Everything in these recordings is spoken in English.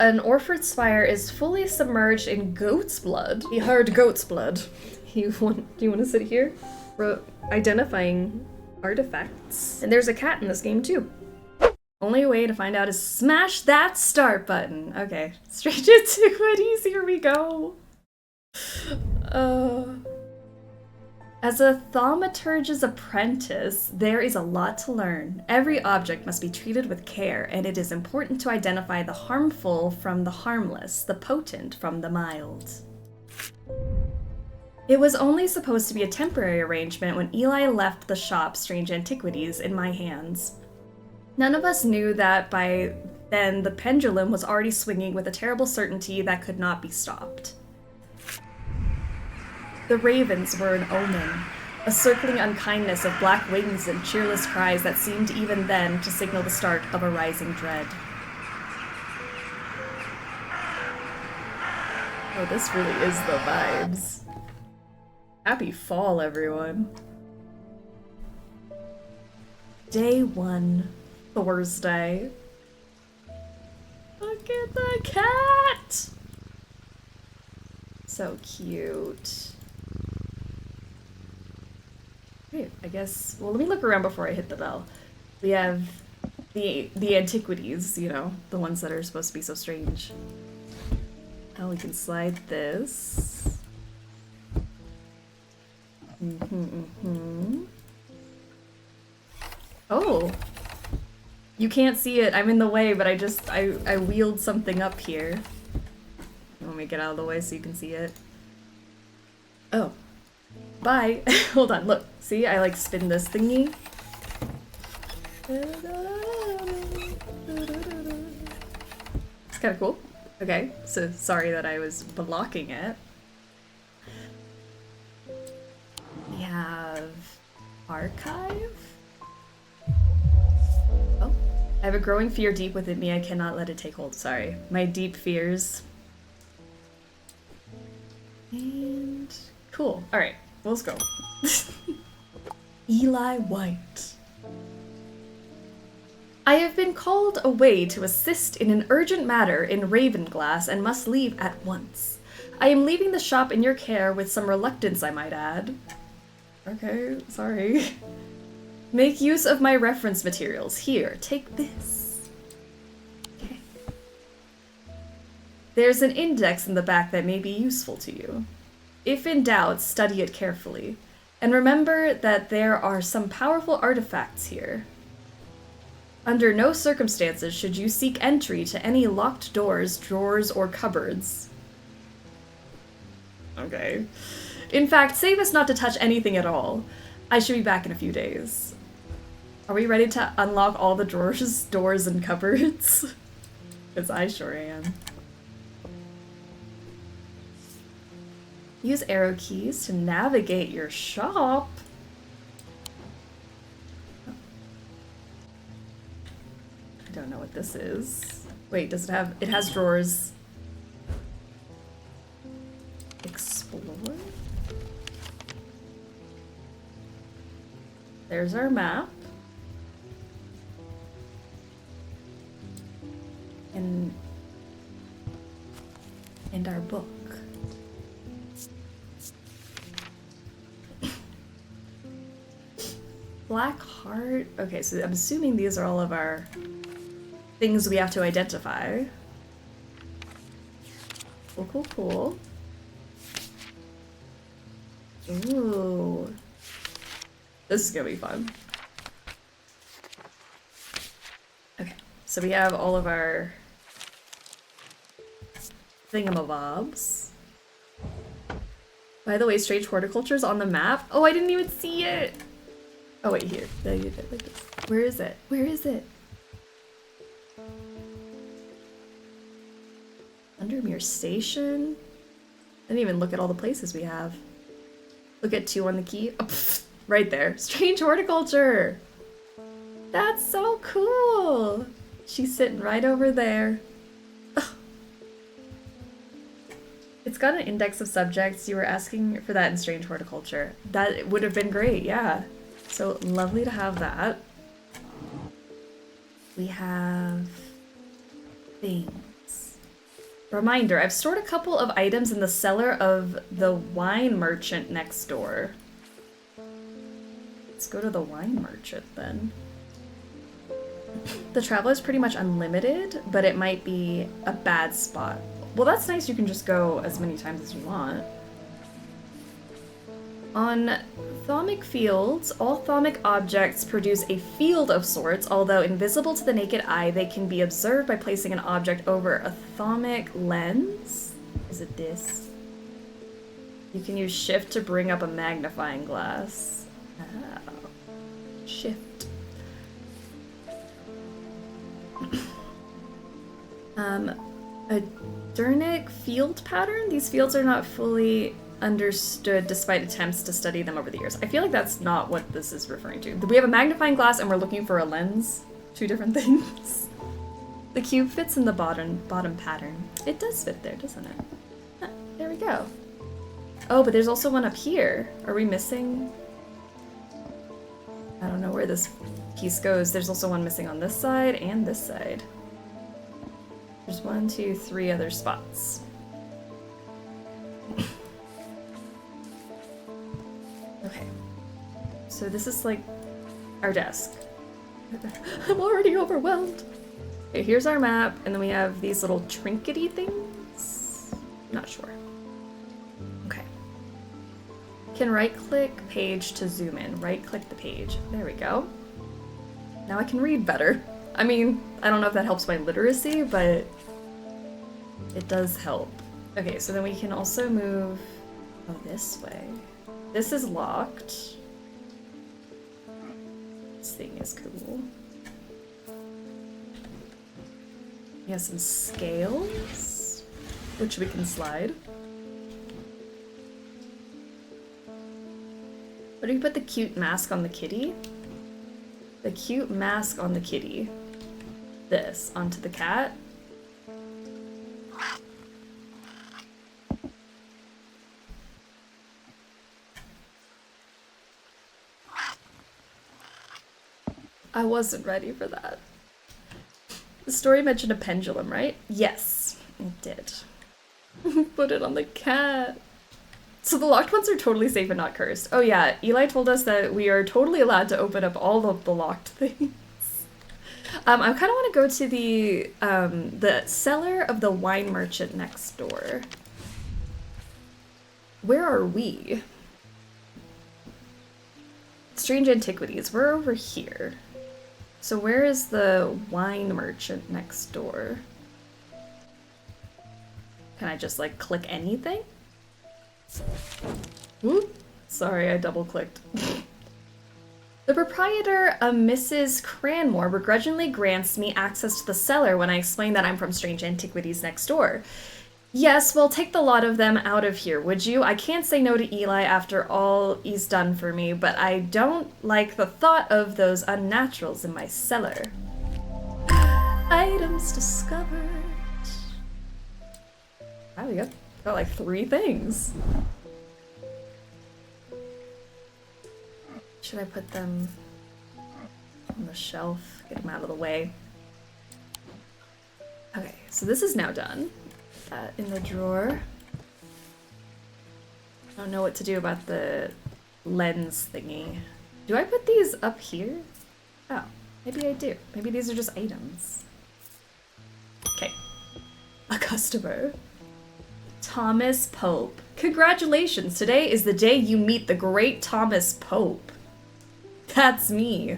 An Orford spire is fully submerged in goat's blood. He heard goat's blood. Do you want to sit here? Identifying artifacts. And there's a cat in this game too. Only way to find out is smash that start button. Okay, straight into Antiquities, here we go. As a thaumaturge's apprentice, there is a lot to learn. Every object must be treated with care, and it is important to identify the harmful from the harmless, the potent from the mild. It was only supposed to be a temporary arrangement when Eli left the shop Strange Antiquities in my hands. None of us knew that by then the pendulum was already swinging with a terrible certainty that could not be stopped. The ravens were an omen, a circling unkindness of black wings and cheerless cries that seemed even then to signal the start of a rising dread. Oh, this really is the vibes. Happy fall, everyone. Day 1, Thursday. Look at the cat! So cute. Okay, I guess, well, let me look around before I hit the bell. We have the Antiquities, you know, the ones that are supposed to be so strange. Oh, we can slide this. Oh! You can't see it, I'm in the way, but I wheeled something up here. Let me get out of the way so you can see it. Oh. Bye! Hold on, look. See, I like spin this thingy. It's kind of cool. Okay, so sorry that I was blocking it. We have archive. Oh, I have a growing fear deep within me. I cannot let it take hold. Sorry, my deep fears. And cool. All right, let's go. Eli White. I have been called away to assist in an urgent matter in Ravenglass and must leave at once. I am leaving the shop in your care with some reluctance, I might add. Okay, sorry. Make use of my reference materials. Here, take this. Okay. There's an index in the back that may be useful to you. If in doubt, study it carefully. And remember that there are some powerful artifacts here. Under no circumstances should you seek entry to any locked doors, drawers, or cupboards. Okay. In fact, save us not to touch anything at all. I should be back in a few days. Are we ready to unlock all the drawers, doors, and cupboards? Because I sure am. Use arrow keys to navigate your shop. I don't know what this is. Wait, does it have... It has drawers. Explore? There's our map. And our book. Black heart. Okay, so I'm assuming these are all of our things we have to identify. Cool, cool, cool. Ooh. This is gonna be fun. Okay, so we have all of our thingamabobs. By the way, Strange Horticulture's on the map. Oh, I didn't even see it! Oh wait, here. Like this. Where is it? Where is it? Undermere Station? I didn't even look at all the places we have. Look at 2 on the key. Oh, pfft, right there. Strange Horticulture! That's so cool! She's sitting right over there. Ugh. It's got an index of subjects. You were asking for that in Strange Horticulture. That would have been great, yeah. So lovely to have that. We have things. Reminder, I've stored a couple of items in the cellar of the wine merchant next door. Let's go to the wine merchant then. The travel is pretty much unlimited, but it might be a bad spot. Well, that's nice, you can just go as many times as you want. On thaumic fields, all thaumic objects produce a field of sorts. Although invisible to the naked eye, they can be observed by placing an object over a thaumic lens. Is it this? You can use shift to bring up a magnifying glass. Oh. Shift. A Durnic field pattern? These fields are not fully understood despite attempts to study them over the years. I feel like that's not what this is referring to. We have a magnifying glass and we're looking for a lens. Two different things. The cube fits in the bottom pattern. It does fit there, doesn't it? Huh, there we go. Oh, but there's also one up here. Are we missing? I don't know where this piece goes. There's also one missing on this side and this side. There's 1, 2, 3 other spots. Okay. So this is like our desk. I'm already overwhelmed. Okay, here's our map, and then we have these little trinkety things. Not sure. Okay. Can right-click page to zoom in. Right-click the page. There we go. Now I can read better. I mean, I don't know if that helps my literacy, but it does help. Okay, so then we can also move this way. This is locked. This thing is cool. We have some scales, which we can slide. What do we put the cute mask on the kitty? The cute mask on the kitty. This onto the cat. I wasn't ready for that. The story mentioned a pendulum, right? Yes, it did. Put it on the cat. So the locked ones are totally safe and not cursed. Oh yeah, Eli told us that we are totally allowed to open up all of the locked things. I kind of want to go to the cellar of the wine merchant next door. Where are we? Strange Antiquities. We're over here. So where is the wine merchant next door? Can I just like click anything? Whoop. Sorry, I double clicked. The proprietor, a Mrs. Cranmore, begrudgingly grants me access to the cellar when I explain that I'm from Strange Antiquities next door. Yes, well, take the lot of them out of here, would you? I can't say no to Eli after all he's done for me, but I don't like the thought of those unnaturals in my cellar. Items discovered. Wow, we got like 3 things. Should I put them on the shelf? Get them out of the way. Okay, so this is now done. Put that in the drawer. I don't know what to do about the lens thingy. Do I put these up here? Oh, maybe I do. Maybe these are just items. Okay. A customer. Thomas Pope. Congratulations, today is the day you meet the great Thomas Pope. That's me.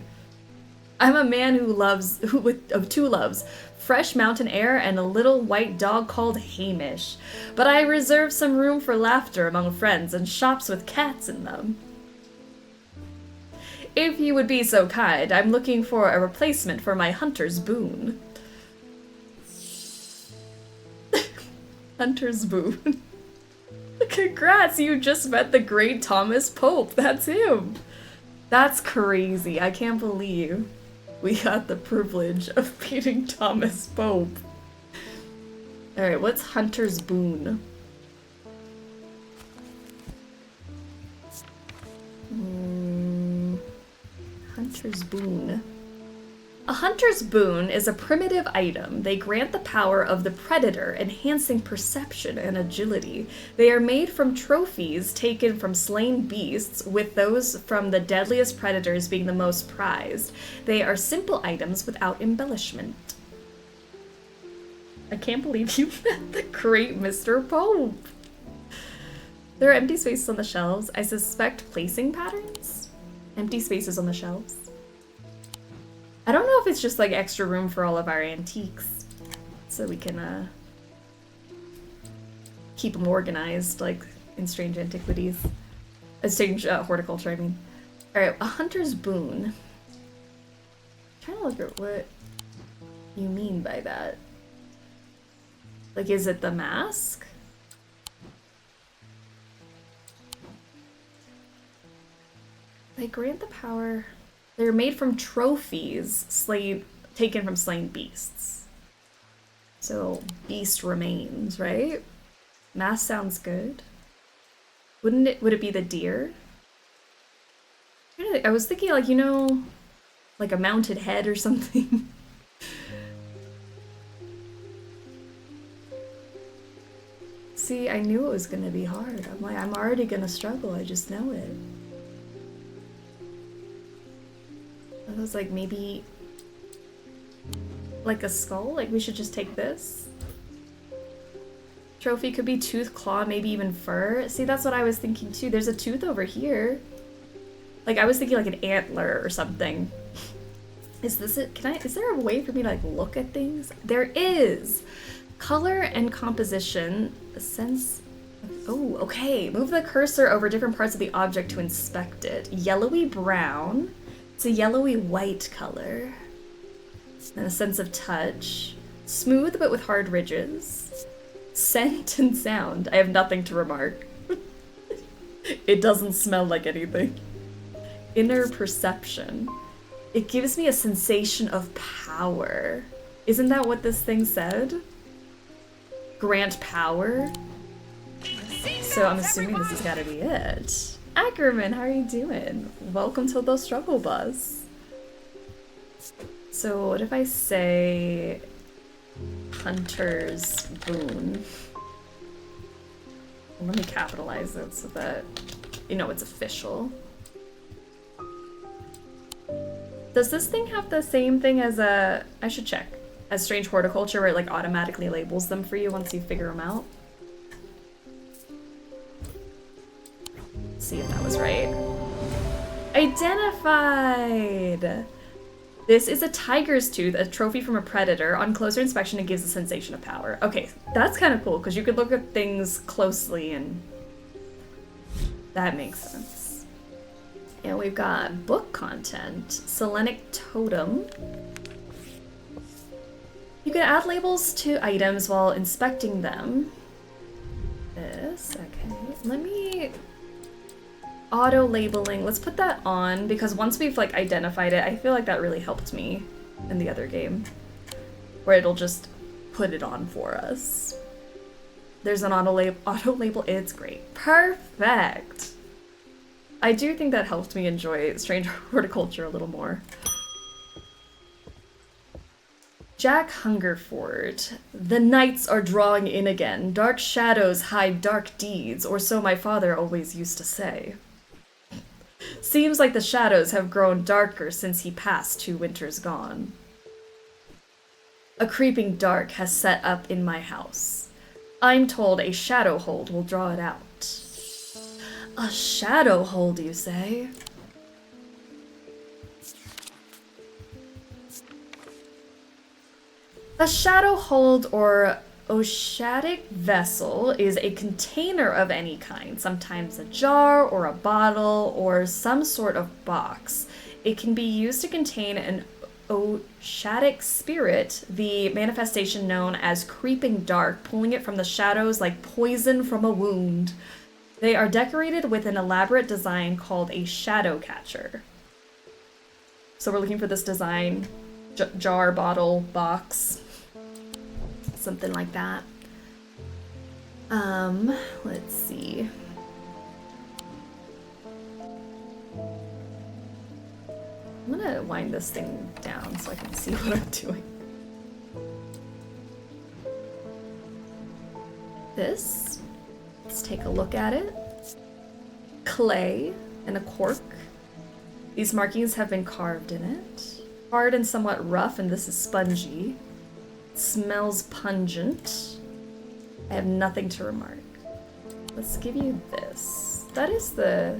I'm a man of 2 loves, fresh mountain air and a little white dog called Hamish. But I reserve some room for laughter among friends and shops with cats in them. If you would be so kind, I'm looking for a replacement for my hunter's boon. Hunter's boon. Congrats, you just met the great Thomas Pope. That's him. That's crazy. I can't believe we got the privilege of meeting Thomas Pope. Alright, what's Hunter's boon? Hunter's boon. A hunter's boon is a primitive item. They grant the power of the predator, enhancing perception and agility. They are made from trophies taken from slain beasts, with those from the deadliest predators being the most prized. They are simple items without embellishment. I can't believe you met the great Mr. Pope. There are empty spaces on the shelves. I suspect placing patterns? Empty spaces on the shelves. I don't know if it's just like extra room for all of our antiques, so we can keep them organized, like in Strange Antiquities. Strange Horticulture, I mean. Alright, a hunter's boon. I'm trying to look at what you mean by that. Like, is it the mask? They grant the power... They're made from trophies taken from slain beasts. So, beast remains, right? Mask sounds good. Would it be the deer? I was thinking, like, you know, like a mounted head or something. See, I knew it was gonna be hard. I'm like, I'm already gonna struggle, I just know it. I was like, maybe like a skull? Like we should just take this? Trophy could be tooth, claw, maybe even fur. See, that's what I was thinking too. There's a tooth over here. Like I was thinking like an antler or something. Is this it? Is there a way for me to like look at things? There is! Color and composition, a sense. Oh, okay. Move the cursor over different parts of the object to inspect it. Yellowy brown. It's a yellowy white color. And a sense of touch. Smooth but with hard ridges. Scent and sound. I have nothing to remark. It doesn't smell like anything. Inner perception. It gives me a sensation of power. Isn't that what this thing said? Grant power? So I'm assuming this has gotta be it. Ackerman, how are you doing? Welcome to the struggle bus. So what if I say Hunter's Boon? Let me capitalize it so that you know it's official. Does this thing have the same thing as I should check, as Strange Horticulture where it like automatically labels them for you once you figure them out? See if that was right. Identified! This is a tiger's tooth, a trophy from a predator. On closer inspection, it gives a sensation of power. Okay, that's kind of cool, because you could look at things closely and that makes sense. And we've got book content. Selenic totem. You can add labels to items while inspecting them. This, okay. Let me... Auto-labeling, let's put that on, because once we've like identified it, I feel like that really helped me in the other game, where it'll just put it on for us. There's an auto-label, it's great. Perfect! I do think that helped me enjoy Strange Horticulture a little more. Jack Hungerford. The nights are drawing in again. Dark shadows hide dark deeds, or so my father always used to say. Seems like the shadows have grown darker since he passed 2 winters gone. A creeping dark has set up in my house. I'm told a shadow hold will draw it out. A shadow hold, you say? A shadow hold or oshadic vessel is a container of any kind, sometimes a jar or a bottle or some sort of box. It can be used to contain an oshadic spirit, the manifestation known as creeping dark, pulling it from the shadows like poison from a wound. They are decorated with an elaborate design called a shadow catcher. So we're looking for this design, jar, bottle, box. Something like that. Let's see. I'm gonna wind this thing down so I can see what I'm doing. This. Let's take a look at it. Clay and a cork. These markings have been carved in it. Hard and somewhat rough, and this is spongy. Smells pungent. I have nothing to remark. Let's give you this. That is the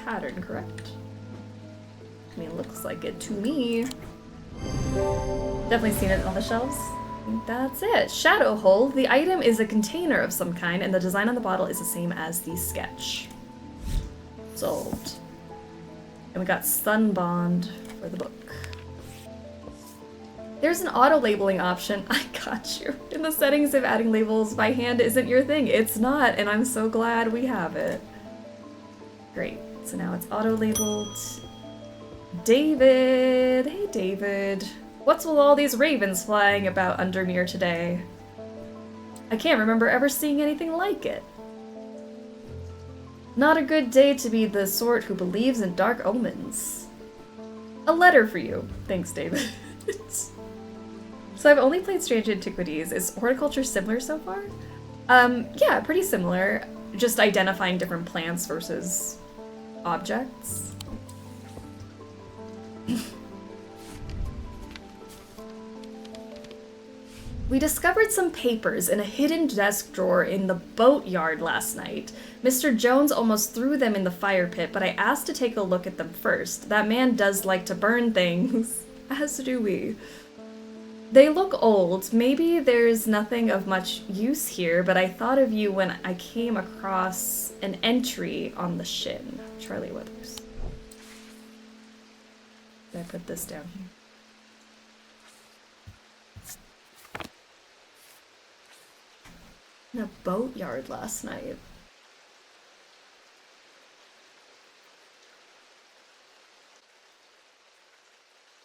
pattern, correct? I mean, it looks like it to me. Definitely seen it on the shelves. I think that's it. Shadow hole. The item is a container of some kind, and the design on the bottle is the same as the sketch. Sold. And we got Sun Bond for the book. There's an auto-labeling option. I got you. In the settings of adding labels by hand isn't your thing. It's not, and I'm so glad we have it. Great. So now it's auto-labeled. David! Hey, David. What's with all these ravens flying about Undermere today? I can't remember ever seeing anything like it. Not a good day to be the sort who believes in dark omens. A letter for you. Thanks, David. So I've only played Strange Antiquities. Is horticulture similar so far? Yeah, pretty similar. Just identifying different plants versus objects. We discovered some papers in a hidden desk drawer in the boatyard last night. Mr. Jones almost threw them in the fire pit, but I asked to take a look at them first. That man does like to burn things. As do we. They look old. Maybe there's nothing of much use here, but I thought of you when I came across an entry on the shin. Charlie Weathers. Did I put this down here? In a boatyard last night.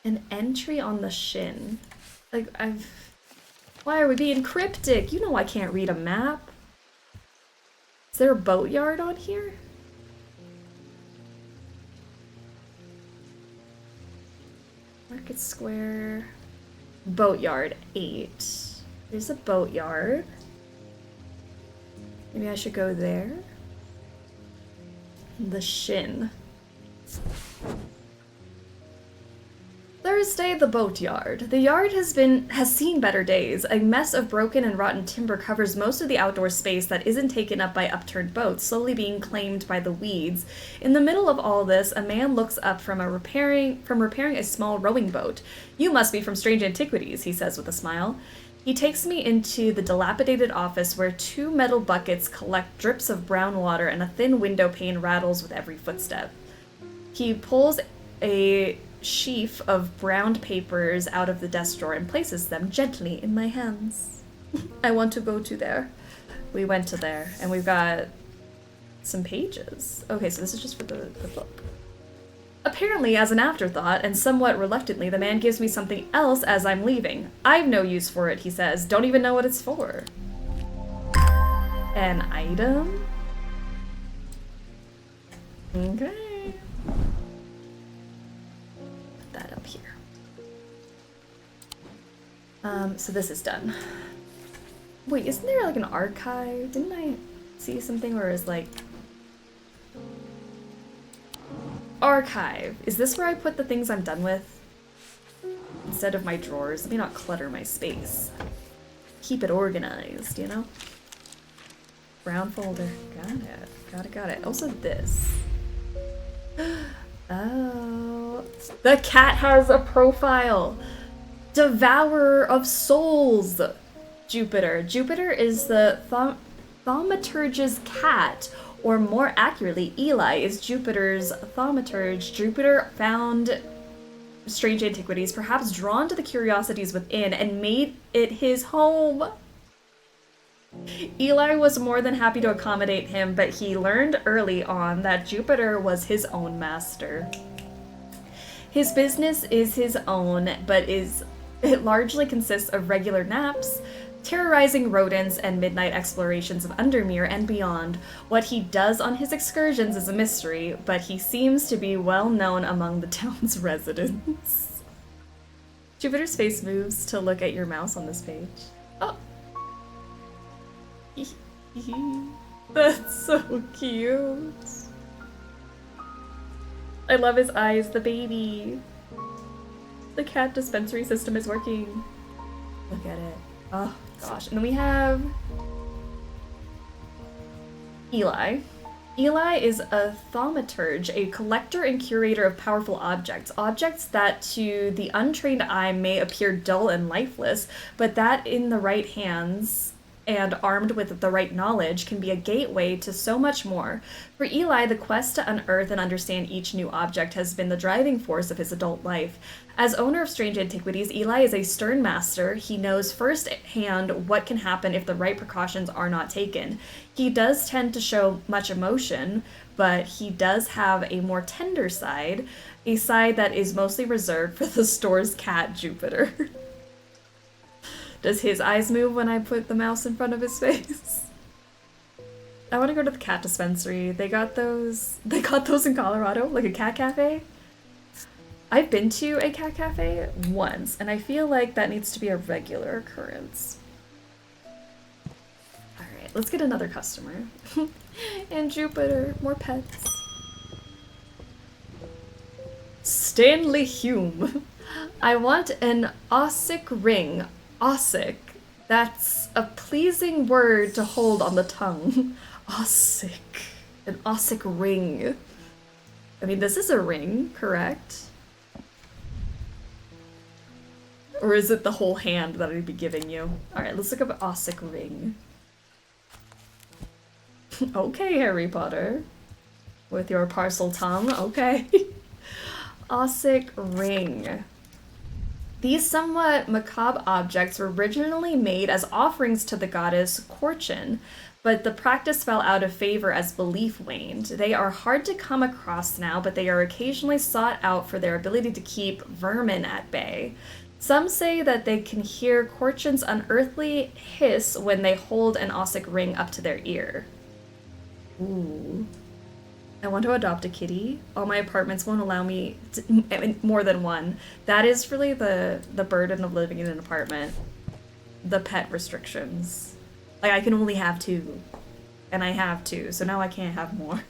An entry on the shin. Like, why are we being cryptic? You know I can't read a map. Is there a boatyard on here? Market Square. Boatyard 8. There's a boatyard. Maybe I should go there. The shin. Thursday, the boatyard. The yard has seen better days. A mess of broken and rotten timber covers most of the outdoor space that isn't taken up by upturned boats, slowly being claimed by the weeds. In the middle of all this, a man looks up from repairing a small rowing boat. You must be from Strange Antiquities, he says with a smile. He takes me into the dilapidated office where 2 metal buckets collect drips of brown water and a thin window pane rattles with every footstep. He pulls a sheaf of browned papers out of the desk drawer and places them gently in my hands. I want to go to there. We went to there, and we've got some pages. Okay, so this is just for the book. Apparently, as an afterthought, and somewhat reluctantly, the man gives me something else as I'm leaving. I've no use for it, he says. Don't even know what it's for. An item? Okay. Put that up here. So this is done. Wait, isn't there like an archive? Didn't I see something where it's like... Archive. Is this where I put the things I'm done with? Instead of my drawers. Let me not clutter my space. Keep it organized, you know? Brown folder. Got it. Also this. Oh. The cat has a profile. Devourer of souls. Jupiter. Jupiter is the thaumaturge's cat. Or more accurately, Eli is Jupiter's thaumaturge. Jupiter found Strange Antiquities, perhaps drawn to the curiosities within, and made it his home. Eli was more than happy to accommodate him, but he learned early on that Jupiter was his own master. His business is his own, but it largely consists of regular naps, terrorizing rodents and midnight explorations of Undermere and beyond. What he does on his excursions is a mystery, but he seems to be well known among the town's residents. Jupiter's face moves to look at your mouse on this page. Oh. That's so cute. I love his eyes, the baby. The cat dispensary system is working. Look at it. Oh gosh. And then we have Eli. Eli is a thaumaturge, a collector and curator of powerful objects. Objects that to the untrained eye may appear dull and lifeless, but that in the right hands and armed with the right knowledge can be a gateway to so much more. For Eli, the quest to unearth and understand each new object has been the driving force of his adult life. As owner of Strange Antiquities, Eli is a stern master. He knows firsthand what can happen if the right precautions are not taken. He does tend to show much emotion, but he does have a more tender side, a side that is mostly reserved for the store's cat, Jupiter. Does his eyes move when I put the mouse in front of his face? I want to go to the cat dispensary. They got those in Colorado, like a cat cafe. I've been to a cat cafe once, and I feel like that needs to be a regular occurrence. Alright, let's get another customer. And Jupiter, more pets. Stanley Hume. I want an Ossic ring. Ossic. That's a pleasing word to hold on the tongue. Ossic. An Ossic ring. I mean, this is a ring, correct? Or is it the whole hand that I'd be giving you? Alright, let's look up Ossic ring. Okay, Harry Potter. With your parcel tongue, okay. Ossic ring. These somewhat macabre objects were originally made as offerings to the goddess Korchin, but the practice fell out of favor as belief waned. They are hard to come across now, but they are occasionally sought out for their ability to keep vermin at bay. Some say that they can hear Korchin's unearthly hiss when they hold an Ossic ring up to their ear. Ooh. I want to adopt a kitty. All my apartments won't allow me more than one. That is really the burden of living in an apartment. The pet restrictions. Like, I can only have 2. And I have 2, so now I can't have more.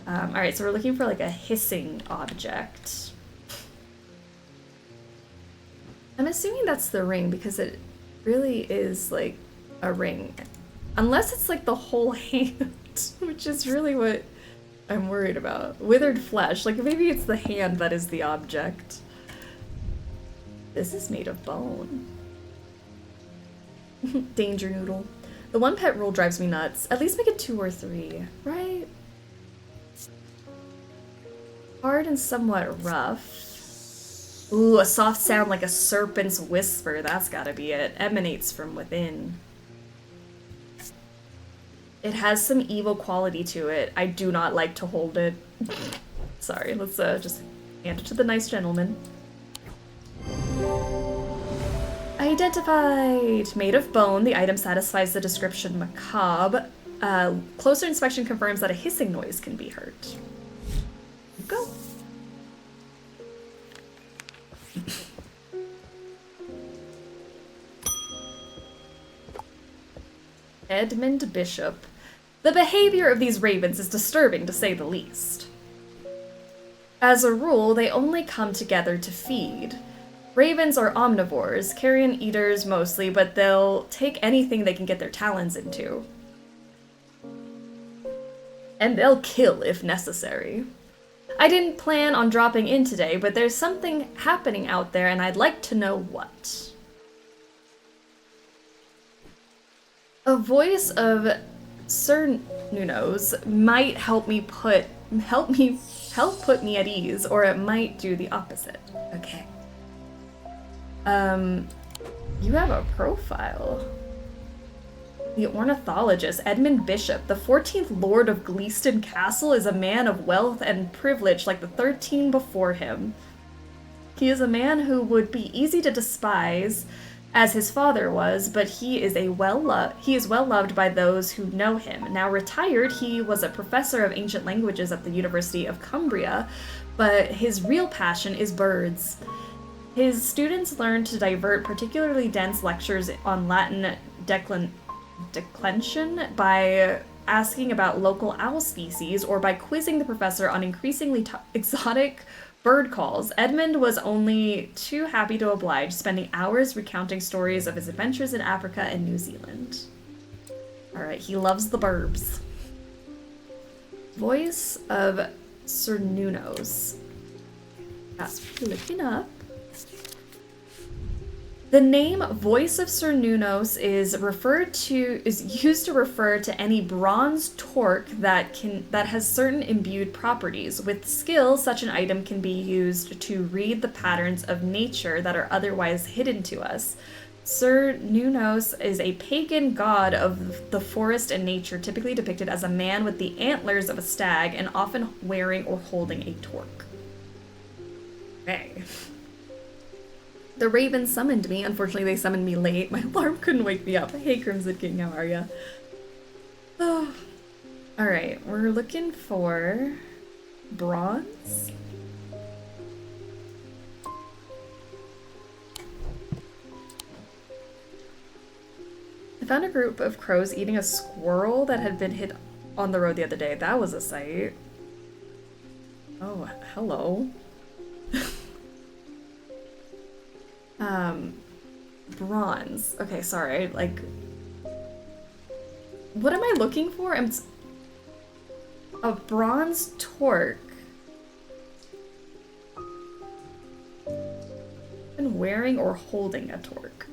Alright, so we're looking for like a hissing object. I'm assuming that's the ring because it really is like a ring. Unless it's like the whole hand. Which is really what I'm worried about. Withered flesh. Like, maybe it's the hand that is the object. This is made of bone. Danger noodle. The one pet rule drives me nuts. At least make it 2 or 3, right? Hard and somewhat rough. Ooh, a soft sound like a serpent's whisper. That's gotta be it. Emanates from within. It has some evil quality to it. I do not like to hold it. Sorry, let's just hand it to the nice gentleman. Identified! Made of bone, the item satisfies the description macabre. Closer inspection confirms that a hissing noise can be heard. Go! Edmund Bishop. The behavior of these ravens is disturbing, to say the least. As a rule, they only come together to feed. Ravens are omnivores, carrion eaters mostly, but they'll take anything they can get their talons into. And they'll kill if necessary. I didn't plan on dropping in today, but there's something happening out there and I'd like to know what. A voice of Sir Nuno's might help put me at ease, or it might do the opposite. Okay. You have a profile. The ornithologist, Edmund Bishop, the 14th Lord of Gleeston Castle, is a man of wealth and privilege like the 13 before him. He is a man who would be easy to despise, as his father was, but he is well loved by those who know him. Now retired, he was a professor of ancient languages at the University of Cumbria, but his real passion is birds. His students learned to divert particularly dense lectures on Latin declension by asking about local owl species or by quizzing the professor on increasingly exotic bird calls. Edmund was only too happy to oblige, spending hours recounting stories of his adventures in Africa and New Zealand. Alright, he loves the burbs. Voice of Cernunnos. That's looking up. The name Voice of Cernunnos is used to refer to any bronze torque that has certain imbued properties. With skill, such an item can be used to read the patterns of nature that are otherwise hidden to us. Cernunnos is a pagan god of the forest and nature, typically depicted as a man with the antlers of a stag and often wearing or holding a torque. Okay. The raven summoned me. Unfortunately, they summoned me late. My alarm couldn't wake me up. Hey, Crimson King, how are ya? Oh. Alright, we're looking for bronze. I found a group of crows eating a squirrel that had been hit on the road the other day. That was a sight. Oh, hello. Bronze. Okay, sorry, like... What am I looking for? A bronze torque. And wearing or holding a torque.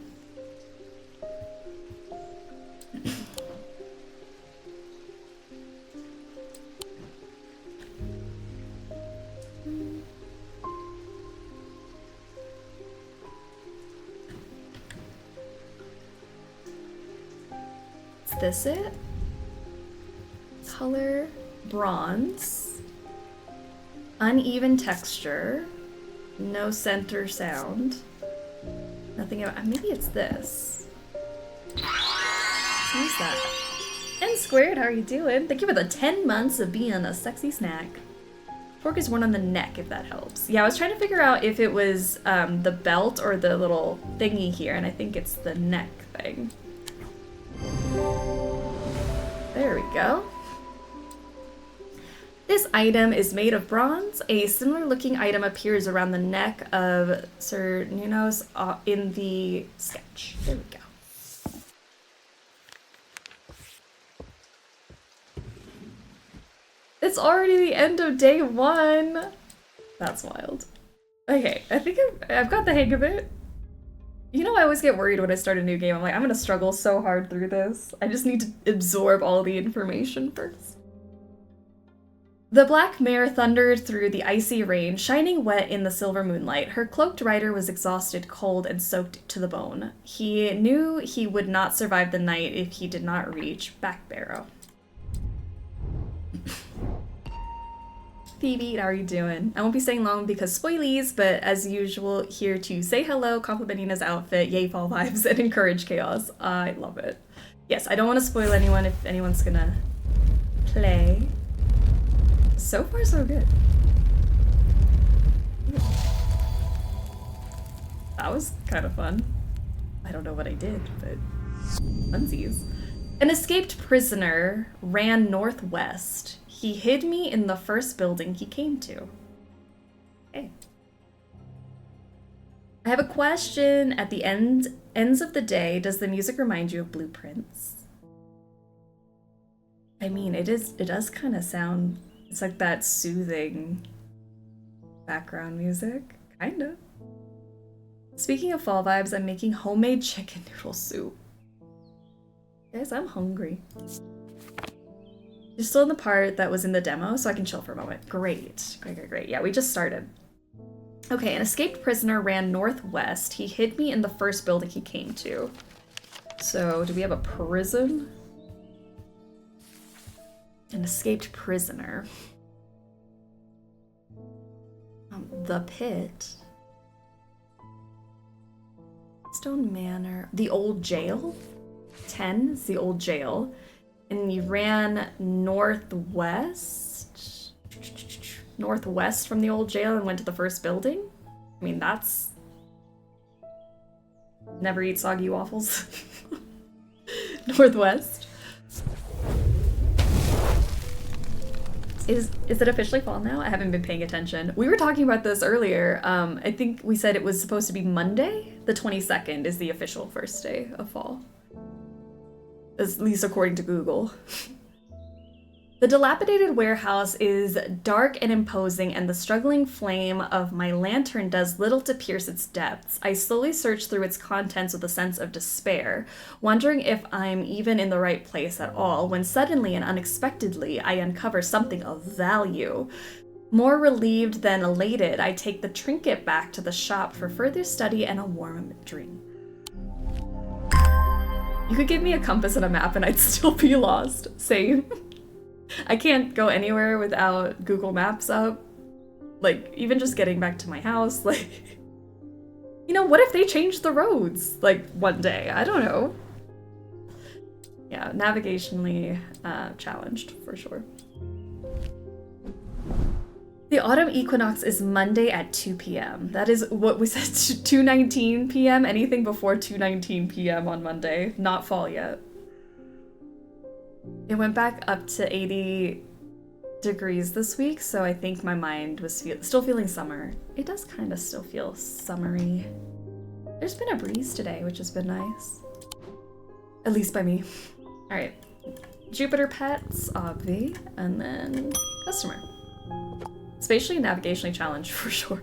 This it? Color bronze. Uneven texture. No center sound. Nothing about. Maybe it's this. Who's that? N squared, how are you doing? Thank you for the 10 months of being a sexy snack. Fork is worn on the neck, if that helps. Yeah, I was trying to figure out if it was the belt or the little thingy here, and I think it's the neck thing. There we go. This item is made of bronze. A similar looking item appears around the neck of Cernunnos in the sketch. There we go. It's already the end of day 1. That's wild. Okay, I think I've got the hang of it. You know, I always get worried when I start a new game. I'm like, I'm gonna struggle so hard through this. I just need to absorb all the information first. The black mare thundered through the icy rain, shining wet in the silver moonlight. Her cloaked rider was exhausted, cold, and soaked to the bone. He knew he would not survive the night if he did not reach Backbarrow. Phoebe, how are you doing? I won't be staying long because spoilies, but as usual, here to say hello, compliment Nina's outfit, yay fall vibes, and encourage chaos. I love it. Yes, I don't want to spoil anyone if anyone's gonna play. So far, so good. That was kind of fun. I don't know what I did, but funsies. An escaped prisoner ran northwest. He hid me in the first building he came to. Okay. I have a question. At the ends of the day, does the music remind you of Blueprints? I mean, it does kind of sound, it's like that soothing background music, kind of. Speaking of fall vibes, I'm making homemade chicken noodle soup. Guys, I'm hungry. You're still in the part that was in the demo, so I can chill for a moment. Great. Great. Yeah, we just started. Okay, an escaped prisoner ran northwest. He hid me in the first building he came to. So, do we have a prison? An escaped prisoner. The pit. Stone Manor. The old jail? 10 is the old jail. And you ran northwest? Northwest from the old jail and went to the first building? I mean, that's... Never eat soggy waffles. Northwest. Is it officially fall now? I haven't been paying attention. We were talking about this earlier. I think we said it was supposed to be Monday. The 22nd is the official first day of fall. At least according to Google. The dilapidated warehouse is dark and imposing, and the struggling flame of my lantern does little to pierce its depths. I slowly search through its contents with a sense of despair, wondering if I'm even in the right place at all, when suddenly and unexpectedly I uncover something of value. More relieved than elated, I take the trinket back to the shop for further study and a warm drink. You could give me a compass and a map and I'd still be lost. Same. I can't go anywhere without Google Maps up. Like, even just getting back to my house, like... You know, what if they change the roads, like, one day? I don't know. Yeah, navigationally challenged, for sure. The autumn equinox is Monday at 2 p.m. That is what we said, 2:19 p.m. Anything before 2:19 p.m. on Monday. Not fall yet. It went back up to 80 degrees this week, so I think my mind was still feeling summer. It does kind of still feel summery. There's been a breeze today, which has been nice. At least by me. All right. Jupiter pets, obvi, and then customer. Spatially navigationally challenged for sure.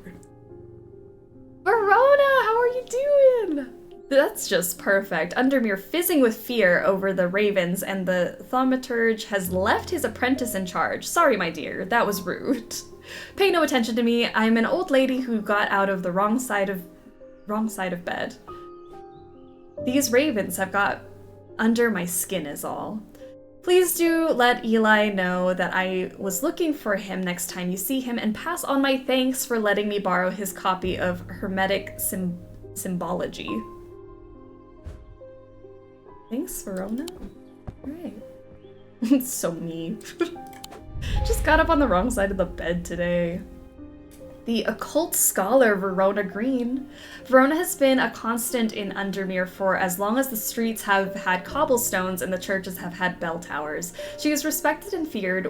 Verona, how are you doing? That's just perfect. Undermere fizzing with fear over the ravens, and the thaumaturge has left his apprentice in charge. Sorry, my dear, that was rude. Pay no attention to me. I'm an old lady who got out of the wrong side of bed. These ravens have got under my skin is all. Please do let Eli know that I was looking for him next time you see him, and pass on my thanks for letting me borrow his copy of Hermetic Symbology. Thanks, Verona. Alright. So mean. Just got up on the wrong side of the bed today. The occult scholar Verona Green. Verona has been a constant in Undermere for as long as the streets have had cobblestones and the churches have had bell towers. She is respected and feared,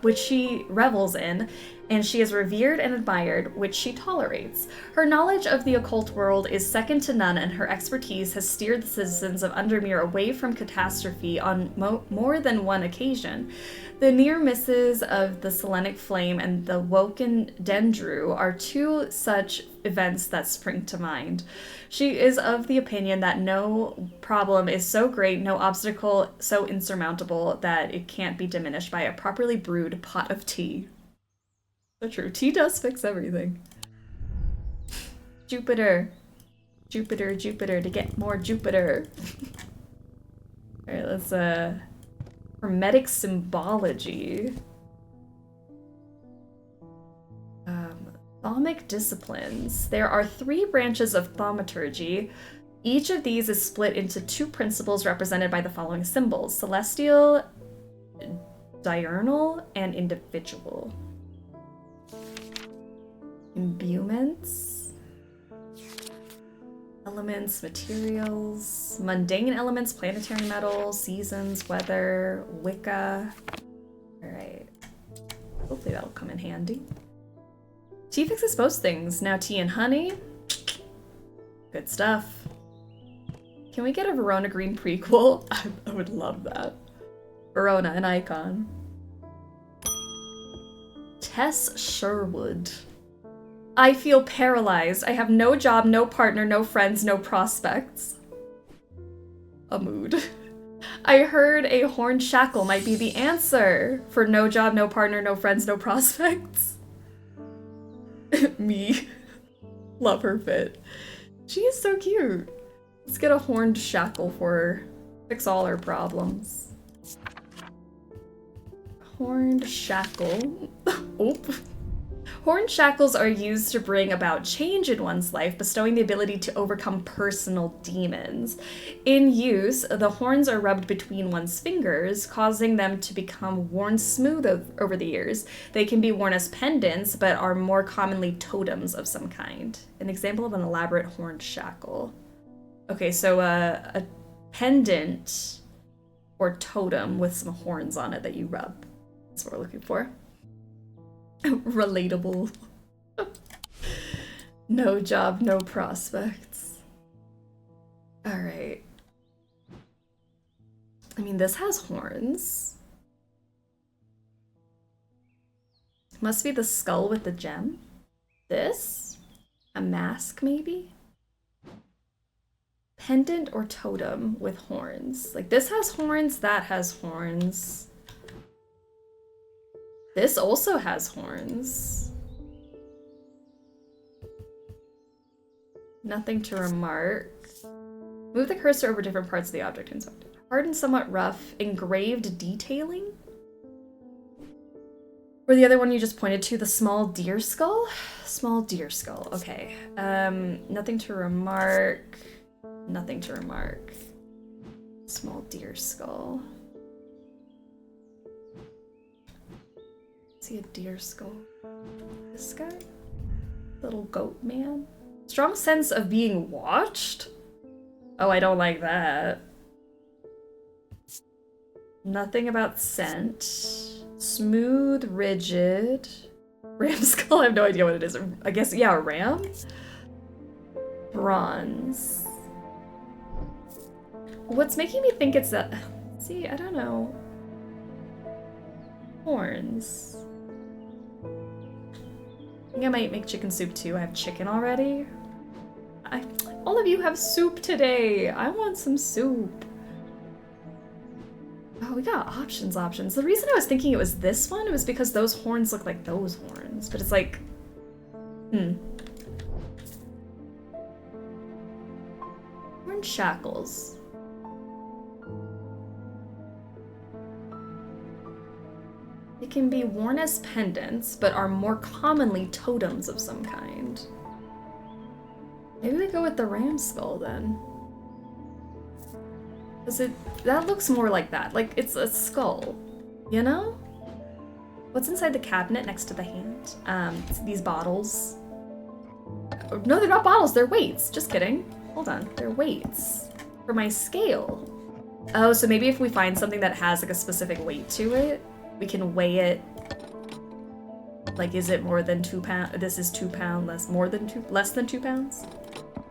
which she revels in, and she is revered and admired, which she tolerates. Her knowledge of the occult world is second to none, and her expertise has steered the citizens of Undermere away from catastrophe on more than one occasion. The near misses of the Selenic Flame and the Woken Dendru are two such events that spring to mind. She is of the opinion that no problem is so great, no obstacle so insurmountable that it can't be diminished by a properly brewed pot of tea. So true. Tea does fix everything. Jupiter. Jupiter, Jupiter, to get more Jupiter. Alright, let's, Hermetic Symbology. Thaumic disciplines. There are 3 branches of thaumaturgy. Each of these is split into 2 principles represented by the following symbols: celestial, diurnal, and individual. Imbuements. Elements, materials, mundane elements, planetary metal, seasons, weather, Wicca. Alright. Hopefully that'll come in handy. Tea fixes most things. Now tea and honey. Good stuff. Can we get a Verona Green prequel? I would love that. Verona, an icon. Tess Sherwood. I feel paralyzed. I have no job, no partner, no friends, no prospects. A mood. I heard a horned shackle might be the answer for no job, no partner, no friends, no prospects. Me. Love her fit. She is so cute. Let's get a horned shackle for her. Fix all her problems. Horned shackle. Oop. Horn shackles are used to bring about change in one's life, bestowing the ability to overcome personal demons. In use, the horns are rubbed between one's fingers, causing them to become worn smooth over the years. They can be worn as pendants, but are more commonly totems of some kind. An example of an elaborate horn shackle. Okay, so a pendant or totem with some horns on it that you rub. That's what we're looking for. Relatable. No job, no prospects. Alright. I mean, this has horns. Must be the skull with the gem. This? A mask, maybe? Pendant or totem with horns. Like, this has horns, that has horns. This also has horns. Nothing to remark. Move the cursor over different parts of the object inspected. Hard and somewhat rough. Engraved detailing? Or the other one you just pointed to, the small deer skull? Small deer skull, okay. Nothing to remark. Nothing to remark. Small deer skull. See a deer skull. This guy? Little goat man. Strong sense of being watched? Oh, I don't like that. Nothing about scent. Smooth, rigid. Ram skull? I have no idea what it is. I guess, yeah, a ram? Bronze. What's making me think it's that... See, I don't know. Horns. I think I might make chicken soup too. I have chicken already. All of you have soup today. I want some soup. Oh, we got options. The reason I was thinking it was this one was because those horns look like those horns, but it's like, Horn shackles. They can be worn as pendants, but are more commonly totems of some kind. Maybe we go with the ram skull then. That looks more like that. Like, it's a skull, you know? What's inside the cabinet next to the hand? These bottles. No, they're not bottles, they're weights. Just kidding. Hold on, they're weights. For my scale. Oh, so maybe if we find something that has like a specific weight to it, we can weigh it. Like, is it more than 2 pounds? This is 2 pounds, less than 2 pounds?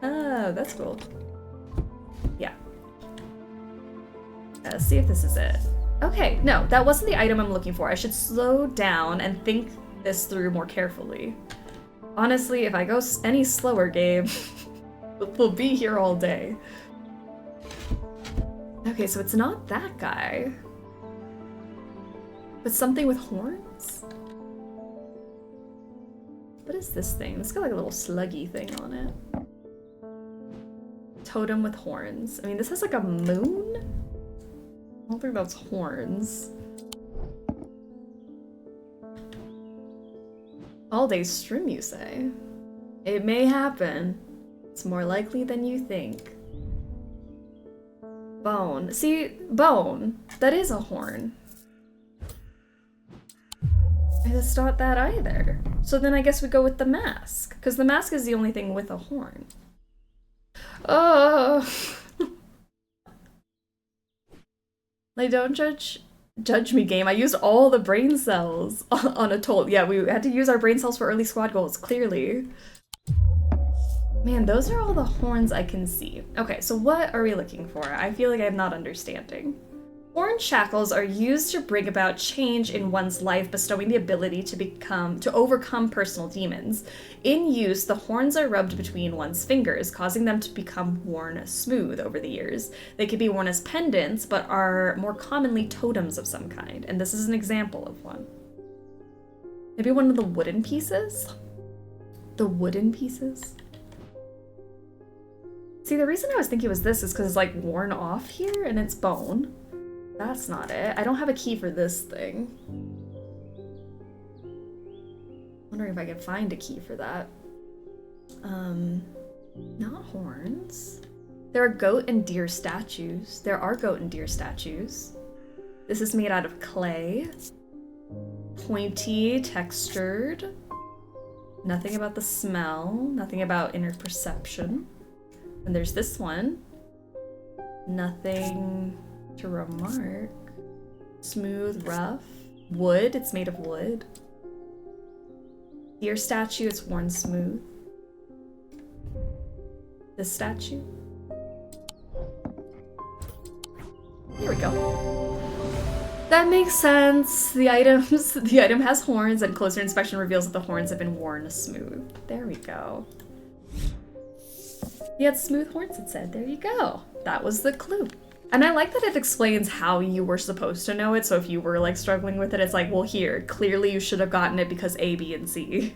Oh, that's cool. Yeah. Let's see if this is it. Okay, no, that wasn't the item I'm looking for. I should slow down and think this through more carefully. Honestly, if I go any slower, game, we'll be here all day. Okay, so it's not that guy. But something with horns? What is this thing? It's got like a little sluggy thing on it. Totem with horns. I mean, this has like a moon? I don't think that's horns. All day stream, you say? It may happen. It's more likely than you think. Bone. See, bone. That is a horn. It's not that either. So then I guess we go with the mask, because the mask is the only thing with a horn. Oh. Like, don't judge me, game. I used all the brain cells on a toll. Yeah, we had to use our brain cells for early squad goals, clearly. Man, those are all the horns I can see. Okay, so what are we looking for? I feel like I'm not understanding. Horn shackles are used to bring about change in one's life, bestowing the ability to overcome personal demons. In use, the horns are rubbed between one's fingers, causing them to become worn smooth over the years. They can be worn as pendants, but are more commonly totems of some kind, and this is an example of one. Maybe one of the wooden pieces? The wooden pieces? See, the reason I was thinking it was this is because it's like worn off here, and it's bone. That's not it. I don't have a key for this thing. Wondering if I can find a key for that. Not horns. There are goat and deer statues. There are goat and deer statues. This is made out of clay. Pointy, textured. Nothing about the smell. Nothing about inner perception. And there's this one. Nothing to remark. Smooth, rough. Wood, it's made of wood. Deer statue, it's worn smooth. This statue. Here we go. That makes sense. The item has horns, and closer inspection reveals that the horns have been worn smooth. There we go. He had smooth horns, it said. There you go. That was the clue. And I like that it explains how you were supposed to know it, so if you were like struggling with it, it's like, well here, clearly you should have gotten it because A, B, and C.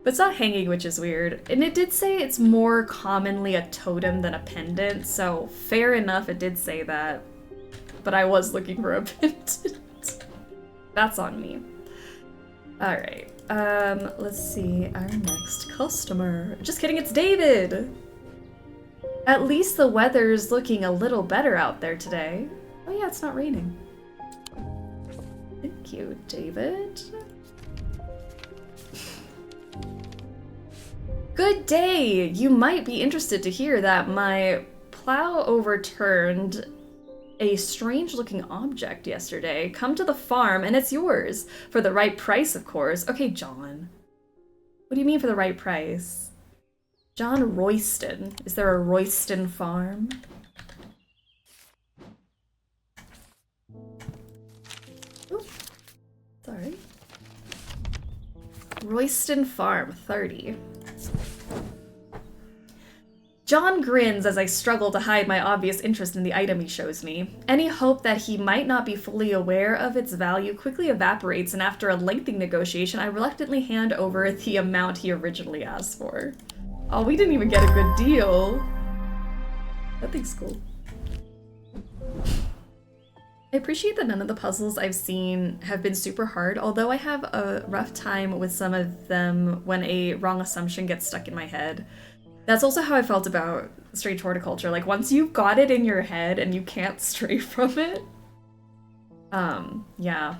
But it's not hanging, which is weird. And it did say it's more commonly a totem than a pendant, so fair enough, it did say that. But I was looking for a pendant. That's on me. Alright, let's see, our next customer. Just kidding, it's David! At least the weather's looking a little better out there today. Oh yeah, it's not raining. Thank you, David. Good day! You might be interested to hear that my plow overturned a strange-looking object yesterday. Come to the farm and it's yours. For the right price, of course. Okay, John. What do you mean for the right price? John Royston. Is there a Royston farm? Ooh, sorry. Royston Farm, 30. John grins as I struggle to hide my obvious interest in the item he shows me. Any hope that he might not be fully aware of its value quickly evaporates, and after a lengthy negotiation, I reluctantly hand over the amount he originally asked for. Oh, we didn't even get a good deal. That thing's cool. I appreciate that none of the puzzles I've seen have been super hard, although I have a rough time with some of them when a wrong assumption gets stuck in my head. That's also how I felt about Strange Horticulture. Like, once you've got it in your head and you can't stray from it, yeah.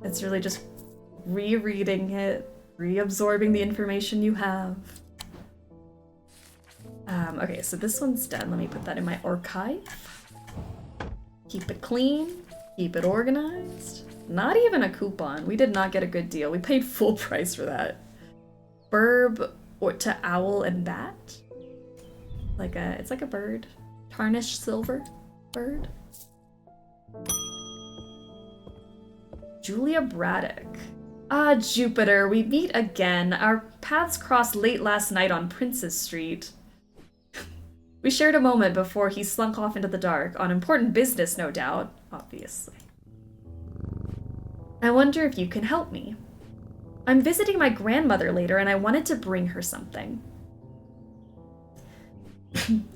It's really just rereading it, reabsorbing the information you have. Okay, so this one's done. Let me put that in my archive. Keep it clean, keep it organized. Not even a coupon. We did not get a good deal. We paid full price for that. Burb or to owl and bat. It's like a bird. Tarnished silver bird. Julia Braddock. Ah, Jupiter, we meet again. Our paths crossed late last night on Princess Street. We shared a moment before he slunk off into the dark, on important business, no doubt, obviously. I wonder if you can help me. I'm visiting my grandmother later and I wanted to bring her something.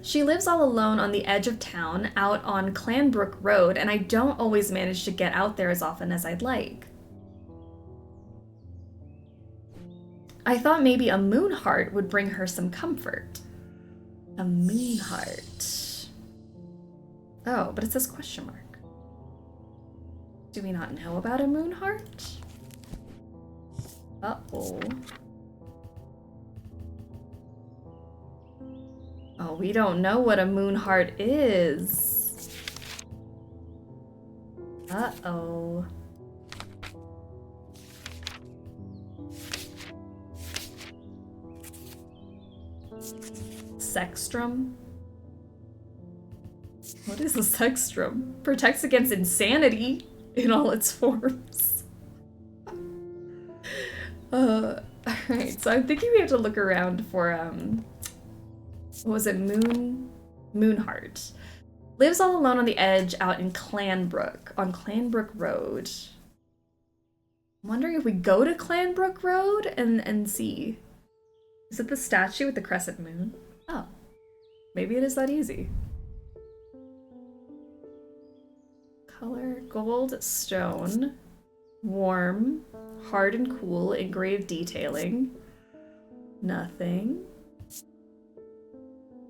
She lives all alone on the edge of town, out on Clanbrook Road, and I don't always manage to get out there as often as I'd like. I thought maybe a moon heart would bring her some comfort. A moon heart. Oh, but it says question mark. Do we not know about a moon heart? Uh-oh. Oh, we don't know what a moon heart is. Uh-oh. Sextrum? What is a sextrum? Protects against insanity in all its forms. Alright, so I'm thinking we have to look around for, what was it? Moonheart. Lives all alone on the edge out in Clanbrook, on Clanbrook Road. I'm wondering if we go to Clanbrook Road and see. Is it the statue with the crescent moon? Oh, maybe it is that easy. Color, gold, stone, warm, Hard and cool, engraved detailing. Nothing.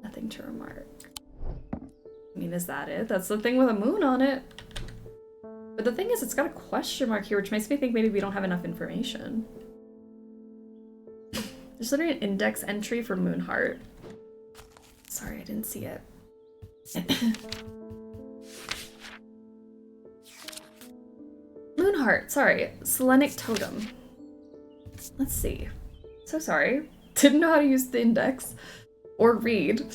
Nothing to remark. I mean, is that it? That's the thing with a moon on it. But the thing is, it's got a question mark here, which makes me think maybe we don't have enough information. There's literally an index entry for Moonheart. Sorry, I didn't see it. Moonheart, sorry. Selenic totem. Let's see. So sorry. Didn't know how to use the index or read.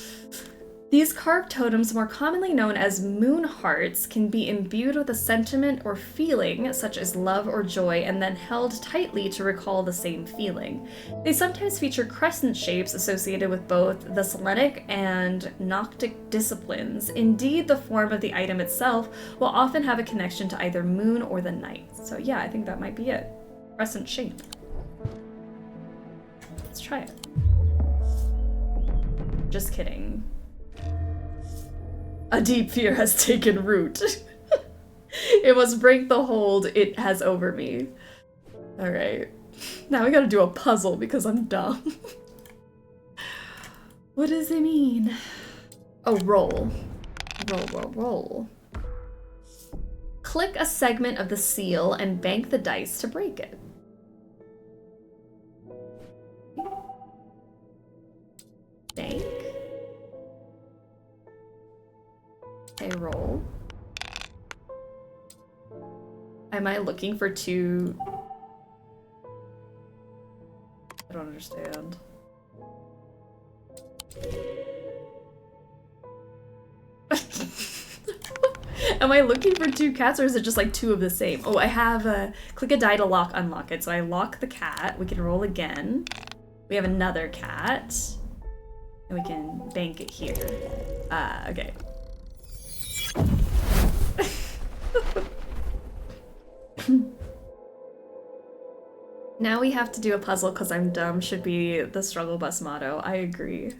These carved totems, more commonly known as moon hearts, can be imbued with a sentiment or feeling, such as love or joy, and then held tightly to recall the same feeling. They sometimes feature crescent shapes associated with both the Selenic and Gnostic disciplines. Indeed, the form of the item itself will often have a connection to either moon or the night. So yeah, I think that might be it. Crescent shape. Let's try it. Just kidding. A deep fear has taken root. It must break the hold it has over me. Alright. Now we gotta do a puzzle because I'm dumb. What does it mean? Oh, roll. Roll. Click a segment of the seal and bank the dice to break it. Bank. Okay, roll. Am I looking for two? I don't understand. Am I looking for two cats or is it just like two of the same? Oh, I have click a die to unlock it. So I lock the cat. We can roll again. We have another cat. And we can bank it here. Okay. Now we have to do a puzzle because I'm dumb should be the struggle bus motto. I agree.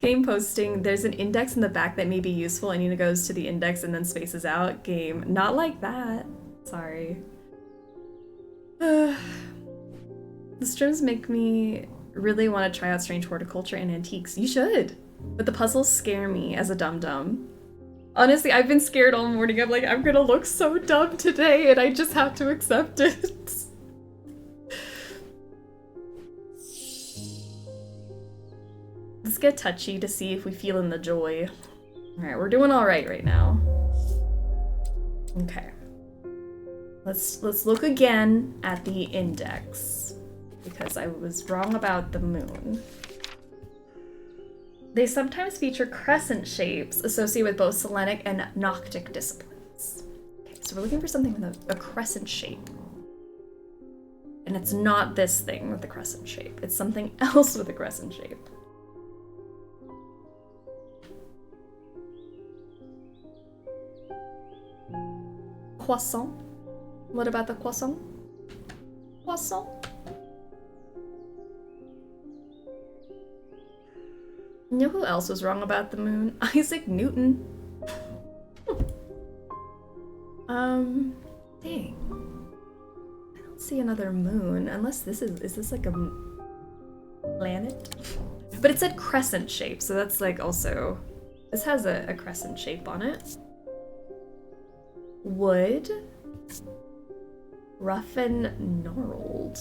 Game posting, there's an index in the back that may be useful. Anina goes to the index and then spaces out. Game, not like that. Sorry. The streams make me really want to try out strange horticulture and antiques. You should. But the puzzles scare me as a dum-dum. Honestly, I've been scared all morning. I'm like, I'm gonna look so dumb today and I just have to accept it. Let's get touchy to see if we feel in the joy. Alright, we're doing alright right now. Okay. Let's look again at the index. Because I was wrong about the moon. They sometimes feature crescent shapes associated with both Selenic and Gnostic disciplines. Okay, so we're looking for something with a crescent shape. And it's not this thing with the crescent shape. It's something else with a crescent shape. Croissant. What about the croissant? Croissant. You know who else was wrong about the moon? Isaac Newton. Dang. I don't see another moon, unless this is this like a planet? But it said crescent shape, so that's like also, this has a crescent shape on it. Wood. Rough and gnarled.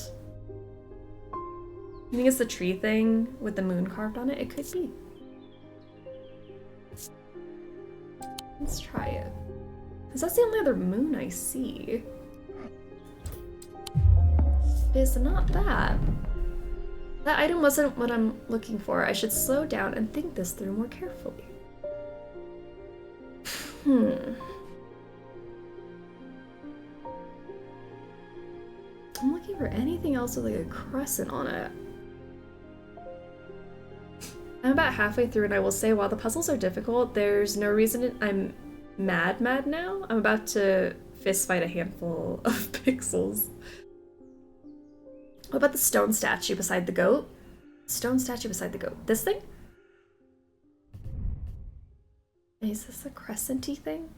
You think it's the tree thing with the moon carved on it? It could be. Let's try it. Because that's the only other moon I see. It's not that. That item wasn't what I'm looking for. I should slow down and think this through more carefully. I'm looking for anything else with like a crescent on it. I'm about halfway through and I will say while the puzzles are difficult, there's no reason I'm mad now. I'm about to fist fight a handful of pixels. What about the stone statue beside the goat? Stone statue beside the goat. This thing? Is this a crescent-y thing?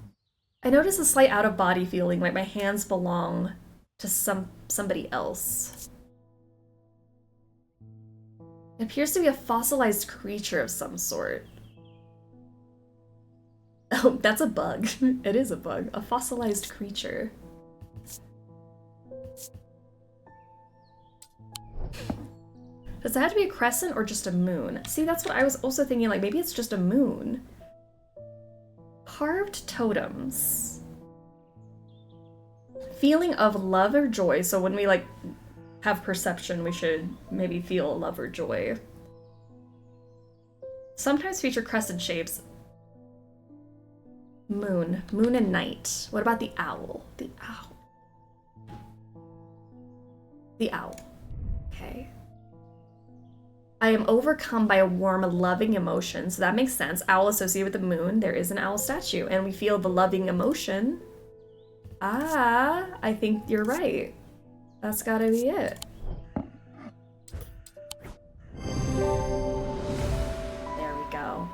I notice a slight out-of-body feeling, like my hands belong to somebody else. It appears to be a fossilized creature of some sort. Oh, that's a bug. It is a bug. A fossilized creature. Does it have to be a crescent or just a moon? See, that's what I was also thinking, like, maybe it's just a moon. Carved totems. Feeling of love or joy, so when we, like, have perception, we should maybe feel love or joy. Sometimes feature crescent shapes. Moon. Moon and night. What about the owl? The owl. The owl. Okay. I am overcome by a warm, loving emotion, so that makes sense. Owl associated with the moon. There is an owl statue, and we feel the loving emotion. Ah, I think you're right. That's gotta be it. There we go.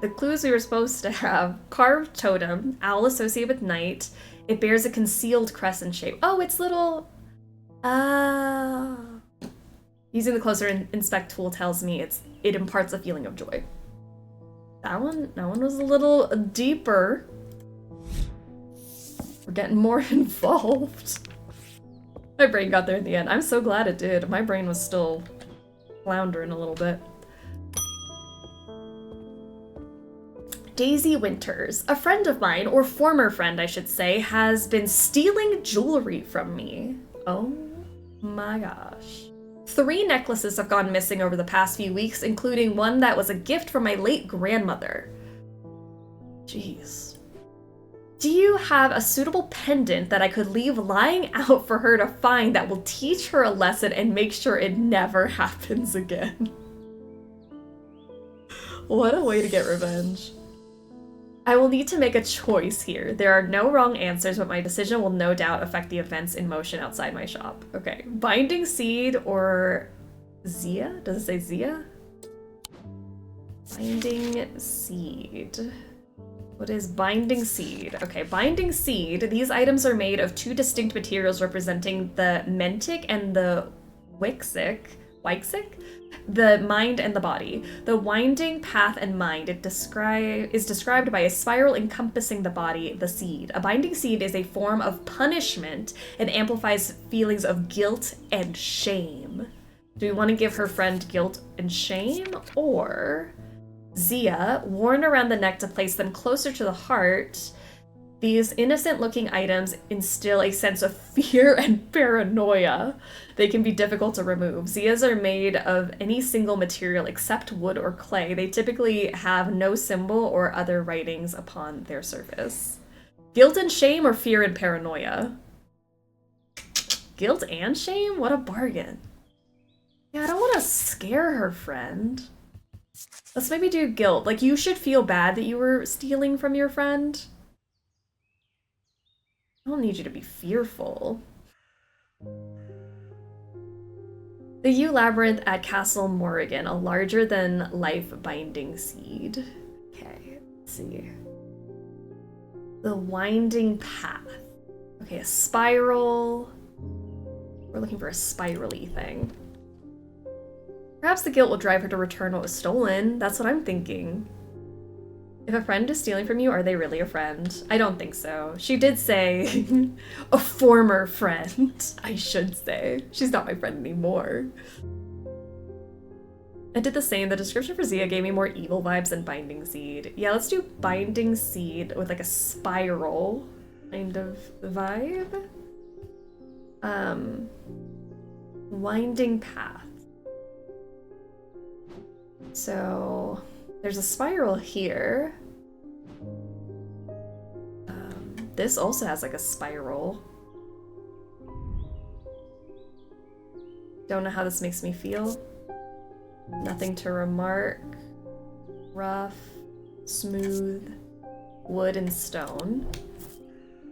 The clues we were supposed to have. Carved totem, owl associated with night. It bears a concealed crescent shape. Oh, it's little... Ah. Using the closer inspect tool tells me it imparts a feeling of joy. That one was a little deeper. We're getting more involved. My brain got there in the end. I'm so glad it did. My brain was still floundering a little bit. Daisy Winters. A friend of mine, or former friend I should say, has been stealing jewelry from me. Oh my gosh. 3 necklaces have gone missing over the past few weeks, including one that was a gift from my late grandmother. Jeez. Do you have a suitable pendant that I could leave lying out for her to find that will teach her a lesson and make sure it never happens again? What a way to get revenge. I will need to make a choice here. There are no wrong answers, but my decision will no doubt affect the events in motion outside my shop. Okay, Binding Seed or Zia? Does it say Zia? Binding Seed. What is Binding Seed? Okay, Binding Seed. These items are made of 2 distinct materials representing the Mentic and the Wixic. The mind and the body. The winding path and mind is described by a spiral encompassing the body, the seed. A binding seed is a form of punishment and amplifies feelings of guilt and shame. Do we want to give her friend guilt and shame? Or Zia, worn around the neck to place them closer to the heart. These innocent-looking items instill a sense of fear and paranoia. They can be difficult to remove. Zias are made of any single material except wood or clay. They typically have no symbol or other writings upon their surface. Guilt and shame or fear and paranoia? Guilt and shame? What a bargain. Yeah, I don't want to scare her friend. Let's maybe do guilt. Like, you should feel bad that you were stealing from your friend. I don't need you to be fearful. The Yew Labyrinth at Castle Morrigan, a larger-than-life binding seed. Okay, let's see. The winding path. Okay, a spiral. We're looking for a spirally thing. Perhaps the guilt will drive her to return what was stolen. That's what I'm thinking. If a friend is stealing from you, are they really a friend? I don't think so. She did say a former friend, I should say. She's not my friend anymore. I did the same. The description for Zia gave me more evil vibes than Binding Seed. Yeah, let's do Binding Seed with like a spiral kind of vibe. Winding path. So there's a spiral here. This also has like a spiral. Don't know how this makes me feel. Nothing to remark. Rough, smooth, wood and stone.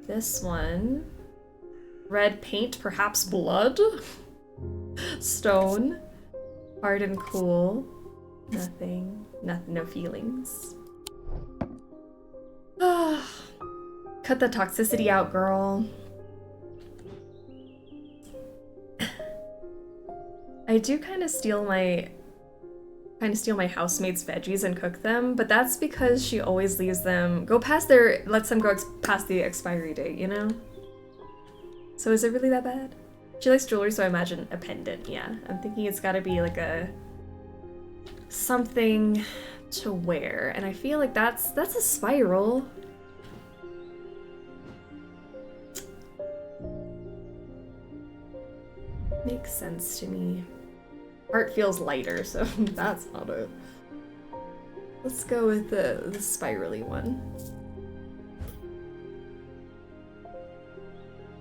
This one. Red paint, perhaps blood. Stone. Hard and cool. Nothing. No feelings. Cut the toxicity out, girl. I do kind of steal my housemates' veggies and cook them, but that's because she always leaves them lets them go past the expiry date, you know? So is it really that bad? She likes jewelry, so I imagine a pendant, yeah. I'm thinking it's gotta be like something to wear, and I feel like that's a spiral. Makes sense to me. Heart feels lighter, so that's not it. Let's go with the spirally one.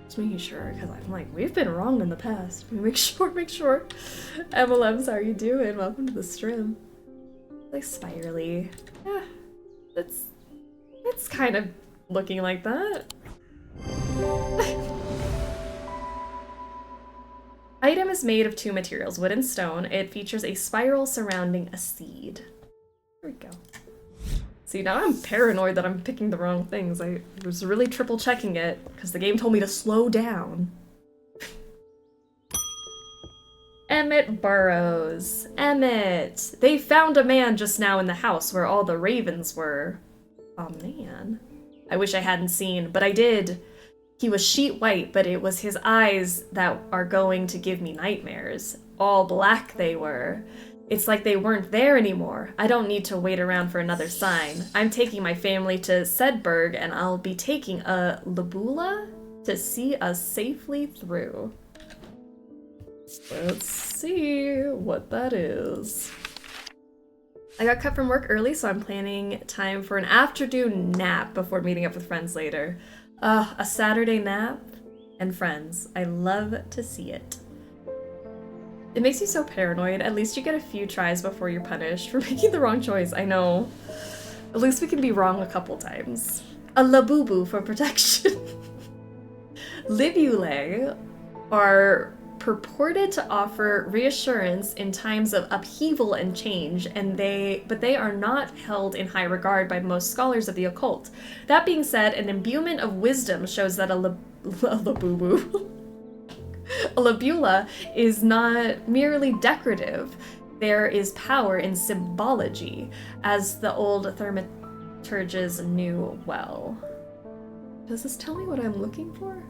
Just making sure, because I'm like, we've been wrong in the past. Make sure. MLMs, how are you doing? Welcome to the stream. Like spirally. Yeah, it's kind of looking like that. Item is made of 2 materials, wood and stone. It features a spiral surrounding a seed. There we go. See, now I'm paranoid that I'm picking the wrong things. I was really triple checking it because the game told me to slow down. Emmett Burrows. Emmett! They found a man just now in the house where all the ravens were. Oh man. I wish I hadn't seen, but I did. He was sheet white, but it was his eyes that are going to give me nightmares. All black they were. It's like they weren't there anymore. I don't need to wait around for another sign. I'm taking my family to Sedberg, and I'll be taking a Labula to see us safely through. Let's see what that is. I got cut from work early, so I'm planning time for an afternoon nap before meeting up with friends later. A Saturday nap and friends. I love to see it. It makes you so paranoid. At least you get a few tries before you're punished for making the wrong choice. I know. At least we can be wrong a couple times. A Labubu for protection. Libulae are purported to offer reassurance in times of upheaval and change, but they are not held in high regard by most scholars of the occult. That being said, an imbuement of wisdom shows that a Labubu, a Labula, is not merely decorative. There is power in symbology, as the old thaumaturges knew well. Does this tell me what I'm looking for?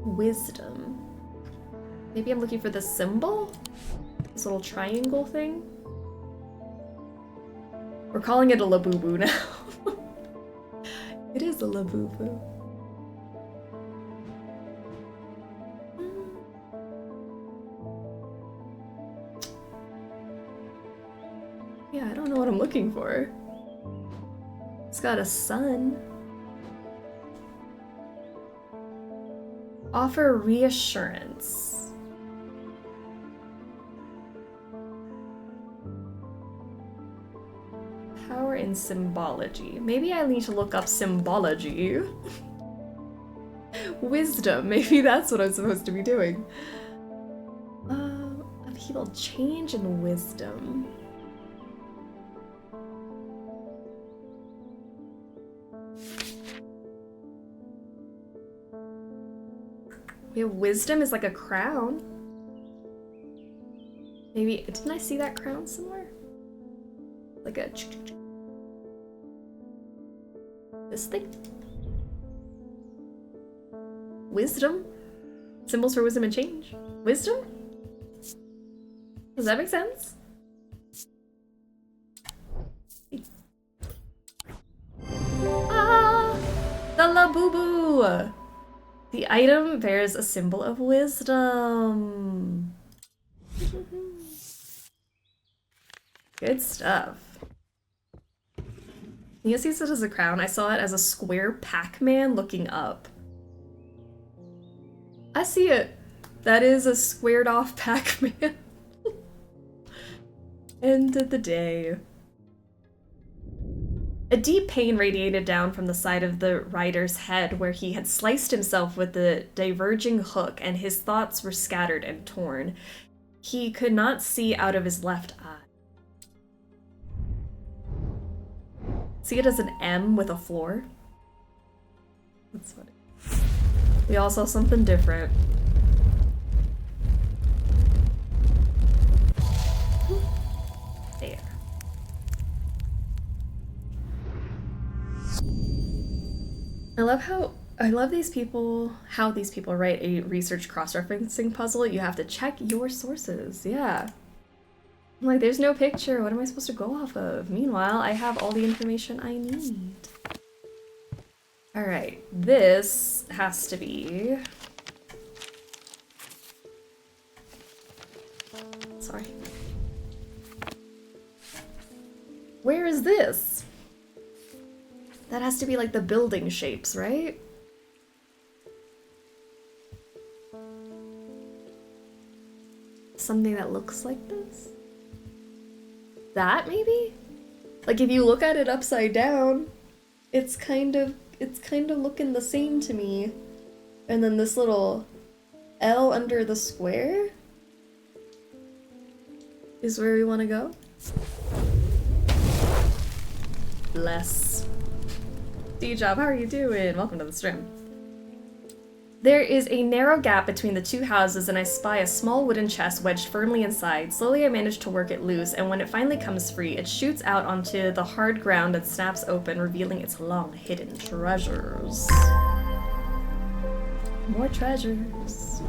Wisdom. Maybe I'm looking for this symbol? This little triangle thing? We're calling it a Labubu now. It is a Labubu. Yeah, I don't know what I'm looking for. It's got a sun. Offer reassurance. Power in symbology. Maybe I need to look up symbology. Wisdom. Maybe that's what I'm supposed to be doing. Upheaval, change, and wisdom. We have wisdom is like a crown. Maybe, didn't I see that crown somewhere? Like a this thing? Wisdom? Symbols for wisdom and change? Wisdom? Does that make sense? Ah! The Labubu! The item bears a symbol of wisdom. Good stuff. Nia sees it as a crown. I saw it as a square Pac-Man looking up. I see it. That is a squared off Pac-Man. End of the day. A deep pain radiated down from the side of the rider's head where he had sliced himself with the diverging hook, and his thoughts were scattered and torn. He could not see out of his left eye. See it as an M with a floor? That's funny. We all saw something different. There. I love these people, how these people write a research cross-referencing puzzle. You have to check your sources. Yeah. I'm like, there's no picture. What am I supposed to go off of? Meanwhile, I have all the information I need. All right, this has to be... Sorry. Where is this? That has to be like the building shapes, right? Something that looks like this? That maybe? Like if you look at it upside down, it's kind of looking the same to me. And then this little L under the square is where we want to go. Bless. D-Job, how are you doing? Welcome to the stream. There is a narrow gap between the two houses and I spy a small wooden chest wedged firmly inside. Slowly I manage to work it loose, and when it finally comes free, it shoots out onto the hard ground and snaps open, revealing its long hidden treasures. More treasures.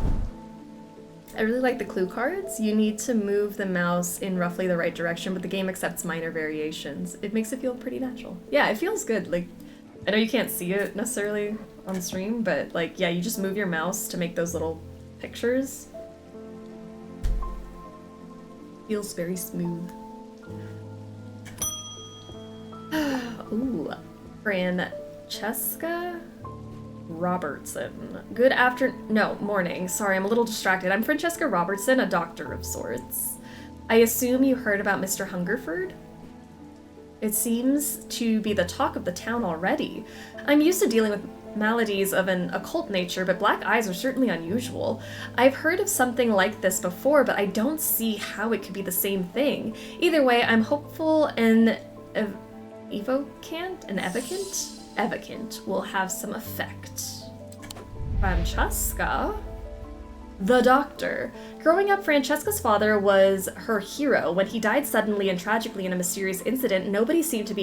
I really like the clue cards. You need to move the mouse in roughly the right direction, but the game accepts minor variations. It makes it feel pretty natural. Yeah, it feels good. Like, I know you can't see it necessarily on stream, but like, yeah, you just move your mouse to make those little pictures. Feels very smooth. Ooh, Francesca Robertson. Morning. Sorry, I'm a little distracted. I'm Francesca Robertson, a doctor of sorts. I assume you heard about Mr. Hungerford? It seems to be the talk of the town already. I'm used to dealing with maladies of an occult nature, but black eyes are certainly unusual. I've heard of something like this before, but I don't see how it could be the same thing. Either way, I'm hopeful an evocant will have some effect. Francesca? The doctor. Growing up, Francesca's father was her hero. When he died suddenly and tragically in a mysterious incident, nobody seemed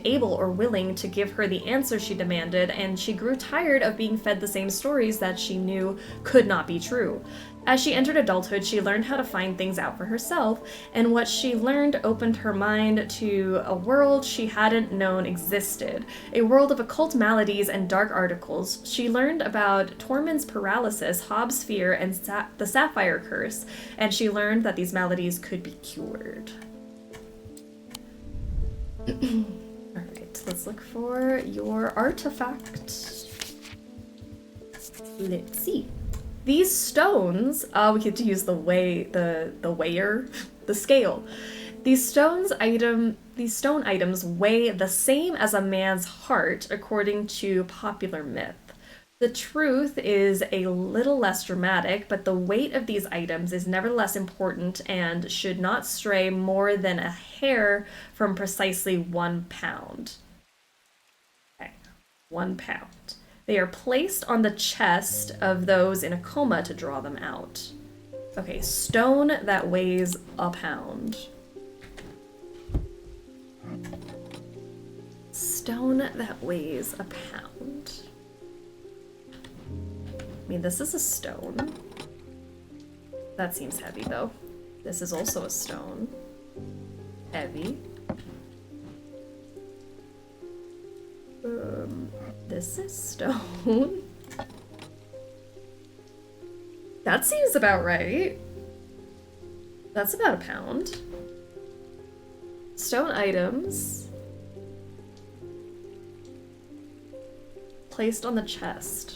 able or willing to give her the answer she demanded, and she grew tired of being fed the same stories that she knew could not be true. As she entered adulthood, she learned how to find things out for herself, and what she learned opened her mind to a world she hadn't known existed. A world of occult maladies and dark articles. She learned about Tormund's paralysis, Hobbs' fear, and the Sapphire Curse, and she learned that these maladies could be cured. Alright, let's look for your artifact. Let's see. These stones, we get to use the scale. These stone items weigh the same as a man's heart, according to popular myth. The truth is a little less dramatic, but the weight of these items is nevertheless important and should not stray more than a hair from precisely 1 pound. Okay, 1 pound. They are placed on the chest of those in a coma to draw them out. Okay, stone that weighs a pound. Stone that weighs a pound. I mean, this is a stone. That seems heavy, though. This is also a stone. Heavy. This is stone. That seems about right. That's about a pound. Stone items. Placed on the chest.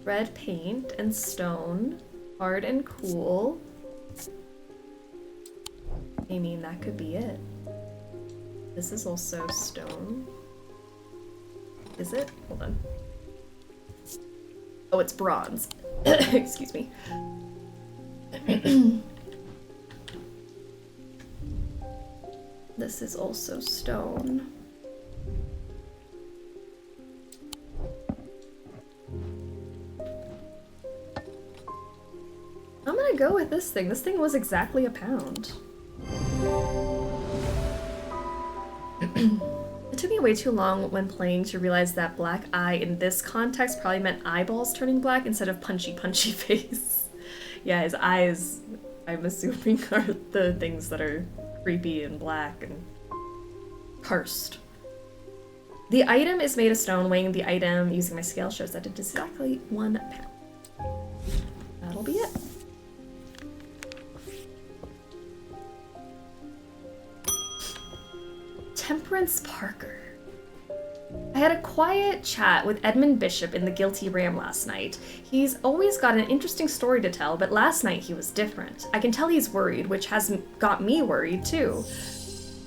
Red paint and stone. Hard and cool. I mean, that could be it. This is also stone. Is it? Hold on. Oh, it's bronze. Excuse me. This is also stone. at this thing. This thing was exactly a pound. It took me way too long when playing to realize that black eye in this context probably meant eyeballs turning black instead of punchy face. Yeah, his eyes, I'm assuming, are the things that are creepy and black and cursed. The item is made of stone. Weighing the item using my scale shows that it is exactly 1 pound. That'll be it. Temperance Parker. I had a quiet chat with Edmund Bishop in the Guilty Ram last night. He's always got an interesting story to tell, but last night he was different. I can tell he's worried, which has got me worried too.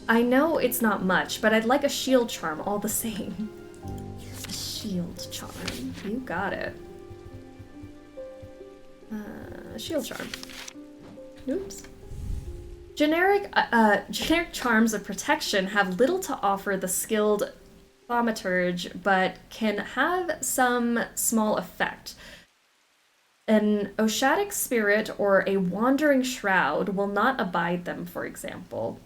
I know it's not much, but I'd like a shield charm all the same. A shield charm. You got it. Shield charm. Oops. Generic charms of protection have little to offer the skilled thaumaturge, but can have some small effect. An Oshatic spirit or a wandering shroud will not abide them, for example.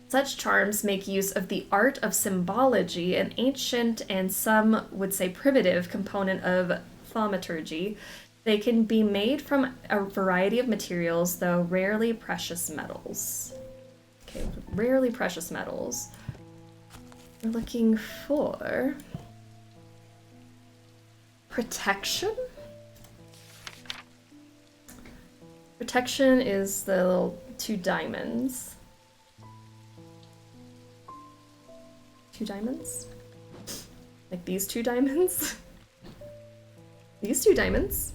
Such charms make use of the art of symbology, an ancient and some would say primitive component of thaumaturgy. They can be made from a variety of materials, though rarely precious metals. Okay, rarely precious metals. We're looking for protection? Protection is the little 2 diamonds. 2 diamonds? Like these 2 diamonds? These 2 diamonds?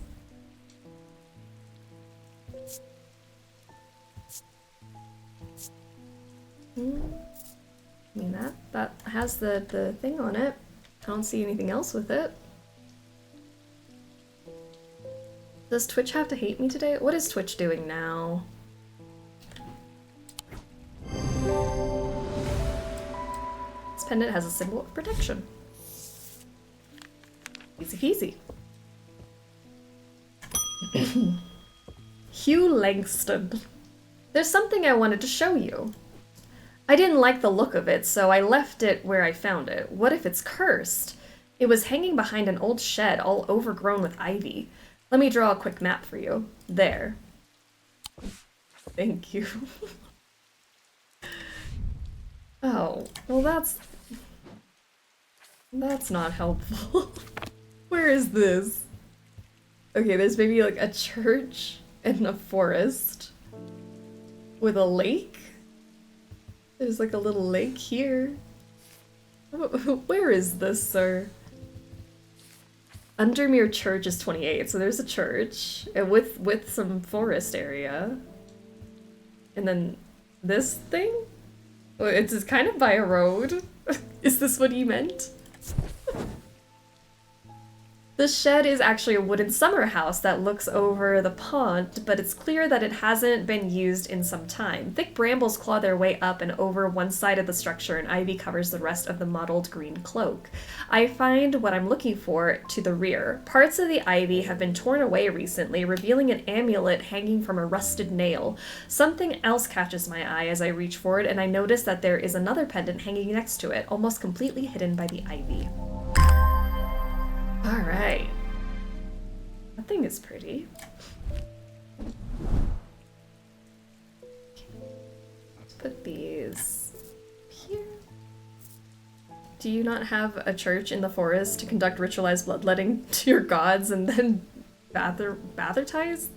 I mean, that has the thing on it. I don't see anything else with it. Does Twitch have to hate me today? What is Twitch doing now? This pendant has a symbol of protection. Easy peasy. Hugh Langston. There's something I wanted to show you. I didn't like the look of it, so I left it where I found it. What if it's cursed? It was hanging behind an old shed, all overgrown with ivy. Let me draw a quick map for you. There. Thank you. Oh, well that's not helpful. Where is this? Okay, there's maybe like a church and a forest with a lake. There's like a little lake here. Where is this, sir? Undermere Church is 28, so there's a church with some forest area. And then this thing? It's kind of by a road. Is this what he meant? The shed is actually a wooden summer house that looks over the pond, but it's clear that it hasn't been used in some time. Thick brambles claw their way up and over one side of the structure, and ivy covers the rest of the mottled green cloak. I find what I'm looking for to the rear. Parts of the ivy have been torn away recently, revealing an amulet hanging from a rusted nail. Something else catches my eye as I reach forward, and I notice that there is another pendant hanging next to it, almost completely hidden by the ivy. Alright. That thing is pretty. Let's put these here. Do you not have a church in the forest to conduct ritualized bloodletting to your gods and then baptize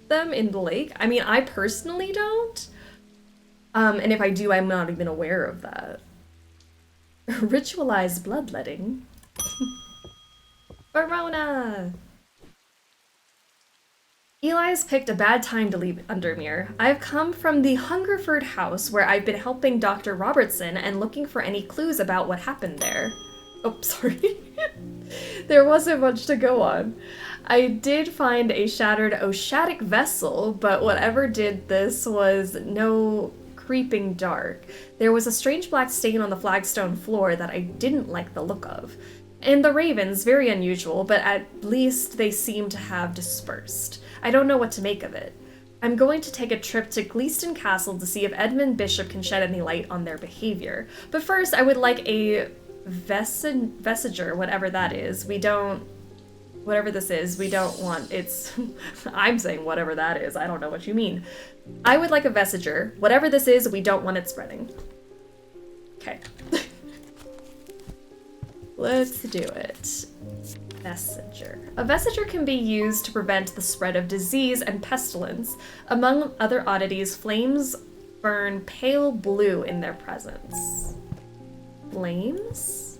them in the lake? I mean, I personally don't. And if I do, I'm not even aware of that. Ritualized bloodletting? Verona! Eli's picked a bad time to leave Undermere. I've come from the Hungerford house where I've been helping Dr. Robertson and looking for any clues about what happened there. Oh, sorry. There wasn't much to go on. I did find a shattered Oshatic vessel, but whatever did this was no creeping dark. There was a strange black stain on the flagstone floor that I didn't like the look of. And the ravens, very unusual, but at least they seem to have dispersed. I don't know what to make of it. I'm going to take a trip to Gleaston Castle to see if Edmund Bishop can shed any light on their behavior. But first, I would like a vestiger, whatever that is. We don't... Whatever this is, we don't want... It's... I'm saying whatever that is. I don't know what you mean. I would like a vestiger. Whatever this is, we don't want it spreading. Okay. Let's do it. Vestiger. A vestiger can be used to prevent the spread of disease and pestilence. Among other oddities, flames burn pale blue in their presence. Flames?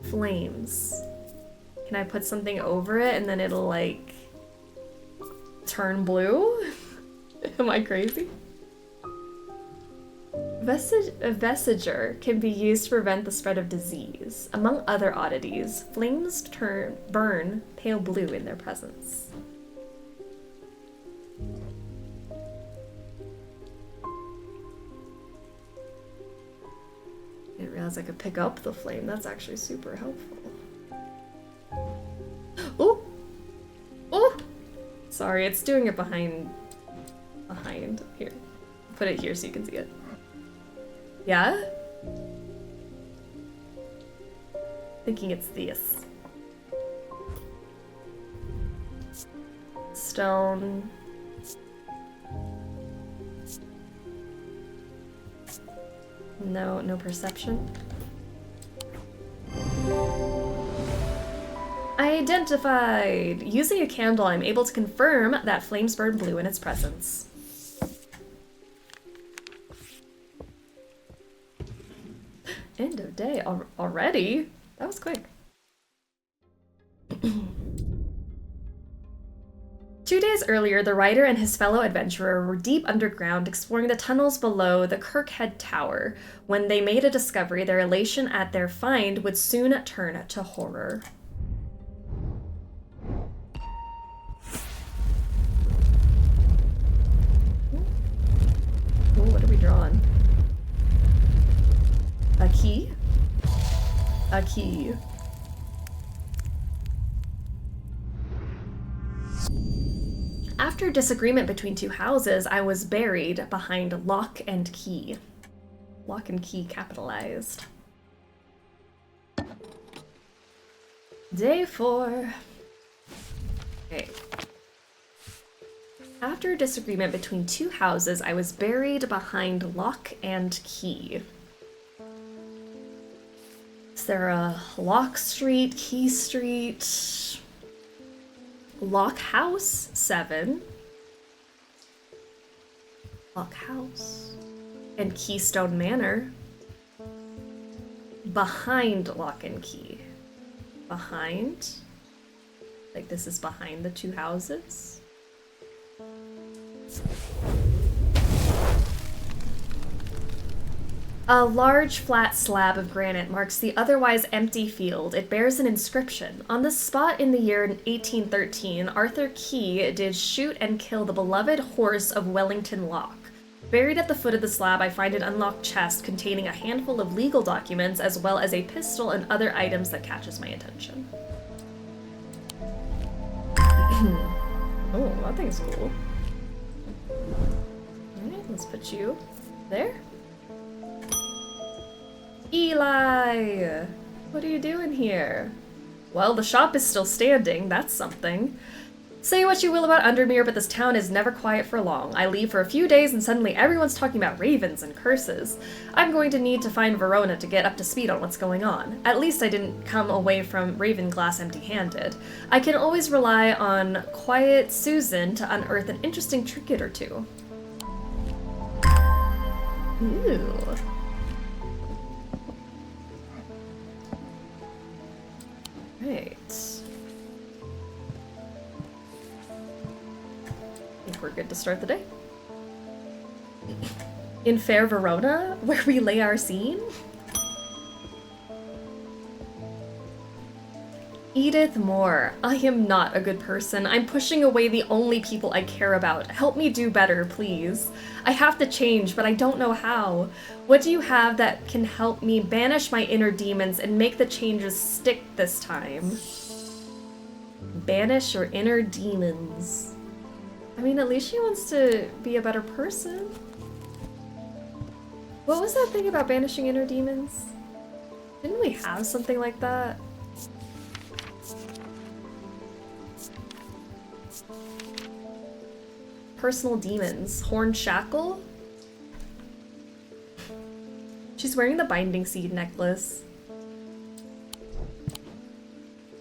Flames. Can I put something over it and then it'll, like, turn blue? Am I crazy? A vestiger can be used to prevent the spread of disease. Among other oddities, flames burn pale blue in their presence. I didn't realize I could pick up the flame. That's actually super helpful. Oh! Oh! Sorry, it's doing it behind. Here. Put it here so you can see it. Yeah? Thinking it's this. Stone. No perception. Identified! Using a candle, I'm able to confirm that flames burn blue in its presence. End of day already? That was quick. 2 days earlier, the writer and his fellow adventurer were deep underground exploring the tunnels below the Kirkhead Tower. When they made a discovery, their elation at their find would soon turn to horror. Ooh, what are we drawing? A key? A key. After disagreement between two houses, I was buried behind lock and key. Lock and key capitalized. Day 4. Okay. After disagreement between two houses, I was buried behind lock and key. Is there a Lock Street, Key Street, Lock House 7, Lock House, and Keystone Manor behind Lock and Key? Behind? Like this is behind the two houses? A large flat slab of granite marks the otherwise empty field. It bears an inscription. On this spot in the year 1813, Arthur Key did shoot and kill the beloved horse of Wellington Lock. Buried at the foot of the slab, I find an unlocked chest containing a handful of legal documents as well as a pistol and other items that catches my attention. Oh, that thing's cool. Alright, let's put you there. Eli! What are you doing here? Well, the shop is still standing. That's something. Say what you will about Undermere, but this town is never quiet for long. I leave for a few days and suddenly everyone's talking about ravens and curses. I'm going to need to find Verona to get up to speed on what's going on. At least I didn't come away from Ravenglass empty-handed. I can always rely on quiet Susan to unearth an interesting trinket or two. Ooh. Right. I think we're good to start the day. In fair Verona, where we lay our scene? Edith Moore, I am not a good person. I'm pushing away the only people I care about. Help me do better, please. I have to change, but I don't know how. What do you have that can help me banish my inner demons and make the changes stick this time? Banish your inner demons. I mean, at least she wants to be a better person. What was that thing about banishing inner demons? Didn't we have something like that? Personal demons. Horn shackle? She's wearing the binding seed necklace.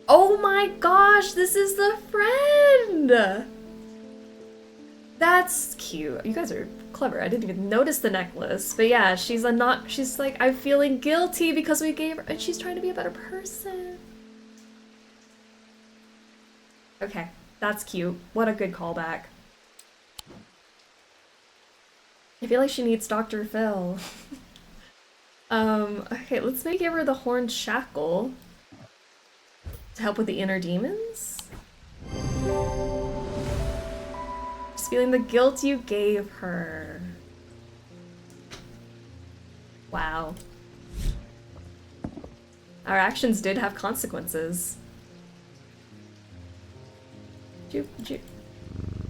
Oh my gosh, this is the friend! That's cute. You guys are clever. I didn't even notice the necklace. But yeah, she's like, I'm feeling guilty because we gave her, and she's trying to be a better person. Okay, that's cute. What a good callback. I feel like she needs Dr. Phil. Okay, let's maybe give her the horned shackle to help with the inner demons. Just feeling the guilt you gave her. Wow. Our actions did have consequences.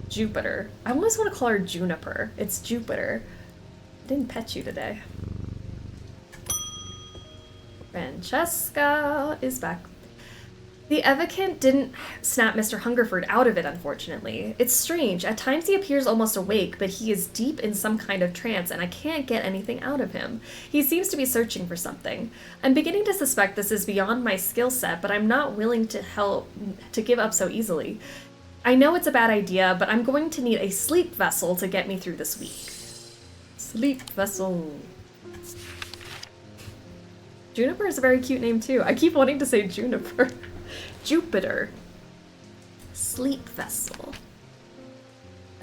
Jupiter. I almost want to call her Juniper. It's Jupiter. I didn't pet you today. Francesca is back. The Evocant didn't snap Mr. Hungerford out of it, unfortunately. It's strange. At times he appears almost awake, but he is deep in some kind of trance, and I can't get anything out of him. He seems to be searching for something. I'm beginning to suspect this is beyond my skill set, but I'm not willing to give up so easily. I know it's a bad idea, but I'm going to need a sleep vessel to get me through this week. Sleep vessel. Juniper is a very cute name too. I keep wanting to say Juniper. Jupiter. Sleep vessel.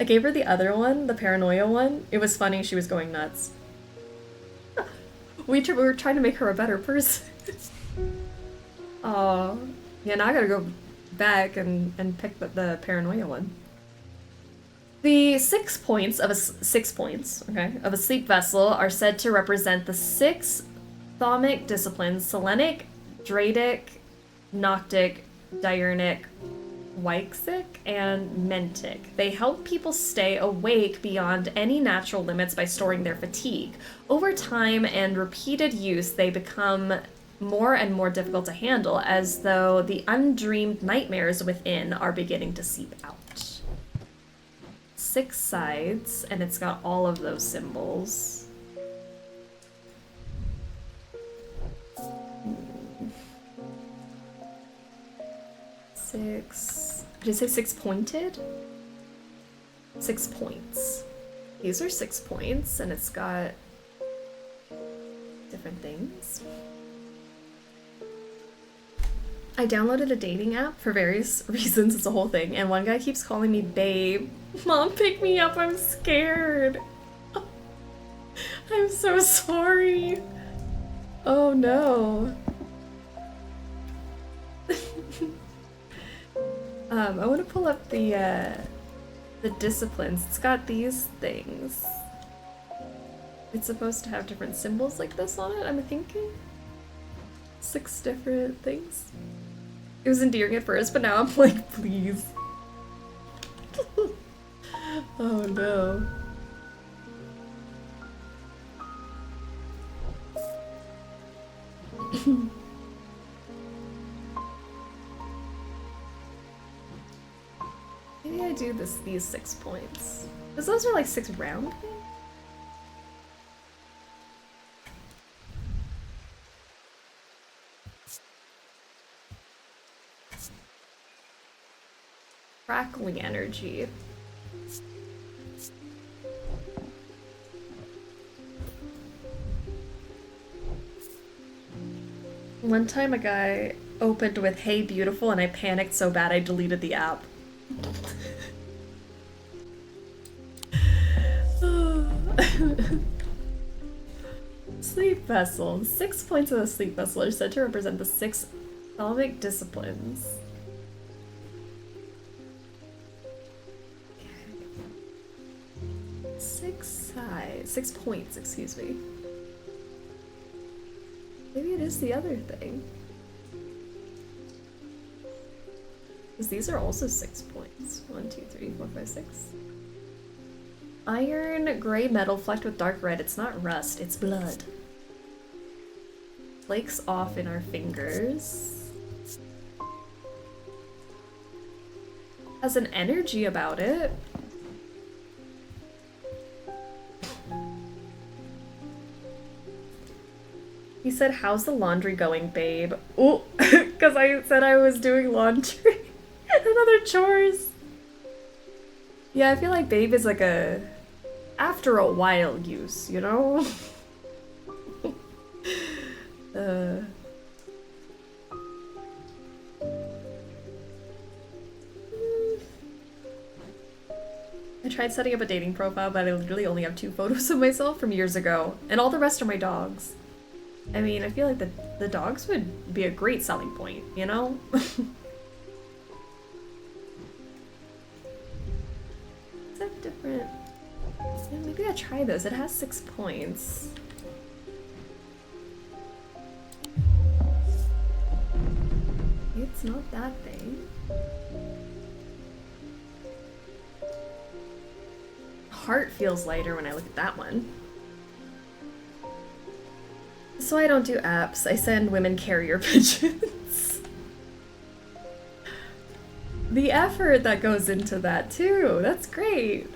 I gave her the other one, the paranoia one. It was funny, she was going nuts. We were trying to make her a better person. Oh, yeah, now I gotta go back and pick the paranoia one. The 6 points of a 6 points, okay, of a sleep vessel are said to represent the 6 thaumic disciplines: Selenic, Dradic, Noctic, Diurnic, Weixic, and Mentic. They help people stay awake beyond any natural limits by storing their fatigue. Over time and repeated use, they become more and more difficult to handle, as though the undreamed nightmares within are beginning to seep out. 6 sides, and it's got all of those symbols. Six. Did it say 6 pointed? 6 points. These are 6 points, and it's got different things. I downloaded a dating app for various reasons. It's a whole thing, and one guy keeps calling me babe. Mom, pick me up. I'm scared. I'm so sorry. Oh no. I want to pull up the disciplines. It's got these things. It's supposed to have different symbols like this on it, I'm thinking. 6 different things. It was endearing at first, but now I'm like, please. Oh no. Maybe I do these 6 points. Because those are like 6 round things? Crackling energy. One time a guy opened with "Hey beautiful" and I panicked so bad I deleted the app. Sleep vessel. 6 points of the sleep vessel are said to represent the 6 Thalamic disciplines. 6 points, excuse me. Maybe it is the other thing. Because these are also 6 points. 1, 2, 3, 4, 5, 6. Iron, gray metal flecked with dark red. It's not rust, it's blood. Flakes off in our fingers. Has an energy about it. He said, "How's the laundry going, babe?" Oh, because I said I was doing laundry and other chores. Yeah, I feel like babe is like a after a while use, you know? I tried setting up a dating profile, but I literally only have 2 photos of myself from years ago, and all the rest are my dogs. I mean, I feel like the dogs would be a great selling point, you know? Is that different? Yeah, maybe I'll try this. It has 6 points. It's not that thing. Heart feels lighter when I look at that one. So I don't do apps. I send women carrier pigeons. The effort that goes into that too. That's great.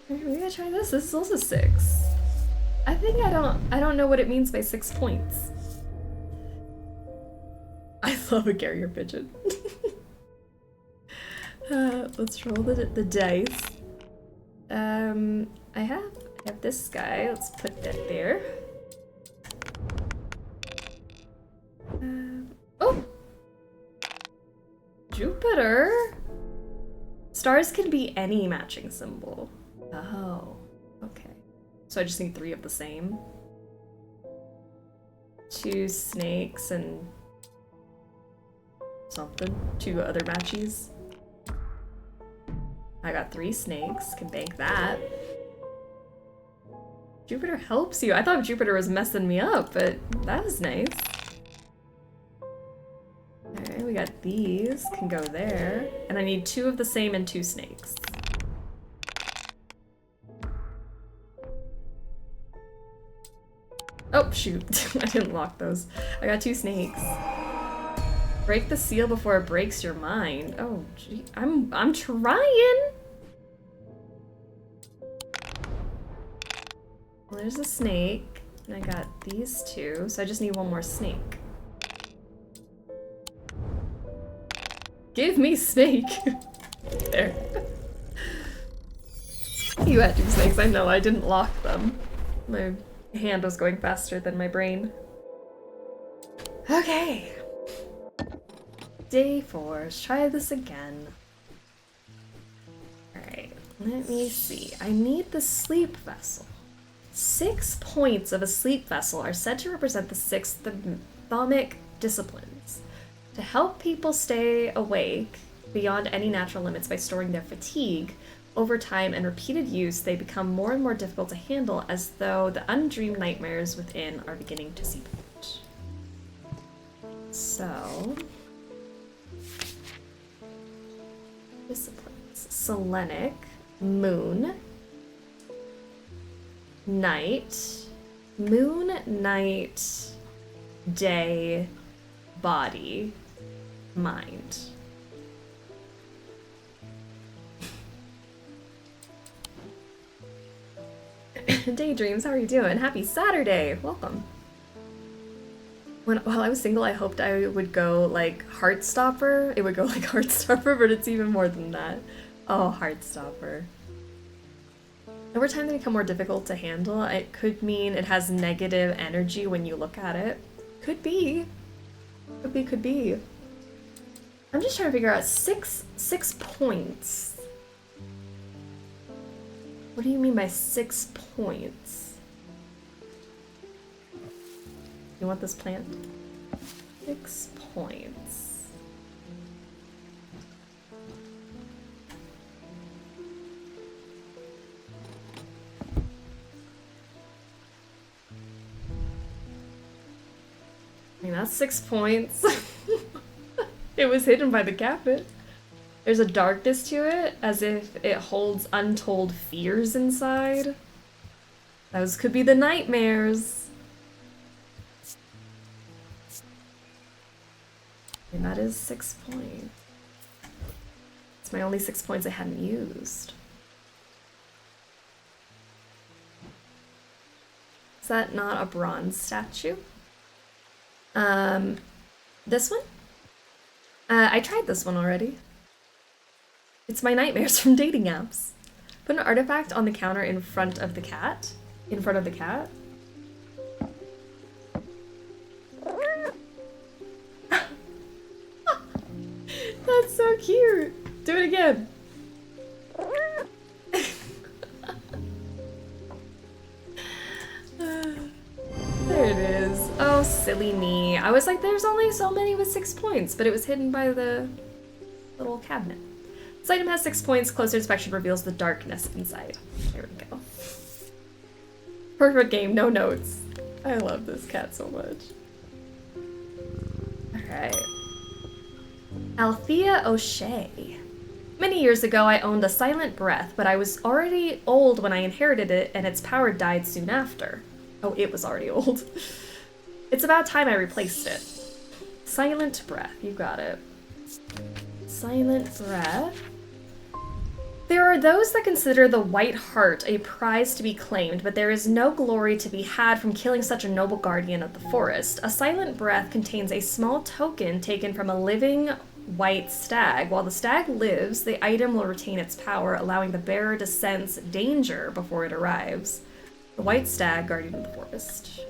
Maybe I gotta try this. This is also 6. I think I don't know what it means by 6 points. I love a carrier pigeon. Let's roll the dice. I have this guy. Let's put that there. Oh! Jupiter! Stars can be any matching symbol. Oh, okay. So I just need 3 of the same. 2 snakes and something. 2 other matchies. I got 3 snakes, can bank that. Jupiter helps you. I thought Jupiter was messing me up, but that was nice. Alright, we got these, can go there. And I need 2 of the same and 2 snakes. Oh, shoot. I didn't lock those. I got 2 snakes. Break the seal before it breaks your mind. Oh, gee. I'm trying! Well, there's a snake. And I got these 2, so I just need 1 more snake. Give me snake! There. You had 2 snakes. I know, I didn't lock them. My hand was going faster than my brain. Okay. Day 4. Let's try this again. Alright, let me see. I need the sleep vessel. 6 points of a sleep vessel are said to represent the 6 thalamic disciplines. To help people stay awake beyond any natural limits by storing their fatigue, over time and repeated use, they become more and more difficult to handle, as though the undreamed nightmares within are beginning to seep out. So... disciplines. Selenic, moon, night, moon, night, day, body, mind. Daydreams, how are you doing? Happy Saturday! Welcome. While I was single, I hoped I would go like Heartstopper. It would go like Heartstopper, but it's even more than that. Oh, Heartstopper. Over time, they become more difficult to handle. It could mean it has negative energy when you look at it. Could be. Could be. I'm just trying to figure out six points. What do you mean by 6 points? You want this plant? 6 points. I mean, that's 6 points. It was hidden by the cabinet. There's a darkness to it, as if it holds untold fears inside. Those could be the nightmares. And that is 6 points. It's my only 6 points I hadn't used. Is that not a bronze statue? This one? I tried this one already. It's my nightmares from dating apps. Put an artifact on the counter in front of the cat. In front of the cat. That's so cute. Do it again. There it is. Oh, silly me. I was like, there's only so many with 6 points, but it was hidden by the little cabinet. This item has 6 points. Closer inspection reveals the darkness inside. There we go. Perfect game, no notes. I love this cat so much. Alright. Althea O'Shea. Many years ago, I owned a silent breath, but I was already old when I inherited it, and its power died soon after. Oh, it was already old. It's about time I replaced it. Silent breath, you got it. Silent breath. There are those that consider the white heart a prize to be claimed, but there is no glory to be had from killing such a noble guardian of the forest. A silent breath contains a small token taken from a living white stag. While the stag lives, the item will retain its power, allowing the bearer to sense danger before it arrives. The white stag, guardian of the forest.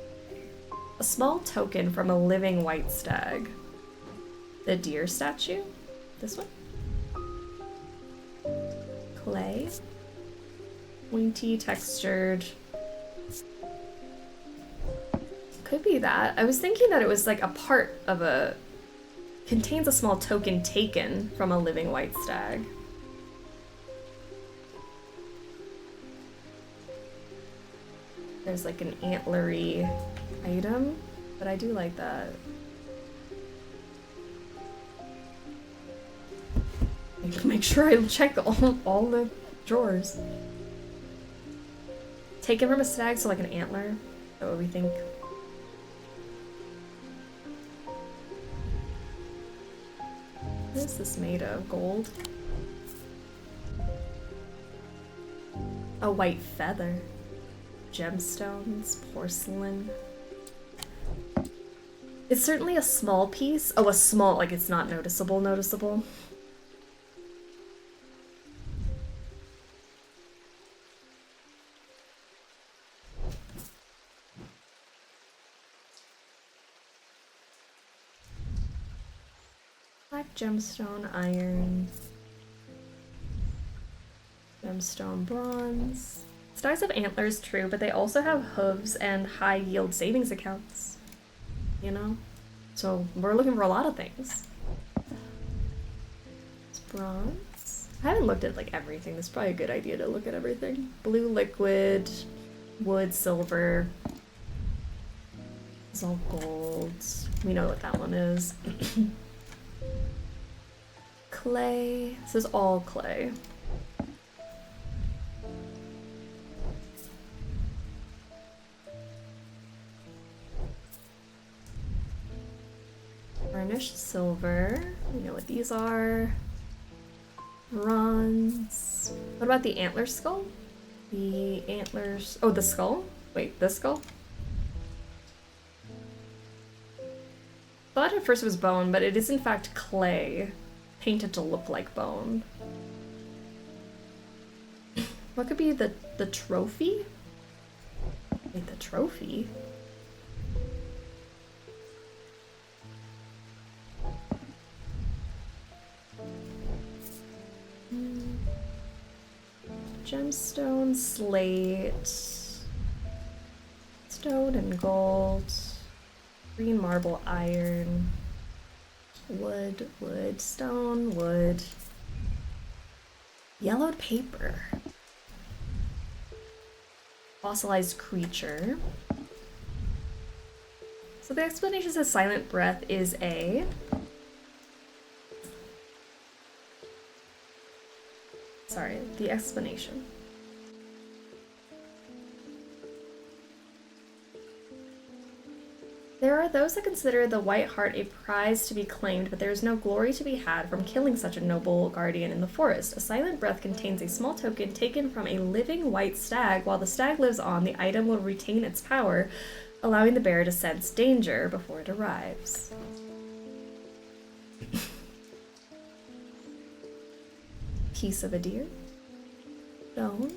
A small token from a living white stag. The deer statue? This one? Clay. Pointy, textured. Could be that. I was thinking that it was like a part of a... Contains a small token taken from a living white stag. There's like an antlery item, but I do like that. I need to make sure I check all the drawers. Taken from a stag, so like an antler. Is that what we think? What is this made of? Gold? A white feather. Gemstones, porcelain. It's certainly a small piece. Oh, a small, like it's not noticeable. Black gemstone, iron. Gemstone, bronze. Stars have antlers, true, but they also have hooves and high yield savings accounts. You know? So we're looking for a lot of things. It's bronze. I haven't looked at like everything. It's probably a good idea to look at everything. Blue liquid, wood, silver. It's all gold. We know what that one is. Clay. This is all clay. Varnished silver. We know what these are. Bronze. What about the antler skull? The antlers. Oh, the skull? Wait, this skull? Thought at first it was bone, but it is in fact clay, painted to look like bone. What could be the trophy? Wait, the trophy? gemstone, slate, stone and gold, green marble, iron, wood, wood, stone, wood, yellowed paper, fossilized creature. So the explanation says silent breath is a... Sorry, the explanation. There are those that consider the white hart a prize to be claimed, but there is no glory to be had from killing such a noble guardian in the forest. A silent breath contains a small token taken from a living white stag. While the stag lives on, the item will retain its power, allowing the bearer to sense danger before it arrives. Piece of a deer. Stone.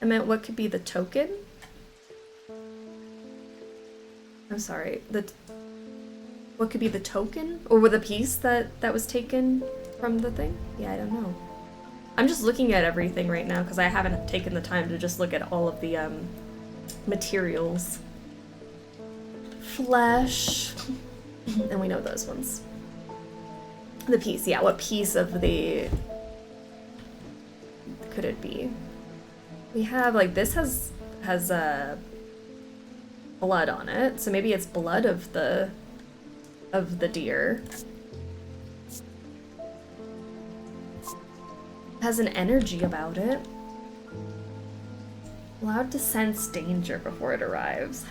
I meant what could be the token? I'm sorry, what could be the token? Or the piece that was taken from the thing? Yeah, I don't know. I'm just looking at everything right now because I haven't taken the time to just look at all of the materials. Flesh. And we know those ones. The piece, yeah, what piece of the... could it be? We have, like, this has blood on it, so maybe it's blood of the deer. Has an energy about it. Allowed to sense danger before it arrives.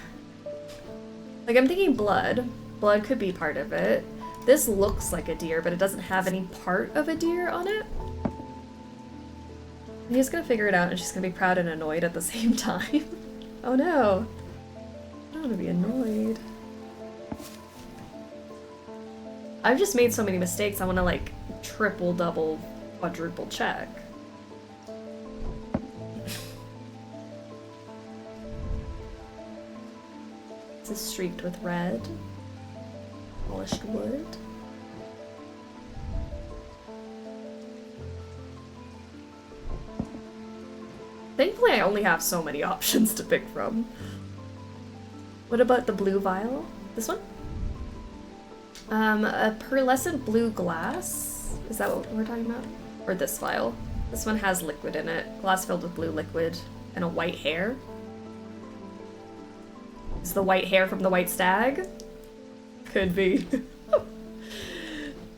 Like, I'm thinking blood. Blood could be part of it. This looks like a deer, but it doesn't have any part of a deer on it. He's gonna figure it out, and she's gonna be proud and annoyed at the same time. Oh no. I don't want to be annoyed. I've just made so many mistakes, I want to, like, triple, double, quadruple check. This is streaked with red. Polished wood. Thankfully, I only have so many options to pick from. What about the blue vial? This one? A pearlescent blue glass? Is that what we're talking about? Or this vial? This one has liquid in it. Glass filled with blue liquid and a white hair. Is the white hair from the white stag? Could be.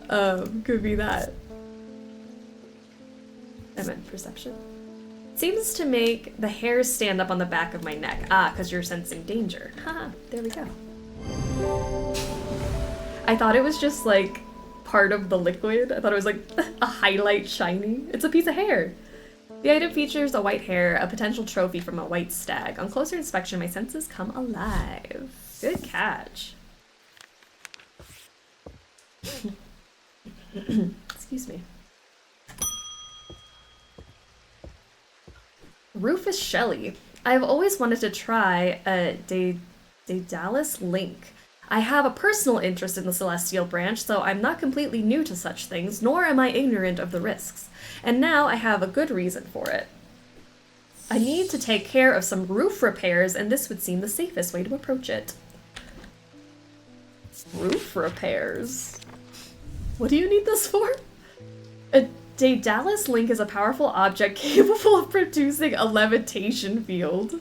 Could be that. I meant perception. Seems to make the hairs stand up on the back of my neck. Ah, because you're sensing danger. Haha, there we go. I thought it was just, like, part of the liquid. I thought it was, like, a highlight shiny. It's a piece of hair. The item features a white hair, a potential trophy from a white stag. On closer inspection, my senses come alive. Good catch. Excuse me. Rufus Shelley. I've always wanted to try a Daedalus Link. I have a personal interest in the Celestial branch, so I'm not completely new to such things, nor am I ignorant of the risks. And now I have a good reason for it. I need to take care of some roof repairs, and this would seem the safest way to approach it. Roof repairs? What do you need this for? A Daedalus Link is a powerful object capable of producing a levitation field.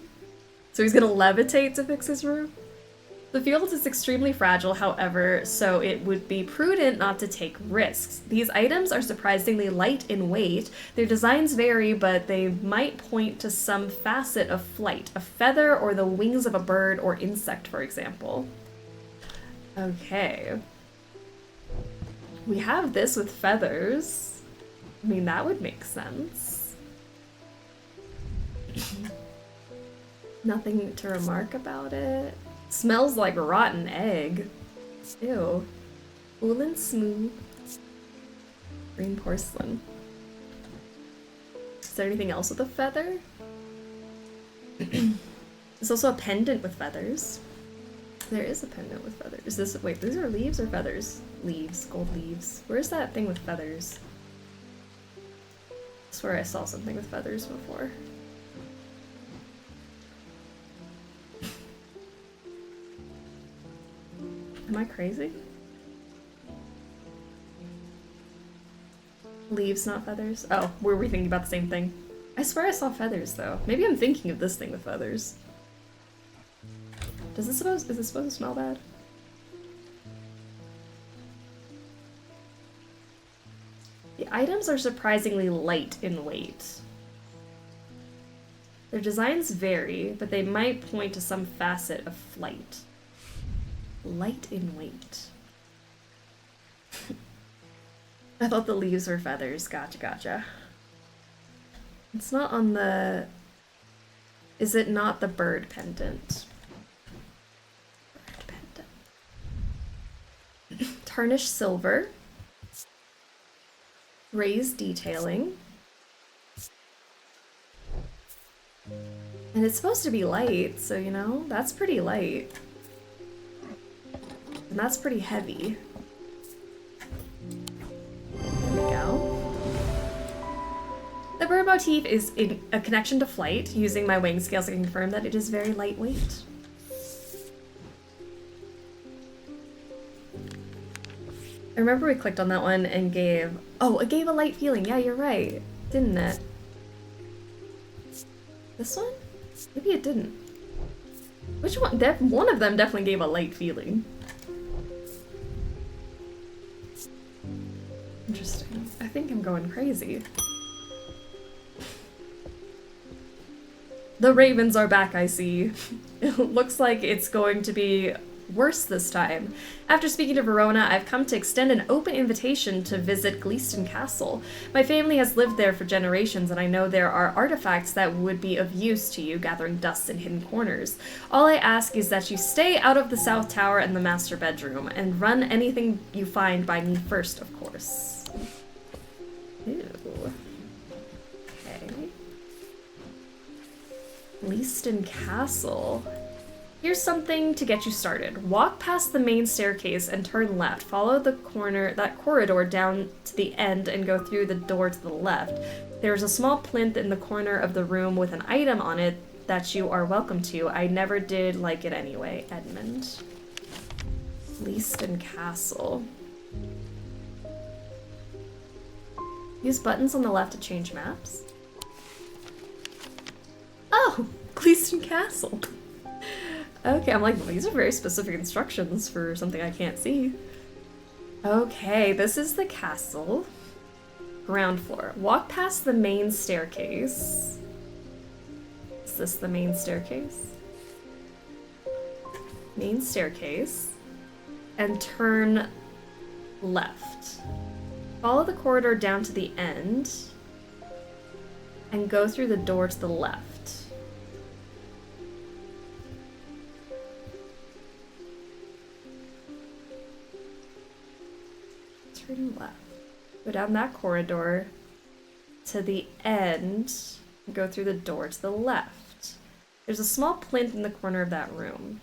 So he's gonna levitate to fix his roof? The field is extremely fragile, however, so it would be prudent not to take risks. These items are surprisingly light in weight. Their designs vary, but they might point to some facet of flight, a feather or the wings of a bird or insect, for example. Okay. We have this with feathers. I mean, that would make sense. Nothing to remark about it. Smells like rotten egg. Ew. Woolen smooth. Green porcelain. Is there anything else with a feather? There's also a pendant with feathers. There is a pendant with feathers. Is this, wait, these are leaves or feathers? Leaves, gold leaves. Where's that thing with feathers? I swear I saw something with feathers before. Am I crazy? Leaves, not feathers? Oh, were we thinking about the same thing? I swear I saw feathers, though. Maybe I'm thinking of this thing with feathers. Is it supposed to smell bad? The items are surprisingly light in weight. Their designs vary, but they might point to some facet of flight. Light in weight. I thought the leaves were feathers. Gotcha, gotcha. It's not on the... Is it not the bird pendant? Bird pendant. Tarnished silver. Raised detailing. And it's supposed to be light, so you know, that's pretty light. And that's pretty heavy. There we go. The bird motif is in a connection to flight. Using my weighing scales, I can confirm that it is very lightweight. I remember we clicked on that one and gave... Oh, it gave a light feeling. Yeah, you're right. Didn't it? This one? Maybe it didn't. Which one? One of them definitely gave a light feeling. Interesting. I think I'm going crazy. The ravens are back, I see. It looks like it's going to be worse this time. After speaking to Verona, I've come to extend an open invitation to visit Gleaston Castle. My family has lived there for generations, and I know there are artifacts that would be of use to you, gathering dust in hidden corners. All I ask is that you stay out of the South Tower and the master bedroom, and run anything you find by me first, of course. Ew. Okay. Gleaston Castle. Here's something to get you started. Walk past the main staircase and turn left. Follow that corridor down to the end and go through the door to the left. There's a small plinth in the corner of the room with an item on it that you are welcome to. I never did like it anyway. Edmund. Gleaston Castle. Use buttons on the left to change maps. Oh, Gleaston Castle. Okay, I'm like, well, these are very specific instructions for something I can't see. Okay, this is the castle. Ground floor. Walk past the main staircase. Is this the main staircase? Main staircase. And turn left. Follow the corridor down to the end. And go through the door to the left. Turn left. Go down that corridor to the end and go through the door to the left. There's a small plinth in the corner of that room.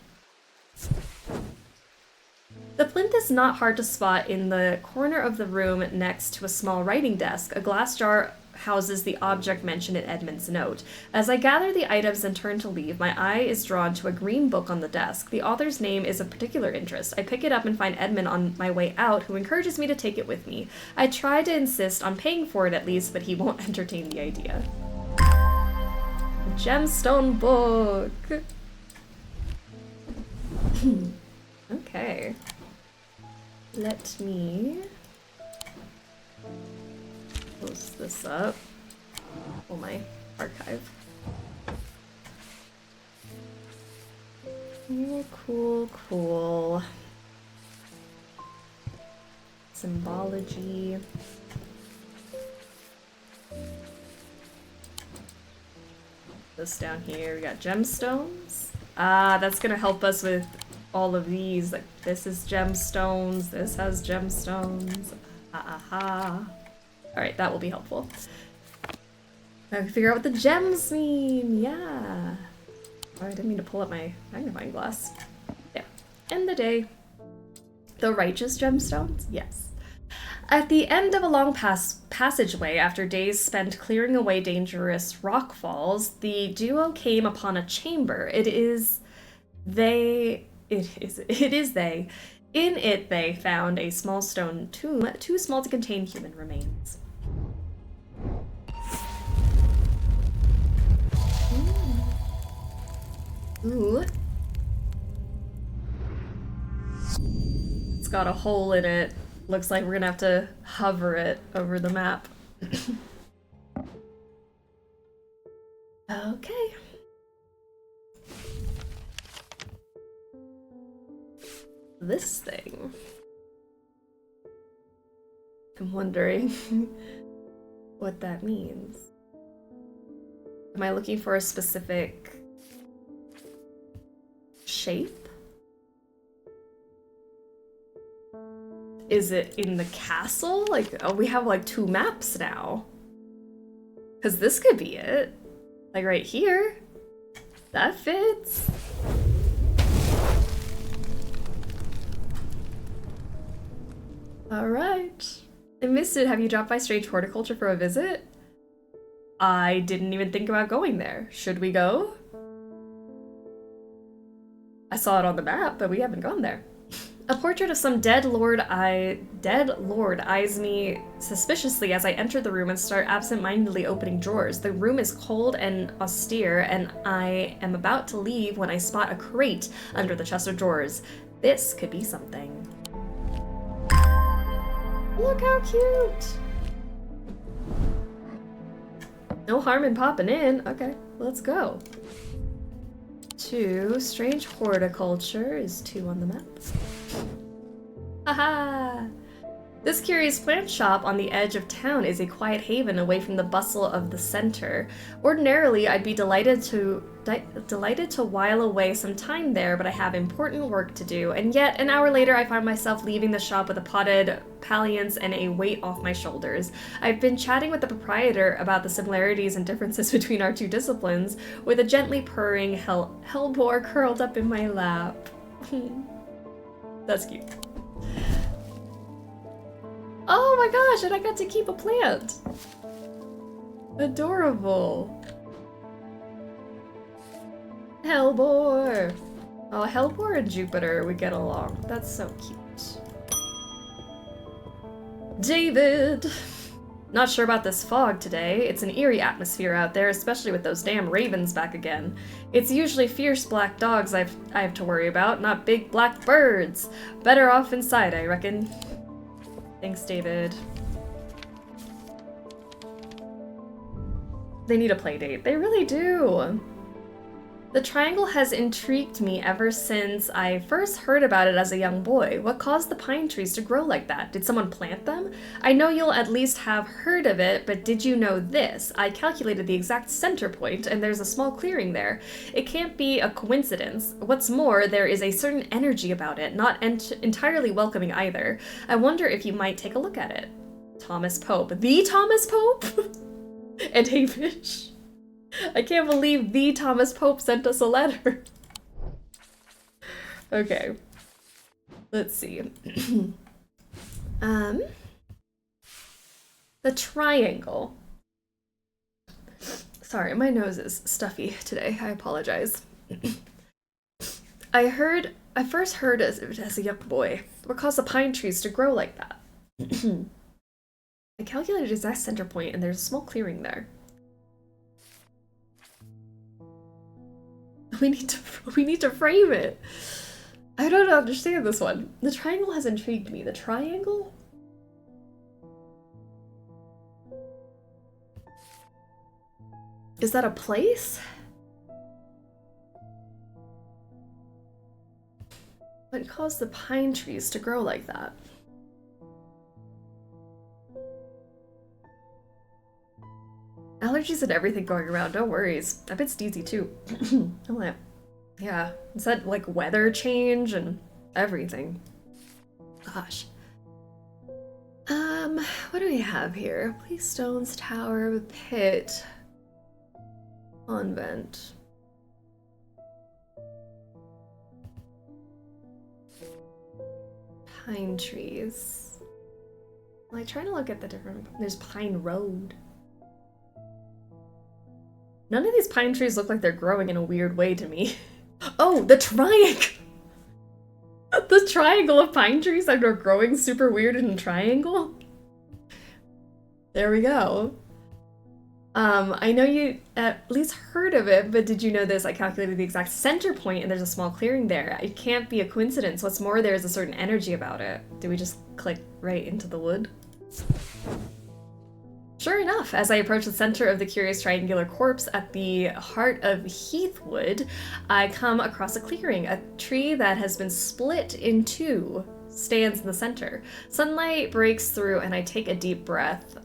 The plinth is not hard to spot in the corner of the room next to a small writing desk. A glass jar houses the object mentioned in Edmund's note. As I gather the items and turn to leave, my eye is drawn to a green book on the desk. The author's name is of particular interest. I pick it up and find Edmund on my way out, who encourages me to take it with me. I try to insist on paying for it at least, but he won't entertain the idea. A gemstone book! Okay. Let me close this up. Oh, my archive. Cool, cool, cool. Symbology. This down here, we got gemstones. Ah, that's gonna help us with all of these. Like, this is gemstones, this has gemstones. Aha. Alright, that will be helpful. I can figure out what the gems mean. Yeah. Oh, I didn't mean to pull up my magnifying glass. Yeah. End the day. The righteous gemstones? Yes. At the end of a long passageway, after days spent clearing away dangerous rock falls, the duo came upon a chamber. It is they. In it, they found a small stone tomb, too small to contain human remains. Ooh. It's got a hole in it. Looks like we're gonna have to hover it over the map. Okay. This thing. I'm wondering what that means. Am I looking for a specific shape? Is it in the castle? Like, oh, we have like 2 maps now. Because this could be it. Like right here. That fits. Alright. I missed it. Have you dropped by Strange Horticulture for a visit? I didn't even think about going there. Should we go? I saw it on the map, but we haven't gone there. A portrait of some dead lord eyes me suspiciously as I enter the room and start absent-mindedly opening drawers. The room is cold and austere, and I am about to leave when I spot a crate under the chest of drawers. This could be something. Look how cute! No harm in popping in. Okay, let's go. 2, Strange Horticulture is 2 on the map. Haha! This curious plant shop on the edge of town is a quiet haven away from the bustle of the center. Ordinarily, I'd be delighted to while away some time there, but I have important work to do, and yet an hour later I find myself leaving the shop with a potted palliance and a weight off my shoulders. I've been chatting with the proprietor about the similarities and differences between our 2 disciplines, with a gently purring hellbore curled up in my lap. That's cute. Oh my gosh, and I got to keep a plant! Adorable. Hellbore! Oh, Hellbore and Jupiter would get along. That's so cute. David! Not sure about this fog today. It's an eerie atmosphere out there, especially with those damn ravens back again. It's usually fierce black dogs I have to worry about, not big black birds. Better off inside, I reckon. Thanks, David. They need a play date. They really do. The triangle has intrigued me ever since I first heard about it as a young boy. What caused the pine trees to grow like that? Did someone plant them? I know you'll at least have heard of it, but did you know this? I calculated the exact center point, and there's a small clearing there. It can't be a coincidence. What's more, there is a certain energy about it, not entirely welcoming either. I wonder if you might take a look at it. Thomas Pope. The Thomas Pope? And Havish. I can't believe the Thomas Pope sent us a letter. Okay. Let's see. The triangle. Sorry, my nose is stuffy today. I apologize. I first heard as a young boy. What caused the pine trees to grow like that? I calculated its exact center point, and there's a small clearing there. We need to frame it. I don't understand this one. The triangle has intrigued me. The triangle? Is that a place? What caused the pine trees to grow like that? Allergies and everything going around, no worries. I bet Steezy too. Yeah, is that like weather change and everything? Gosh. What do we have here? Police stones, tower, pit, convent. Pine trees. I try to look at the different... There's Pine Road. None of these pine trees look like they're growing in a weird way to me. Oh, the triangle! The triangle of pine trees that are growing super weird in a triangle? There we go. I know you at least heard of it, but did you know this? I calculated the exact center point and there's a small clearing there. It can't be a coincidence. What's more, there's a certain energy about it. Do we just click right into the wood? Sure enough, as I approach the center of the curious triangular corpse at the heart of Heathwood, I come across a clearing. A tree that has been split in two stands in the center. Sunlight breaks through and I take a deep breath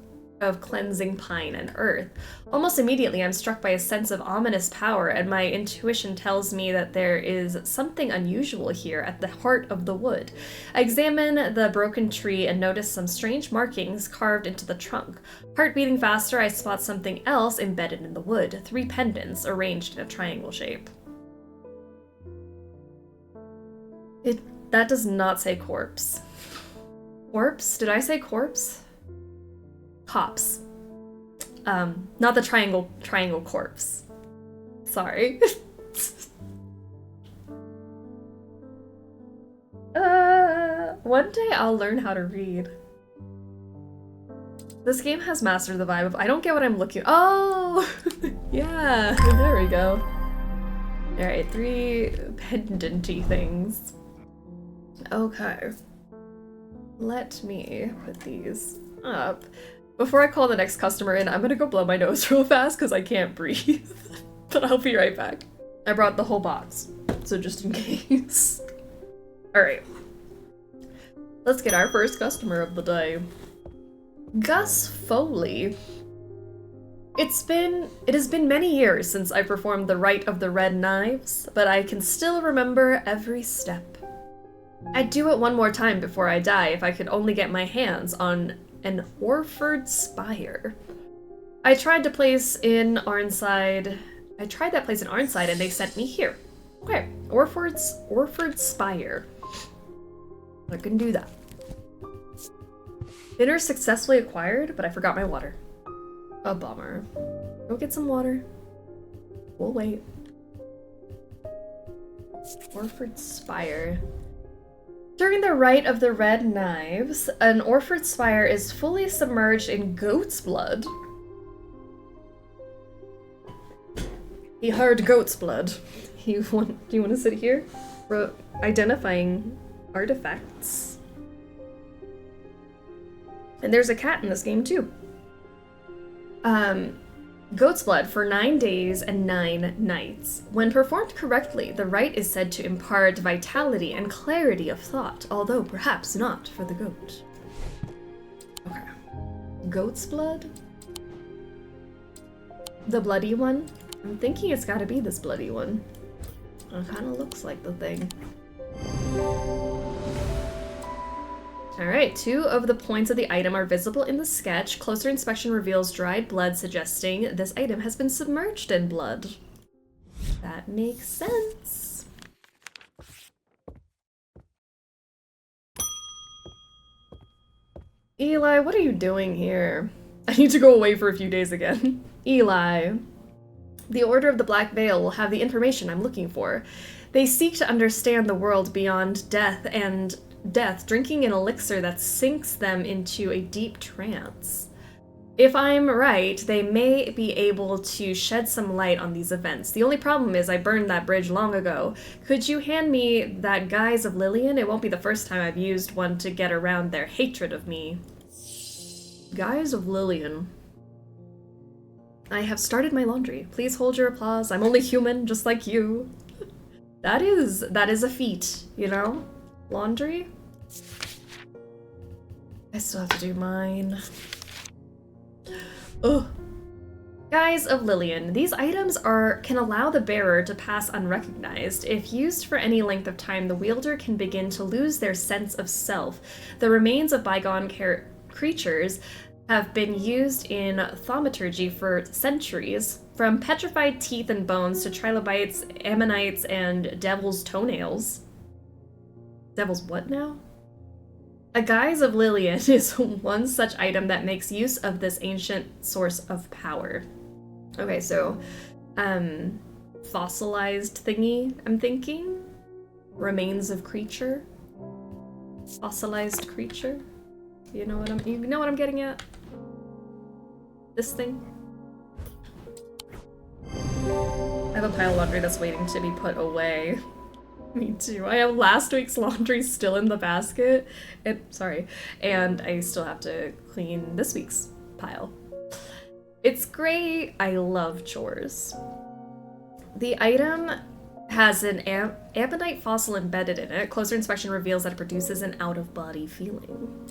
of cleansing pine and earth. Almost immediately, I'm struck by a sense of ominous power, and my intuition tells me that there is something unusual here at the heart of the wood. I examine the broken tree and notice some strange markings carved into the trunk. Heart beating faster, I spot something else embedded in the wood. 3 pendants arranged in a triangle shape. That does not say corpse. Corpse? Did I say corpse? Cops. Not the triangle corpse. Sorry. One day I'll learn how to read. This game has mastered the vibe of I don't get what I'm looking. Oh! Yeah, there we go. Alright, 3 pendanty things. Okay. Let me put these up. Before I call the next customer in, I'm gonna go blow my nose real fast because I can't breathe. But I'll be right back. I brought the whole box, so just in case. Alright. Let's get our first customer of the day. Gus Foley. It has been many years since I performed the Rite of the Red Knives, but I can still remember every step. I'd do it one more time before I die if I could only get my hands on an Orford Spire. I tried that place in Arnside and they sent me here. Okay, Orford Spire. I can do that. Dinner successfully acquired, but I forgot my water. A bummer. Go get some water. We'll wait. Orford Spire. During the Rite of the Red Knives, an Orford Spire is fully submerged in goat's blood. He heard goat's blood. Do you want to sit here? For identifying artifacts. And there's a cat in this game too. Goat's blood for 9 days and 9 nights. When performed correctly, the rite is said to impart vitality and clarity of thought, although perhaps not for the goat. Okay. Goat's blood? The bloody one? I'm thinking it's gotta be this bloody one. It kinda looks like the thing. Alright, 2 of the points of the item are visible in the sketch. Closer inspection reveals dried blood, suggesting this item has been submerged in blood. That makes sense. Eli, what are you doing here? I need to go away for a few days again. Eli. The Order of the Black Veil will have the information I'm looking for. They seek to understand the world beyond death, drinking an elixir that sinks them into a deep trance. If I'm right, they may be able to shed some light on these events. The only problem is I burned that bridge long ago. Could you hand me that Guise of Lillian? It won't be the first time I've used one to get around their hatred of me. Guise of Lillian. I have started my laundry. Please hold your applause. I'm only human, just like you. That is a feat, you know? Laundry? I still have to do mine. Ugh. Guise of Lillian. These items can allow the bearer to pass unrecognized. If used for any length of time, the wielder can begin to lose their sense of self. The remains of bygone creatures have been used in thaumaturgy for centuries, from petrified teeth and bones to trilobites, ammonites, and devil's toenails. Devil's what now? A guise of Lillian is one such item that makes use of this ancient source of power. Okay, so, fossilized thingy, I'm thinking? Remains of creature? Fossilized creature? You know what I'm getting at? This thing? I have a pile of laundry that's waiting to be put away. Me too. I have last week's laundry still in the basket. And I still have to clean this week's pile. It's great. I love chores. The item has an ammonite fossil embedded in it. Closer inspection reveals that it produces an out-of-body feeling.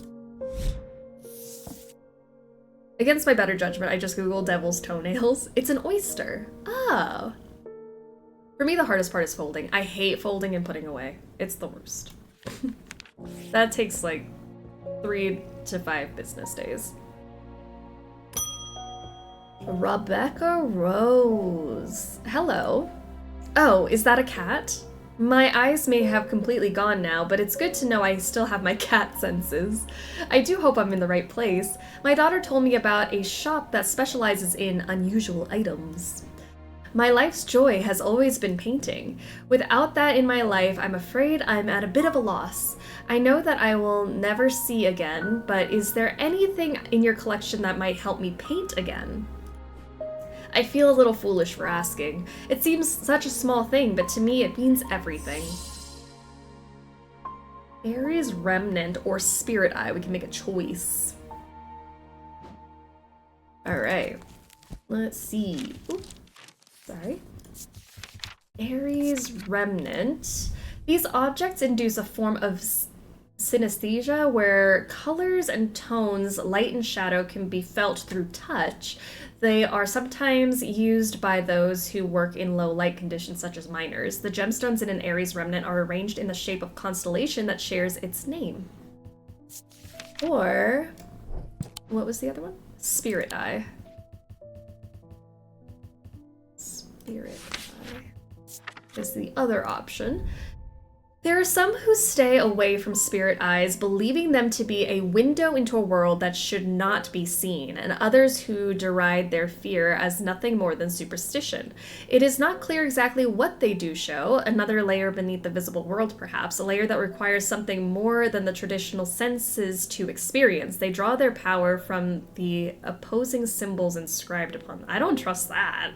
Against my better judgment, I just googled devil's toenails. It's an oyster. Oh. For me, the hardest part is folding. I hate folding and putting away. It's the worst. That takes like 3 to 5 business days. Rebecca Rose. Hello. Oh, is that a cat? My eyes may have completely gone now, but it's good to know I still have my cat senses. I do hope I'm in the right place. My daughter told me about a shop that specializes in unusual items. My life's joy has always been painting. Without that in my life, I'm afraid I'm at a bit of a loss. I know that I will never see again, but is there anything in your collection that might help me paint again? I feel a little foolish for asking. It seems such a small thing, but to me it means everything. Aries Remnant or Spirit Eye, we can make a choice. Alright, let's see. Ooh, sorry. Aries Remnant. These objects induce a form of synesthesia where colors and tones, light and shadow, can be felt through touch. They are sometimes used by those who work in low light conditions such as miners. The gemstones in an Aries remnant are arranged in the shape of constellation that shares its name. Or, what was the other one? Spirit Eye. Spirit Eye is the other option. There are some who stay away from spirit eyes, believing them to be a window into a world that should not be seen, and others who deride their fear as nothing more than superstition. It is not clear exactly what they do show, another layer beneath the visible world perhaps, a layer that requires something more than the traditional senses to experience. They draw their power from the opposing symbols inscribed upon them. I don't trust that.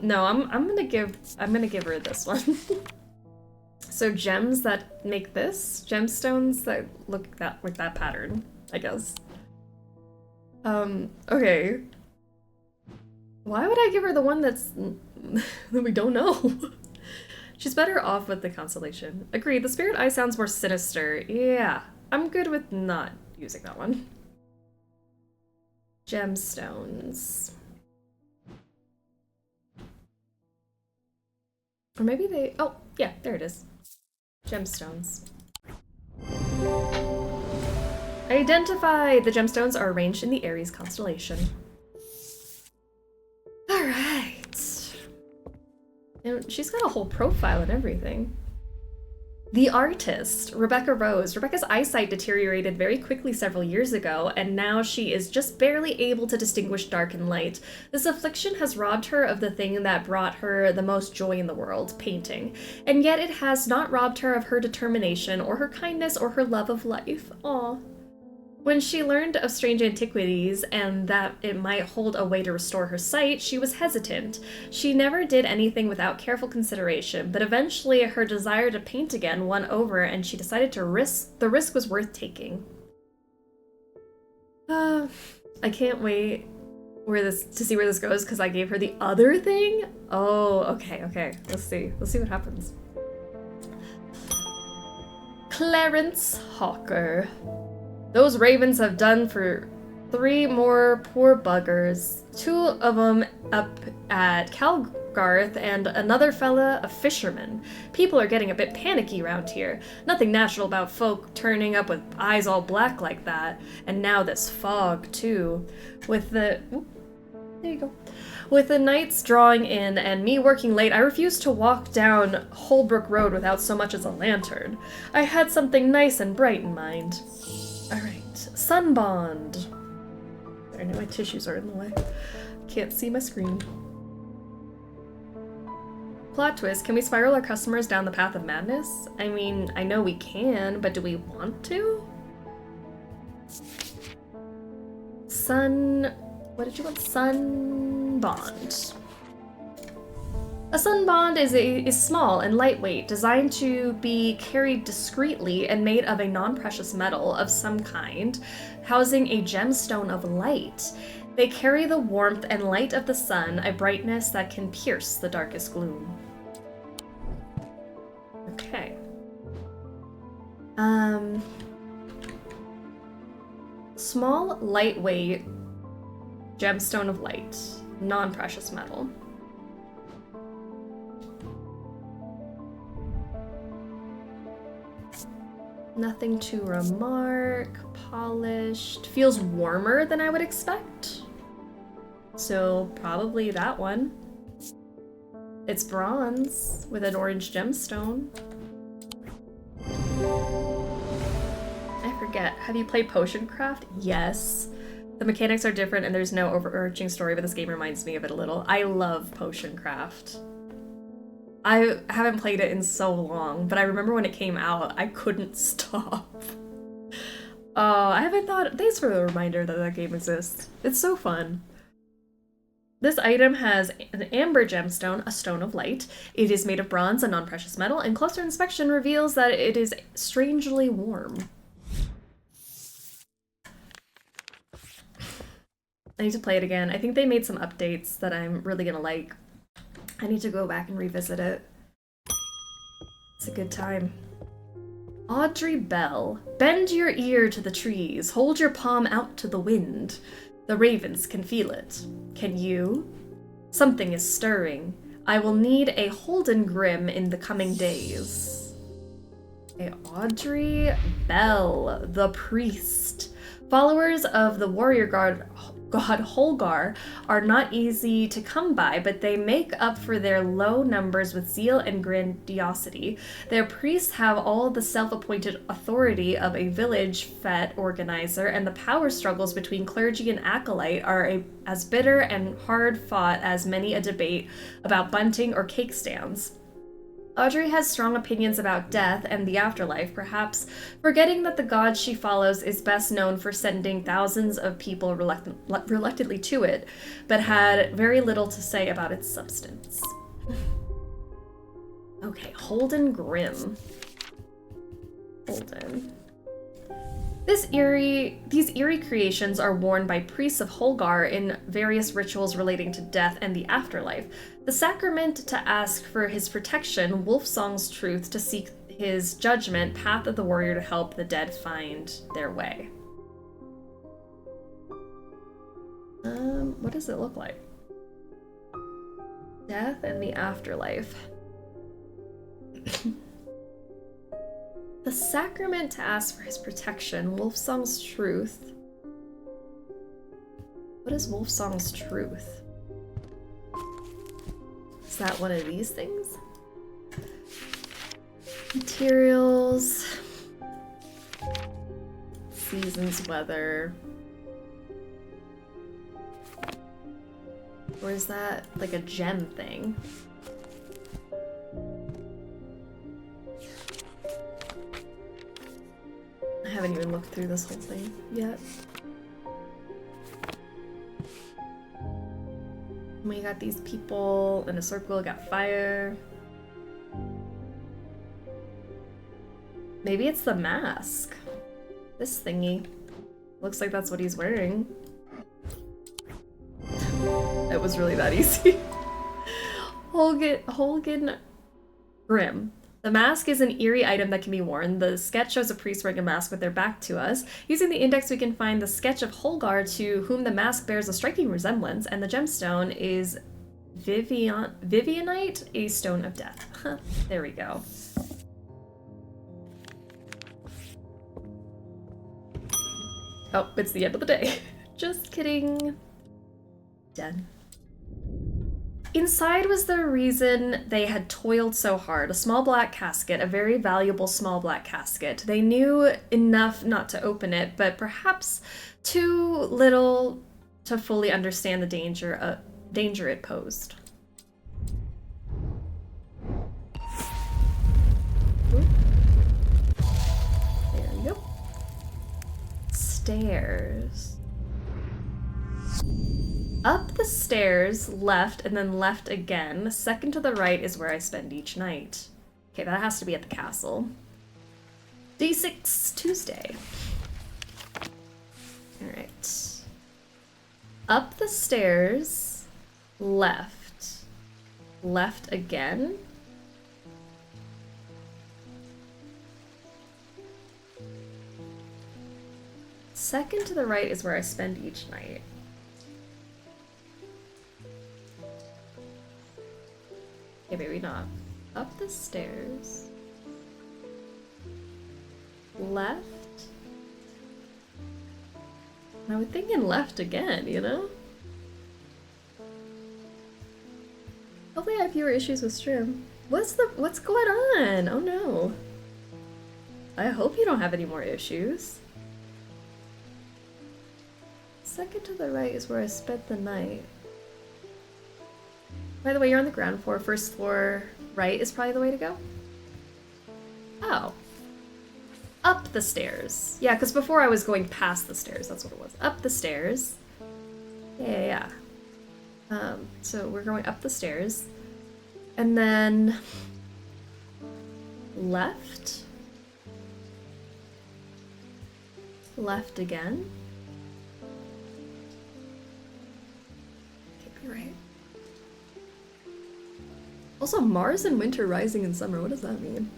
No, I'm gonna give her this one. So gems that make this, gemstones that look like that pattern, I guess. Okay. Why would I give her the one that's that we don't know? She's better off with the constellation. Agreed, the spirit eye sounds more sinister. Yeah, I'm good with not using that one. Gemstones. Or maybe they, oh, yeah, there it is. Gemstones. Identify! The gemstones are arranged in the Aries constellation. All right. And she's got a whole profile and everything. The artist, Rebecca Rose. Rebecca's eyesight deteriorated very quickly several years ago, and now she is just barely able to distinguish dark and light. This affliction has robbed her of the thing that brought her the most joy in the world, painting. And yet it has not robbed her of her determination, or her kindness, or her love of life. Aww. When she learned of strange antiquities and that it might hold a way to restore her sight, she was hesitant. She never did anything without careful consideration, but eventually her desire to paint again won over and she decided the risk was worth taking. I can't wait to see where this goes because I gave her the other thing. Oh, okay. Let's see what happens. Clarence Hawker. Those ravens have done for 3 more poor buggers. 2 of them up at Calgarth and another fella a fisherman. People are getting a bit panicky around here. Nothing natural about folk turning up with eyes all black like that. And now this fog, too. There you go. With the nights drawing in and me working late, I refused to walk down Holbrook Road without so much as a lantern. I had something nice and bright in mind. Alright, Sunbond. I know my tissues are in the way. Can't see my screen. Plot twist, can we spiral our customers down the path of madness? I mean, I know we can, but do we want to? What did you want? Sunbond. A sunbond is small and lightweight, designed to be carried discreetly and made of a non-precious metal of some kind, housing a gemstone of light. They carry the warmth and light of the sun, a brightness that can pierce the darkest gloom. Okay. Small, lightweight gemstone of light, non-precious metal. Nothing to remark, polished, feels warmer than I would expect. So probably that one. It's bronze with an orange gemstone. I forget, have you played Potion Craft? Yes. The mechanics are different and there's no overarching story, but this game reminds me of it a little. I love Potion Craft. I haven't played it in so long, but I remember when it came out, I couldn't stop. Oh, I haven't thought. Thanks for the reminder that that game exists. It's so fun. This item has an amber gemstone, a stone of light. It is made of bronze, a non-precious metal, and closer inspection reveals that it is strangely warm. I need to play it again. I think they made some updates that I'm really gonna like. I need to go back and revisit it. It's a good time. Audrey Bell. Bend your ear to the trees. Hold your palm out to the wind. The ravens can feel it. Can you? Something is stirring. I will need a Holden Grim in the coming days. Okay, Audrey Bell, the priest. Followers of the warrior god Holgar are not easy to come by, but they make up for their low numbers with zeal and grandiosity. Their priests have all the self-appointed authority of a village fete organizer, and the power struggles between clergy and acolyte are as bitter and hard-fought as many a debate about bunting or cake stands. Audrey has strong opinions about death and the afterlife, perhaps forgetting that the god she follows is best known for sending thousands of people reluctantly to it, but had very little to say about its substance. Okay, Holden Grim. Holden. These eerie creations are worn by priests of Holgar in various rituals relating to death and the afterlife. The sacrament to ask for his protection, Wolfsong's truth to seek his judgment, path of the warrior to help the dead find their way. What does it look like? Death and the afterlife. The sacrament to ask for his protection, Wolfsong's truth. What is Wolfsong's truth? Is that one of these things? Materials. Seasons, weather. Or is that like a gem thing? I haven't even looked through this whole thing yet. We got these people in a circle, got fire. Maybe it's the mask. This thingy. Looks like that's what he's wearing. It was really that easy. Holden Grim. The mask is an eerie item that can be worn. The sketch shows a priest wearing a mask with their back to us. Using the index, we can find the sketch of Holgar, to whom the mask bears a striking resemblance, and the gemstone is Vivianite, a stone of death. There we go. Oh, it's the end of the day. Just kidding. Done. Inside was the reason they had toiled so hard. A small black casket, a very valuable small black casket. They knew enough not to open it, but perhaps too little to fully understand the danger it posed. Ooh. There we go. Stairs. Up the stairs, left, and then left again. Second to the right is where I spend each night. Okay, that has to be at the castle. D6 Tuesday. Alright. Up the stairs, left. Left again. Second to the right is where I spend each night. Okay, maybe not. Up the stairs. Left. I was thinking left again, you know? Hopefully I have fewer issues with stream. What's going on? Oh no. I hope you don't have any more issues. Second to the right is where I spent the night. By the way, you're on the ground floor. First floor right is probably the way to go. Oh. Up the stairs. Yeah, because before I was going past the stairs. That's what it was. Up the stairs. Yeah. So we're going up the stairs. And then... left. Left again. Could be right. Also, Mars in winter, rising in summer. What does that mean?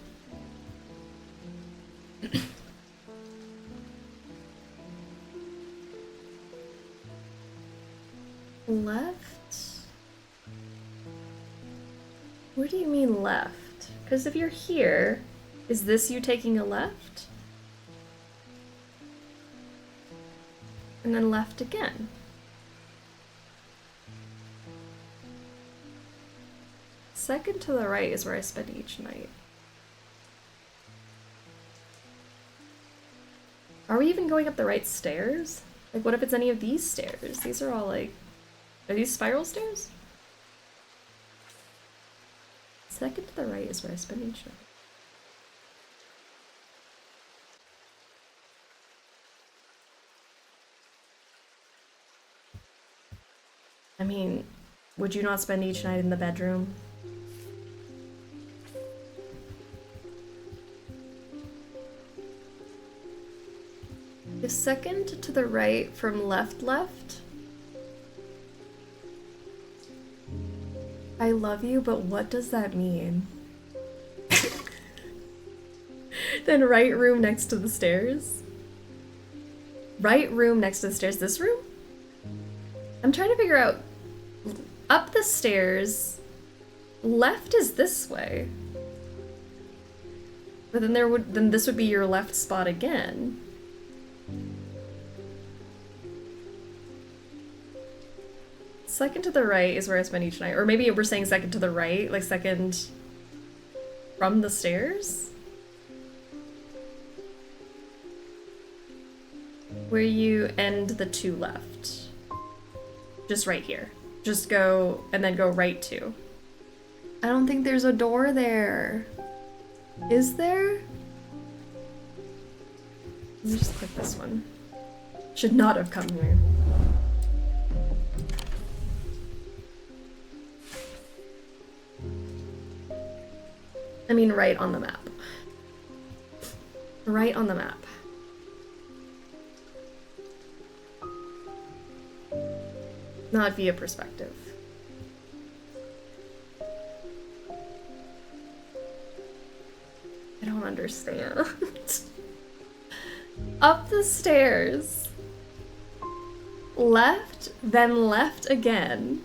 Left? Where do you mean left? Because if you're here, is this you taking a left? And then left again. Second to the right is where I spend each night. Are we even going up the right stairs? Like, what if it's any of these stairs? These are all like... Are these spiral stairs? Second to the right is where I spend each night. I mean, would you not spend each night in the bedroom? The second to the right from left. I love you, but what does that mean? Then right room next to the stairs? Right room next to the stairs. This room? I'm trying to figure out... Up the stairs... Left is this way. But then this would be your left spot again. Second to the right is where I spend each night. Or maybe we're saying second to the right, like second from the stairs? Where you end the two left. Just right here. Just go, and then go right two. I don't think there's a door there. Is there? Let me just click this one. Should not have come here. I mean, right on the map. Right on the map. Not via perspective. I don't understand. Up the stairs. Left, then left again.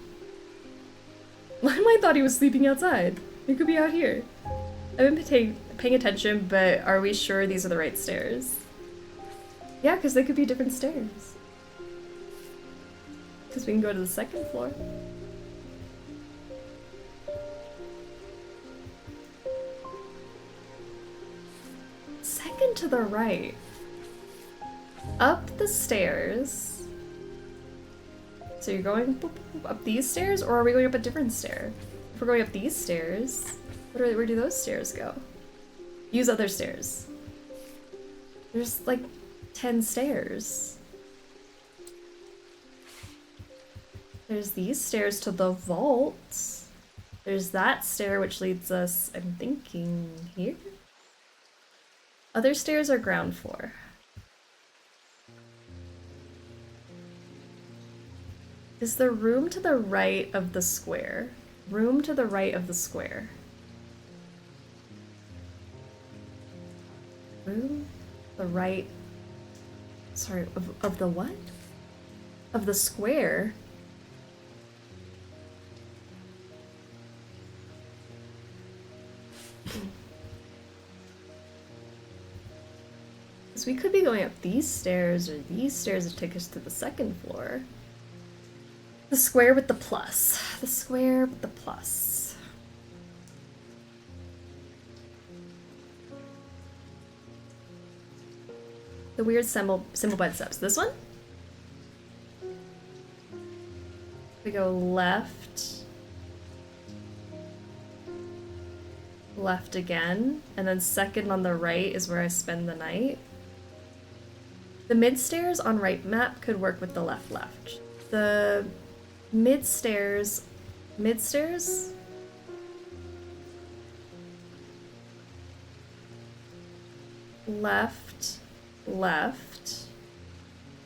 Why am I thought he was sleeping outside? He could be out here. I've been paying attention, but are we sure these are the right stairs? Yeah, because they could be different stairs. Because we can go to the second floor. to the right. Up the stairs. So you're going boop, boop, boop, up these stairs, or are we going up a different stair? If we're going up these stairs, where do those stairs go? Use other stairs. There's like 10 stairs. There's these stairs to the vault. There's that stair which leads us, I'm thinking, here? Other stairs are ground floor. Is the room to the right of the square? Room to the right of the square. Room? The right... Sorry, of the what? Of the square? Because we could be going up these stairs or these stairs to take us to the second floor. The square with the plus. The square with the plus. The weird symbol by the steps. This one? We go left. Left again. And then second on the right is where I spend the night. The mid-stairs on right map could work with the left. The mid-stairs, left,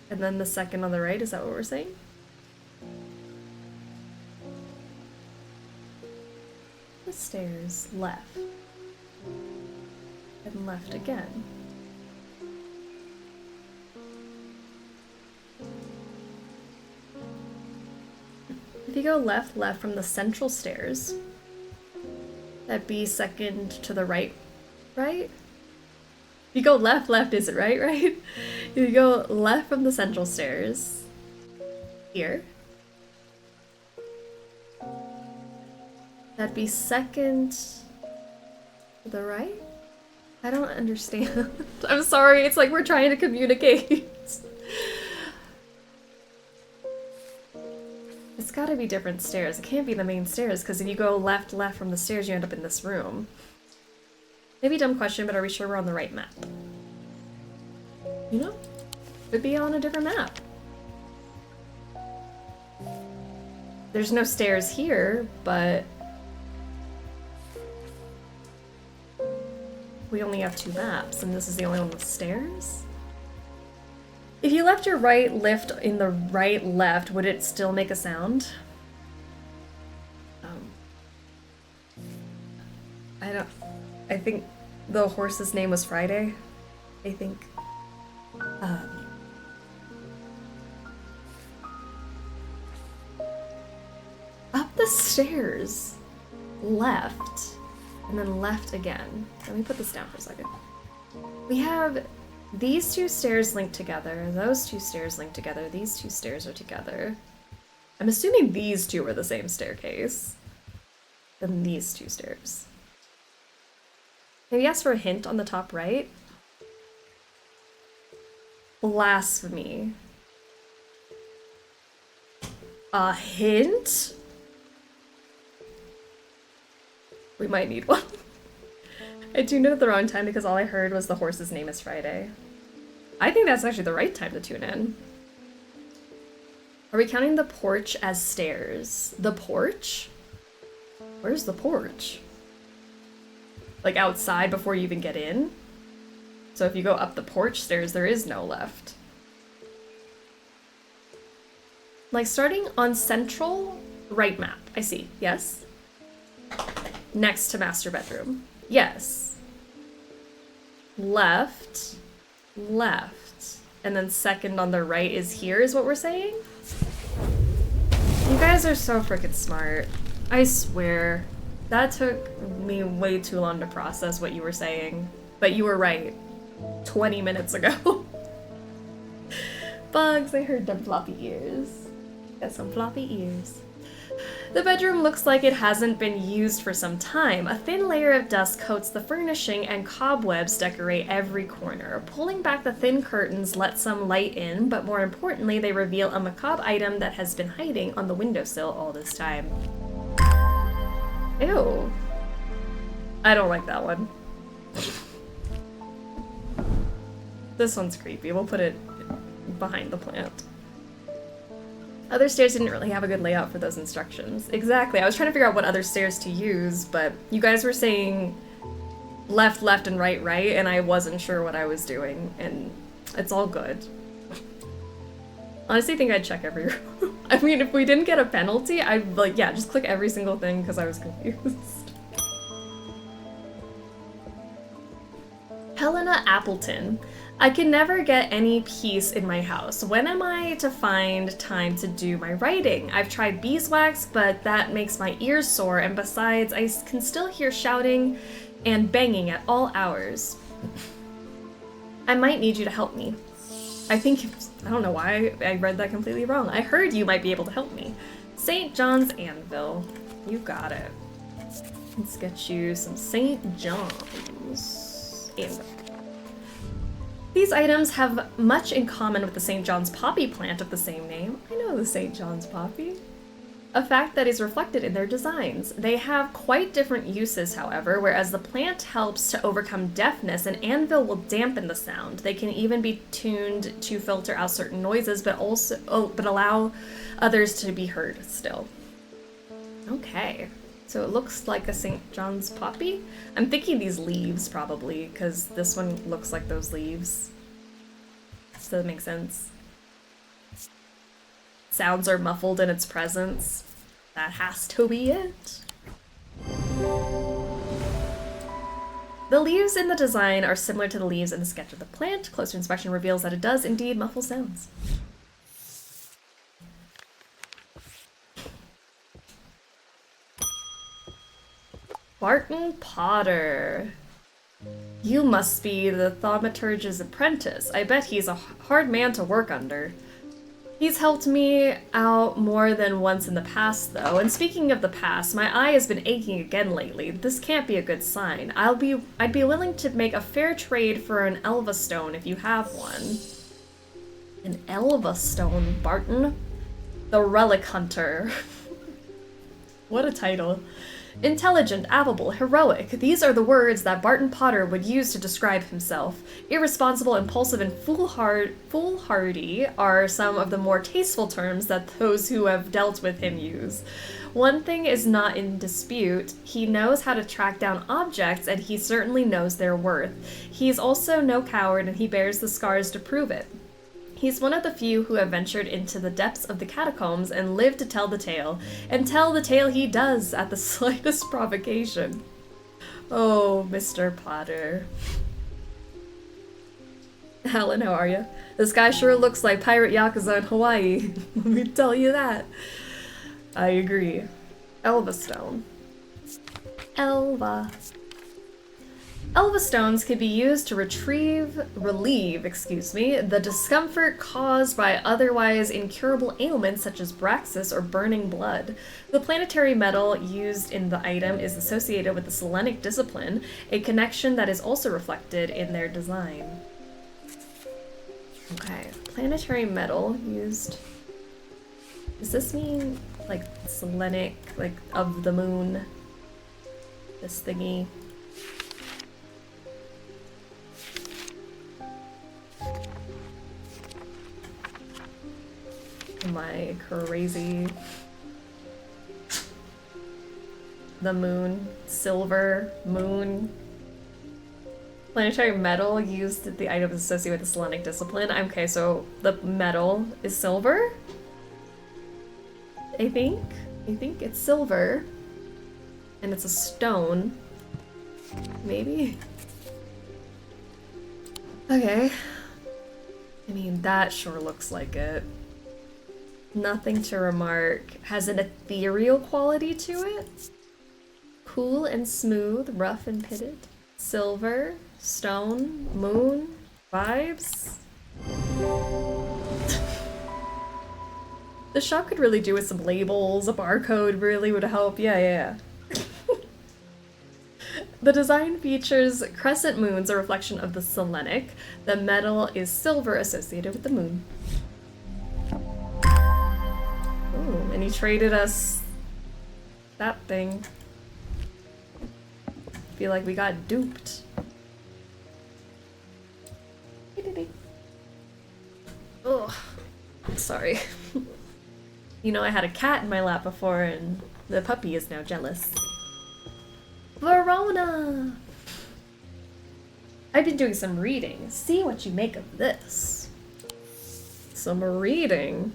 and then the second on the right, is that what we're saying? The stairs, left, and left again. If you go left from the central stairs, that'd be second to the right? If you go left, is it right? If you go left from the central stairs, here, that'd be second to the right? I don't understand. I'm sorry, it's like we're trying to communicate. It's gotta be different stairs. It can't be the main stairs, because if you go left from the stairs, you end up in this room. Maybe dumb question, but are we sure we're on the right map? You know? Could be on a different map. There's no stairs here, but we only have 2 maps, and this is the only one with stairs? If you left your right lift in the right left, would it still make a sound? I think the horse's name was Friday, I think. Up the stairs, left, and then left again. Let me put this down for a second. We have these 2 stairs linked together, those 2 stairs linked together, these 2 stairs are together. I'm assuming these 2 are the same staircase. Then these 2 stairs. Maybe ask for a hint on the top right. Blasphemy. A hint? We might need one. I tuned in at the wrong time because all I heard was the horse's name is Friday. I think that's actually the right time to tune in. Are we counting the porch as stairs? The porch? Where's the porch? Like outside before you even get in? So if you go up the porch stairs, there is no left. Like starting on central right map. I see. Yes. Next to master bedroom. Yes. Left. And then second on the right is here, is what we're saying? You guys are so freaking smart. I swear. That took me way too long to process what you were saying. But you were right. 20 minutes ago. Bugs, I heard them floppy ears. Got some floppy ears. The bedroom looks like it hasn't been used for some time. A thin layer of dust coats the furnishing and cobwebs decorate every corner. Pulling back the thin curtains let some light in, but more importantly, they reveal a macabre item that has been hiding on the windowsill all this time. Ew. I don't like that one. This one's creepy. We'll put it behind the plant. Other stairs didn't really have a good layout for those instructions. Exactly. I was trying to figure out what other stairs to use, but you guys were saying left, left, and right, right, and I wasn't sure what I was doing, and it's all good. Honestly, I think I'd check every room. I mean, if we didn't get a penalty, I'd, like, yeah, just click every single thing because I was confused. Helena Appleton. I can never get any peace in my house. When am I to find time to do my writing? I've tried beeswax, but that makes my ears sore, and besides, I can still hear shouting and banging at all hours. I might need you to help me. I don't know why I read that completely wrong. I heard you might be able to help me. St. John's Anvil. You got it. Let's get you some St. John's Anvil. These items have much in common with the St. John's poppy plant of the same name. I know the St. John's poppy. A fact that is reflected in their designs. They have quite different uses, however, whereas the plant helps to overcome deafness, an anvil will dampen the sound. They can even be tuned to filter out certain noises, but allow others to be heard still. Okay. So it looks like a St. John's poppy. I'm thinking these leaves, probably, because this one looks like those leaves. Does that make sense? Sounds are muffled in its presence. That has to be it. The leaves in the design are similar to the leaves in the sketch of the plant. Closer inspection reveals that it does indeed muffle sounds. Barton Potter. You must be the thaumaturge's apprentice. I bet he's a hard man to work under. He's helped me out more than once in the past, though. And speaking of the past, my eye has been aching again lately. This can't be a good sign. I'd be willing to make a fair trade for an Elva stone if you have one. An Elva stone, Barton? The Relic Hunter. What a title. Intelligent, affable, heroic. These are the words that Barton Potter would use to describe himself. Irresponsible, impulsive, and foolhardy are some of the more tasteful terms that those who have dealt with him use. One thing is not in dispute. He knows how to track down objects, and he certainly knows their worth. He's also no coward, and he bears the scars to prove it. He's one of the few who have ventured into the depths of the catacombs and lived to tell the tale. And tell the tale he does at the slightest provocation. Oh, Mr. Potter. Helen, how are you? This guy sure looks like Pirate Yakuza in Hawaii. Let me tell you that. I agree. Elva stone. Elva. Elva stones can be used to relieve, the discomfort caused by otherwise incurable ailments such as braxis or burning blood. The planetary metal used in the item is associated with the Selenic discipline, a connection that is also reflected in their design. Okay, planetary metal used. Does this mean like Selenic, like of the moon? This thingy? Am I crazy? The moon, silver, moon. Planetary metal used at the item associated with the Selenic discipline. Okay, so the metal is silver? I think it's silver. And it's a stone. Maybe? Okay. I mean, that sure looks like it. Nothing to remark. Has an ethereal quality to it. Cool and smooth, rough and pitted. Silver, stone, moon, vibes. The shop could really do with some labels, a barcode really would help. Yeah. The design features crescent moons, a reflection of the Selenic. The metal is silver associated with the moon. Ooh, and he traded us that thing. Feel like we got duped. Ugh. Sorry. You know, I had a cat in my lap before, and the puppy is now jealous. Verona! I've been doing some reading. See what you make of this. Some reading?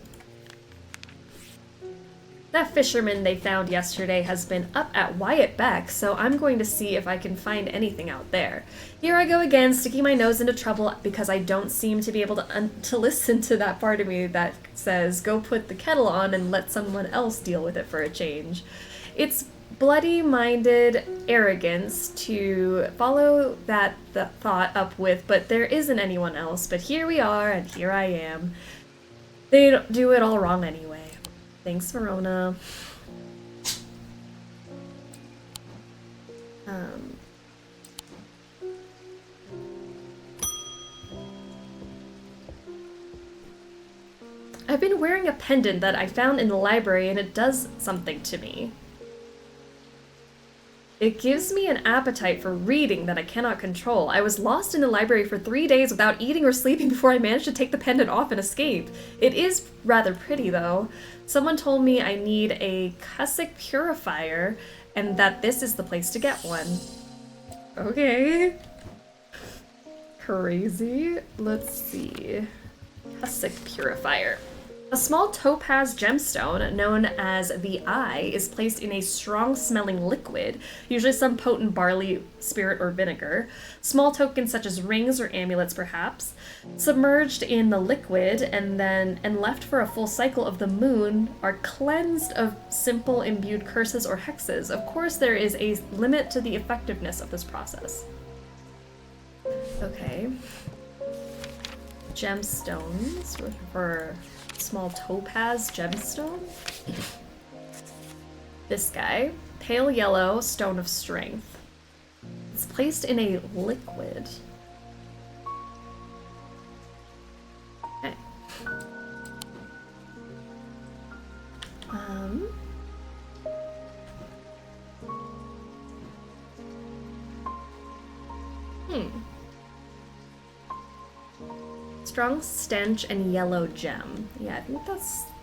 That fisherman they found yesterday has been up at Wyatt Beck, so I'm going to see if I can find anything out there. Here I go again, sticking my nose into trouble because I don't seem to be able to listen to that part of me that says, go put the kettle on and let someone else deal with it for a change. It's bloody-minded arrogance to follow the thought up with, but there isn't anyone else, but here we are, and here I am. They don't do it all wrong anyway. Thanks, Verona. I've been wearing a pendant that I found in the library, and it does something to me. It gives me an appetite for reading that I cannot control. I was lost in the library for 3 days without eating or sleeping before I managed to take the pendant off and escape. It is rather pretty, though. Someone told me I need a Cussick purifier, and that this is the place to get one. Okay. Crazy. Let's see. Cussick purifier. A small topaz gemstone, known as the Eye, is placed in a strong-smelling liquid, usually some potent barley, spirit, or vinegar. Small tokens such as rings or amulets, perhaps, submerged in the liquid and left for a full cycle of the moon, are cleansed of simple imbued curses or hexes. Of course, there is a limit to the effectiveness of this process. Okay. Gemstones for small topaz gemstone. This guy, pale yellow stone of strength. It's placed in a liquid. Okay. Strong stench and yellow gem. Yeah, I think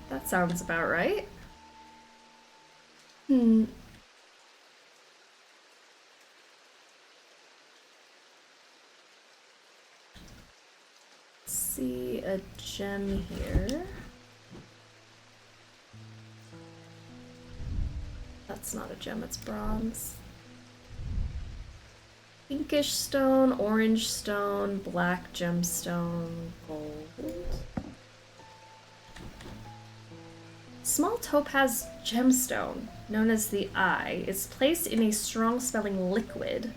that sounds about right. See a gem here. That's not a gem, it's bronze. Pinkish stone, orange stone, black gemstone, gold. Small topaz gemstone, known as the Eye, is placed in a strong-smelling liquid.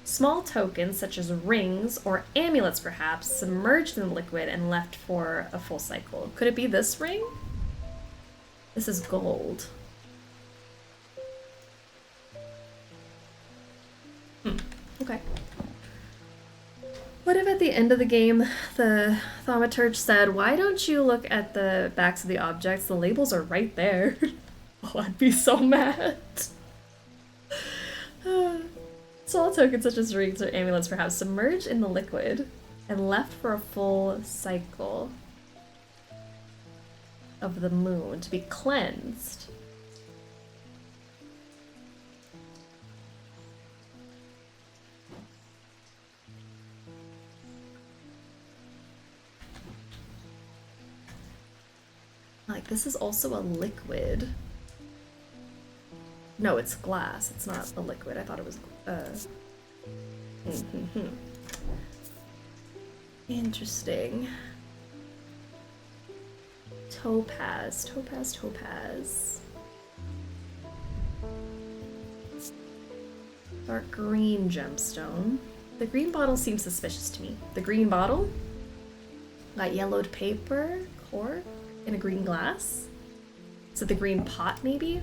Small tokens, such as rings or amulets perhaps, submerged in the liquid and left for a full cycle. Could it be this ring? This is gold. Okay. What if at the end of the game, the thaumaturge said, why don't you look at the backs of the objects? The labels are right there. Oh, I'd be so mad. Small tokens such as rings or amulets perhaps submerged in the liquid and left for a full cycle of the moon to be cleansed. Like, this is also a liquid. No, it's glass. It's not a liquid. I thought it was, Interesting. Topaz. Dark green gemstone. The green bottle seems suspicious to me. The green bottle? Got yellowed paper, cork. in a green glass. Is it the green pot, maybe?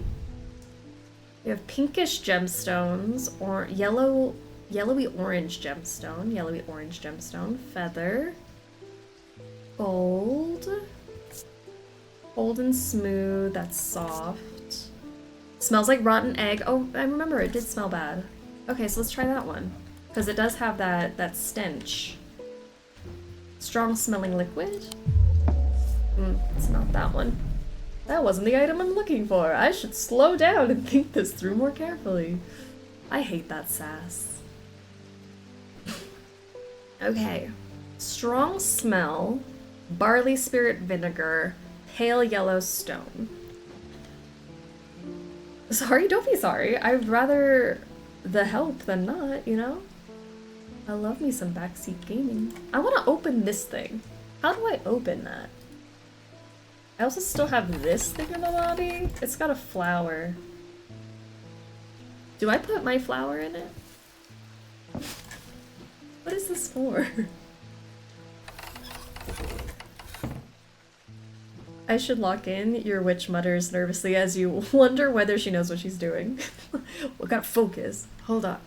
We have pinkish gemstones, or yellowy orange gemstone, feather, gold, gold and smooth, that's soft. Smells like rotten egg. Oh, I remember it did smell bad. Okay, so let's try that one. Because it does have that stench. Strong smelling liquid? It's not that one. That wasn't the item I'm looking for. I should slow down and think this through more carefully. I hate that sass. Okay. Strong smell, barley spirit vinegar, pale yellow stone. Sorry, don't be sorry. I'd rather the help than not, you know? I love me some backseat gaming. I want to open this thing. How do I open that? I also still have this thing in the lobby. It's got a flower. Do I put my flower in it? What is this for? I should lock in, your witch mutters nervously as you wonder whether she knows what she's doing. We gotta focus. Hold on.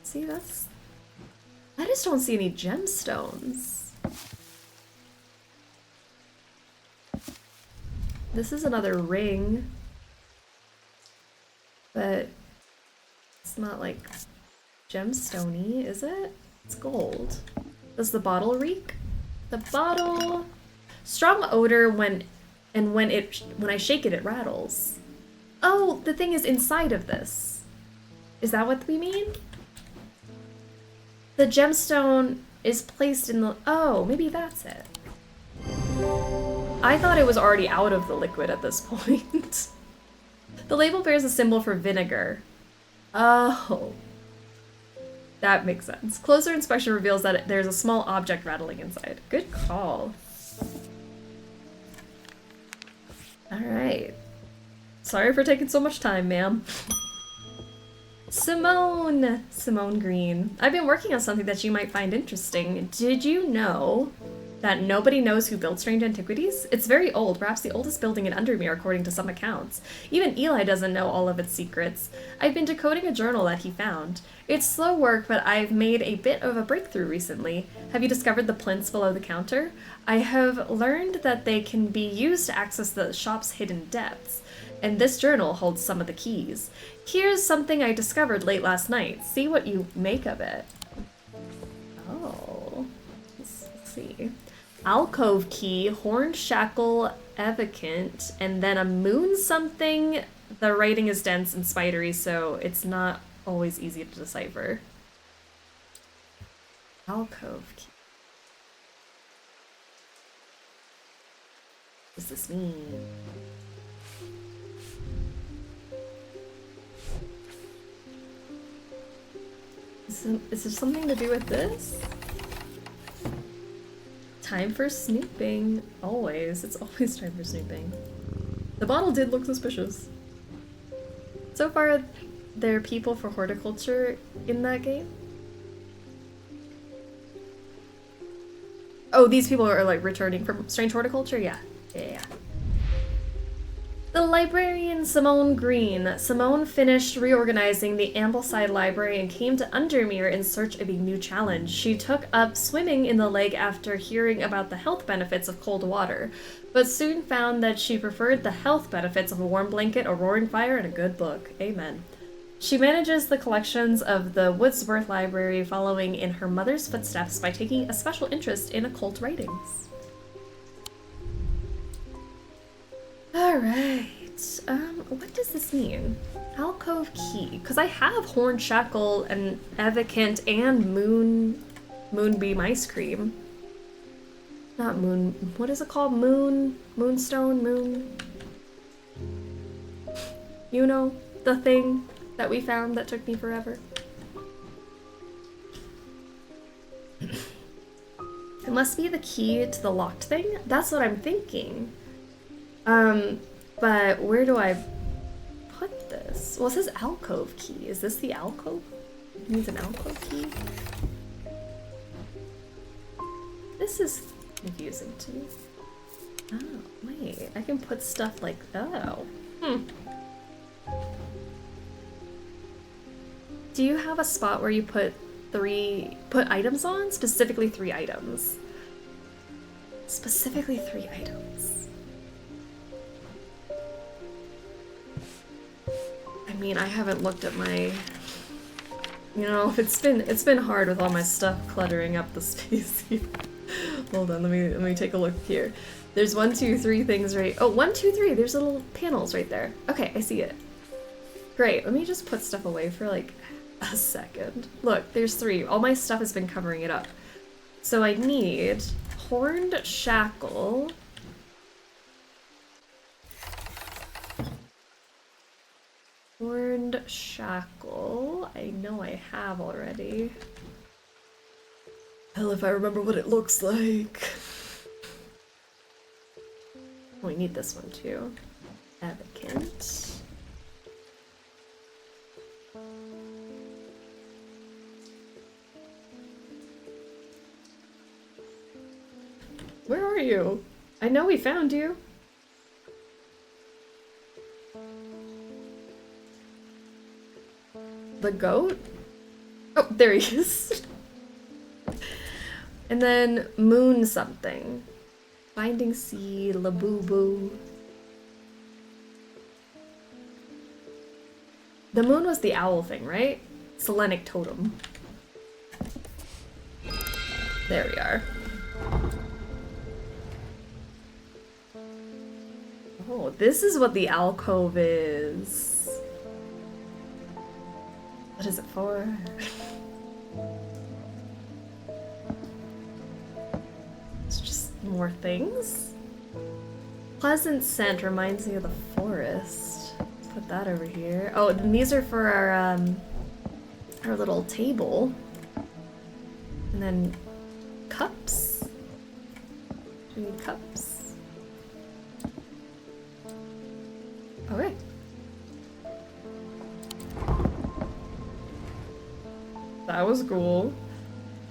See, that's... I just don't see any gemstones. This is another ring. But it's not like gemstone-y, is it? It's gold. Does the bottle reek? The bottle... Strong odor when I shake it, it rattles. Oh, the thing is inside of this. Is that what we mean? The gemstone is placed in the... Oh, maybe that's it. I thought it was already out of the liquid at this point. The label bears a symbol for vinegar. Oh. That makes sense. Closer inspection reveals that there's a small object rattling inside. Good call. Alright. Sorry for taking so much time, ma'am. Simone Green. I've been working on something that you might find interesting. Did you know that nobody knows who built Strange Antiquities? It's very old, perhaps the oldest building in Undermere according to some accounts. Even Eli doesn't know all of its secrets. I've been decoding a journal that he found. It's slow work, but I've made a bit of a breakthrough recently. Have you discovered the plinths below the counter? I have learned that they can be used to access the shop's hidden depths, and this journal holds some of the keys. Here's something I discovered late last night. See what you make of it. Oh, let's see. Alcove key, horn shackle, evocant, and then a moon something. The writing is dense and spidery, so it's not always easy to decipher. Alcove key. What does this mean? Is there something to do with this? Time for snooping. Always. It's always time for snooping. The bottle did look suspicious. So far, there are people for horticulture in that game. Oh, these people are like returning from Strange Horticulture? Yeah. Yeah. The librarian Simone Green. Simone finished reorganizing the Ambleside Library and came to Undermere in search of a new challenge. She took up swimming in the lake after hearing about the health benefits of cold water, but soon found that she preferred the health benefits of a warm blanket, a roaring fire, and a good book. Amen. She manages the collections of the Woodsworth Library, following in her mother's footsteps by taking a special interest in occult writings. Alright, what does this mean? Alcove key, because I have horn shackle and evocant and moonbeam ice cream. Not moon, what is it called? Moonstone, moon. You know, the thing that we found that took me forever. It must be the key to the locked thing? That's what I'm thinking. But where do I put this? Well, it says alcove key. Is this the alcove? It needs an alcove key? This is confusing to me. Oh, wait. I can put stuff like... Oh. Hmm. Do you have a spot where you put items on? Specifically 3 items. Specifically 3 items. I mean, I haven't looked at my... You know, it's been hard with all my stuff cluttering up the space here. Hold on, let me take a look here. There's 1, 2, 3 things right... Oh, 1, 2, 3! There's little panels right there. Okay, I see it. Great, let me just put stuff away for like a second. Look, there's 3. All my stuff has been covering it up. So I need horned shackle. Horned shackle. I know I have already. Hell if I remember what it looks like. Oh, we need this one too. Advocate. Where are you? I know we found you. The goat? Oh, there he is. And then moon something. Binding seed, Labubu. The moon was the owl thing, right? Selenic totem. There we are. Oh, this is what the alcove is. What is it for? It's just more things. Pleasant scent reminds me of the forest. Let's put that over here. Oh, and these are for our little table. And then cups. Do we need cups? Okay. That was cool.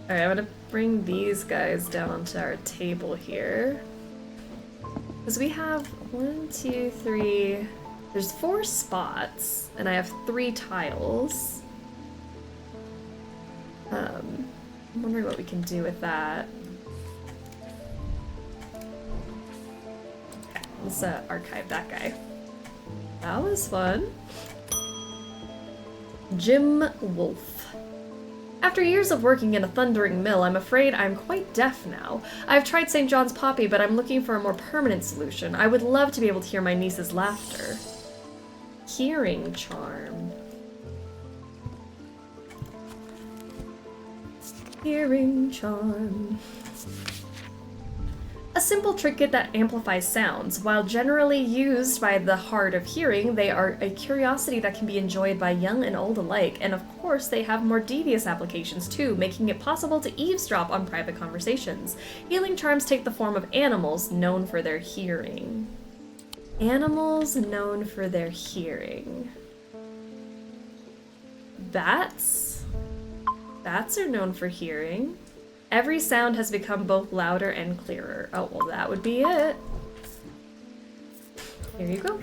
Alright, I'm gonna bring these guys down onto our table here. Because we have 1, 2, 3... There's 4 spots, and I have 3 tiles. I'm wondering what we can do with that. Okay, let's archive that guy. That was fun. Jim Wolf. After years of working in a thundering mill, I'm afraid I'm quite deaf now. I've tried St. John's Poppy, but I'm looking for a more permanent solution. I would love to be able to hear my niece's laughter. Hearing charm. Hearing charm. A simple trinket that amplifies sounds. While generally used by the hard of hearing, they are a curiosity that can be enjoyed by young and old alike, and of course they have more devious applications too, making it possible to eavesdrop on private conversations. Healing charms take the form of animals known for their hearing. Animals known for their hearing. Bats? Bats are known for hearing. Every sound has become both louder and clearer. Oh, well, that would be it. Here you go.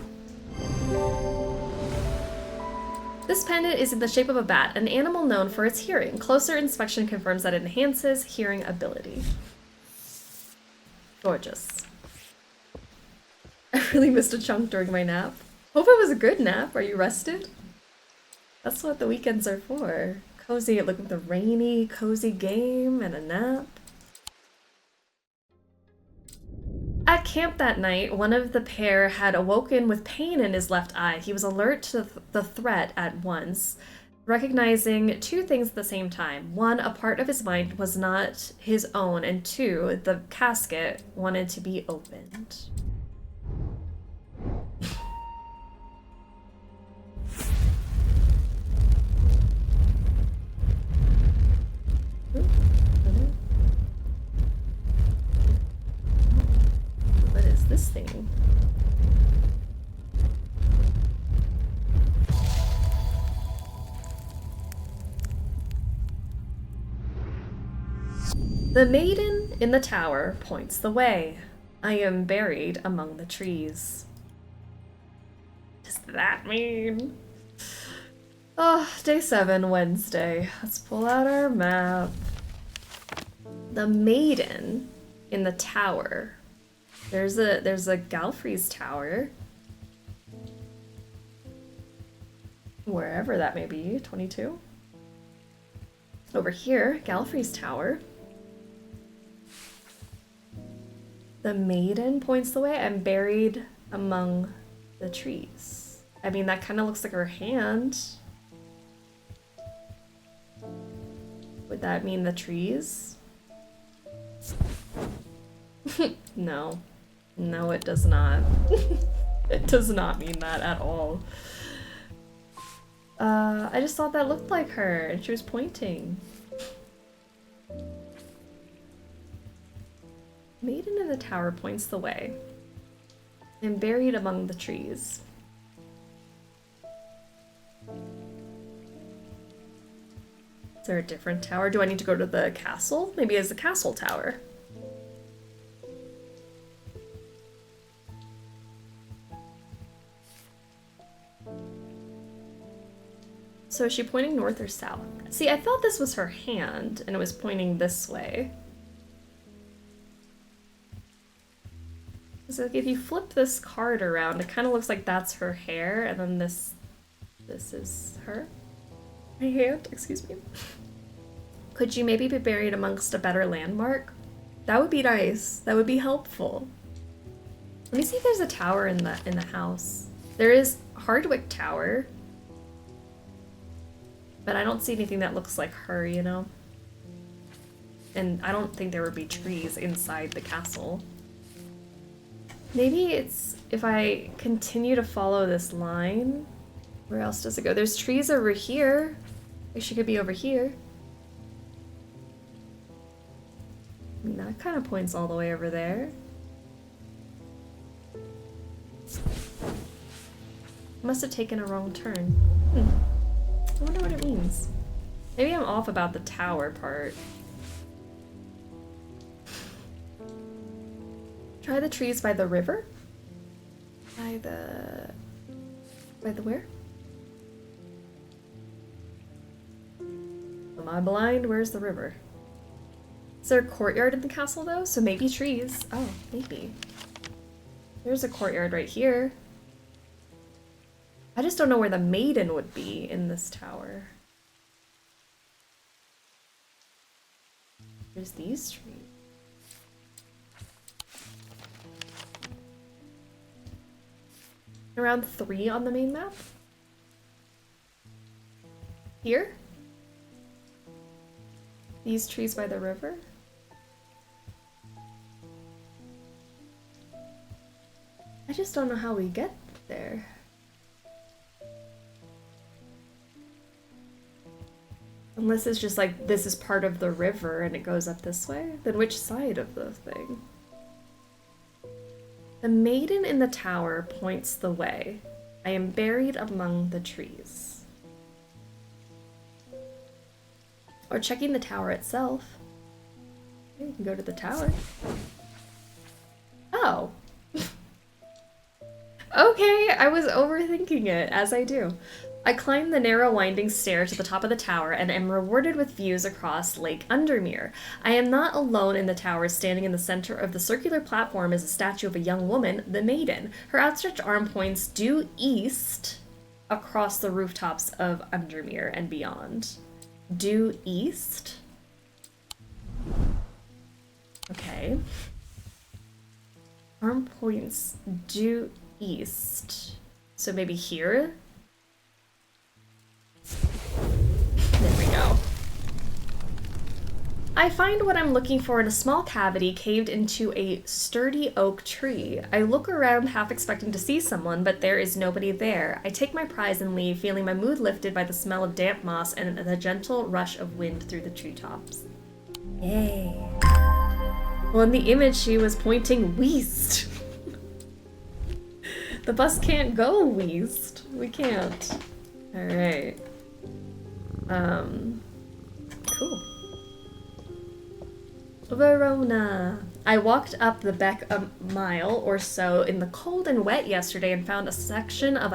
This pendant is in the shape of a bat, an animal known for its hearing. Closer inspection confirms that it enhances hearing ability. Gorgeous. I really missed a chunk during my nap. Hope it was a good nap. Are you rested? That's what the weekends are for. Cozy, looking at the rainy, cozy game and a nap. At camp that night, one of the pair had awoken with pain in his left eye. He was alert to the threat at once, recognizing 2 things at the same time. 1, a part of his mind was not his own, and 2, the casket wanted to be opened. What is this thing? The maiden in the tower points the way. I am buried among the trees. What does that mean? Oh, day 7, Wednesday. Let's pull out our map. The maiden in the tower. There's a Galfrey's tower. Wherever that may be, 22. Over here, Galfrey's tower. The maiden points the way. I'm buried among the trees. I mean, that kind of looks like her hand. Would that mean the trees? No. No, it does not. It does not mean that at all. I just thought that looked like her, and she was pointing. Maiden in the tower points the way. I'm buried among the trees. Is there a different tower? Do I need to go to the castle? Maybe it's the castle tower. So is she pointing north or south? See, I thought this was her hand, and it was pointing this way. So if you flip this card around, it kind of looks like that's her hair, and then this is her. My hand, excuse me. Could you maybe be buried amongst a better landmark? That would be nice. That would be helpful. Let me see if there's a tower in the house. There is Hardwick Tower. But I don't see anything that looks like her, you know? And I don't think there would be trees inside the castle. Maybe it's if I continue to follow this line. Where else does it go? There's trees over here. Like she could be over here. I mean, that kind of points all the way over there. Must have taken a wrong turn. I wonder what it means. Maybe I'm off about the tower part. Try the trees by the river? By the where? Am I blind? Where's the river? Is there a courtyard in the castle though? So maybe trees. Oh, maybe. There's a courtyard right here. I just don't know where the maiden would be in this tower. There's these trees. Around 3 on the main map? Here? These trees by the river? I just don't know how we get there. Unless it's just like, this is part of the river and it goes up this way? Then which side of the thing? The maiden in the tower points the way. I am buried among the trees. Or checking the tower itself. Okay, you can go to the tower. Oh. Okay, I was overthinking it, as I do. I climb the narrow winding stair to the top of the tower and am rewarded with views across Lake Undermere. I am not alone in the tower. Standing in the center of the circular platform is a statue of a young woman, the maiden. Her outstretched arm points due east across the rooftops of Undermere and beyond. Due east? Okay. Arm points due east. So maybe here? There we go. I find what I'm looking for in a small cavity caved into a sturdy oak tree. I look around half expecting to see someone, but there is nobody there. I take my prize and leave, feeling my mood lifted by the smell of damp moss and the gentle rush of wind through the treetops. Yay. Well, in the image, she was pointing west. The bus can't go west. We can't. All right. Cool. Verona. I walked up the beck a mile or so in the cold and wet yesterday and found a section of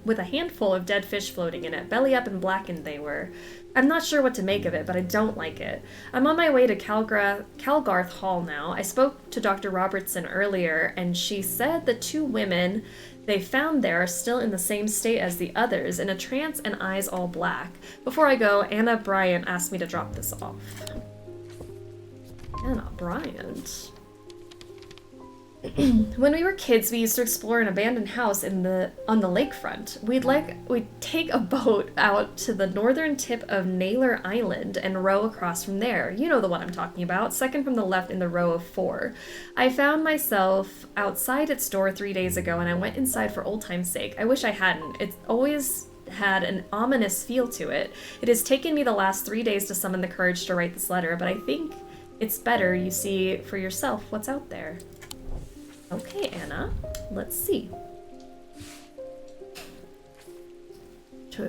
with a handful of dead fish floating in it. Belly up and blackened they were. I'm not sure what to make of it, but I don't like it. I'm on my way to Calgarth Hall now. I spoke to Dr. Robertson earlier, and she said the 2 women they found there are still in the same state as the others, in a trance and eyes all black. Before I go, Anna Bryant asked me to drop this off. Anna Bryant. When we were kids, we used to explore an abandoned house on the lakefront. We'd take a boat out to the northern tip of Naylor Island and row across from there. You know the one I'm talking about, second from the left in the row of 4. I found myself outside its door 3 days ago, and I went inside for old time's sake. I wish I hadn't. It's always had an ominous feel to it. It has taken me the last 3 days to summon the courage to write this letter, but I think it's better you see for yourself what's out there. Okay, Anna, let's see.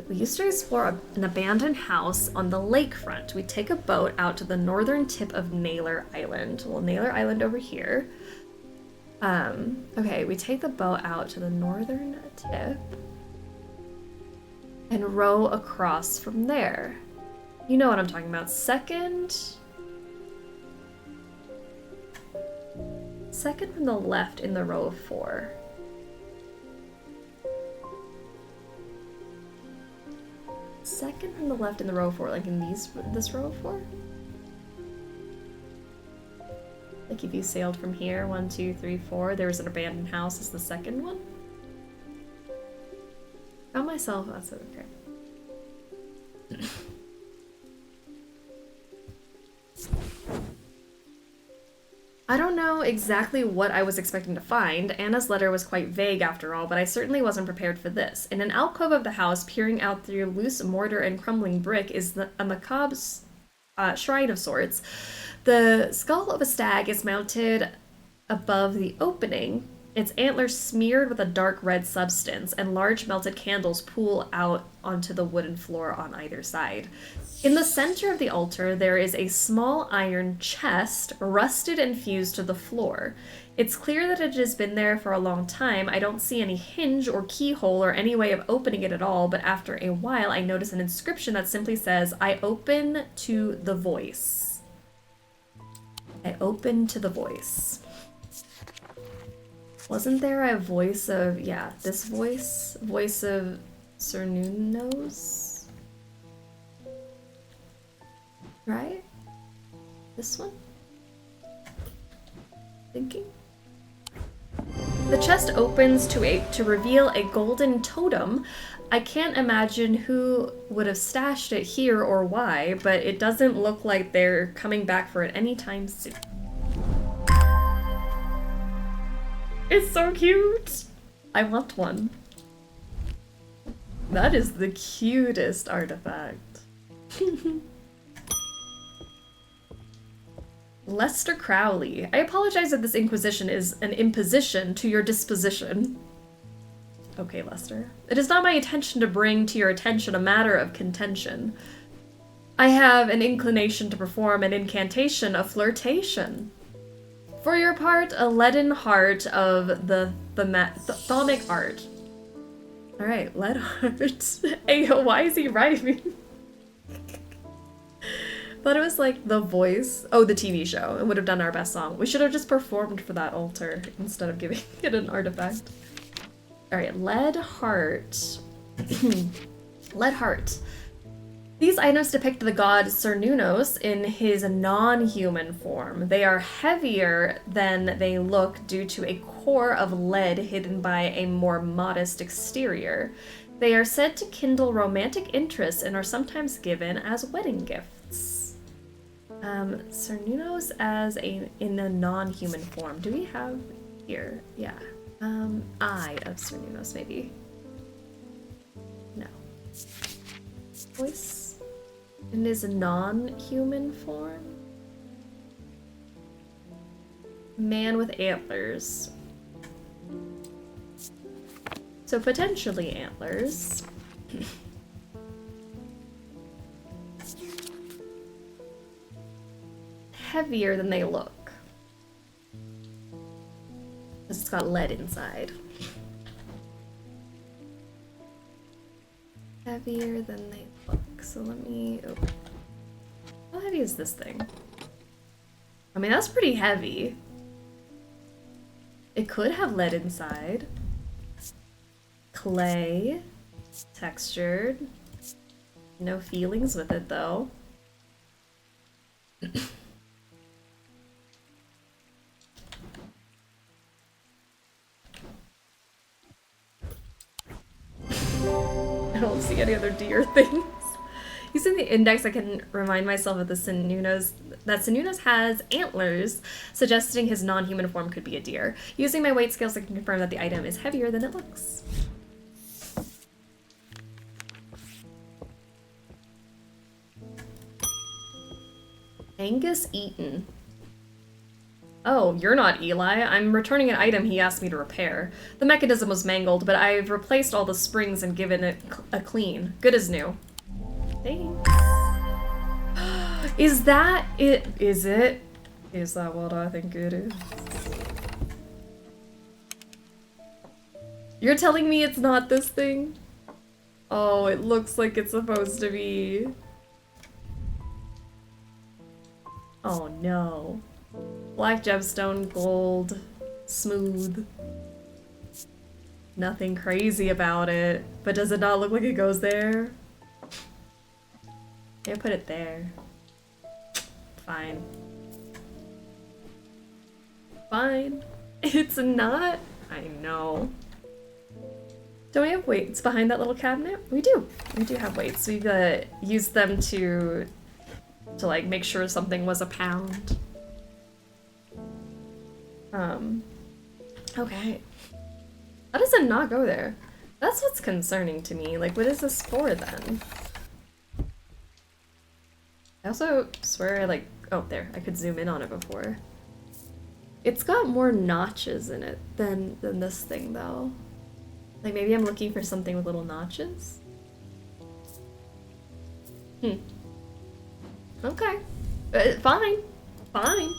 We used to explore an abandoned house on the lakefront. We take a boat out to the northern tip of Naylor Island. Well, Naylor Island over here. Okay, we take the boat out to the northern tip and row across from there. You know what I'm talking about. Second from the left in the row of 4. Second from the left in the row of 4, like in this row of 4? Like if you sailed from here, 1, 2, 3, 4, there was an abandoned house as the second one? Found myself, that's okay. I don't know exactly what I was expecting to find. Anna's letter was quite vague after all, but I certainly wasn't prepared for this. In an alcove of the house, peering out through loose mortar and crumbling brick, is a macabre shrine of sorts. The skull of a stag is mounted above the opening, its antlers smeared with a dark red substance, and large melted candles pool out onto the wooden floor on either side. In the center of the altar, there is a small iron chest, rusted and fused to the floor. It's clear that it has been there for a long time. I don't see any hinge or keyhole or any way of opening it at all, but after a while I notice an inscription that simply says, "I open to the voice." I open to the voice. Wasn't there a voice of, yeah, this voice? Voice of Cernunnos? Right? This one? Thinking? The chest opens to reveal a golden totem. I can't imagine who would have stashed it here or why, but it doesn't look like they're coming back for it anytime soon. It's so cute! I want one. That is the cutest artifact. Lester Crowley. I apologize that this inquisition is an imposition to your disposition. Okay, Lester. It is not my intention to bring to your attention a matter of contention. I have an inclination to perform an incantation of flirtation. For your part, a leaden heart of the thaumic art. Alright, lead heart. Hey, why is he rhyming? Thought it was like The Voice. Oh, the TV show. It would have done our best song. We should have just performed for that altar instead of giving it an artifact. Alright, lead heart. Lead heart. These items depict the god Cernunnos in his non-human form. They are heavier than they look due to a core of lead hidden by a more modest exterior. They are said to kindle romantic interest and are sometimes given as wedding gifts. Cernunnos in a non-human form. Do we have here? Yeah. Eye of Cernunnos, maybe. No. Voice. In his non-human form? Man with antlers. So potentially antlers. Heavier than they look. It's got lead inside. Heavier than they look. So let me open. How heavy is this thing? I mean, that's pretty heavy. It could have lead inside. Clay. Textured. No feelings with it, though. I don't see any other deer things. Using the index, I can remind myself of the Sununos has antlers, suggesting his non-human form could be a deer. Using my weight scales, I can confirm that the item is heavier than it looks. Angus Eaton. Oh, you're not Eli. I'm returning an item he asked me to repair. The mechanism was mangled, but I've replaced all the springs and given it a clean. Good as new. Thanks. Is that it? Is it? Is that what I think it is? You're telling me it's not this thing? Oh, it looks like it's supposed to be. Oh no. Black gemstone, gold, smooth. Nothing crazy about it. But does it not look like it goes there? Yeah, put it there. Fine. Fine. It's not? I know. Don't we have weights behind that little cabinet? We do. We do have weights. We've used them to like make sure something was a pound. Okay. How does it not go there? That's what's concerning to me. Like, what is this for then? I also swear oh, there, I could zoom in on it before. It's got more notches in it than this thing, though. Like, maybe I'm looking for something with little notches? Okay. Fine. Fine.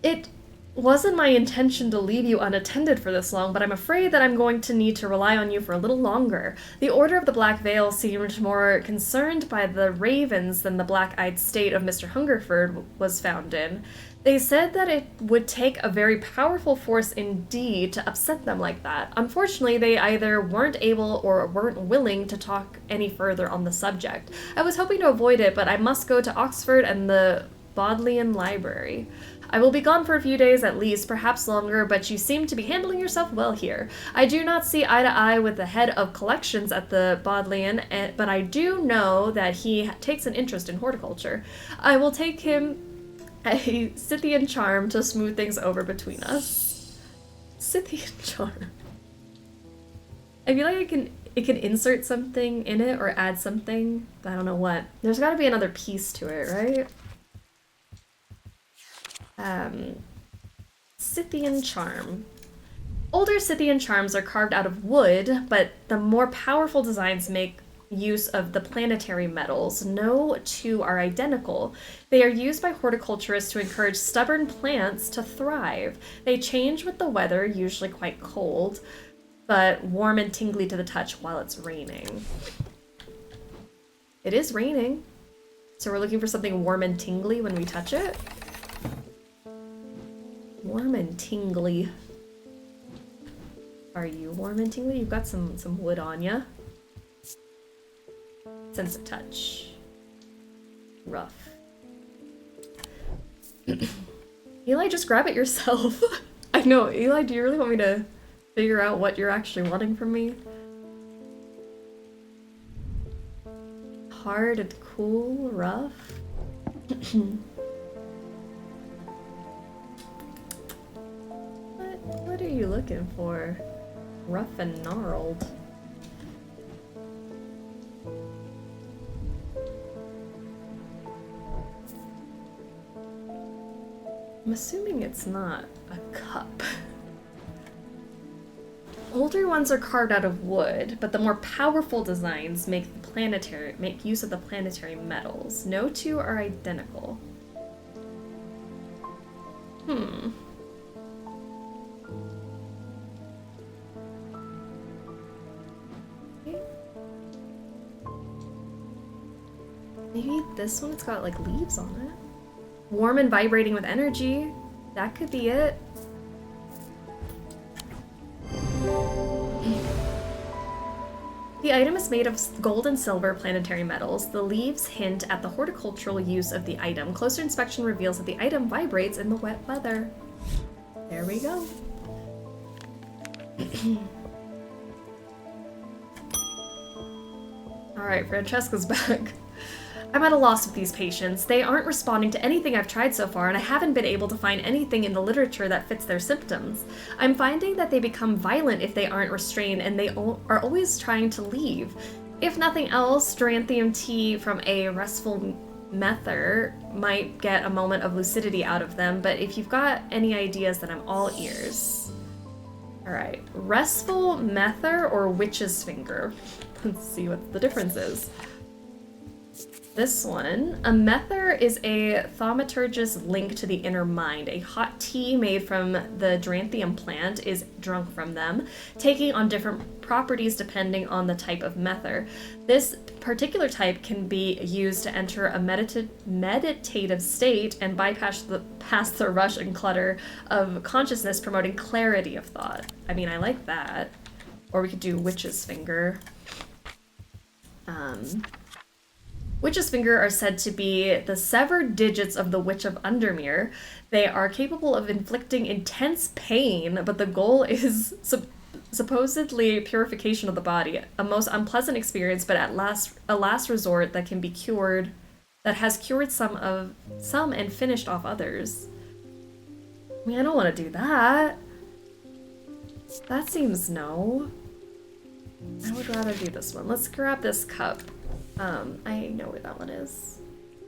It wasn't my intention to leave you unattended for this long, but I'm afraid that I'm going to need to rely on you for a little longer. The Order of the Black Veil seemed more concerned by the ravens than the black-eyed state of Mr. Hungerford was found in. They said that it would take a very powerful force indeed to upset them like that. Unfortunately, they either weren't able or weren't willing to talk any further on the subject. I was hoping to avoid it, but I must go to Oxford and the Bodleian Library. I will be gone for a few days at least, perhaps longer, but you seem to be handling yourself well here. I do not see eye to eye with the head of collections at the Bodleian, but I do know that he takes an interest in horticulture. I will take him a Scythian charm to smooth things over between us. Scythian charm. I feel like it can insert something in it or add something, but I don't know what. There's gotta be another piece to it, right? Scythian charm. Older Scythian charms are carved out of wood, but the more powerful designs make use of the planetary metals. No two are identical. They are used by horticulturists to encourage stubborn plants to thrive. They change with the weather, usually quite cold, but warm and tingly to the touch while it's raining. It is raining, so we're looking for something warm and tingly when we touch it. Warm and tingly. Are you warm and tingly? You've got some wood on ya. Sense of touch. Rough. Eli, just grab it yourself. I know, Eli, do you really want me to figure out what you're actually wanting from me? Hard and cool, rough. What are you looking for? Rough and gnarled. I'm assuming it's not a cup. Older ones are carved out of wood, but the more powerful designs make use of the planetary metals. No two are identical. Hmm. Maybe this one's got like leaves on it. Warm and vibrating with energy. That could be it. The item is made of gold and silver planetary metals. The leaves hint at the horticultural use of the item. Closer inspection reveals that the item vibrates in the wet weather. There we go. Alright, Francesca's back. I'm at a loss with these patients. They aren't responding to anything I've tried so far, and I haven't been able to find anything in the literature that fits their symptoms. I'm finding that they become violent if they aren't restrained, and they are always trying to leave. If nothing else, Duranthium tea from a restful mether might get a moment of lucidity out of them, but if you've got any ideas, then I'm all ears. Alright, restful mether or witch's finger? Let's see what the difference is. This one, a mether is a thaumaturge's link to the inner mind. A hot tea made from the Duranthium plant is drunk from them, taking on different properties depending on the type of mether. This particular type can be used to enter a meditative state and bypass the rush and clutter of consciousness, promoting clarity of thought. I mean, I like that. Or we could do witch's finger. Witch's finger are said to be the severed digits of the Witch of Undermere. They are capable of inflicting intense pain, but the goal is supposedly purification of the body. A most unpleasant experience, but a last resort that can be cured, that has cured some and finished off others. I mean, I don't want to do that. That seems no. I would rather do this one. Let's grab this cup. I know where that one is.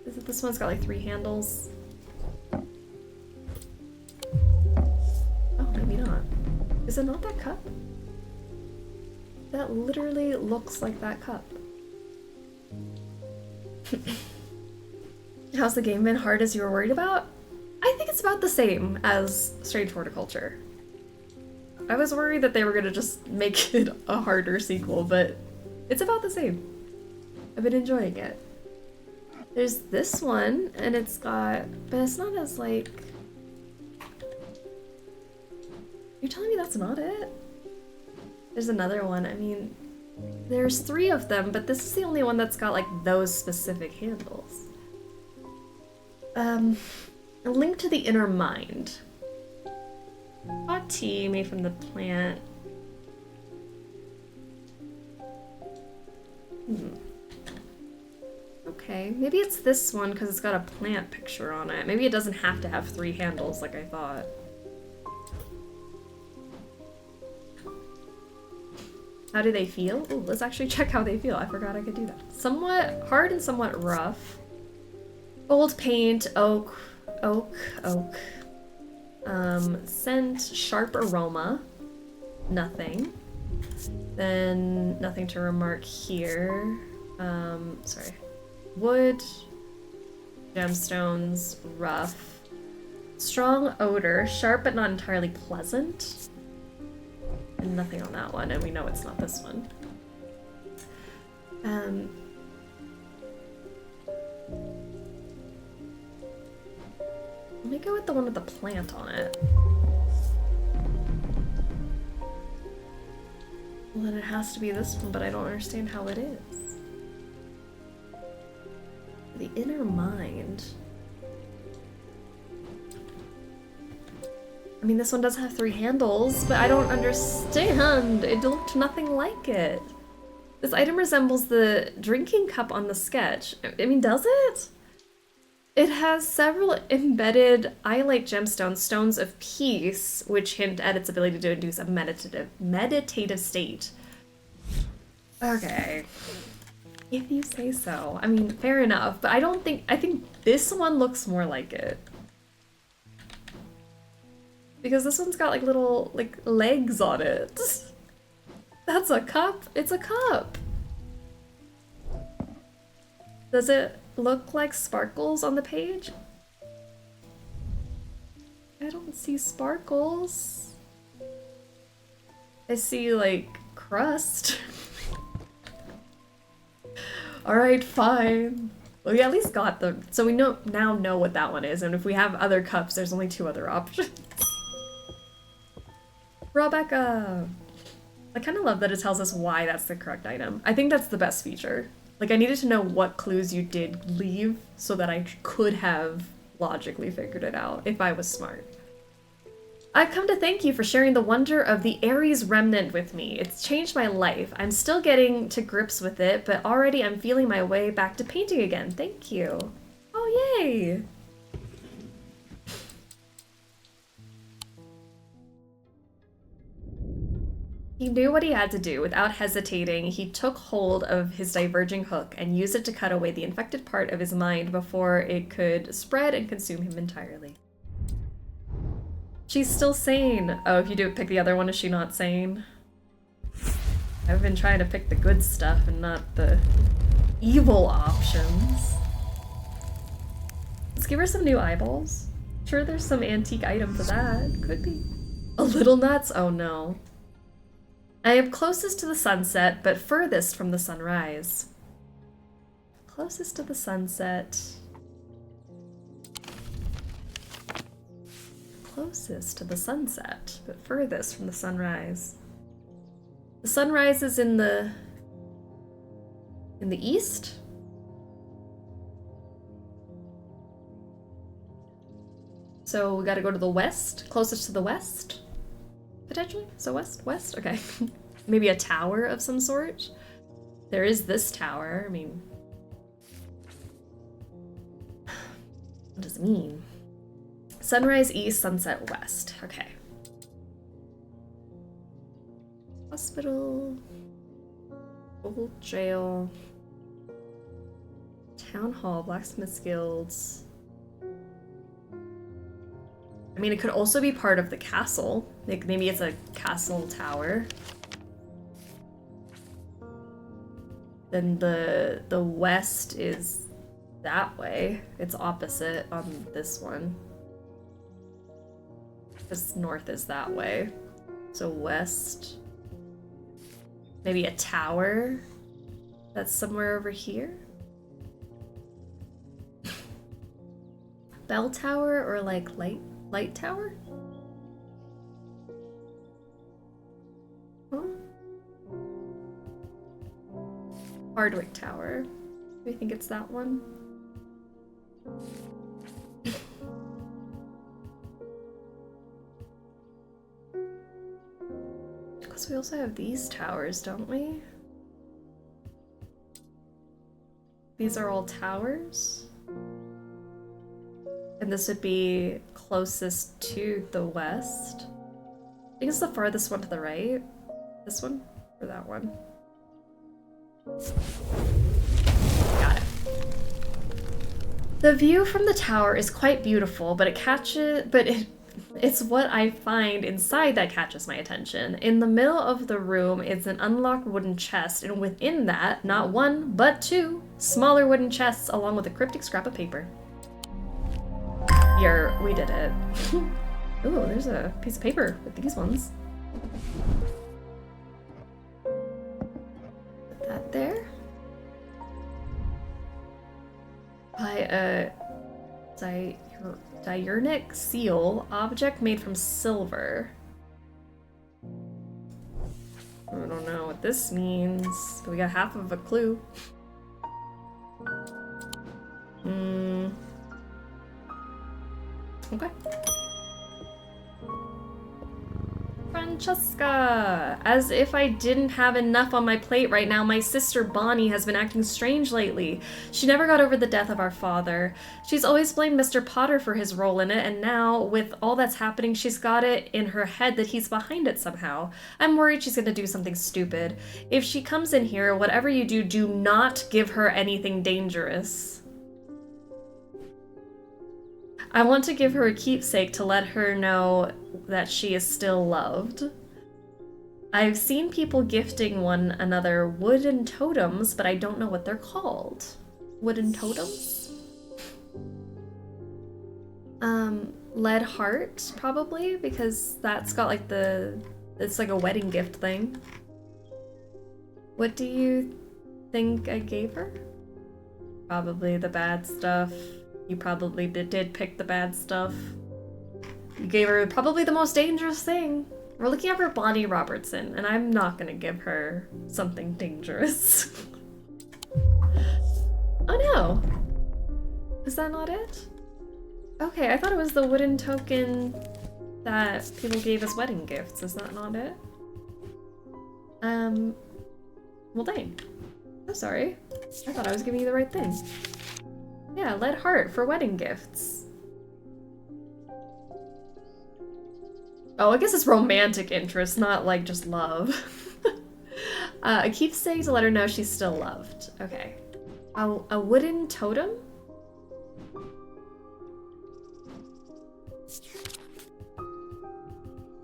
Is it this one's got like 3 handles? Oh, maybe not. Is it not that cup? That literally looks like that cup. How's the game been hard as you were worried about? I think it's about the same as Strange Horticulture. I was worried that they were gonna just make it a harder sequel, but it's about the same. I've been enjoying it. There's this one, and it's got, but it's not as like... You're telling me that's not it? There's another one. I mean, there's 3 of them, but this is the only one that's got like those specific handles. A link to the inner mind. Hot tea made from the plant. Okay, maybe it's this one because it's got a plant picture on it. Maybe it doesn't have to have 3 handles like I thought. How do they feel? Ooh, let's actually check how they feel. I forgot I could do that. Somewhat hard and somewhat rough. Old paint, oak. Scent, sharp aroma. Nothing. Then nothing to remark here. Sorry. Wood, gemstones, rough. Strong odor, sharp but not entirely pleasant. And nothing on that one, and we know it's not this one. Let me go with the one with the plant on it. Well, then it has to be this one, but I don't understand how it is. The inner mind. I mean, this one does have 3 handles, but I don't understand. It looked nothing like it. This item resembles the drinking cup on the sketch. I mean, does it? It has several embedded eyelite gemstones, stones of peace, which hint at its ability to induce a meditative state. Okay. If you say so. I mean, fair enough, but I think this one looks more like it. Because this one's got like little, like, legs on it. That's a cup. It's a cup. Does it look like sparkles on the page? I don't see sparkles. I see, like, crust. Alright, fine. Well, we at least got the... So we now know what that one is, and if we have other cups, there's only 2 other options. Rebecca! I kind of love that it tells us why that's the correct item. I think that's the best feature. Like, I needed to know what clues you did leave so that I could have logically figured it out if I was smart. I've come to thank you for sharing the wonder of the Ares remnant with me. It's changed my life. I'm still getting to grips with it, but already I'm feeling my way back to painting again. Thank you. Oh, yay! He knew what he had to do. Without hesitating, he took hold of his diverging hook and used it to cut away the infected part of his mind before it could spread and consume him entirely. She's still sane. Oh, if you do pick the other one, is she not sane? I've been trying to pick the good stuff and not the evil options. Let's give her some new eyeballs. Sure, there's some antique item for that. Could be. A little nuts? Oh no. I am closest to the sunset, but furthest from the sunrise. Closest to the sunset. Closest to the sunset, but furthest from the sunrise. The sunrise is in the east? So we gotta go to the west, closest to the west, potentially? So west? Okay. Maybe a tower of some sort? There is this tower, I mean... What does it mean? Sunrise east, sunset west. Okay. Hospital. Old jail. Town hall, blacksmith's guilds. I mean, it could also be part of the castle. Like, maybe it's a castle tower. Then the west is that way. It's opposite on this one. Because north is that way. So west. Maybe a tower that's somewhere over here? Bell tower or like light tower? Huh? Hardwick Tower. Do you think it's that one? Because we also have these towers, don't we? These are all towers? And this would be closest to the west. I think it's the farthest one to the right. This one? Or that one? Got it. The view from the tower is quite beautiful, but it's what I find inside that catches my attention. In the middle of the room is an unlocked wooden chest, and within that, not one, but 2 smaller wooden chests along with a cryptic scrap of paper. We did it. Ooh, there's a piece of paper with these ones. Put that there. By a diurnic seal, object made from silver. I don't know what this means, but we got half of a clue. Okay. Francesca! As if I didn't have enough on my plate right now, my sister Bonnie has been acting strange lately. She never got over the death of our father. She's always blamed Mr. Potter for his role in it, and now, with all that's happening, she's got it in her head that he's behind it somehow. I'm worried she's gonna do something stupid. If she comes in here, whatever you do, do not give her anything dangerous. I want to give her a keepsake to let her know that she is still loved. I've seen people gifting one another wooden totems, but I don't know what they're called. Wooden totems? lead heart, probably, because that's got like it's like a wedding gift thing. What do you think I gave her? Probably the bad stuff. You probably did pick the bad stuff. You gave her probably the most dangerous thing. We're looking at her Bonnie Robertson, and I'm not gonna give her something dangerous. Oh no! Is that not it? Okay, I thought it was the wooden token that people gave as wedding gifts. Is that not it? Well dang. I'm sorry. I thought I was giving you the right thing. Yeah, lead heart for wedding gifts. Oh, I guess it's romantic interest, not like just love. A keepsake to let her know she's still loved. Okay. A wooden totem?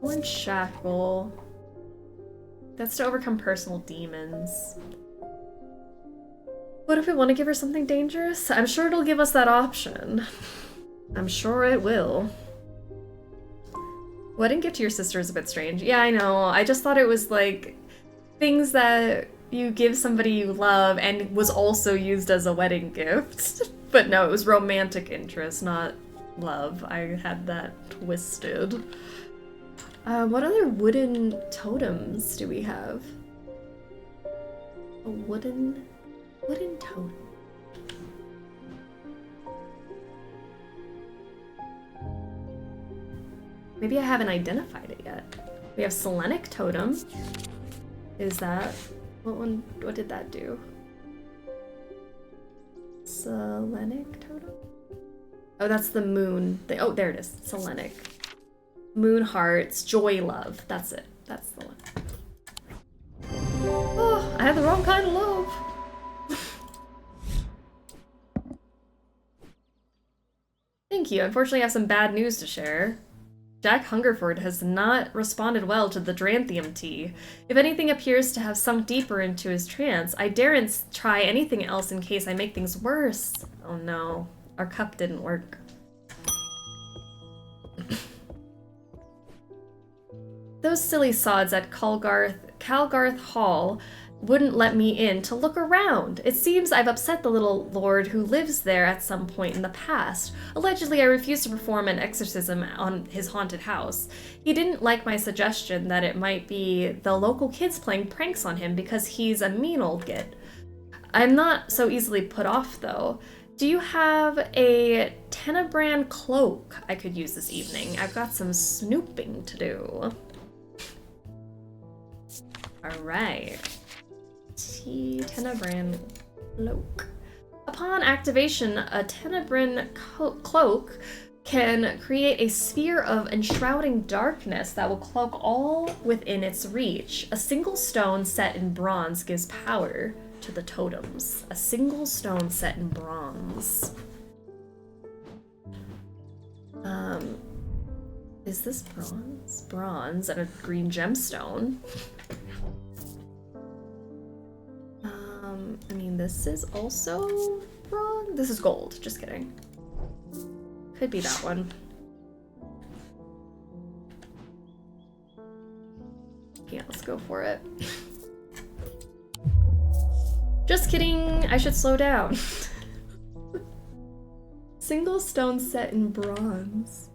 Orange shackle. That's to overcome personal demons. What if we want to give her something dangerous? I'm sure it'll give us that option. I'm sure it will. Wedding gift to your sister is a bit strange. Yeah, I know. I just thought it was like things that you give somebody you love and was also used as a wedding gift. But no, it was romantic interest, not love. I had that twisted. What other wooden totems do we have? A wooden totem. Maybe I haven't identified it yet. We have Selenic totem. Is that what did that do? Selenic totem? Oh, that's the moon thing. Oh, there it is. Selenic. Moon hearts, joy love. That's it. That's the one. Oh, I had the wrong kind of love. Thank you. Unfortunately, I have some bad news to share. Jack Hungerford has not responded well to the Dranthium tea. If anything appears to have sunk deeper into his trance, I daren't try anything else in case I make things worse. Oh no, our cup didn't work. Those silly sods at Calgarth Hall wouldn't let me in to look around. It seems I've upset the little lord who lives there at some point in the past. Allegedly, I refused to perform an exorcism on his haunted house. He didn't like my suggestion that it might be the local kids playing pranks on him because he's a mean old git. I'm not so easily put off, though. Do you have a Tenebrand cloak I could use this evening? I've got some snooping to do. Alright. Tenebrand cloak. Upon activation, a Tenebrand cloak can create a sphere of enshrouding darkness that will cloak all within its reach. A single stone set in bronze gives power to the totems. A single stone set in bronze. Is this bronze? Bronze and a green gemstone. I mean, this is also bronze. This is gold. Just kidding. Could be that one. Yeah, let's go for it. Just kidding. I should slow down. Single stone set in bronze.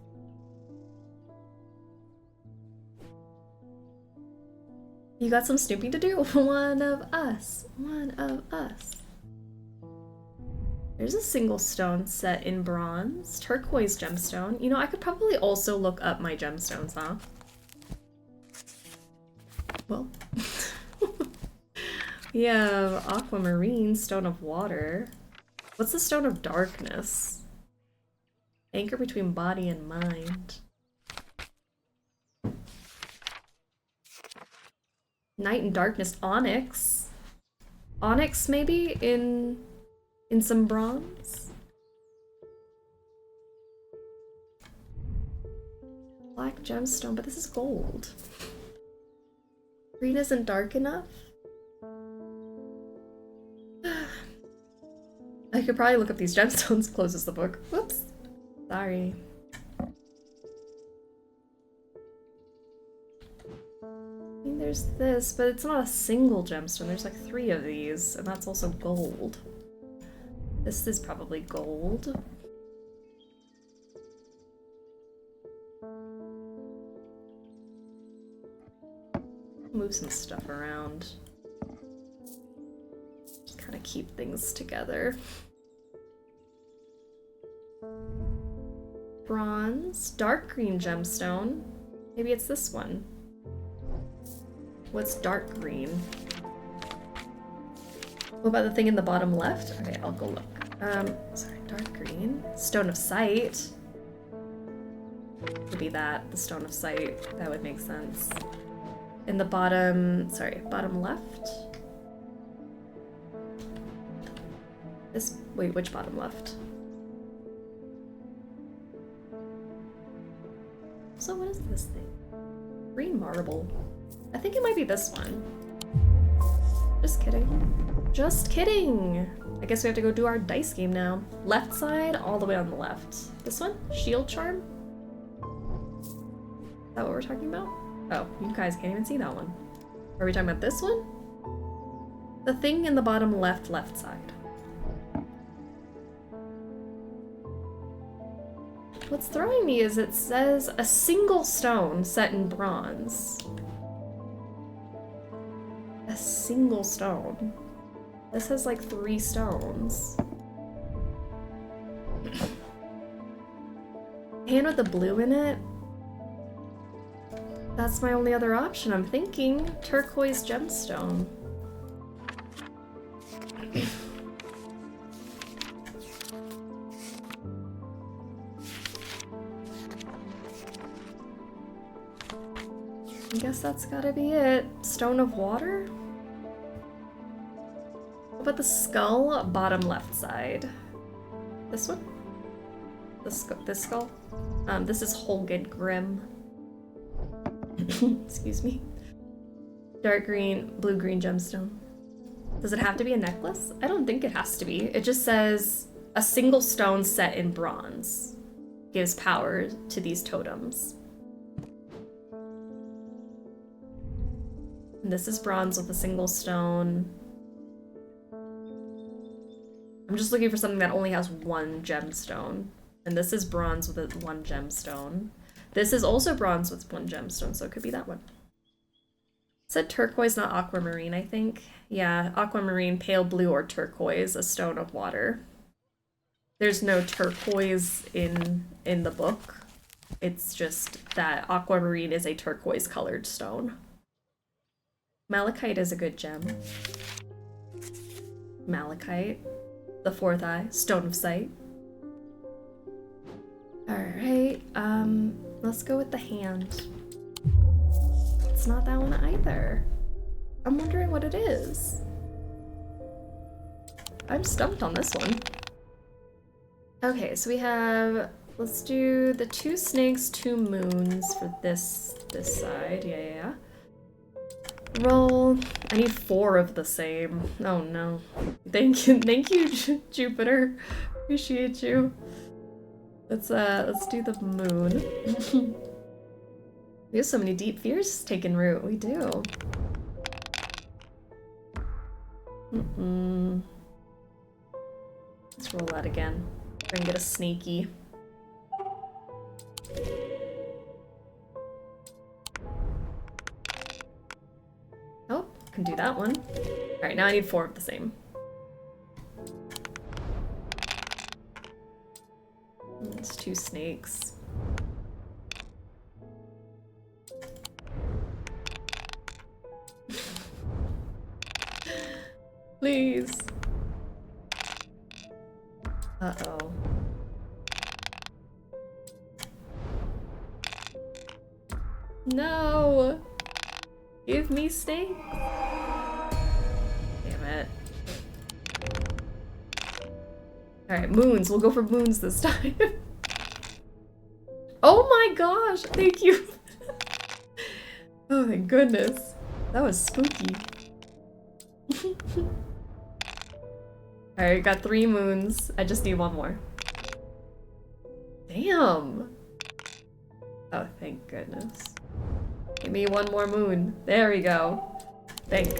You got some snooping to do? One of us. One of us. There's a single stone set in bronze. Turquoise gemstone. You know, I could probably also look up my gemstones, huh? Well. We have aquamarine, stone of water. What's the stone of darkness? Anchor between body and mind. Night and darkness, onyx. Onyx maybe in some bronze. Black gemstone, but this is gold. Green isn't dark enough. I could probably look up these gemstones. Closes the book. Whoops. Sorry. there's this, but it's not a single gemstone. There's like 3 of these, and that's also gold. This is probably gold. Move some stuff around. Just kind of keep things together. Bronze, dark green gemstone. Maybe it's this one. What's dark green? What about the thing in the bottom left? Okay, I'll go look. Sorry, dark green. Stone of Sight. Could be that, the Stone of Sight. That would make sense. In the bottom, sorry, bottom left? This, wait, which bottom left? So what is this thing? Green marble. I think it might be this one. Just kidding. Just kidding! I guess we have to go do our dice game now. Left side, all the way on the left. This one? Shield charm? Is that what we're talking about? Oh, you guys can't even see that one. Are we talking about this one? The thing in the bottom left side. What's throwing me is it says a single stone set in bronze. A single stone. This has like 3 stones. Hand with the blue in it? That's my only other option, I'm thinking. Turquoise gemstone. I guess that's gotta be it. Stone of water? What about the skull? Bottom left side. This one? This skull? This is Holgid Grim. Excuse me. Dark green, blue-green gemstone. Does it have to be a necklace? I don't think it has to be. It just says a single stone set in bronze gives power to these totems. And this is bronze with a single stone. I'm just looking for something that only has 1 gemstone. And this is bronze with 1 gemstone. This is also bronze with 1 gemstone, so it could be that one. It said turquoise, not aquamarine, I think. Yeah, aquamarine, pale blue, or turquoise, a stone of water. There's no turquoise in the book. It's just that aquamarine is a turquoise colored stone. Malachite is a good gem. Malachite. The 4th eye. Stone of Sight. Alright, let's go with the hand. It's not that one either. I'm wondering what it is. I'm stumped on this one. Okay, so we have... Let's do the 2 snakes, 2 moons for this side. Yeah. Roll. I need 4 of the same. Oh no. Thank you, Jupiter. Appreciate you. Let's do the moon. We have so many deep fears taking root. We do. Let's roll that again. Try and get a sneaky. Oh, can do that one. Alright, now I need 4 of the same. It's 2 snakes. Please. Uh-oh. No! Give me snakes! Damn it. Alright, moons. We'll go for moons this time. Oh my gosh! Thank you! Oh my goodness. That was spooky. Alright, got 3 moons. I just need 1 more. Damn! Oh, thank goodness. Give me one more moon. There we go. Think.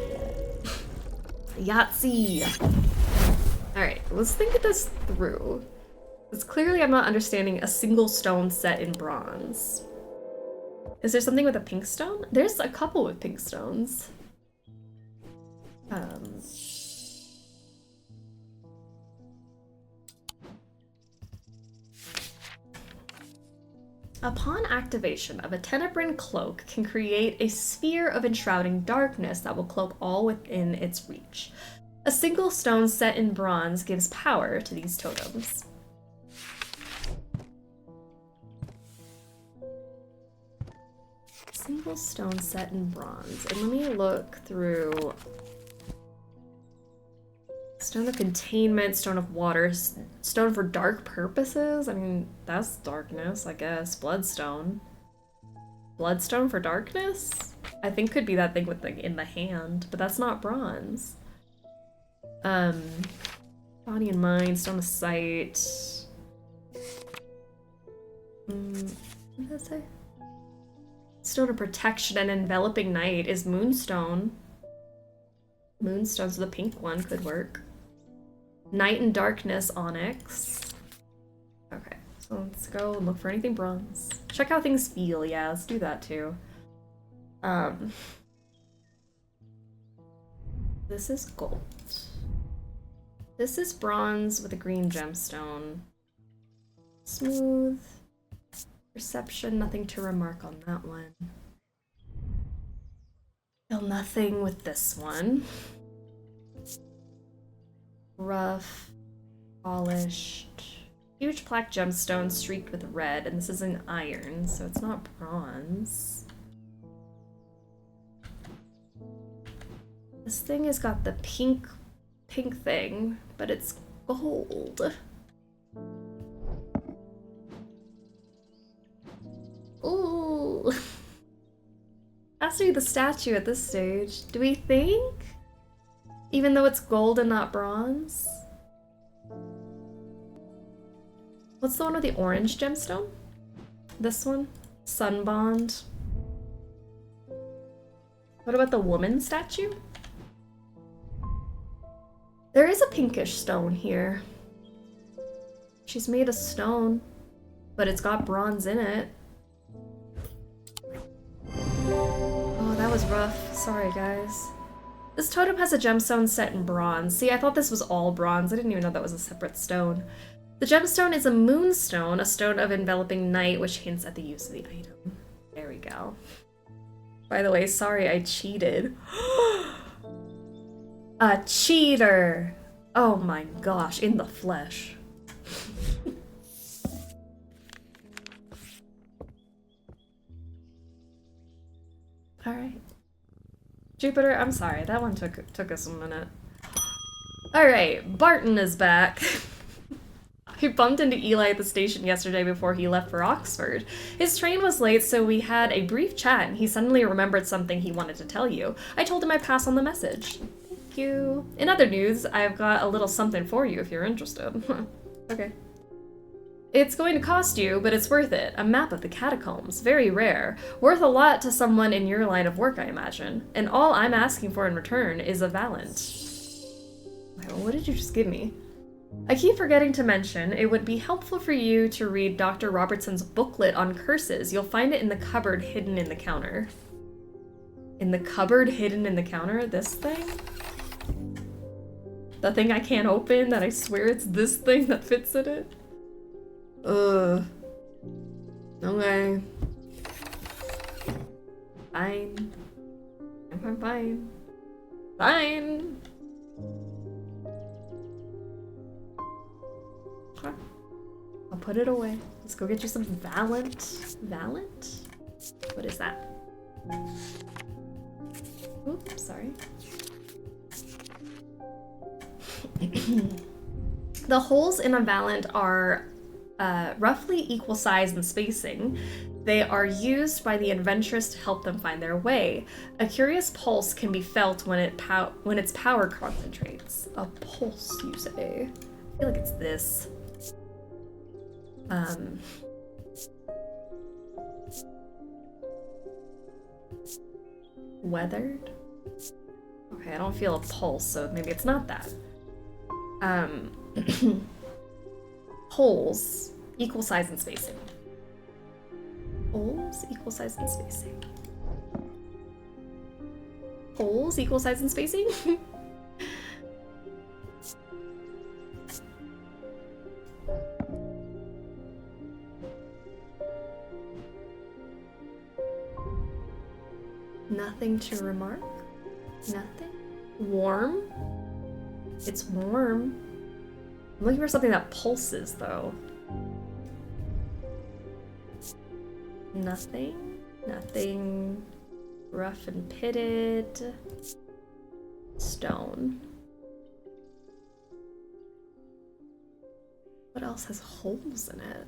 Yahtzee! Alright, let's think this through. Because clearly I'm not understanding a single stone set in bronze. Is there something with a pink stone? There's a couple with pink stones. Upon activation of a Tenebrin cloak can create a sphere of enshrouding darkness that will cloak all within its reach. A single stone set in bronze gives power to these totems. Single stone set in bronze. And let me look through. Stone of containment, stone of water, stone for dark purposes. I mean, that's darkness, I guess. Bloodstone. Bloodstone for darkness? I think could be that thing with the in the hand, but that's not bronze. Body and mind, stone of sight. What did that say? Stone of protection and enveloping night is moonstone. Moonstone, so the pink one could work. Night and darkness onyx. Okay, so let's go and look for anything bronze. Check how things feel. Yeah, let's do that too. This is gold. This is bronze with a green gemstone. Smooth. Perception, nothing to remark on that one. Feel nothing with this one. Rough, polished, huge black gemstone streaked with red, and this is an iron, so it's not bronze. This thing has got the pink thing, but it's gold. Ooh. Has to be the statue at this stage. Do we think? Even though it's gold and not bronze? What's the one with the orange gemstone? This one? Sunbond. What about the woman statue? There is a pinkish stone here. She's made of stone, but it's got bronze in it. Oh, that was rough. Sorry, guys. This totem has a gemstone set in bronze. See, I thought this was all bronze. I didn't even know that was a separate stone. The gemstone is a moonstone, a stone of enveloping night, which hints at the use of the item. There we go. By the way, sorry I cheated. A cheater! Oh my gosh, in the flesh. Alright. Jupiter, I'm sorry, that one took us a minute. Alright, Barton is back. He bumped into Eli at the station yesterday before he left for Oxford. His train was late, so we had a brief chat, and he suddenly remembered something he wanted to tell you. I told him I'd pass on the message. Thank you. In other news, I've got a little something for you if you're interested. Okay. It's going to cost you, but it's worth it. A map of the catacombs. Very rare. Worth a lot to someone in your line of work, I imagine. And all I'm asking for in return is a Valant. Well, what did you just give me? I keep forgetting to mention, it would be helpful for you to read Dr. Robertson's booklet on curses. You'll find it in the cupboard hidden in the counter. In the cupboard hidden in the counter? This thing? The thing I can't open that I swear it's this thing that fits in it? Ugh. Okay. Fine. I'm fine. Fine! I'll put it away. Let's go get you some Valant. Valant? What is that? Oops, sorry. The holes in a Valant are roughly equal size and spacing. They are used by the adventurous to help them find their way. A curious pulse can be felt when its power concentrates. A pulse, you say? I feel like it's this. Weathered? Okay, I don't feel a pulse, so maybe it's not that. Holes, equal size and spacing. Holes, equal size and spacing. Holes, equal size and spacing? Nothing to remark? Nothing? Warm? It's warm. I'm looking for something that pulses, though. Nothing? Nothing rough and pitted. Stone. What else has holes in it?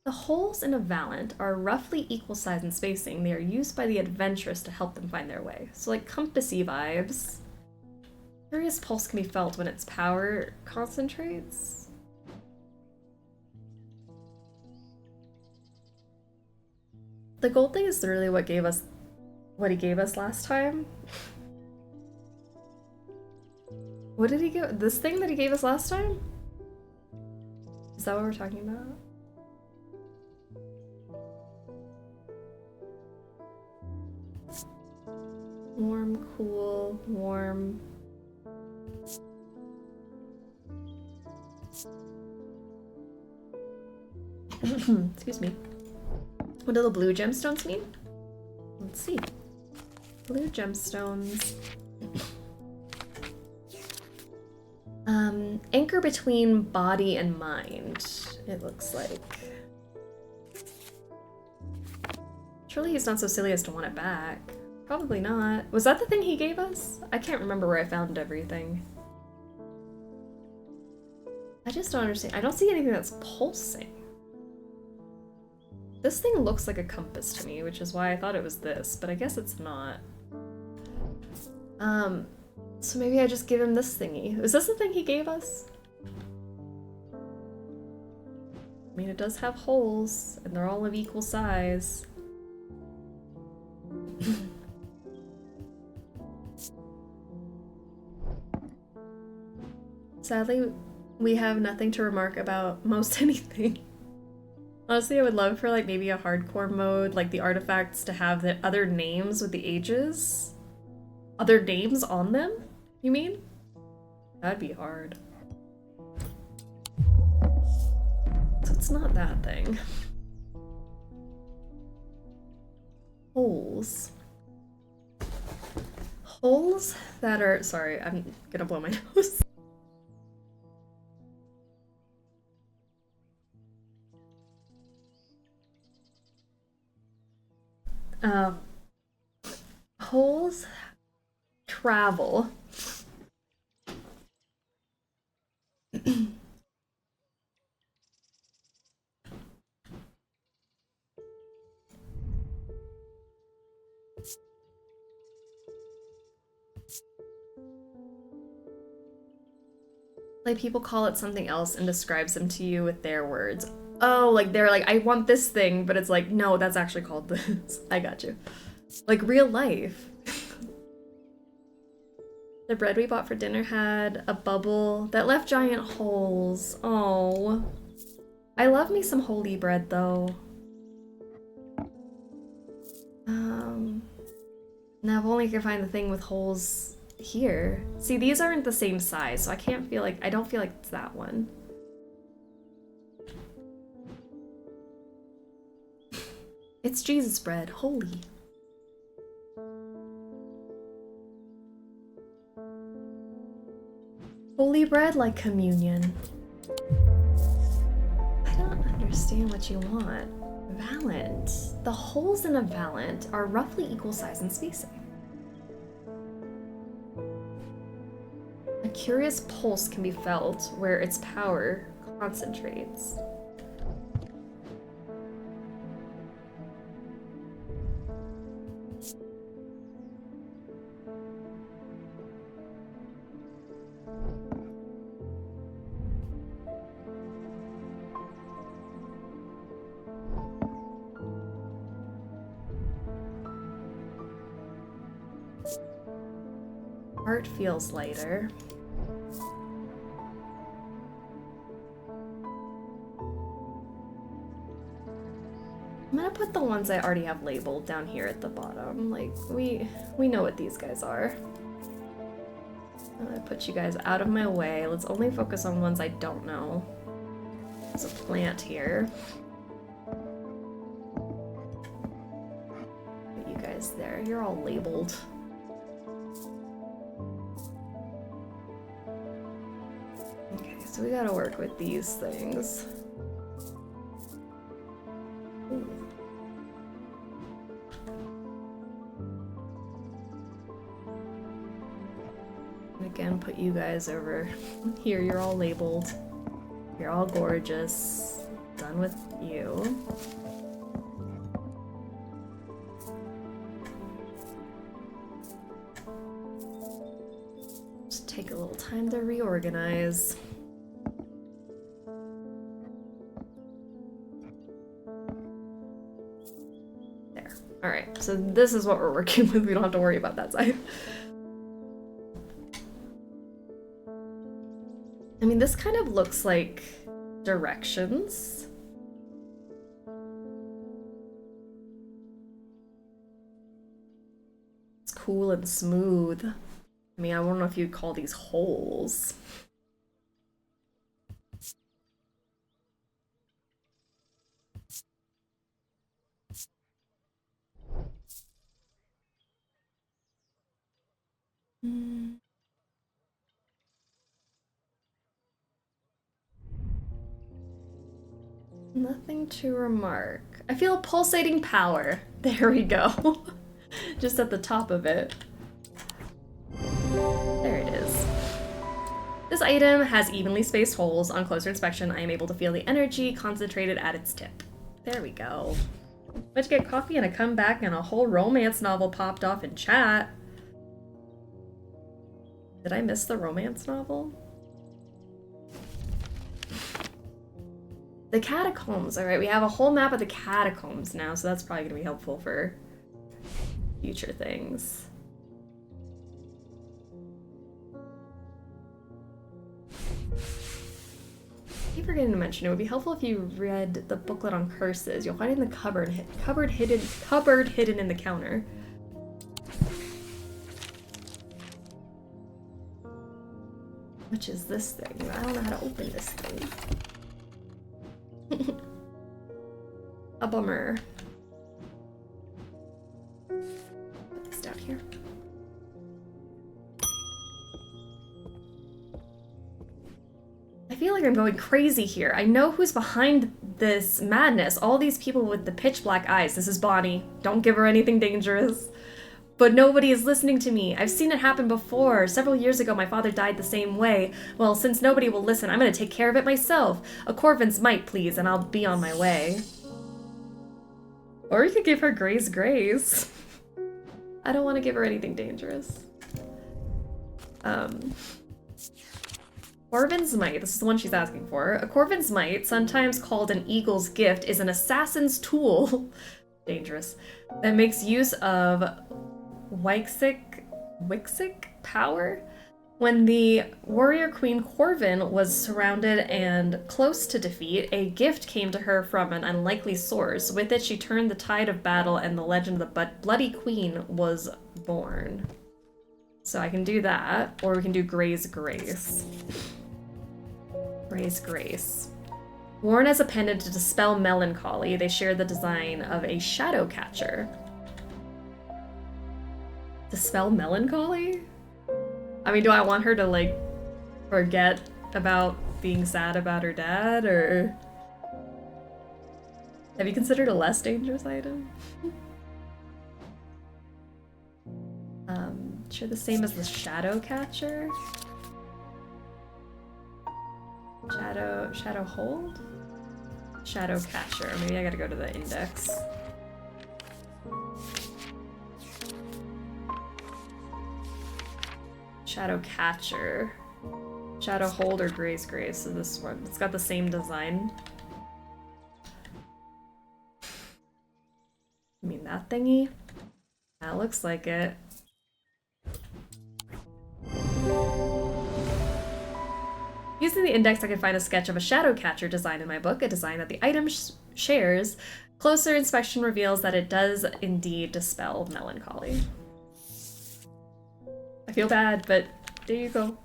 The holes in a valent are roughly equal size and spacing. They are used by the adventurous to help them find their way. So like compassy vibes. Curious pulse can be felt when its power concentrates. The gold thing is literally what gave us what he gave us last time. What did he give? This thing that he gave us last time? Is that what we're talking about? Warm, cool, warm. Excuse me. What do the blue gemstones mean? Let's see. Blue gemstones. Anchor between body and mind, it looks like. Surely he's not so silly as to want it back. Probably not. Was that the thing he gave us? I can't remember where I found everything. I just don't understand. I don't see anything that's pulsing. This thing looks like a compass to me, which is why I thought it was this, but I guess it's not. So maybe I just give him this thingy. Is this the thing he gave us? I mean, it does have holes, and they're all of equal size. Sadly, we have nothing to remark about most anything. Honestly, I would love for like maybe a hardcore mode, like the artifacts to have the other names with the ages. Other names on them, you mean? That'd be hard. So it's not that thing. Holes. Holes that are, sorry, I'm gonna blow my nose. Holes travel. Like people call it something else and describes them to you with their words. Oh, like they're like, I want this thing, but it's like, no, that's actually called this. I got you. Like real life. The bread we bought for dinner had a bubble that left giant holes. Oh. I love me some holy bread though. Now if only I could find the thing with holes here. See, these aren't the same size, so I can't feel like, I don't feel like it's that one. It's Jesus bread, holy. Holy bread like communion. I don't understand what you want. Valent. The holes in a valent are roughly equal size and spacing. A curious pulse can be felt where its power concentrates. Heart feels lighter. I'm gonna put the ones I already have labeled down here at the bottom. Like, we know what these guys are. I'm gonna put you guys out of my way. Let's only focus on ones I don't know. There's a plant here. Put you guys there. You're all labeled. Okay, so we gotta work with these things. Ooh. Again, put you guys over here. You're all labeled. You're all gorgeous. Done with you. Just take a little time to reorganize. There. Alright, so this is what we're working with. We don't have to worry about that side. I mean, this kind of looks like directions. It's cool and smooth. I mean, I don't know if you'd call these holes. Nothing to remark. I feel a pulsating power. There we go. Just at the top of it. There it is. This item has evenly spaced holes. On closer inspection, I am able to feel the energy concentrated at its tip. There we go. Went to get coffee and I come back and a whole romance novel popped off in chat. Did I miss the romance novel? The catacombs. Alright, we have a whole map of the catacombs now, so that's probably going to be helpful for future things. I keep forgetting to mention, it would be helpful if you read the booklet on curses. You'll find it in the cupboard hidden in the counter. Which is this thing? I don't know how to open this thing. A bummer. Put this down here. I feel like I'm going crazy here. I know who's behind this madness. All these people with the pitch black eyes. This is Bonnie. Don't give her anything dangerous. But nobody is listening to me. I've seen it happen before. Several years ago, my father died the same way. Well, since nobody will listen, I'm gonna take care of it myself. A Corvin's might, please, and I'll be on my way. Or you could give her Gray's Grace. I don't want to give her anything dangerous. Corvin's might, this is the one she's asking for. A Corvin's might, sometimes called an eagle's gift, is an assassin's tool. Dangerous. That makes use of Wixic power. When the warrior queen Corvin was surrounded and close to defeat, a gift came to her from an unlikely source. With it, she turned the tide of battle and the legend of the Bloody Queen was born. So I can do that, or we can do Gray's Grace. Gray's Grace. Worn as a pendant to dispel melancholy, they share the design of a shadow catcher. Dispel melancholy? I mean, do I want her to, like, forget about being sad about her dad, or... Have you considered a less dangerous item? Sure, the same as the shadow catcher? Shadow hold? Shadow catcher. Maybe I gotta go to the index. Shadow catcher. Shadow hold or Gray's Grace. So this one. It's got the same design. I mean, that thingy? That looks like it. Using the index, I could find a sketch of a shadow catcher design in my book, a design that the item shares. Closer inspection reveals that it does indeed dispel melancholy. I feel bad, but there you go.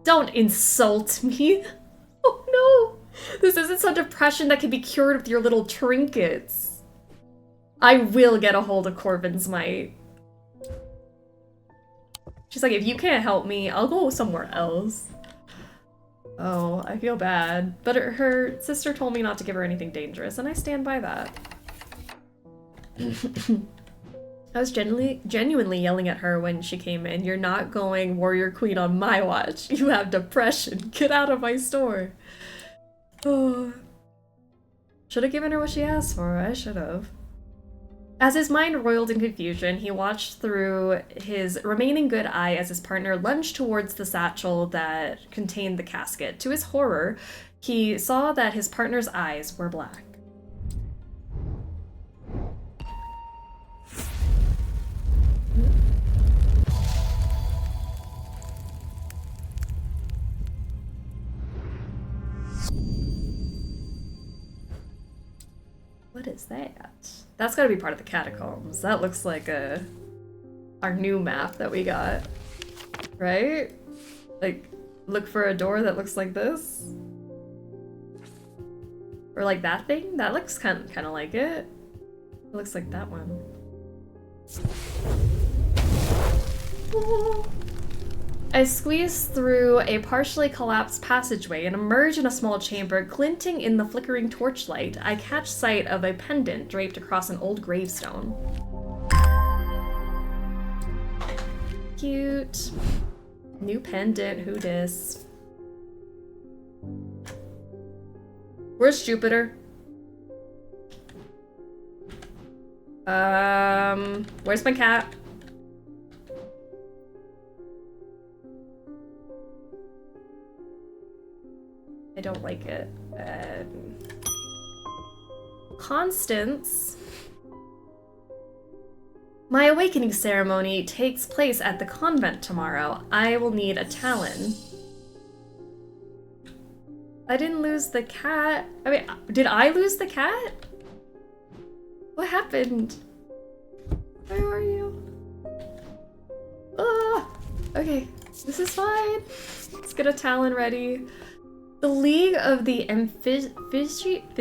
Don't insult me. Oh no! This isn't some depression that can be cured with your little trinkets. I will get a hold of Corbin's mite. She's like, if you can't help me, I'll go somewhere else. Oh, I feel bad. But her sister told me not to give her anything dangerous, and I stand by that. I was genuinely yelling at her when she came in. You're not going warrior queen on my watch. You have depression. Get out of my store. Oh. Should have given her what she asked for. I should have. As his mind roiled in confusion, he watched through his remaining good eye as his partner lunged towards the satchel that contained the casket. To his horror, he saw that his partner's eyes were black. What is that? That's gotta be part of the catacombs. That looks like our new map that we got. Right? Like, look for a door that looks like this? Or like that thing? That looks kind of like it. It looks like that one. Oh. I squeeze through a partially collapsed passageway and emerge in a small chamber, glinting in the flickering torchlight. I catch sight of a pendant draped across an old gravestone. Cute. New pendant, who dis? Where's Jupiter? Where's my cat? I don't like it. Constance. My awakening ceremony takes place at the convent tomorrow. I will need a talon. I didn't lose the cat. I mean, did I lose the cat? What happened? Where are you? Okay, this is fine. Let's get a talon ready. The League of the Amphibian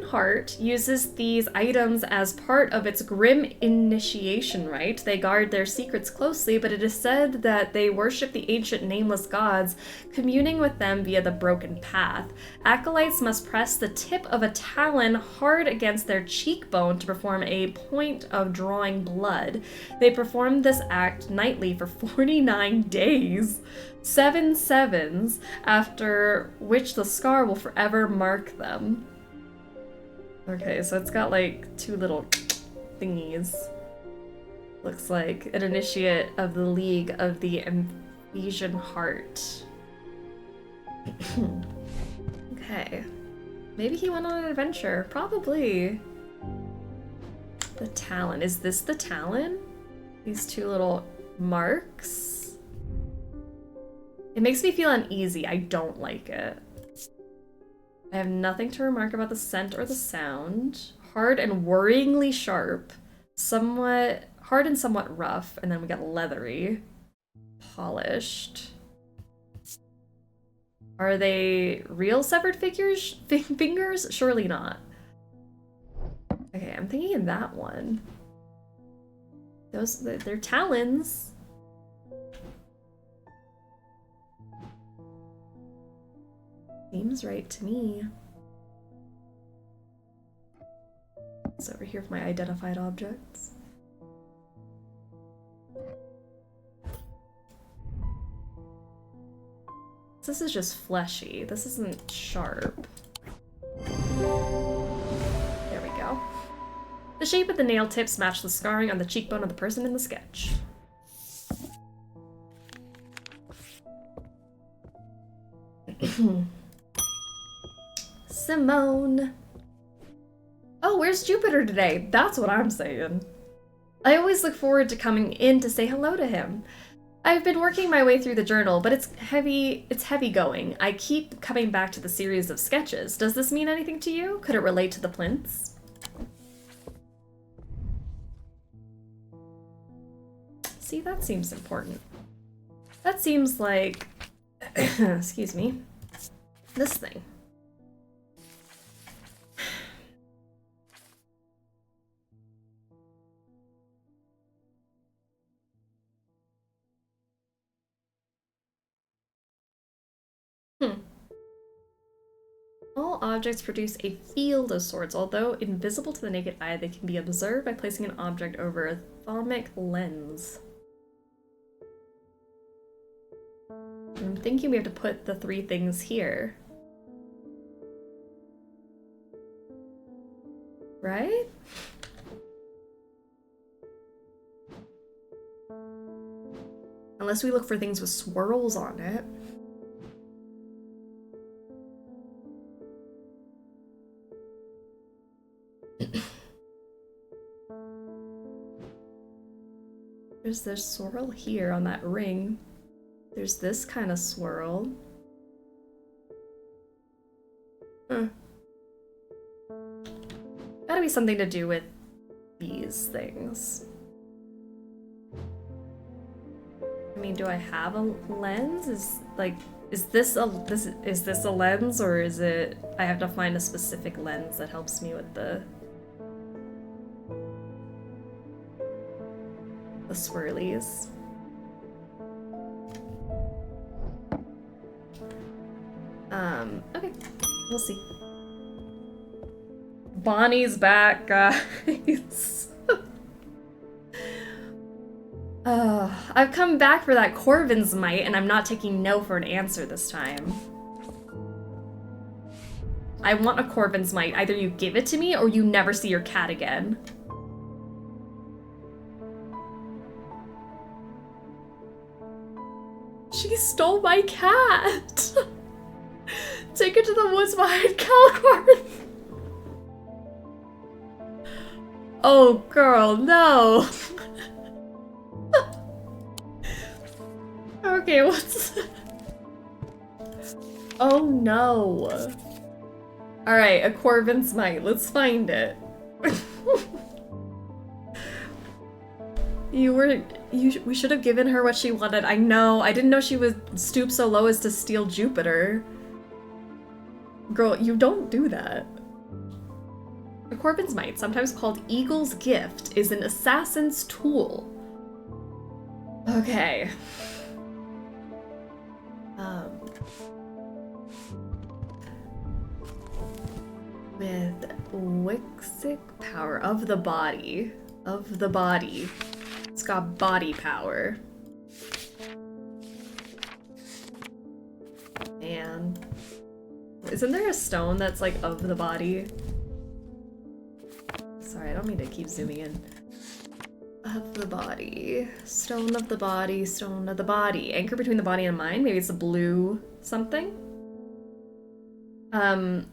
Heart uses these items as part of its grim initiation rite. They guard their secrets closely, but it is said that they worship the ancient nameless gods, communing with them via the broken path. Acolytes must press the tip of a talon hard against their cheekbone to perform a point of drawing blood. They perform this act nightly for 49 days. 7 sevens, after which the scar will forever mark them. Okay, so it's got like 2 little thingies. Looks like an initiate of the League of the Amphibian Heart. Okay. Maybe he went on an adventure. Probably. The talon. Is this the talon? These 2 little marks? It makes me feel uneasy. I don't like it. I have nothing to remark about the scent or the sound. Hard and worryingly sharp. Somewhat hard and somewhat rough. And then we got leathery. Polished. Are they real severed fingers? Surely not. Okay, I'm thinking of that one. They're talons. Seems right to me. It's over here for my identified objects. This is just fleshy. This isn't sharp. There we go. The shape of the nail tips match the scarring on the cheekbone of the person in the sketch. Simone. Oh, where's Jupiter today? That's what I'm saying. I always look forward to coming in to say hello to him. I've been working my way through the journal, but it's heavy going. I keep coming back to the series of sketches. Does this mean anything to you? Could it relate to the plinths? See, that seems important. That seems like, excuse me, this thing. All objects produce a field of sorts. Although invisible to the naked eye, they can be observed by placing an object over a thermic lens. I'm thinking we have to put the 3 things here. Right? Unless we look for things with swirls on it. There's this swirl here on that ring. There's this kind of swirl. Gotta be something to do with these things. I mean, do I have a lens? Is this a lens, or is it I have to find a specific lens that helps me with the swirlies? Okay, we'll see. Bonnie's back, guys. I've come back for that Corvin's mite, and I'm not taking no for an answer this time. I want a Corvin's mite. Either you give it to me, or you never see your cat again. She stole my cat! Take her to the woods behind Calicorn! Oh, girl, no! Okay, what's... Oh, no. Alright, a Corvin's mite. Let's find it. We should have given her what she wanted. I know. I didn't know she would stoop so low as to steal Jupiter. Girl, you don't do that. A Corvin's mite, sometimes called Eagle's Gift, is an assassin's tool. Okay. With Wixic power of the body. Of the body. It's got body power. And isn't there a stone that's like of the body? Sorry, I don't mean to keep zooming in. Of the body. Stone of the body, stone of the body. Anchor between the body and mind. Maybe it's a blue something.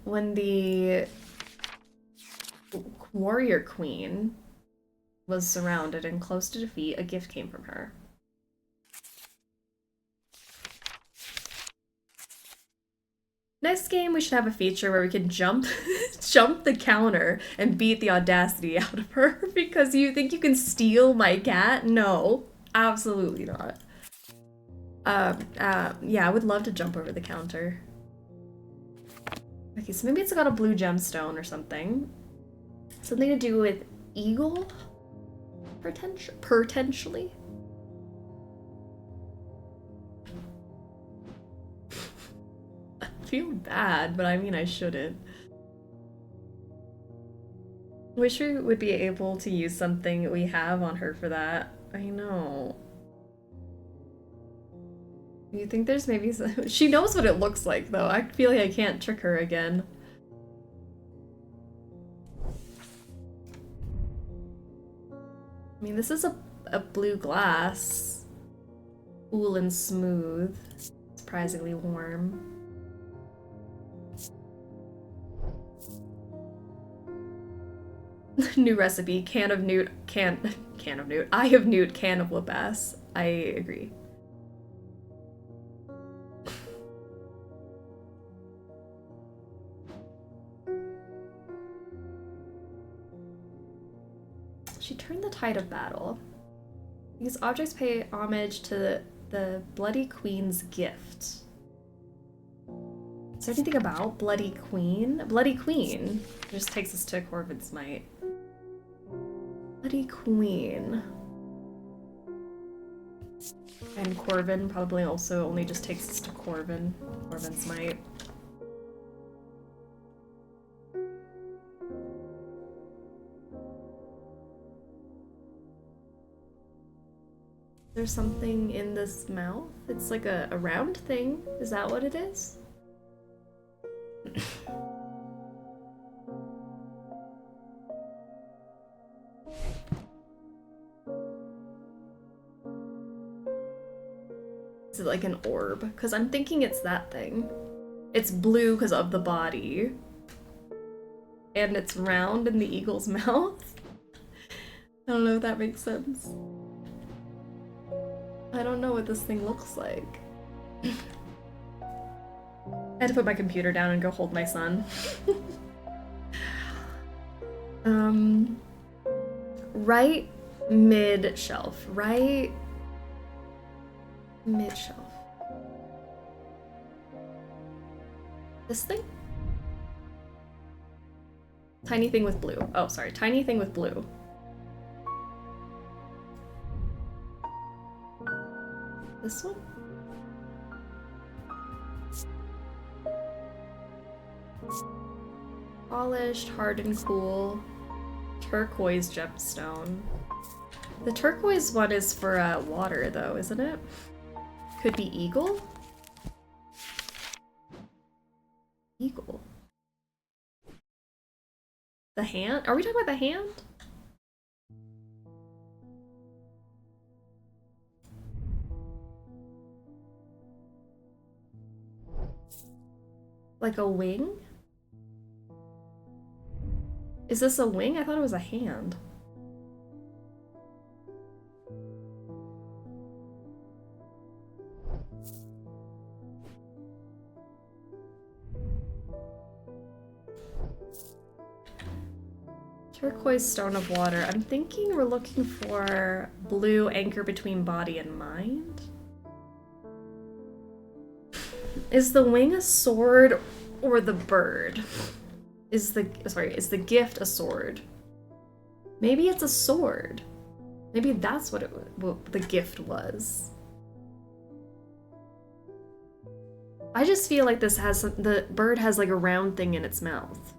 When the warrior queen was surrounded and close to defeat, a gift came from her. Next game, we should have a feature where we can jump the counter and beat the audacity out of her because you think you can steal my cat? No, absolutely not. Yeah, I would love to jump over the counter. Okay, so maybe it's got a blue gemstone or something. Something to do with eagle? Potentially? I feel bad, but I mean I shouldn't. Wish we would be able to use something we have on her for that. I know. You think there's maybe some... She knows what it looks like, though. I feel like I can't trick her again. I mean, this is a blue glass. Cool and smooth. Surprisingly warm. New recipe. Can of newt. Eye of newt. Can of whoop ass. I agree. She turned the tide of battle. These objects pay homage to the Bloody Queen's gift. Is there anything about Bloody Queen? Bloody Queen just takes us to Corvin's Might. Bloody Queen. And Corvin probably also only just takes us to Corvin's Might. There's something in this mouth? It's like a round thing. Is that what it is? Is it like an orb? Because I'm thinking it's that thing. It's blue because of the body. And it's round in the eagle's mouth. I don't know if that makes sense. I don't know what this thing looks like. I had to put my computer down and go hold my son. Right mid-shelf. Right mid-shelf. This thing? Tiny thing with blue. Oh, sorry. Tiny thing with blue. This one? Polished, hard and cool. Turquoise gemstone. The turquoise one is for water though, isn't it? Could be eagle? Eagle. The hand? Are we talking about the hand? Like a wing? Is this a wing? I thought it was a hand. Turquoise stone of water. I'm thinking we're looking for blue anchor between body and mind. Is the wing a sword or the bird? Is the gift a sword? Maybe it's a sword. Maybe that's what the gift was. I just feel like this has the bird has like a round thing in its mouth.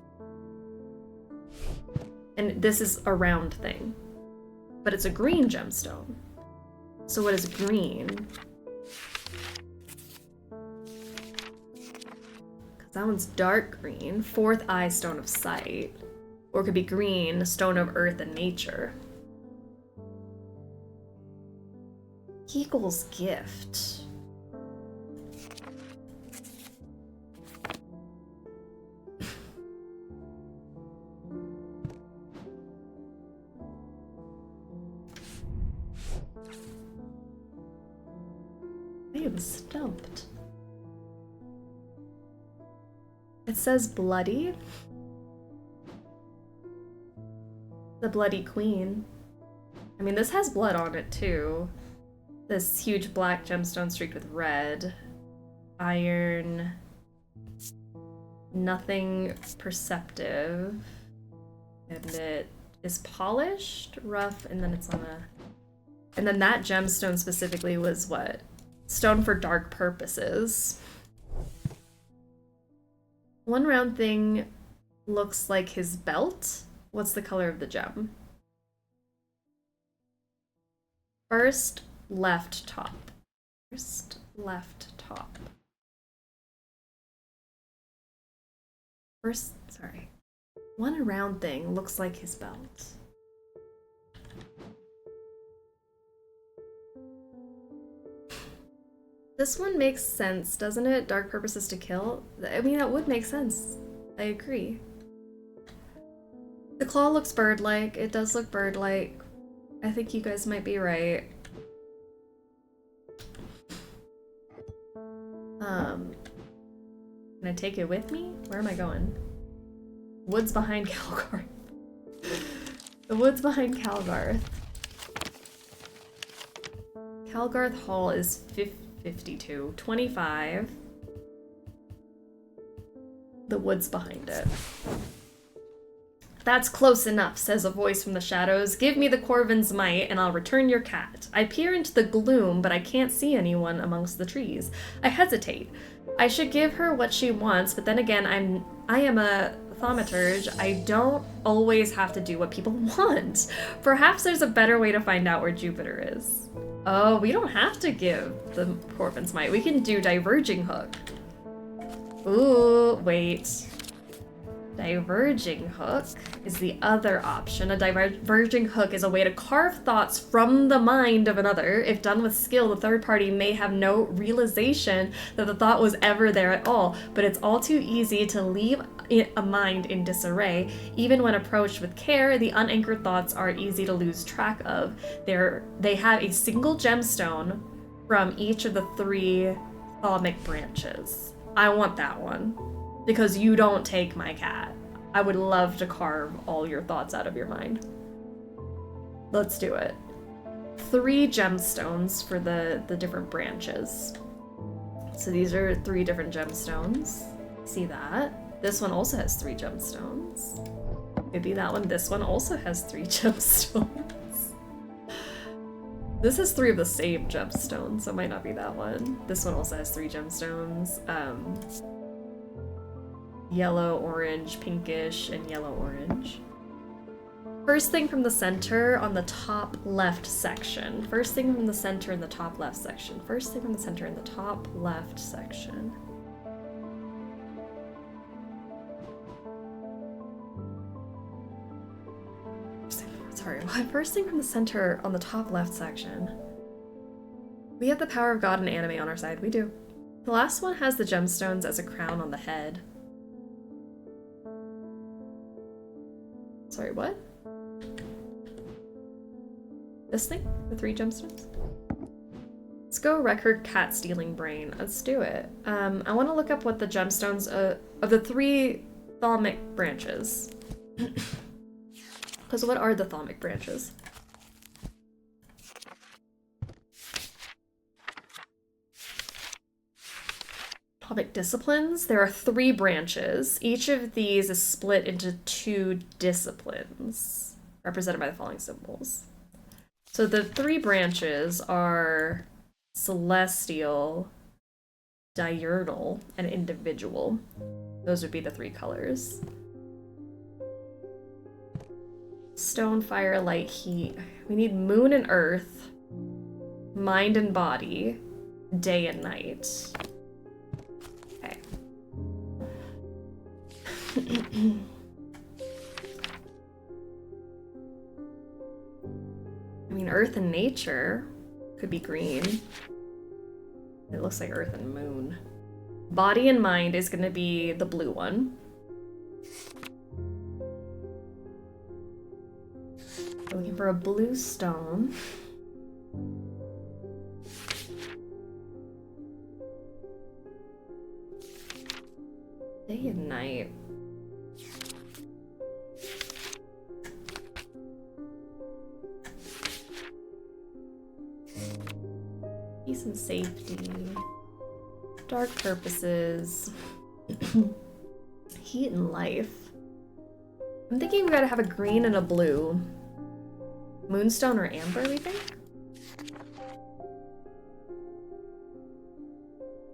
And this is a round thing. But it's a green gemstone. So what is green? That one's dark green. Fourth eye, stone of sight. Or it could be green, stone of earth and nature. Eagle's gift. I am stumped. It says bloody. The Bloody Queen. I mean, this has blood on it too. This huge black gemstone streaked with red. Iron. Nothing perceptive. And it is polished, rough, and then it's on a... And then that gemstone specifically was what? Stone for dark purposes. One round thing looks like his belt. What's the color of the gem? First left top. First left top. Sorry. One round thing looks like his belt. This one makes sense, doesn't it? Dark purposes to kill? I mean, that would make sense. I agree. The claw looks bird-like. It does look bird-like. I think you guys might be right. Can I take it with me? Where am I going? Woods behind Calgar. The woods behind Calgarth. Calgarth Hall is 52. 25. The woods behind it. That's close enough, says a voice from the shadows. Give me the Corvin's might, and I'll return your cat. I peer into the gloom, but I can't see anyone amongst the trees. I hesitate. I should give her what she wants, but then again, I am a thaumaturge. I don't always have to do what people want. Perhaps there's a better way to find out where Jupiter is. Oh, we don't have to give the Corvin's might. We can do diverging hook. Ooh, wait. Diverging hook is the other option. A diverging hook is a way to carve thoughts from the mind of another. If done with skill, the third party may have no realization that the thought was ever there at all, but it's all too easy to leave a mind in disarray. Even when approached with care, the unanchored thoughts are easy to lose track of. They have a single gemstone from each of the 3 thaumic branches. I want that one. Because you don't take my cat. I would love to carve all your thoughts out of your mind. Let's do it. 3 gemstones for the different branches. So these are 3 different gemstones. See that? This one also has 3 gemstones. Maybe that one. This one also has 3 gemstones. This has 3 of the same gemstones, so it might not be that one. This one also has 3 gemstones. Yellow, orange, pinkish, and yellow-orange. First thing from the center on the top left section. First thing from the center in the top left section. First thing from the center in the top left section. Sorry, first thing from the center on the top left section. We have the power of God and anime on our side. We do. The last one has the gemstones as a crown on the head. Sorry, what? This thing? The 3 gemstones? Let's go record cat stealing brain. Let's do it. I want to look up what the gemstones of the 3 thaumic branches. Because what are the thaumic branches? Thaumic disciplines. There are 3 branches. Each of these is split into 2 disciplines, represented by the following symbols. So the 3 branches are celestial, diurnal, and individual. Those would be the 3 colors. Stone, fire, light, heat. We need moon and earth, mind and body, day and night. Okay. I mean, earth and nature could be green. It looks like earth and moon. Body and mind is going to be the blue one. Looking for a blue stone. Day and night. Peace and safety. Dark purposes. Heat and life. I'm thinking we gotta have a green and a blue. Moonstone or amber, we think?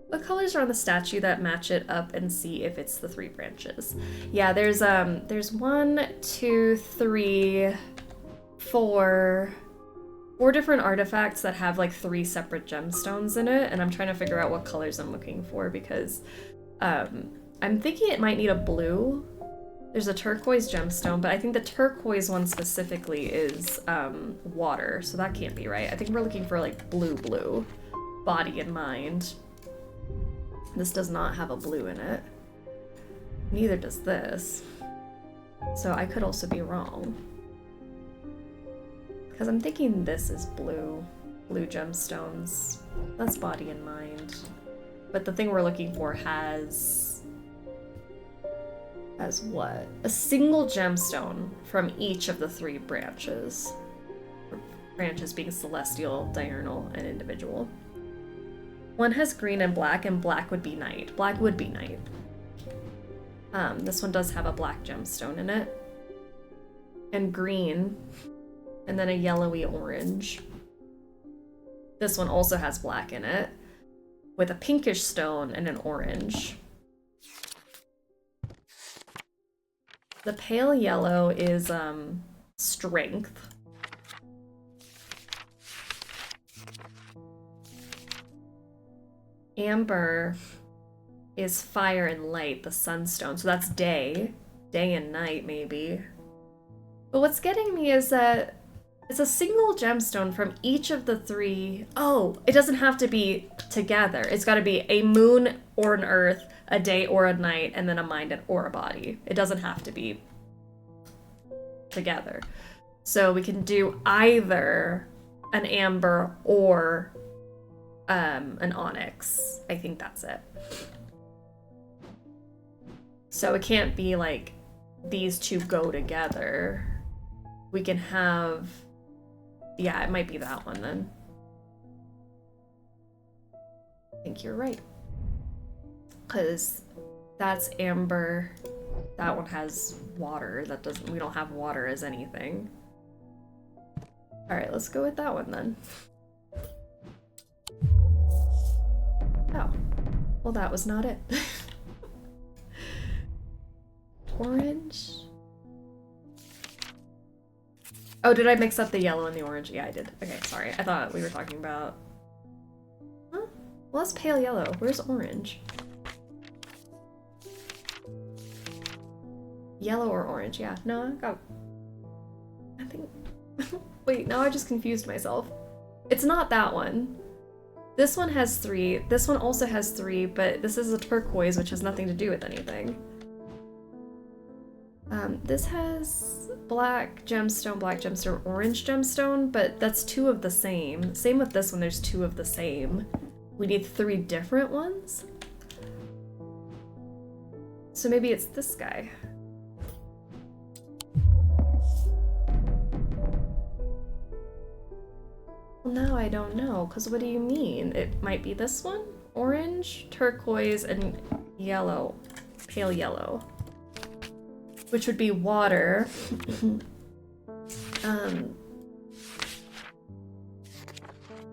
What colors are on the statue that match it up and see if it's the 3 branches? Yeah, there's 1, 2, 3, 4 different artifacts that have like 3 separate gemstones in it, and I'm trying to figure out what colors I'm looking for because I'm thinking it might need a blue. There's a turquoise gemstone, but I think the turquoise one specifically is water, so that can't be right. I think we're looking for like blue, body and mind. This does not have a blue in it. Neither does this. So I could also be wrong. Because I'm thinking this is blue gemstones. That's body and mind. But the thing we're looking for has Has what? A single gemstone from each of the 3 branches. Branches being celestial, diurnal, and individual. One has green and black would be night. Black would be night. This one does have a black gemstone in it. And green. And then a yellowy orange. This one also has black in it. With a pinkish stone and an orange. The pale yellow is, strength. Amber is fire and light, the sunstone. So that's day. Day and night, maybe. But what's getting me is that it's a single gemstone from each of the 3. Oh, it doesn't have to be together. It's got to be a moon or an earth, a day or a night, and then a mind or a body. It doesn't have to be together. So we can do either an amber or an onyx. I think that's it. So it can't be like these 2 go together. We can have... Yeah, it might be that one then. I think you're right. Because that's amber. That one has water. That doesn't... We don't have water as anything. Alright, let's go with that one then. Oh. Well, that was not it. Orange? Oh, did I mix up the yellow and the orange? Yeah, I did. Okay, sorry. I thought we were talking about... Huh? Well, that's pale yellow. Where's orange? Yellow or orange? Yeah. No, I got... I think... Wait, now I just confused myself. It's not that one. This one has 3. This one also has 3, but this is a turquoise, which has nothing to do with anything. This has black gemstone, orange gemstone, but that's 2 of the same. Same with this one, there's 2 of the same. We need 3 different ones? So maybe it's this guy. Well, now I don't know, because what do you mean? It might be this one? Orange, turquoise, and yellow. Pale yellow. Which would be water.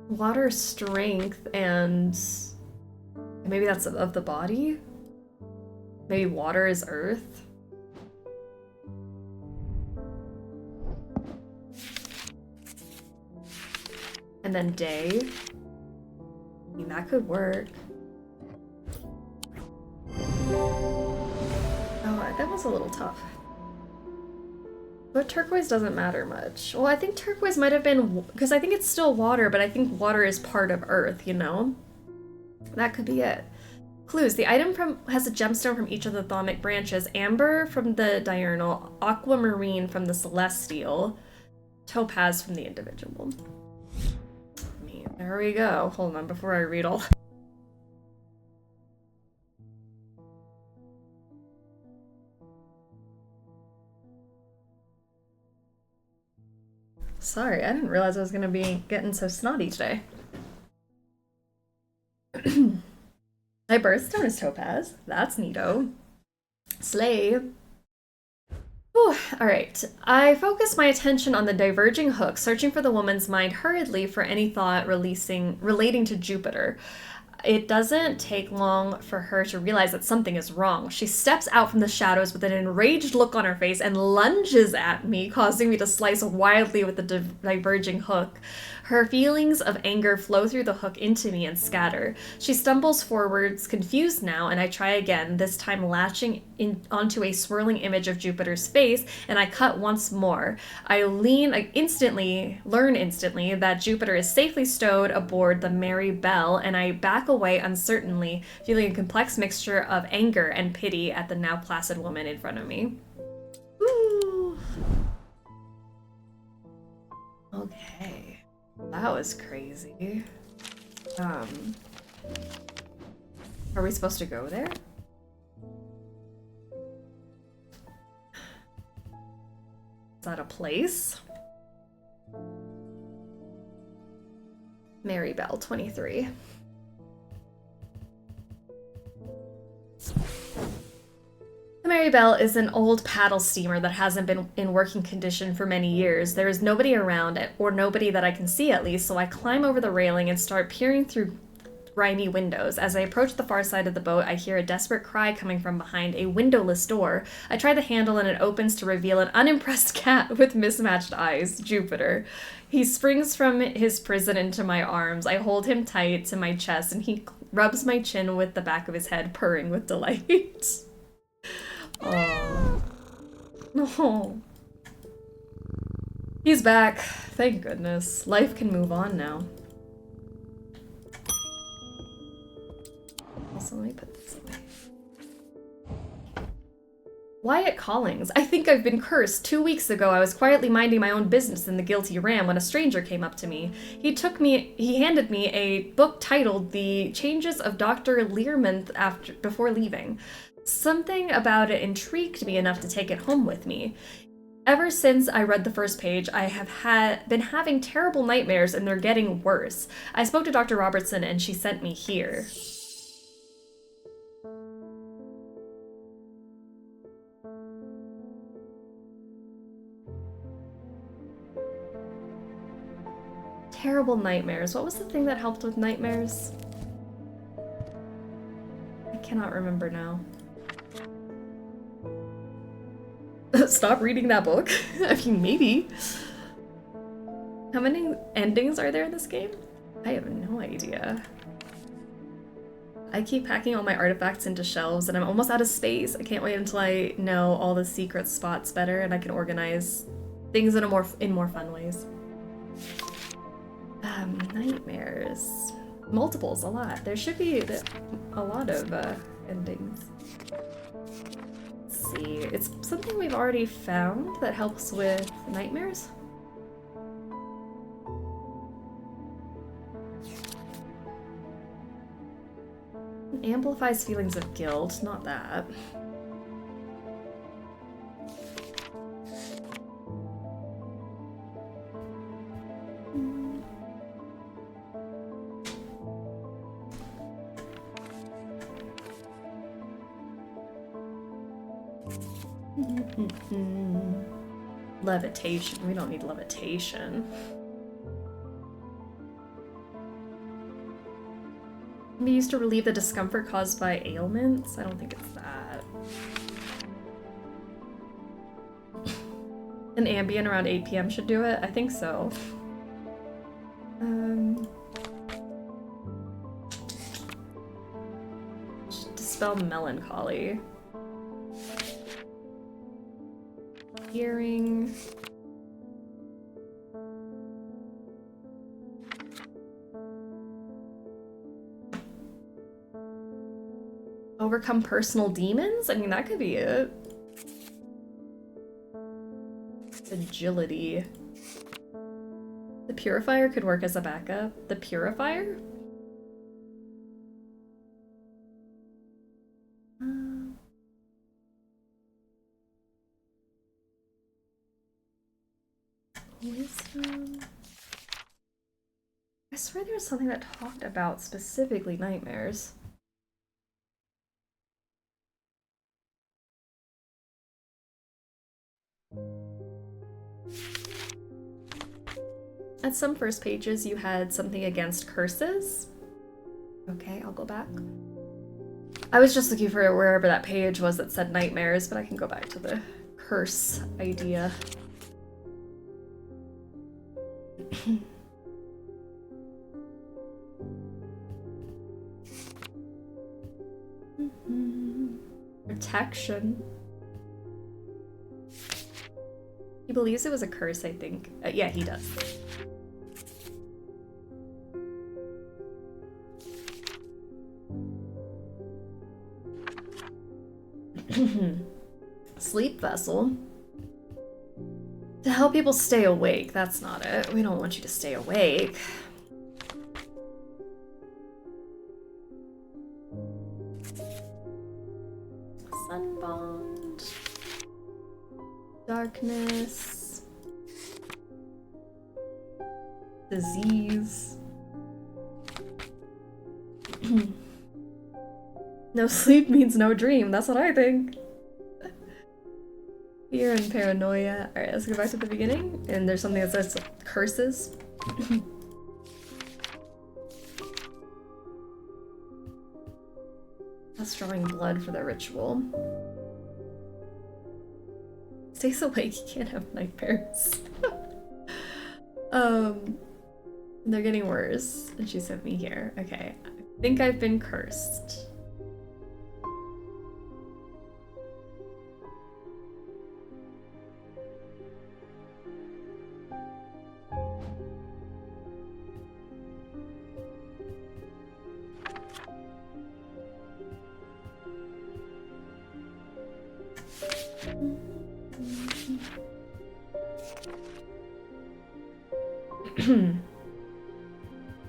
Water strength and maybe that's of the body? Maybe water is earth? And then day? I mean, that could work. Oh, that was a little tough. But turquoise doesn't matter much. Well, I think turquoise might have been... Because I think it's still water, but I think water is part of earth, you know? That could be it. Clues. The item has a gemstone from each of the thaumic branches. Amber from the diurnal. Aquamarine from the celestial. Topaz from the individual. There we go. Hold on, before I read all... Sorry, I didn't realize I was gonna be getting so snotty today. My birthstone is topaz. That's neato. Slay. Alright. I focus my attention on the diverging hook, searching for the woman's mind hurriedly for any thought relating to Jupiter. It doesn't take long for her to realize that something is wrong. She steps out from the shadows with an enraged look on her face and lunges at me, causing me to slice wildly with the diverging hook. Her feelings of anger flow through the hook into me and scatter. She stumbles forwards, confused now, and I try again, this time latching onto a swirling image of Jupiter's face, and I cut once more. I learn instantly that Jupiter is safely stowed aboard the Mary Bell, and I back away uncertainly, feeling a complex mixture of anger and pity at the now placid woman in front of me. Woo! Okay. That was crazy. Are we supposed to go there? that's out of place. Mary Bell, 23. The Mary Bell is an old paddle steamer that hasn't been in working condition for many years. There is nobody around it, or nobody that I can see at least, so I climb over the railing and start peering through grimy windows. As I approach the far side of the boat, I hear a desperate cry coming from behind a windowless door. I try the handle and it opens to reveal an unimpressed cat with mismatched eyes, Jupiter. He springs from his prison into my arms. I hold him tight to my chest and he rubs my chin with the back of his head, purring with delight. Oh. No. He's back. Thank goodness. Life can move on now. Also, let me put this away. Wyatt Collings. I think I've been cursed. 2 weeks ago, I was quietly minding my own business in the Guilty Ram when a stranger came up to me. He handed me a book titled The Changes of Dr. Learmonth before leaving. Something about it intrigued me enough to take it home with me. Ever since I read the first page, I have been having terrible nightmares and they're getting worse. I spoke to Dr. Robertson and she sent me here. Terrible nightmares. What was the thing that helped with nightmares? I cannot remember now. Stop reading that book? I mean, maybe. How many endings are there in this game? I have no idea. I keep packing all my artifacts into shelves and I'm almost out of space. I can't wait until I know all the secret spots better and I can organize things in more fun ways. Nightmares. Multiples, a lot. There should be a lot of endings. Let's see. It's something we've already found that helps with nightmares. It amplifies feelings of guilt. Not that. Levitation. We don't need levitation. Can be used to relieve the discomfort caused by ailments. I don't think it's that. An Ambien around 8 p.m. should do it. I think so. Dispel melancholy. Hearing. Overcome personal demons? I mean, that could be it. Agility. The purifier could work as a backup. The purifier? Wisdom. I swear there was something that talked about specifically nightmares. At some first pages, you had something against curses. Okay, I'll go back. I was just looking for wherever that page was that said nightmares, but I can go back to the curse idea. Protection. He believes it was a curse, I think. Yeah, he does. Sleep vessel. To help people stay awake. That's not it. We don't want you to stay awake. Sunbond. Darkness. Disease. No sleep means no dream. That's what I think. Fear and paranoia. Alright, let's go back to the beginning. And there's something that says curses. That's drawing blood for the ritual. Stays awake, you can't have nightmares. They're getting worse. And she sent me here. Okay. I think I've been cursed.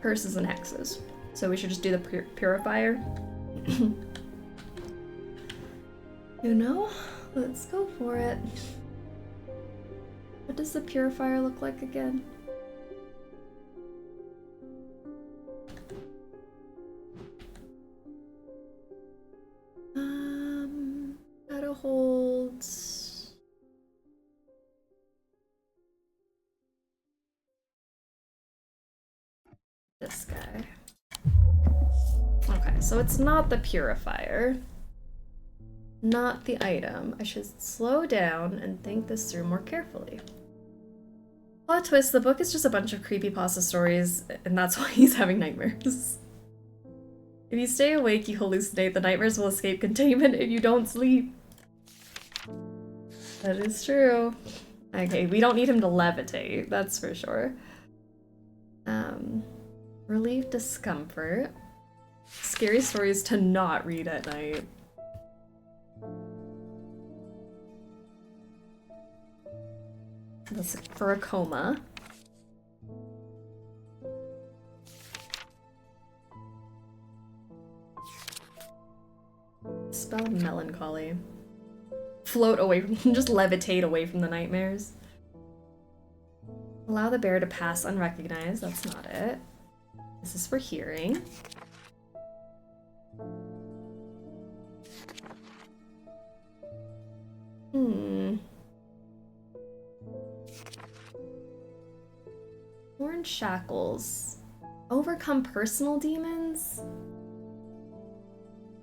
Curses and hexes. So we should just do the purifier. You know? Let's go for it. What does the purifier look like again? Gotta hold... this guy. Okay, so it's not the purifier. Not the item. I should slow down and think this through more carefully. Plot twist, the book is just a bunch of creepypasta stories, and that's why he's having nightmares. If you stay awake, you hallucinate. The nightmares will escape containment if you don't sleep. That is true. Okay, we don't need him to levitate, that's for sure. Relieve discomfort. Scary stories to not read at night. That's for a coma. Spell melancholy. Float away from, just levitate away from the nightmares. Allow the bear to pass unrecognized. That's not it. This is for hearing. Orange shackles. Overcome personal demons?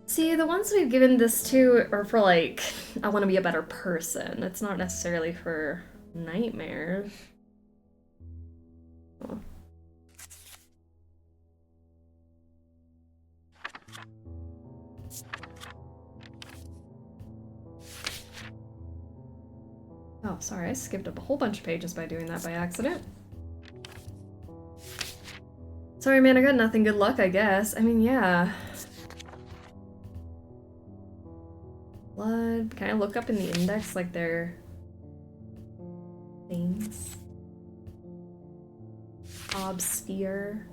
See, the ones we've given this to are for like, I want to be a better person. It's not necessarily for nightmares. Oh. Oh, sorry, I skipped up a whole bunch of pages by doing that by accident. Sorry, man, I got nothing. Good luck, I guess. I mean, yeah. Blood. Can I look up in the index like their things? Obsphere.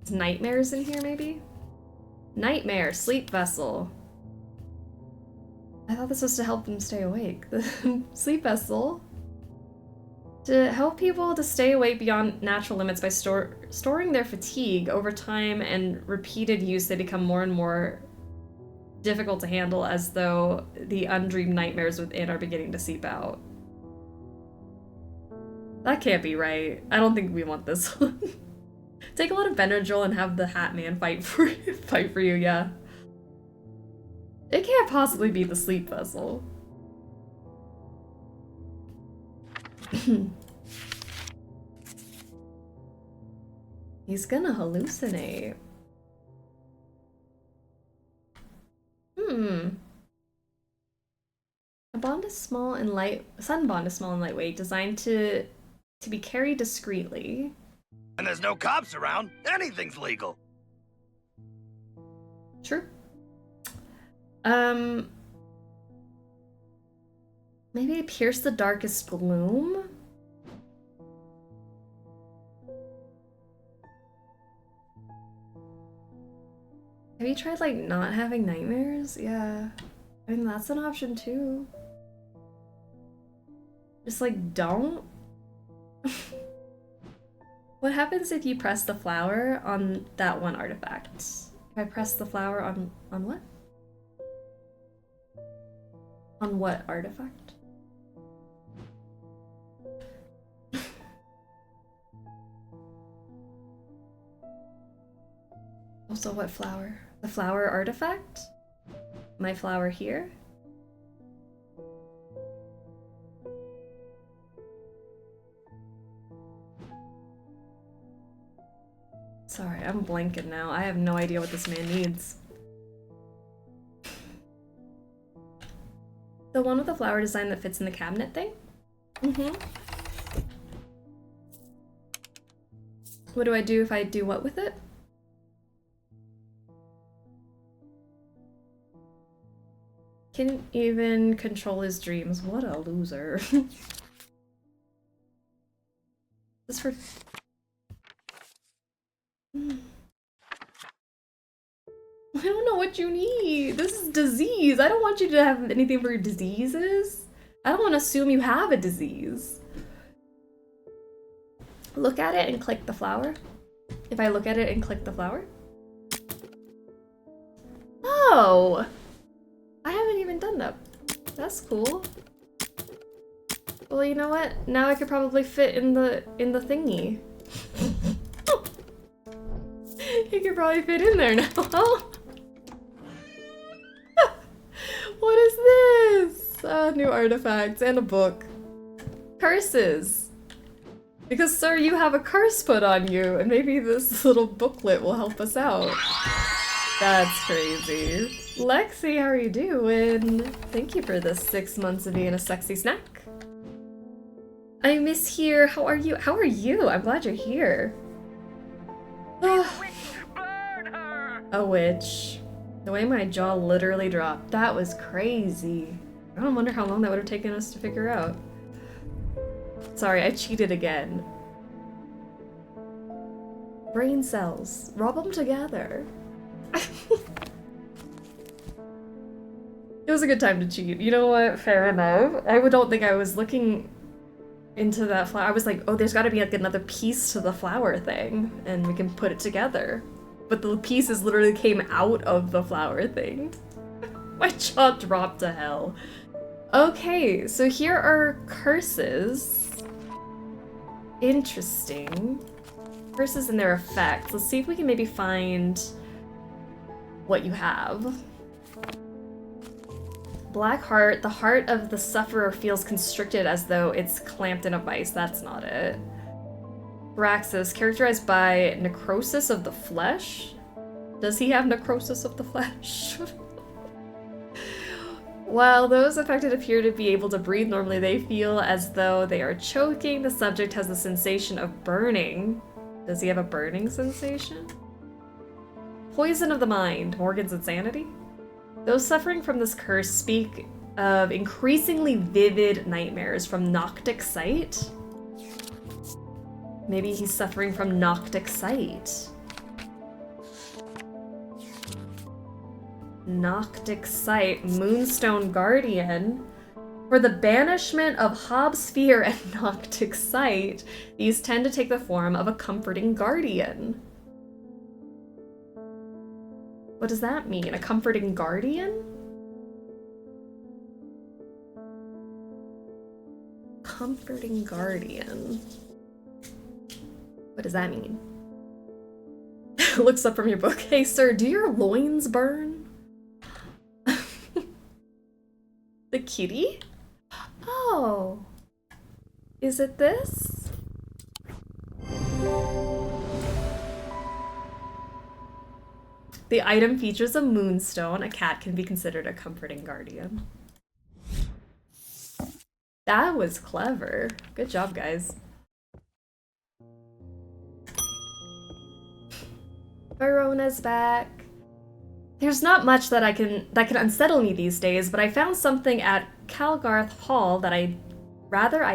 Is nightmares in here, maybe? Nightmare, sleep vessel. I thought this was to help them stay awake. The sleep vessel. To help people to stay awake beyond natural limits by storing their fatigue over time and repeated use, they become more and more difficult to handle, as though the undreamed nightmares within are beginning to seep out. That can't be right. I don't think we want this one. Take a lot of Benadryl and have the Hat Man fight for you, yeah. It can't possibly be the sleep vessel. He's gonna hallucinate. A bond is small and light. Sun bond is small and lightweight, designed to be carried discreetly. And there's no cops around. Anything's legal. True. Maybe pierce the darkest gloom? Have you tried, like, not having nightmares? Yeah. I mean, that's an option, too. Just, like, don't. What happens if you press the flower on that one artifact? If I press the flower on what? On what artifact? Also, what flower? The flower artifact? My flower here? Sorry, I'm blanking now. I have no idea what this man needs. The one with the flower design that fits in the cabinet thing? Mm-hmm. What do I do if I do what with it? Can even control his dreams. What a loser. This for... I don't know what you need. This is disease. I don't want you to have anything for your diseases. I don't want to assume you have a disease. Look at it and click the flower. If I look at it and click the flower. Oh! I haven't even done that. That's cool. Well, you know what? Now I could probably fit in the thingy. You could probably fit in there now. What is this? New artifacts and a book. Curses. Because, sir, you have a curse put on you, and maybe this little booklet will help us out. That's crazy. Lexi, how are you doing? Thank you for the 6 months of being a sexy snack. I miss here. How are you? How are you? I'm glad you're here. A witch. The way my jaw literally dropped. That was crazy. I don't wonder how long that would have taken us to figure out. Sorry, I cheated again. Brain cells. Rub them together. It was a good time to cheat. You know what? Fair enough. I don't think I was looking into that flower. I was like, oh, there's got to be like another piece to the flower thing, and we can put it together. But the pieces literally came out of the flower thing. My jaw dropped to hell. Okay, so here are curses. Interesting. Curses and their effects. Let's see if we can maybe find what you have. Black heart. The heart of the sufferer feels constricted as though it's clamped in a vice. That's not it. Praxis, characterized by necrosis of the flesh. Does he have necrosis of the flesh? While those affected appear to be able to breathe normally, they feel as though they are choking. The subject has a sensation of burning. Does he have a burning sensation? Poison of the mind. Morgan's insanity? Those suffering from this curse speak of increasingly vivid nightmares from noctic sight. Maybe he's suffering from noctic sight. Noctic sight. Moonstone Guardian. For the banishment of Hobbs' fear and noctic sight, these tend to take the form of a comforting guardian. What does that mean? A comforting guardian? Comforting guardian. What does that mean? Looks up from your book. Hey, sir, do your loins burn? The kitty? Oh. Is it this? The item features a moonstone. A cat can be considered a comforting guardian. That was clever. Good job, guys. Verona's back. There's not much that can unsettle me these days, but I found something at Calgarth Hall that I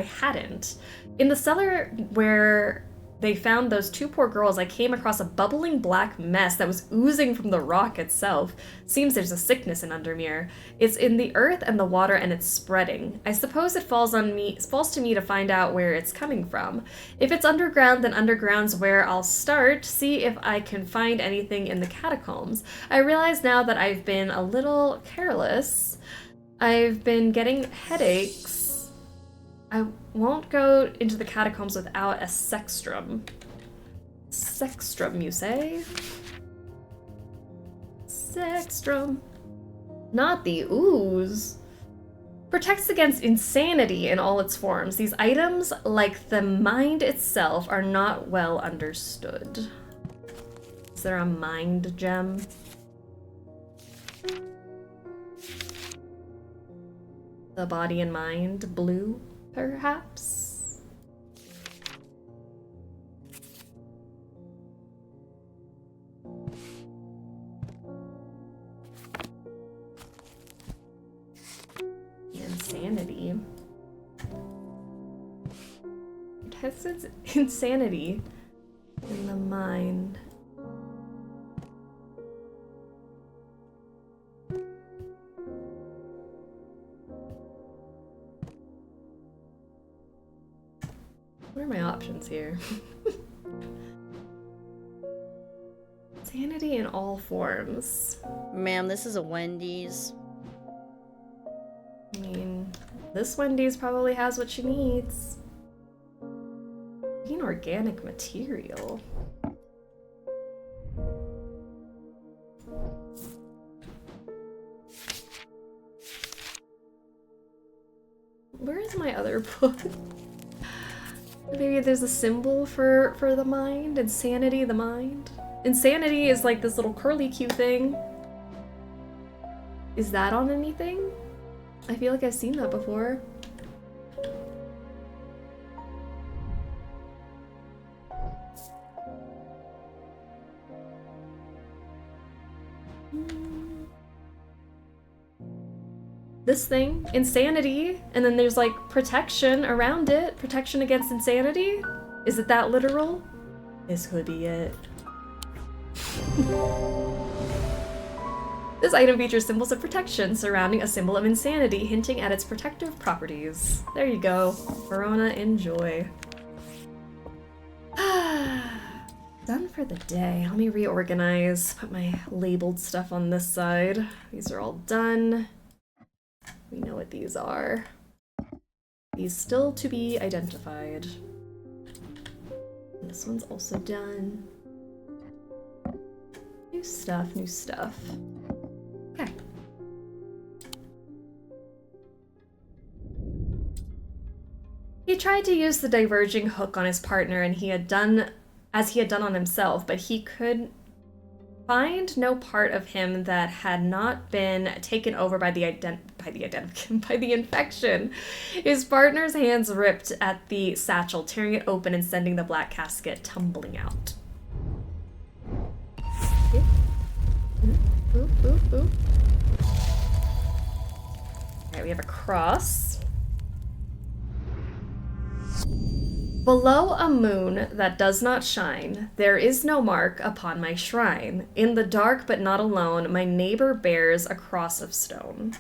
hadn't. In the cellar where they found those two poor girls, I came across a bubbling black mess that was oozing from the rock itself. Seems there's a sickness in Undermere. It's in the earth and the water, and it's spreading. I suppose it falls to me to find out where it's coming from. If it's underground, then underground's where I'll start, see if I can find anything in the catacombs. I realize now that I've been a little careless. I've been getting headaches. I won't go into the catacombs without a sextrum. Sextrum, you say? Sextrum. Not the ooze. Protects against insanity in all its forms. These items, like the mind itself, are not well understood. Is there a mind gem? The body and mind, blue? Perhaps? Insanity. Tests insanity in the mind. What are my options here? Sanity in all forms. Ma'am, this is a Wendy's. I mean, this Wendy's probably has what she needs. Inorganic material. Where is my other book? Maybe there's a symbol for the mind. Insanity, the mind. Insanity is like this little curly Q thing. Is that on anything? I feel like I've seen that before. This thing, insanity, and then there's like protection around it. Protection against insanity? Is it that literal? This could be it. This item features symbols of protection surrounding a symbol of insanity, hinting at its protective properties. There you go. Verona, enjoy. Done for the day. Let me reorganize. Put my labeled stuff on this side. These are all done. We know what these are. These still to be identified. And this one's also done. New stuff, new stuff. Okay. He tried to use the diverging hook on his partner, and he had done as he had done on himself, but he could find no part of him that had not been taken over by the infection. His partner's hands ripped at the satchel, tearing it open and sending the black casket tumbling out. Ooh. Alright, we have a cross. Below a moon that does not shine, there is no mark upon my shrine. In the dark but not alone, my neighbor bears a cross of stone.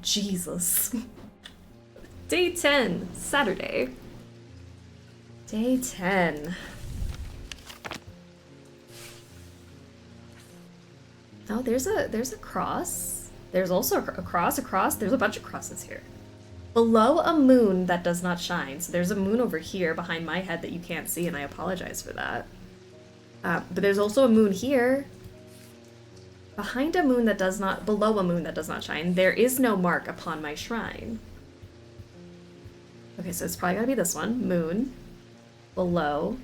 Jesus. Day 10, Saturday. Day 10. Oh, there's a cross. There's also a cross. There's a bunch of crosses here. Below a moon that does not shine. So there's a moon over here behind my head that you can't see, and I apologize for that. But there's also a moon here. Behind a moon that does not, below a moon that does not shine, there is no mark upon my shrine. Okay, so it's probably gotta be this one. Moon. Below.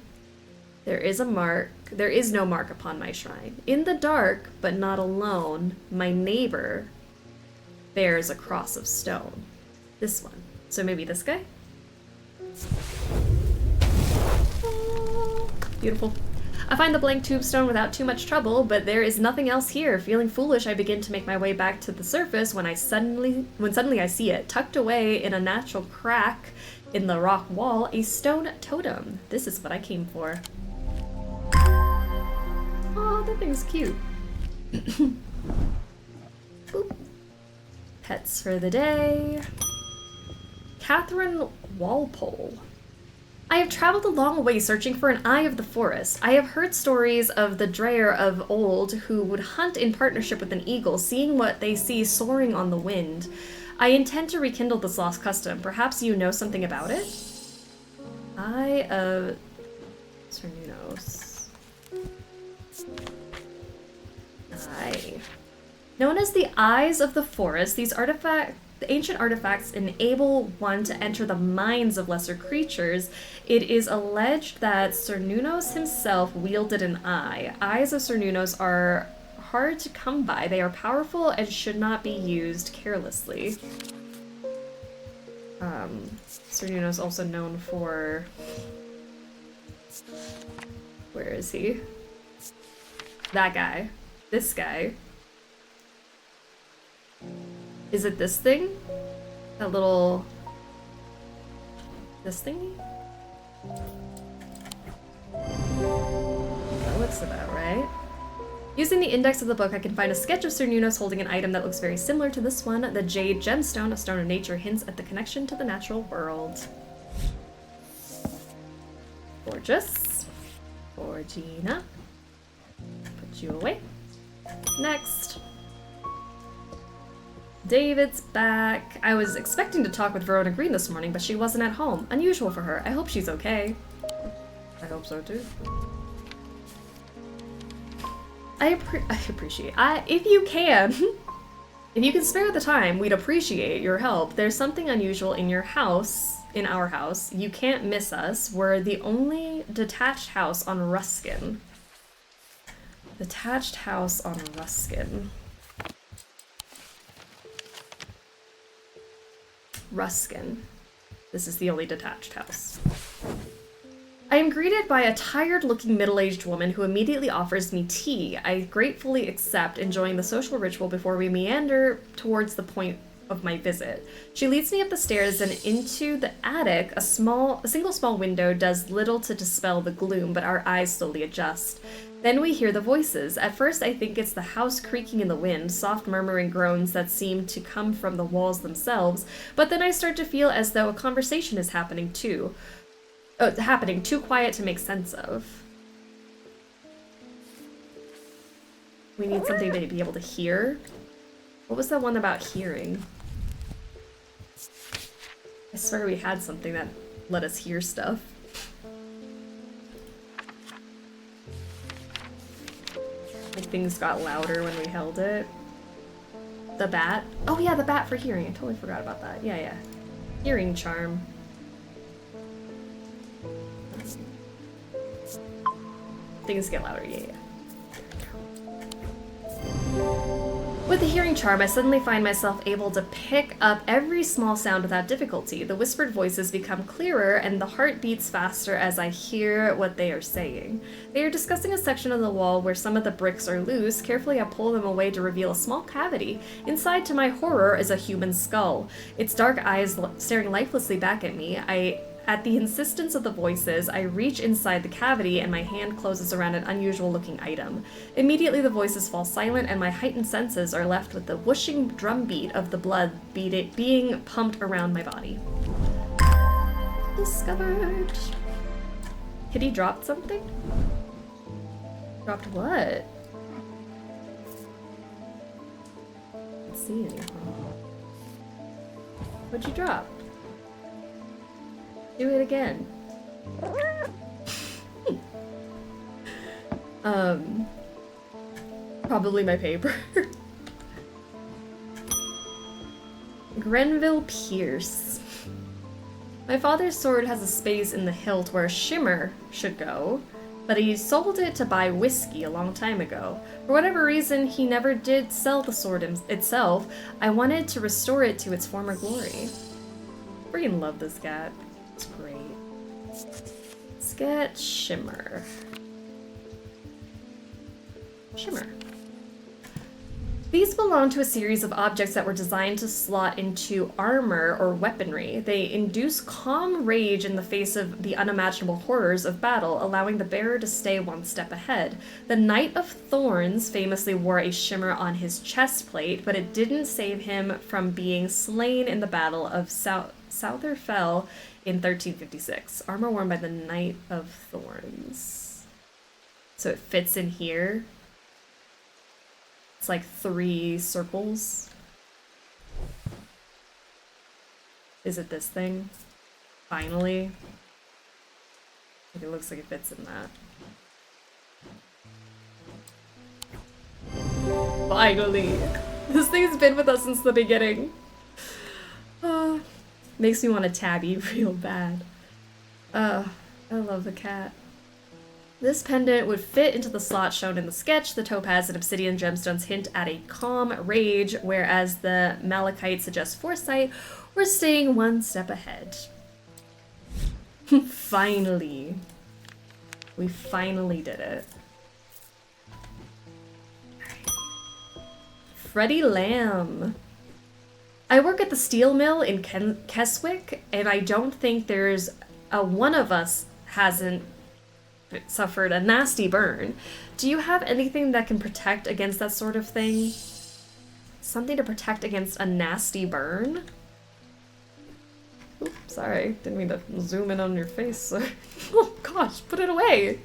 There is a mark. There is no mark upon my shrine. In the dark, but not alone, my neighbor bears a cross of stone. This one. So maybe this guy? Oh, beautiful. I find the blank tombstone without too much trouble, but there is nothing else here. Feeling foolish, I begin to make my way back to the surface when suddenly I see it, tucked away in a natural crack in the rock wall a stone totem. This is what I came for. Oh, that thing's cute. Boop. Pets for the day. Catherine Walpole. I have traveled a long way searching for an eye of the forest. I have heard stories of the Dreyer of old who would hunt in partnership with an eagle, seeing what they see soaring on the wind. I intend to rekindle this lost custom. Perhaps you know something about it? Eye of Cernunnos. Eye. Known as the Eyes of the Forest, the ancient artifacts enable one to enter the minds of lesser creatures. It is alleged that Cernunnos himself wielded an eye. Eyes of Cernunnos are hard to come by. They are powerful and should not be used carelessly. Cernunnos also known for... Where is he? That guy. This guy. Is it this thing? That little... This thingy? That looks about right. Using the index of the book, I can find a sketch of Cernunnos holding an item that looks very similar to this one. The jade gemstone, a stone of nature, hints at the connection to the natural world. Gorgeous. Georgina. Put you away. Next. David's back. I was expecting to talk with Verona Green this morning, but she wasn't at home. Unusual for her. I hope she's okay. I hope so too. I appreciate. If you can, if you can spare the time, we'd appreciate your help. There's something unusual in your house, in our house. You can't miss us. We're the only detached house on Ruskin. Detached house on Ruskin. Ruskin. This is the only detached house. I am greeted by a tired-looking middle-aged woman who immediately offers me tea. I gratefully accept, enjoying the social ritual before we meander towards the point of my visit. She leads me up the stairs and into the attic. A single small window does little to dispel the gloom, but our eyes slowly adjust. Then we hear the voices. At first I think it's the house creaking in the wind, soft murmuring groans that seem to come from the walls themselves, but then I start to feel as though a conversation is happening too. Too quiet to make sense of. We need something to be able to hear. What was that one about hearing? I swear we had something that let us hear stuff. Like things got louder when we held it. The bat. Oh yeah, the bat for hearing. I totally forgot about that. Yeah. Hearing charm. Things get louder, yeah. With the hearing charm, I suddenly find myself able to pick up every small sound without difficulty. The whispered voices become clearer, and the heart beats faster as I hear what they are saying. They are discussing a section of the wall where some of the bricks are loose. Carefully, I pull them away to reveal a small cavity. Inside, to my horror, is a human skull. Its dark eyes staring lifelessly back at me. At the insistence of the voices, I reach inside the cavity and my hand closes around an unusual-looking item. Immediately the voices fall silent and my heightened senses are left with the whooshing drumbeat of the blood being pumped around my body. Discovered! Kitty dropped something? Dropped what? Can't see anything. What'd you drop? Do it again. Probably my paper. Grenville Pierce. My father's sword has a space in the hilt where a shimmer should go, but he sold it to buy whiskey a long time ago. For whatever reason, he never did sell the sword itself. I wanted to restore it to its former glory. Freaking love this cat. It's great. Let's get Shimmer. These belong to a series of objects that were designed to slot into armor or weaponry. They induce calm rage in the face of the unimaginable horrors of battle, allowing the bearer to stay one step ahead. The Knight of Thorns famously wore a shimmer on his chest plate, but it didn't save him from being slain in the Battle of Southerfell in 1356. Armor worn by the Knight of Thorns. So it fits in here. It's like 3 circles. Is it this thing? Finally. It looks like it fits in that. Finally! This thing's been with us since the beginning. Makes me want a tabby real bad. I love the cat. This pendant would fit into the slot shown in the sketch. The topaz and obsidian gemstones hint at a calm rage, whereas the malachite suggests foresight. We're staying one step ahead. Finally. We finally did it. Freddie Lamb. I work at the steel mill in Keswick, and I don't think there's one of us hasn't suffered a nasty burn. Do you have anything that can protect against that sort of thing? Something to protect against a nasty burn? Oops, sorry, didn't mean to zoom in on your face. Oh gosh, put it away!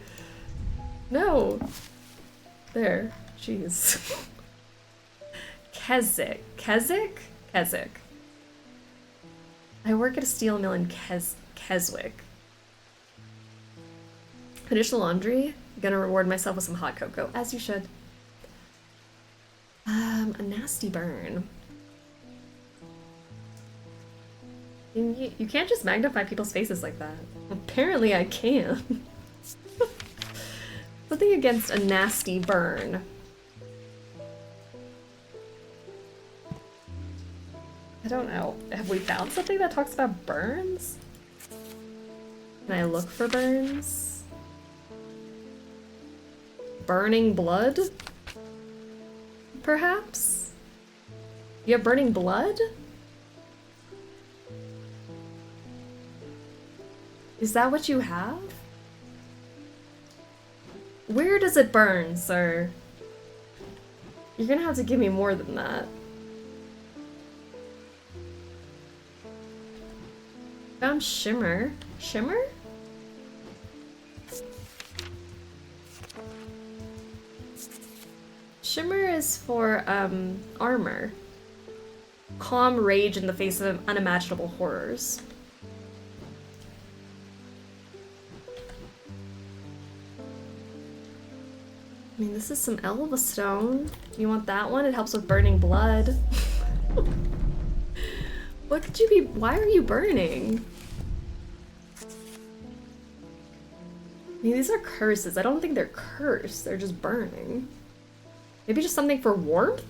No! There, jeez. Keswick. I work at a steel mill in Keswick. Finish the laundry. Gonna reward myself with some hot cocoa, as you should. A nasty burn. You can't just magnify people's faces like that. Apparently I can. Something against a nasty burn. I don't know. Have we found something that talks about burns? Can I look for burns? Burning blood? Perhaps? You have burning blood? Is that what you have? Where does it burn, sir? You're gonna have to give me more than that. Found shimmer. Shimmer? Shimmer is for, armor. Calm rage in the face of unimaginable horrors. I mean, this is some Elva stone. Do you want that one? It helps with burning blood. What could you be? Why are you burning? I mean, these are curses. I don't think they're cursed. They're just burning. Maybe just something for warmth?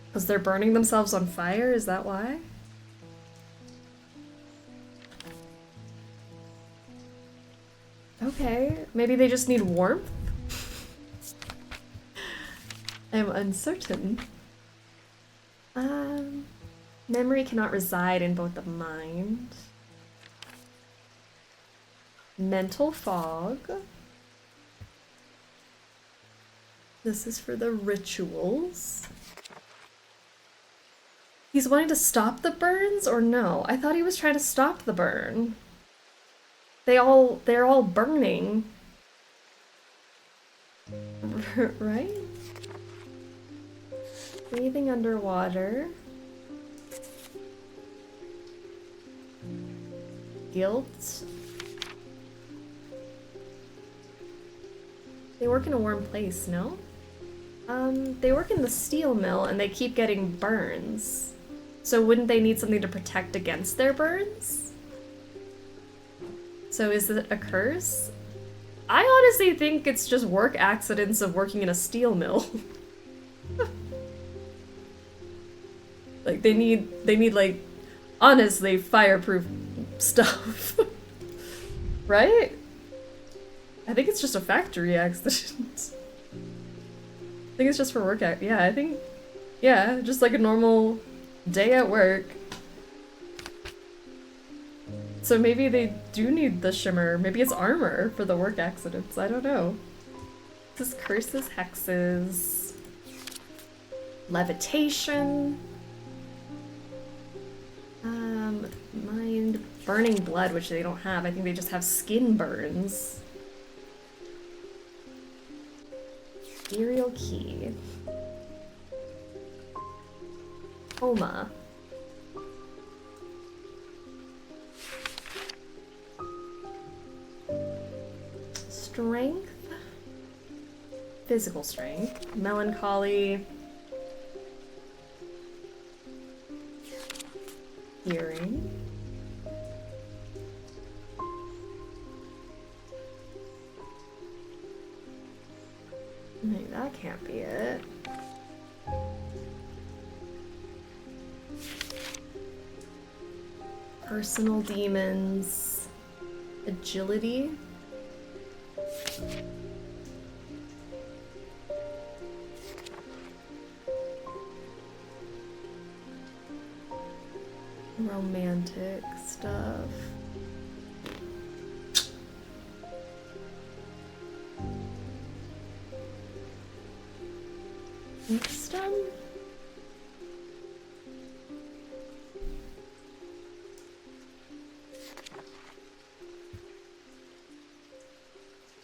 Because they're burning themselves on fire? Is that why? Okay, maybe they just need warmth? I'm uncertain. Memory cannot reside in both the mind. Mental fog. This is for the rituals. He's wanting to stop the burns or no? I thought he was trying to stop the burn. They're all burning. Right? Breathing underwater. Guilt. They work in a warm place, no? They work in the steel mill and they keep getting burns. So wouldn't they need something to protect against their burns? So is it a curse? I honestly think it's just work accidents of working in a steel mill. Like they need like honestly fireproof stuff. Right? I think it's just a factory accident. I think it's just for workout. Yeah, I think, yeah, just like a normal day at work. So maybe they do need the shimmer. Maybe it's armor for the work accidents. I don't know. This is curses, hexes, levitation, mind, burning blood, which they don't have. I think they just have skin burns. Ethereal key. Coma. Strength. Physical strength. Melancholy. Hearing. Maybe that can't be it. Personal demons. Agility. Romantic stuff. Wisdom?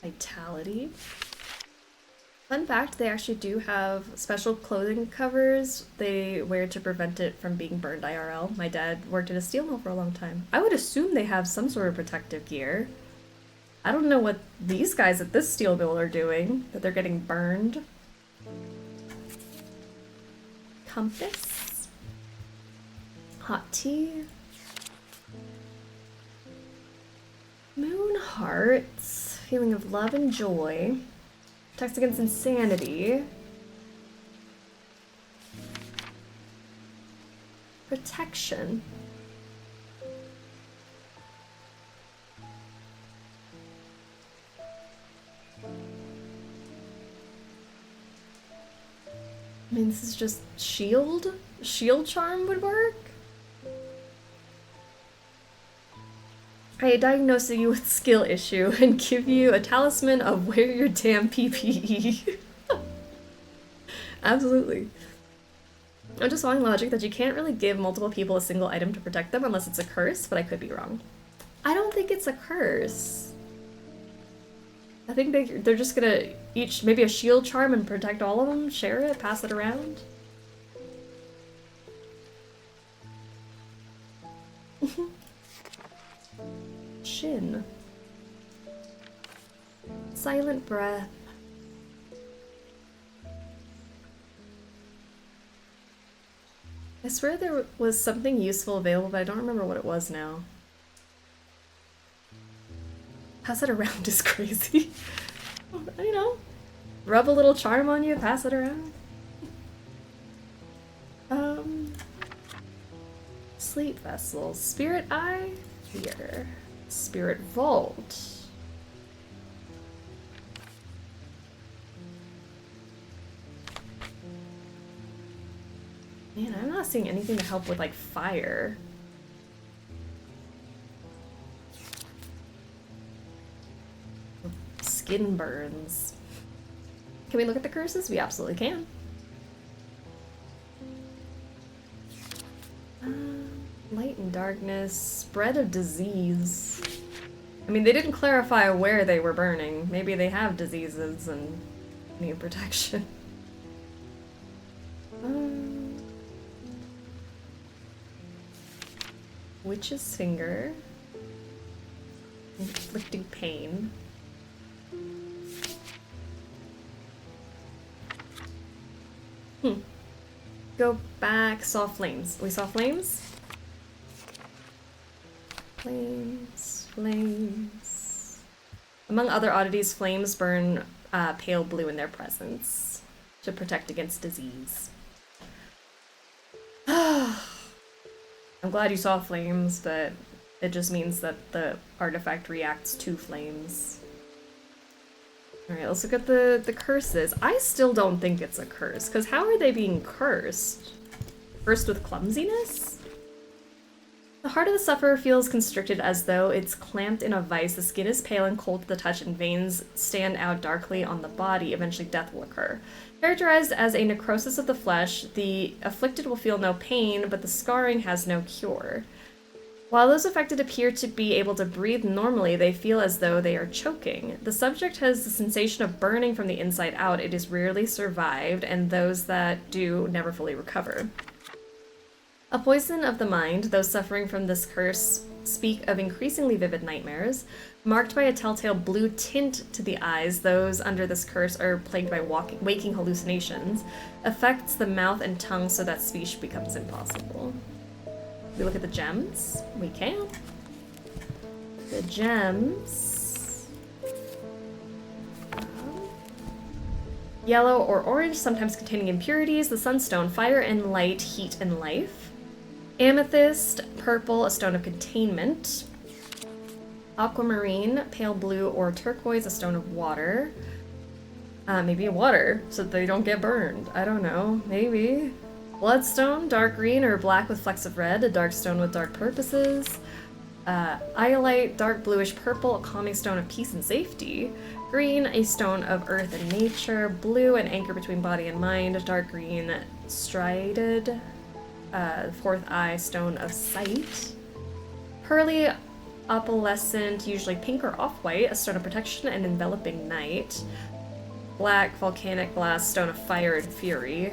Vitality. Fun fact, they actually do have special clothing covers they wear to prevent it from being burned IRL. My dad worked at a steel mill for a long time. I would assume they have some sort of protective gear. I don't know what these guys at this steel mill are doing, that they're getting burned. Compass. Hot tea. Moon hearts. Feeling of love and joy. Protects against insanity. Protection. I mean, this is just shield? Shield charm would work? I diagnose you with skill issue and give you a talisman of wear your damn PPE. Absolutely. I'm just following logic that you can't really give multiple people a single item to protect them unless it's a curse, but I could be wrong. I don't think it's a curse. I think they're just gonna each maybe a shield charm and protect all of them, share it, pass it around. Shin. Silent breath. I swear there was something useful available, but I don't remember what it was now. Pass it around is crazy. You know, rub a little charm on you, pass it around. Sleep vessel, spirit eye, here, spirit vault. Man, I'm not seeing anything to help with like fire. Skin burns. Can we look at the curses? We absolutely can. Light and darkness, spread of disease. I mean, they didn't clarify where they were burning. Maybe they have diseases and need protection. Witch's finger. Inflicting pain. Go back. Saw flames. We saw flames? Flames. Flames. Among other oddities, flames burn pale blue in their presence to protect against disease. I'm glad you saw flames, but it just means that the artifact reacts to flames. Alright, let's look at the curses. I still don't think it's a curse, because how are they being cursed? Cursed with clumsiness? The heart of the sufferer feels constricted as though it's clamped in a vice. The skin is pale and cold to the touch, and veins stand out darkly on the body. Eventually death will occur. Characterized as a necrosis of the flesh, the afflicted will feel no pain, but the scarring has no cure. While those affected appear to be able to breathe normally, they feel as though they are choking. The subject has the sensation of burning from the inside out. It is rarely survived, and those that do never fully recover. A poison of the mind, those suffering from this curse speak of increasingly vivid nightmares, marked by a telltale blue tint to the eyes. Those under this curse are plagued by waking hallucinations, affects the mouth and tongue so that speech becomes impossible. We look at the gems. We can. The gems. Yellow or orange, sometimes containing impurities. The sunstone, fire and light, heat and life. Amethyst, purple, a stone of containment. Aquamarine, pale blue or turquoise, a stone of water. Maybe a water, so that they don't get burned. I don't know. Maybe. Bloodstone, dark green or black with flecks of red, a dark stone with dark purposes. Iolite, dark bluish purple, a calming stone of peace and safety. Green, a stone of earth and nature. Blue, an anchor between body and mind. Dark green, strided, fourth eye, stone of sight. Pearly, opalescent, usually pink or off-white, a stone of protection and enveloping night. Black, volcanic glass, stone of fire and fury.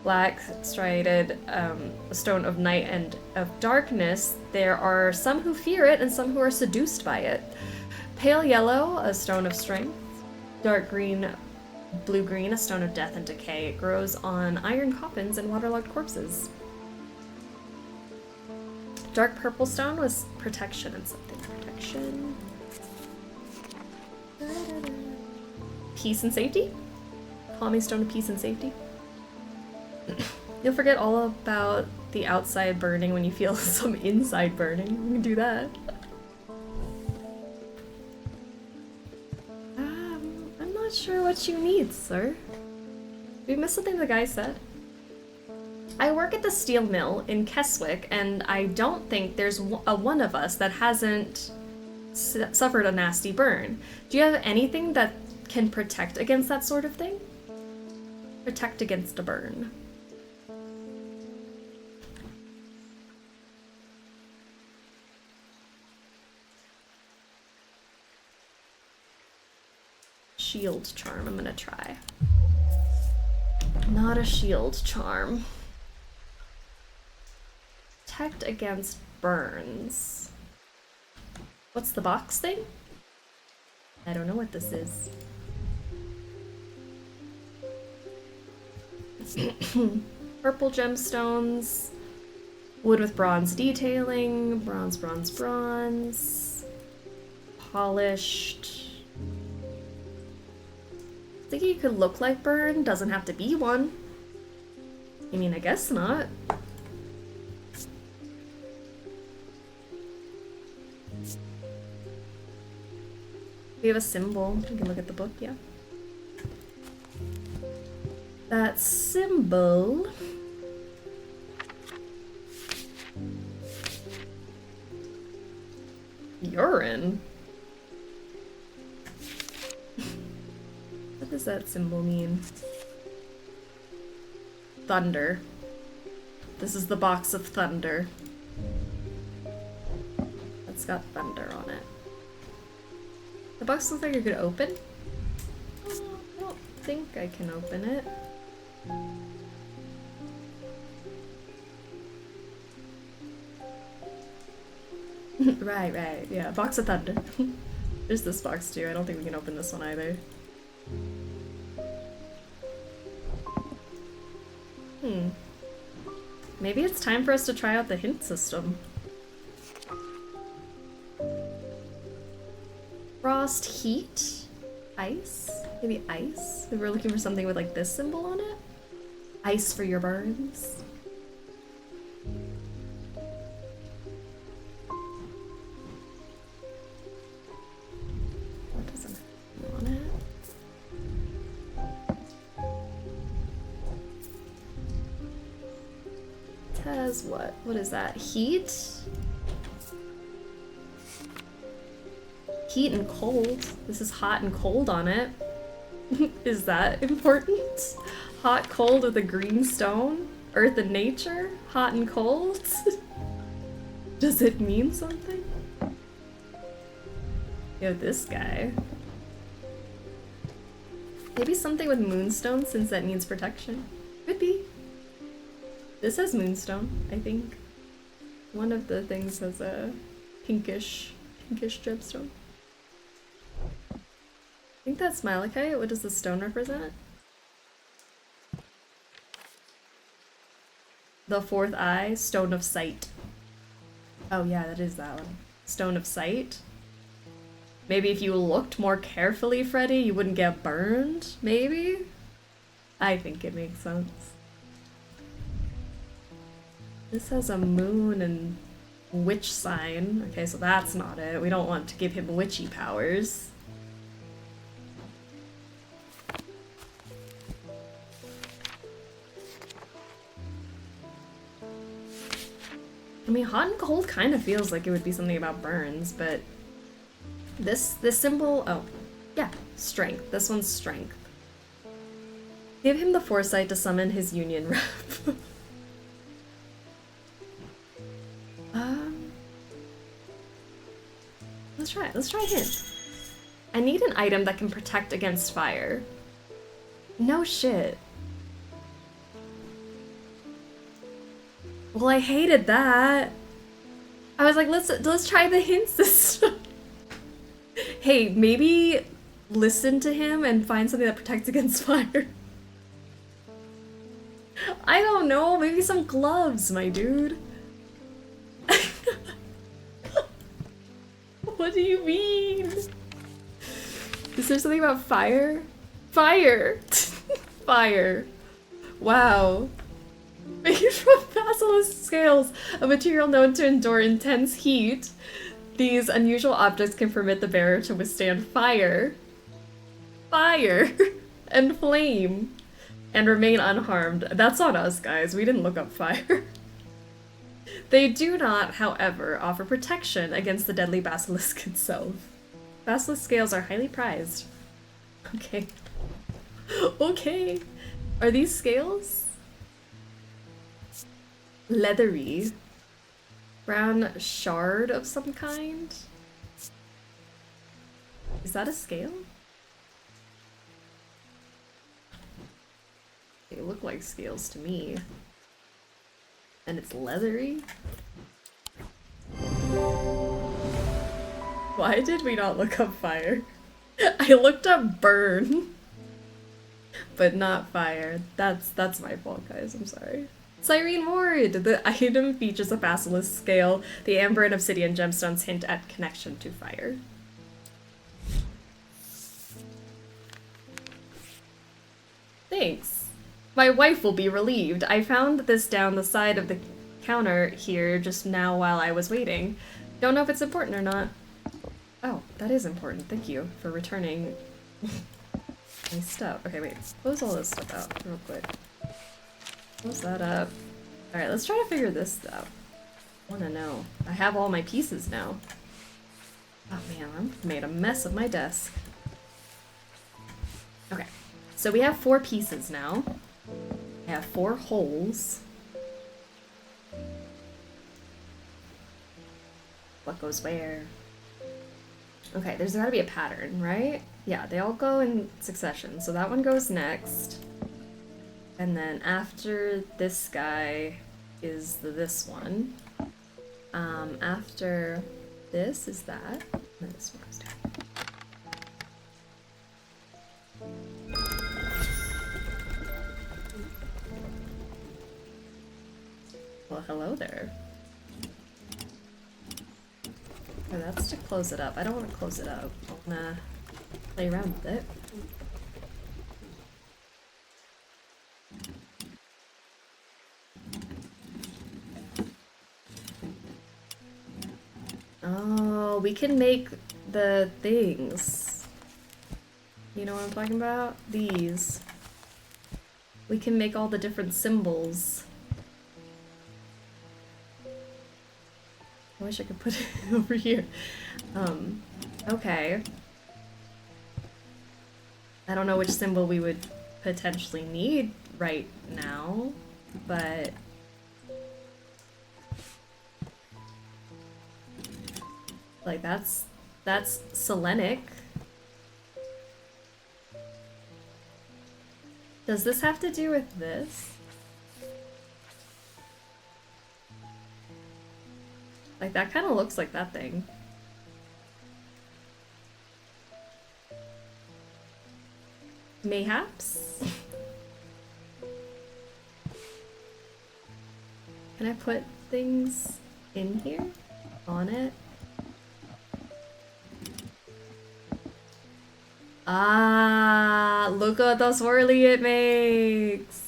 Black, striated, a stone of night and of darkness. There are some who fear it and some who are seduced by it. Pale yellow, a stone of strength. Dark green, blue-green, a stone of death and decay. It grows on iron coffins and waterlogged corpses. Dark purple stone was protection and something. Protection. Peace and safety? Calming stone of peace and safety. You'll forget all about the outside burning when you feel some inside burning. You can do that. I'm not sure what you need, sir. Did we miss something the guy said? I work at the steel mill in Keswick, and I don't think there's a one of us that hasn't suffered a nasty burn. Do you have anything that can protect against that sort of thing? Protect against a burn. Shield charm, I'm gonna try. Not a shield charm. Protect against burns. What's the box thing? I don't know what this is. Purple gemstones. Wood with bronze detailing. Bronze, bronze, bronze. Polished. Thinking it could look like burn, doesn't have to be one. I mean, I guess not. We have a symbol. We can look at the book, yeah. That symbol... Urine? What does that symbol mean? Thunder. This is the box of thunder. It's got thunder on it. The box looks like you're gonna open. I don't think I can open it. Right, yeah, box of thunder. There's this box too. I don't think we can open this one either. Maybe it's time for us to try out the hint system. Frost, heat, ice? Maybe ice? We were looking for something with like this symbol on it? Ice for your burns. What doesn't have on it? has what? What is that? Heat? Heat and cold. This is hot and cold on it. Is that important? Hot, cold with a green stone? Earth and nature? Hot and cold? Does it mean something? Yo, this guy. Maybe something with moonstone since that needs protection. Could be. This has moonstone, I think. One of the things has a pinkish gemstone. I think that's malachite. What does the stone represent? The fourth eye, stone of sight. Oh yeah, that is that one. Stone of sight. Maybe if you looked more carefully, Freddy, you wouldn't get burned? Maybe? I think it makes sense. This has a moon and witch sign. Okay, so that's not it. We don't want to give him witchy powers. I mean, hot and cold kind of feels like it would be something about burns, but this symbol, oh, yeah, strength. This one's strength. Give him the foresight to summon his union rep. Let's try him. I need an item that can protect against fire. No shit. Well, I hated that. I was like, let's try the hints this time. Hey, maybe listen to him and find something that protects against fire. I don't know, maybe some gloves, my dude. What do you mean? Is there something about fire? Fire! Fire. Wow. Made from basilisk scales, a material known to endure intense heat, these unusual objects can permit the bearer to withstand fire, and flame, and remain unharmed. That's on us, guys. We didn't look up fire. They do not, however, offer protection against the deadly basilisk itself. Basilisk scales are highly prized. Okay. Okay. Are these scales? Leathery. Brown shard of some kind? Is that a scale? They look like scales to me. And it's leathery? Why did we not look up fire? I looked up burn, but not fire. That's my fault, guys. I'm sorry. Cyrene Ward! The item features a basilisk scale. The amber and obsidian gemstones hint at connection to fire. Thanks. My wife will be relieved. I found this down the side of the counter here just now while I was waiting. Don't know if it's important or not. Oh, that is important. Thank you for returning my stuff. Okay, wait. Close all this stuff out real quick. Close that up. Alright, let's try to figure this out. I wanna know. I have all my pieces now. Oh man, I've made a mess of my desk. Okay, so we have 4 pieces now. I have 4 holes. What goes where? Okay, there's gotta be a pattern, right? Yeah, they all go in succession. So that one goes next. And then after this guy is this one. After this is that. And then this one goes down. Well, hello there. Oh, that's to close it up. I don't want to close it up. I want to play around with it. Oh, we can make the things. You know what I'm talking about? These. We can make all the different symbols. I wish I could put it over here. Okay. I don't know which symbol we would potentially need right now, but... like, that's Selenic. Does this have to do with this? Like, that kind of looks like that thing. Mayhaps? Can I put things in here? On it? Ah, look at the swirly it makes!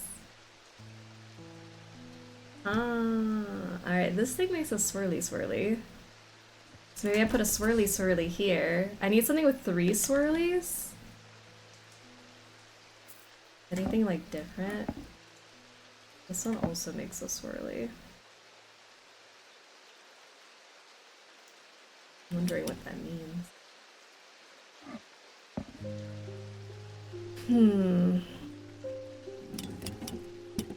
Ah, alright, this thing makes a swirly swirly. So maybe I put a swirly swirly here. I need something with 3 swirlies? Anything like different? This one also makes a swirly. I'm wondering what that means.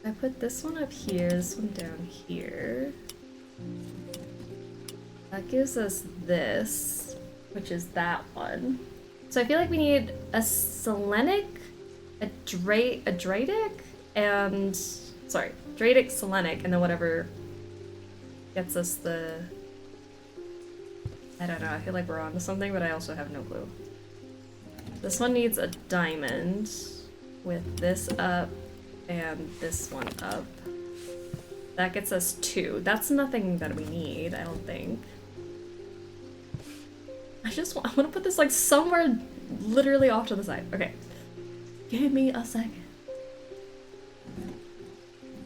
I put this one up here, this one down here. That gives us this, which is that one. So I feel like we need a Selenic, a Draidic, and... sorry, Draidic, Selenic, and then whatever gets us the... I don't know, I feel like we're on to something, but I also have no clue. This one needs a diamond with this up and this one up. That gets us 2. That's nothing that we need, I don't think. I want to put this like somewhere literally off to the side. Okay. Give me a second.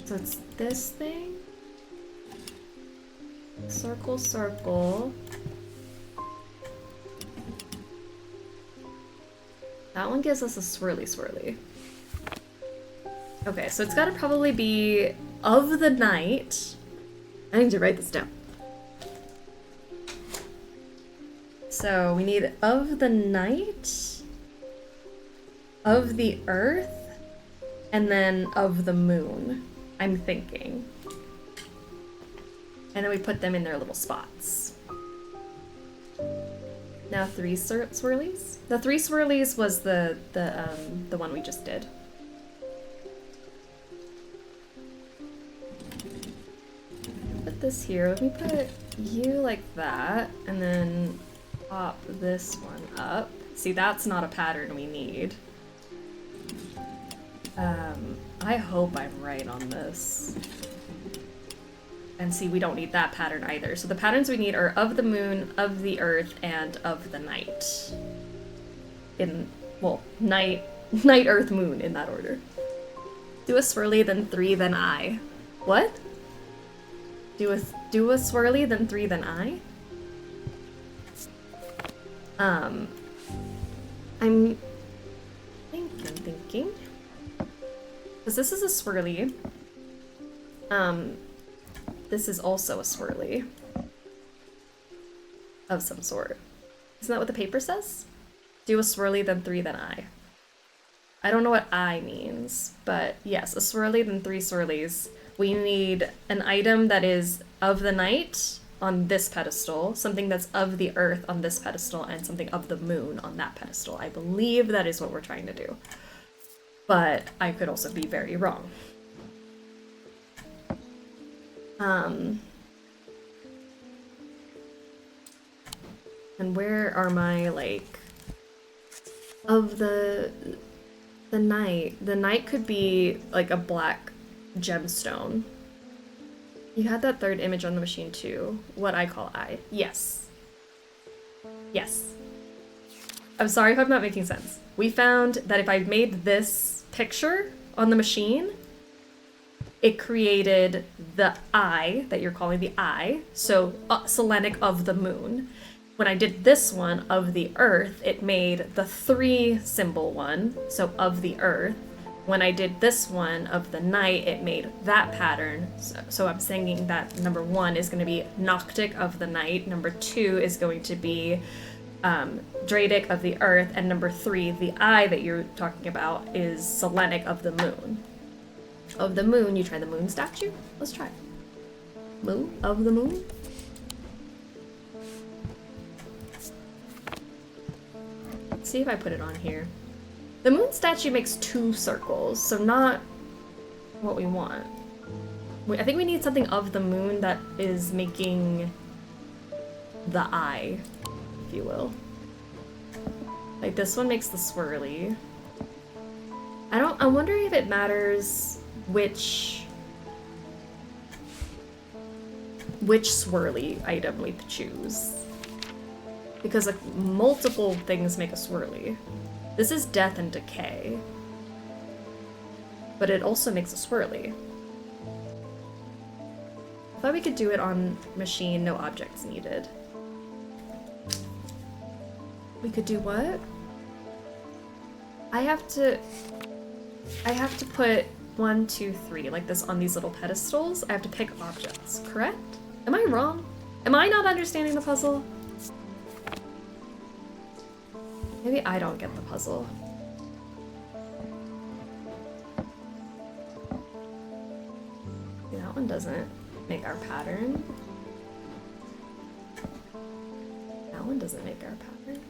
So it's this thing. Circle, circle. That one gives us a swirly swirly. Okay, so it's gotta probably be of the night. I need to write this down. So we need of the night, of the earth, and then of the moon, I'm thinking. And then we put them in their little spots. Now 3 swirlies? The 3 swirlies was the one we just did. Put this here. Let me put you like that, and then pop this one up. See, that's not a pattern we need. I hope I'm right on this. And see, we don't need that pattern either. So the patterns we need are of the moon, of the earth, and of the night. In, well, night, earth, moon, in that order. Do a swirly, then 3, then I. What? Do a swirly, then 3, then I? I'm thinking. Because this is a swirly. This is also a swirly. Of some sort. Isn't that what the paper says? Do a swirly, then 3, then I. I don't know what I means, but yes, a swirly, then 3 swirlies. We need an item that is of the night on this pedestal, something that's of the earth on this pedestal, and something of the moon on that pedestal. I believe that is what we're trying to do. But I could also be very wrong. And where are my, like, of the night? The night could be, like, a black gemstone. You had that 3rd image on the machine, too. What I call I. Yes. Yes. I'm sorry if I'm not making sense. We found that if I made this picture on the machine, it created the eye that you're calling the eye, so Selenic of the moon. When I did this one of the earth, it made the 3 symbol one, so of the earth, when I did this one of the night, it made that pattern. So I'm saying that number 1 is going to be Noctic of the night, number 2 is going to be Dradic of the earth, and number 3, the eye that you're talking about, is Selenic of the moon. Of the moon, you try the moon statue? Let's try it. Moon? Of the moon? Let's see if I put it on here. The moon statue makes 2 circles, so not what we want. I think we need something of the moon that is making the eye, if you will. Like this one makes the swirly. I'm wondering if it matters which swirly item we choose. Because like multiple things make a swirly. This is death and decay. But it also makes a swirly. I thought we could do it on machine, no objects needed. We could do what? I have to put 1, 2, 3 like this on these little pedestals. I have to pick objects, correct? Am I wrong? Am I not understanding the puzzle? Maybe I don't get the puzzle. That one doesn't make our pattern. That one doesn't make our pattern.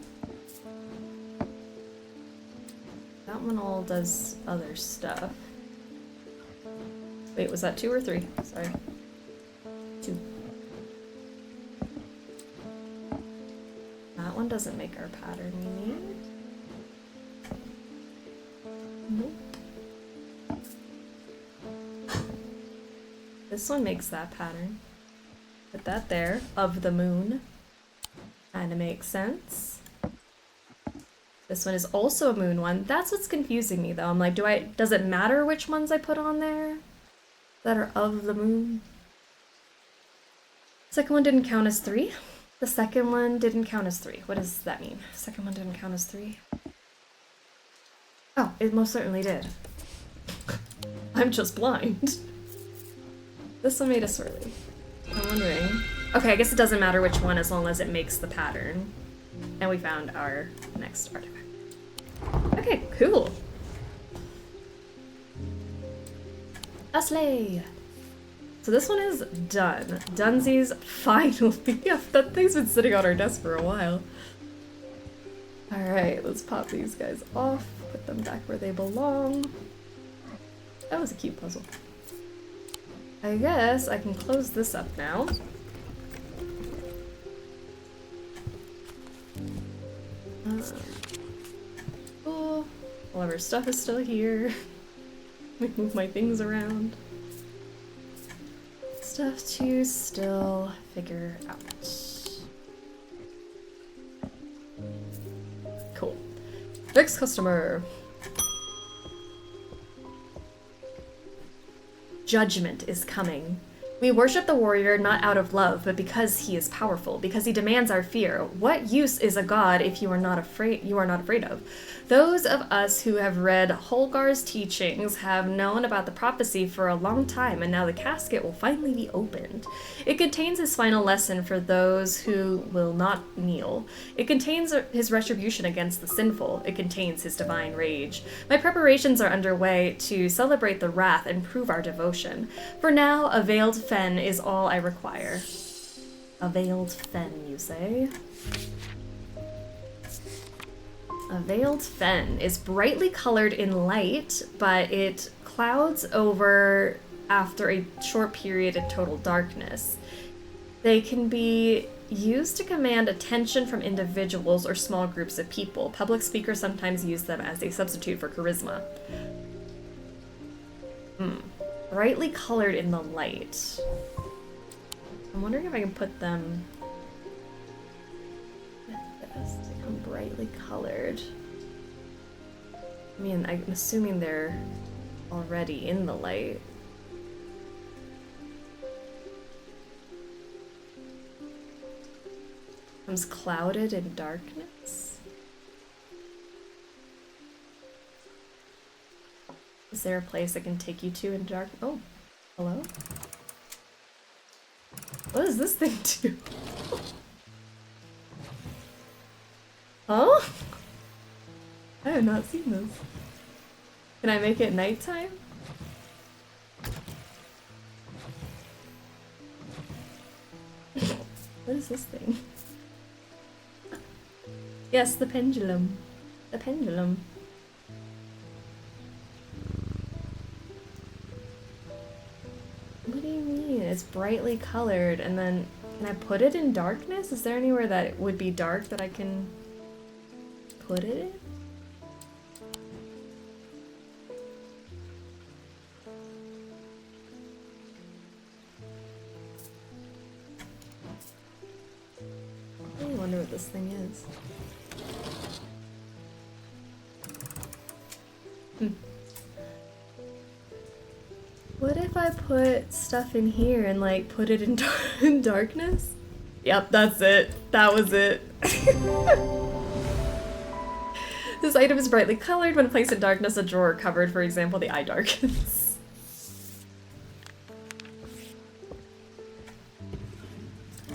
That one all does other stuff. Wait, was that 2 or 3? Sorry. 2. That one doesn't make our pattern we need. Nope. This one makes that pattern. Put that there. Of the moon. Kinda makes sense. This one is also a moon one. That's what's confusing me though. I'm like, does it matter which ones I put on there that are of the moon? Second one didn't count as 3. The second one didn't count as 3. What does that mean? Second one didn't count as 3. Oh, it most certainly did. I'm just blind. This one made a swirly. I'm wondering. Okay, I guess it doesn't matter which one as long as it makes the pattern. And we found our next artifact. Okay, cool. A sleigh. So this one is done. Dunsies, finally. Yeah, that thing's been sitting on our desk for a while. Alright, let's pop these guys off. Put them back where they belong. That was a cute puzzle. I guess I can close this up now. Cool. All of our stuff is still here. We move my things around. Stuff to still figure out. Cool. Next customer. Judgment is coming. We worship the warrior not out of love, but because he is powerful, because he demands our fear. What use is a god if you are not afraid of? Those of us who have read Holgar's teachings have known about the prophecy for a long time, and now the casket will finally be opened. It contains his final lesson for those who will not kneel. It contains his retribution against the sinful. It contains his divine rage. My preparations are underway to celebrate the wrath and prove our devotion. For now, a veiled fen is all I require. A veiled fen, you say? A veiled fen is brightly colored in light, but it clouds over after a short period of total darkness. They can be used to command attention from individuals or small groups of people. Public speakers sometimes use them as a substitute for charisma. Brightly colored in the light. I'm wondering if I can put them like this to become brightly colored. I mean, I'm assuming they're already in the light. Becomes clouded in darkness. Is there a place I can take you to in dark? Oh, hello? What does this thing do? Huh? I have not seen this. Can I make it nighttime? What is this thing? Yes, the pendulum. The pendulum. What do you mean? It's brightly colored, and then can I put it in darkness? Is there anywhere that it would be dark that I can put it in? I really wonder what this thing is. What if I put stuff in here and like put it in, in darkness? Yep, that's it. That was it. This item is brightly colored. When placed in darkness, a drawer covered, for example, the eye darkens.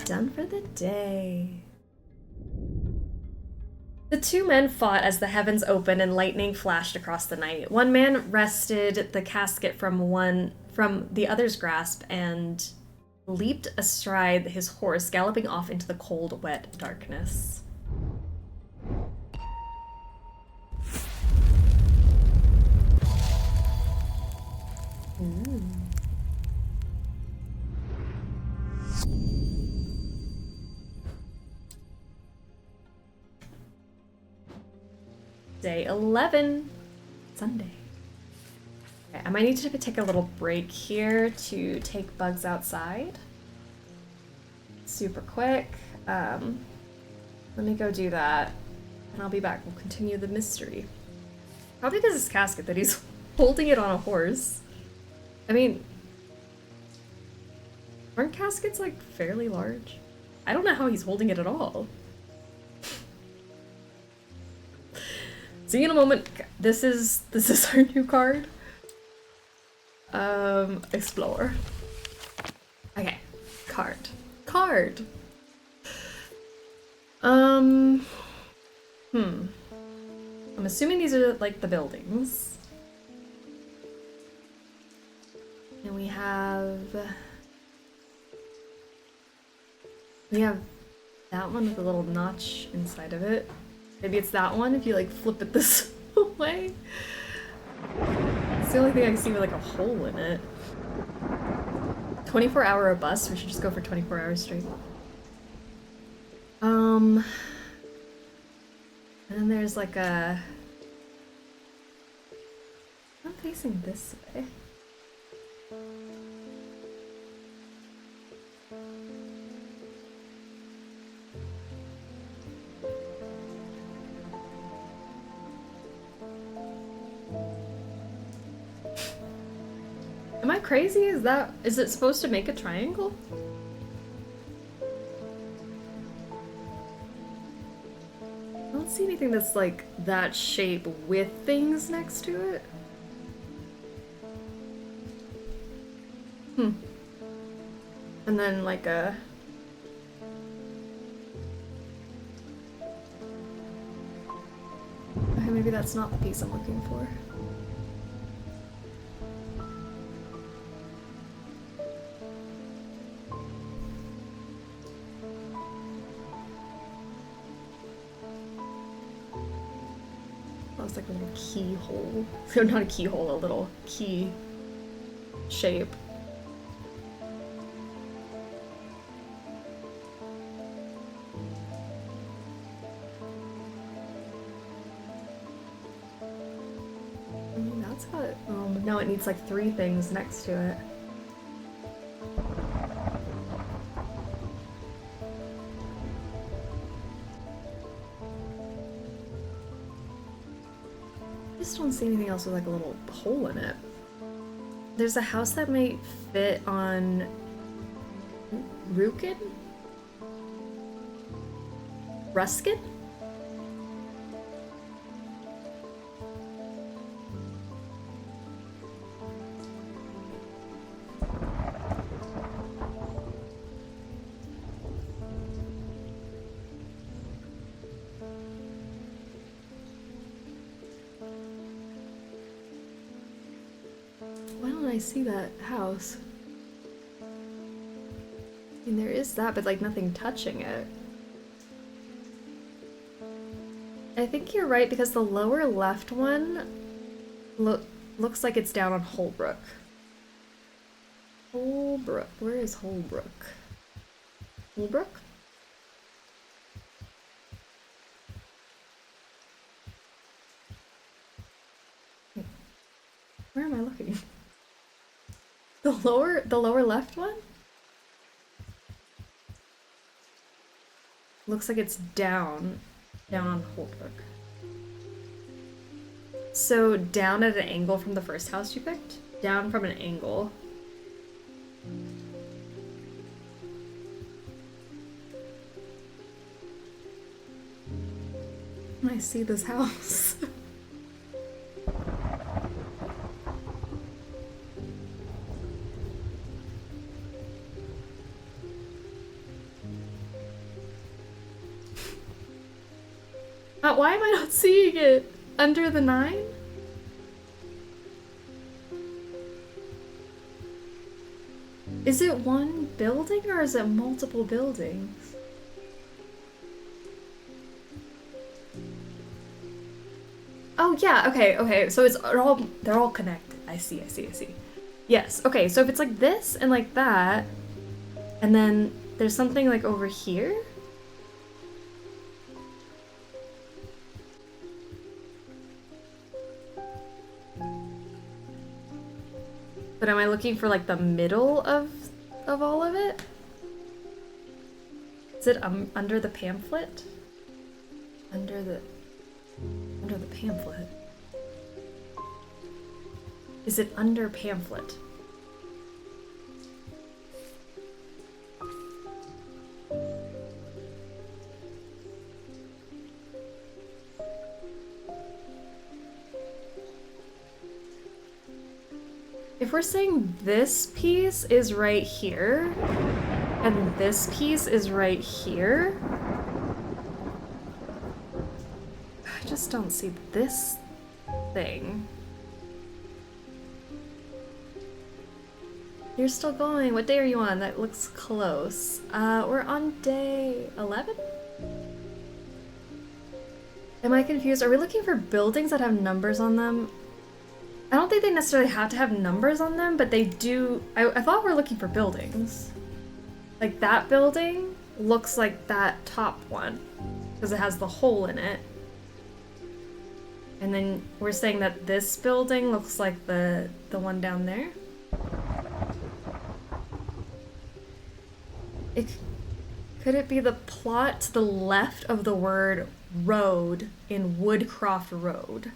Done for the day. The two men fought as the heavens opened and lightning flashed across the night. One man wrested the casket from the other's grasp and leaped astride his horse, galloping off into the cold, wet darkness. Ooh. Day 11, Sunday. Okay, I might need to take a little break here to take bugs outside. Super quick. Let me go do that, and I'll be back. We'll continue the mystery. Probably because it's casket that he's holding it on a horse. I mean, aren't caskets like fairly large? I don't know how he's holding it at all. See you in a moment. This is our new card. Explore. Okay. Card. I'm assuming these are like the buildings. And we have that one with a little notch inside of it. Maybe it's that one if you like flip it this way. It's the only thing I can see with like a hole in it. 24-hour or bust. We should just go for 24 hours straight. And then there's like a... I'm facing this way. Am I crazy? Is it supposed to make a triangle? I don't see anything that's like that shape with things next to it. And then like a... Okay, maybe that's not the piece I'm looking for. It's like a little keyhole. So not a keyhole, a little key shape. That's got it. Now it needs like 3 things next to it. I just don't see anything else with like a little hole in it. There's a house that might fit on Ruskin? Why don't I see that house? I mean, there is that, but like nothing touching it. I think you're right because the lower left one looks like it's down on Holbrook. Holbrook. Where is Holbrook? Holbrook? Where am I looking? The lower left one? Looks like it's down on Holbrook. So down at an angle from the first house you picked? Down from an angle. I see this house. Why am I not seeing it? Under the 9? Is it one building or is it multiple buildings? Oh yeah, okay, so they're all connected. I see. Yes, okay, so if it's like this and like that, and then there's something like over here? But am I looking for like the middle of all of it? Is it under the pamphlet? Under the pamphlet. Is it under pamphlet? If we're saying this piece is right here, and this piece is right here, I just don't see this thing. You're still going. What day are you on? That looks close. We're on day 11? Am I confused? Are we looking for buildings that have numbers on them? I don't think they necessarily have to have numbers on them, but they do. I thought we were looking for buildings. Like that building looks like that top one because it has the hole in it. And then we're saying that this building looks like the one down there. Could it be the plot to the left of the word road in Woodcroft Road?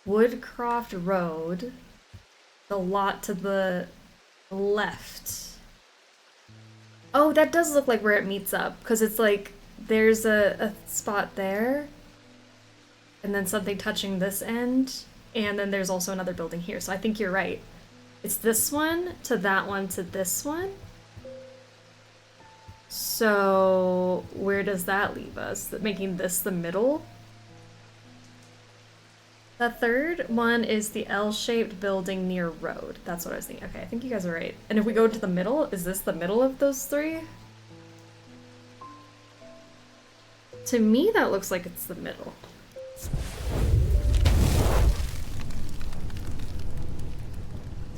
Woodcroft Road, the lot to the left. Oh, that does look like where it meets up, because it's like there's a spot there, and then something touching this end, and then there's also another building here, so I think you're right. It's this one to that one to this one. So where does that leave us? Making this the middle? The third one is the L-shaped building near road. That's what I was thinking. Okay, I think you guys are right. And if we go to the middle, is this the middle of those three? To me, that looks like it's the middle.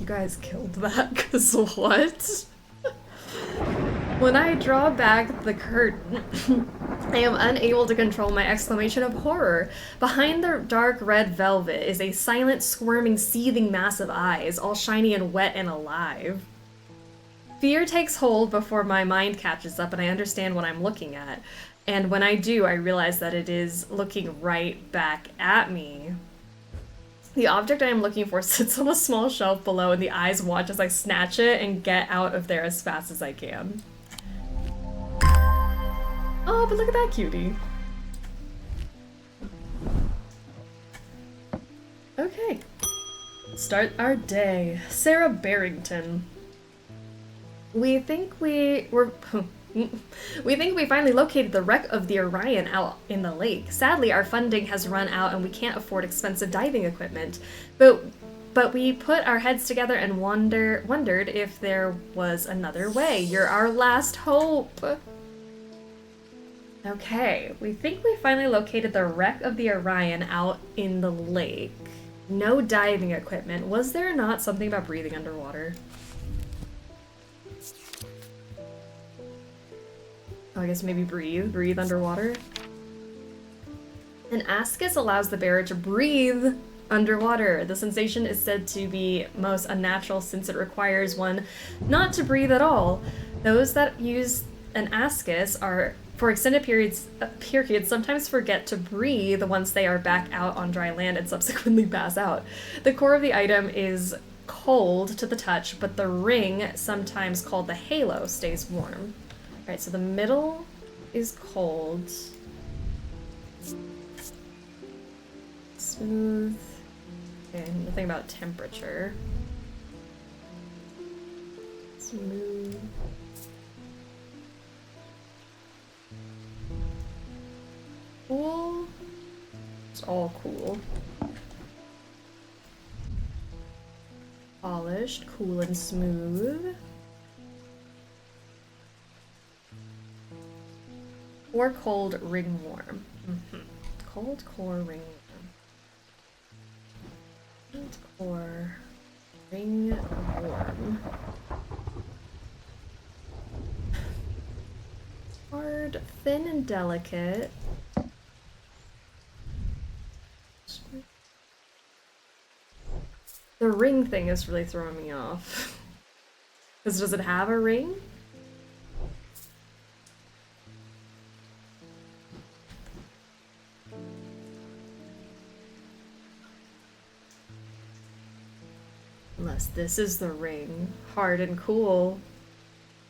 You guys killed that, because what? When I draw back the curtain, I am unable to control my exclamation of horror. Behind the dark red velvet is a silent, squirming, seething mass of eyes, all shiny and wet and alive. Fear takes hold before my mind catches up and I understand what I'm looking at. And when I do, I realize that it is looking right back at me. The object I am looking for sits on a small shelf below and the eyes watch as I snatch it and get out of there as fast as I can. Oh, but look at that cutie. Okay. Start our day. Sarah Barrington. We think we finally located the wreck of the Orion out in the lake. Sadly, our funding has run out and we can't afford expensive diving equipment. But But we put our heads together and wondered if there was another way. You're our last hope. Okay, we think we finally located the wreck of the Orion out in the lake. No diving equipment. Was there not something about breathing underwater? Oh, I guess maybe breathe underwater. An ascus allows the bearer to breathe underwater. The sensation is said to be most unnatural since it requires one not to breathe at all. Those that use an ascus are, for extended periods, sometimes forget to breathe once they are back out on dry land and subsequently pass out. The core of the item is cold to the touch, but the ring, sometimes called the halo, stays warm. Alright, so the middle is cold. Smooth. Okay, nothing about temperature. Smooth. Cool. It's all cool. Polished, cool and smooth. Core cold, ring warm. Cold core, ring warm. Cold core, ring warm. Hard, thin and delicate. The ring thing is really throwing me off. Because does it have a ring? Unless this is the ring. Hard and cool.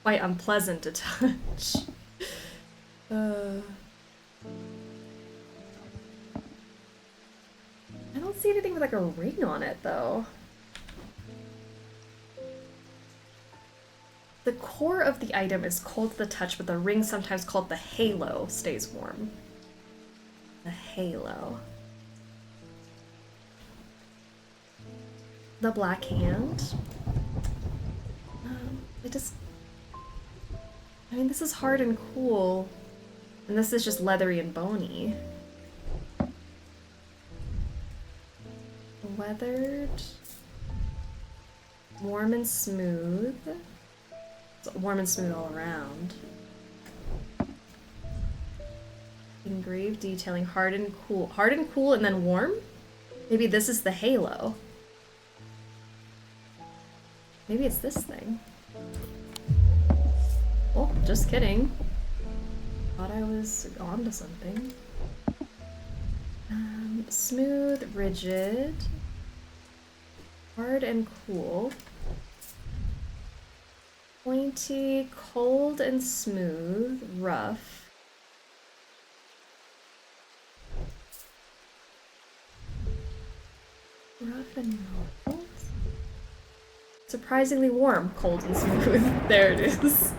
Quite unpleasant to touch. I don't see anything with like a ring on it though. The core of the item is cold to the touch, but the ring, sometimes called the halo, stays warm. The halo. The black hand. I mean, this is hard and cool. And this is just leathery and bony. Weathered. Warm and smooth. It's warm and smooth all around. Engraved detailing, hard and cool. Hard and cool and then warm? Maybe this is the halo. Maybe it's this thing. Oh, just kidding. Thought I was onto something. Smooth, rigid, hard and cool, pointy, cold and smooth, rough, rough and cold, surprisingly warm, cold and smooth. There it is.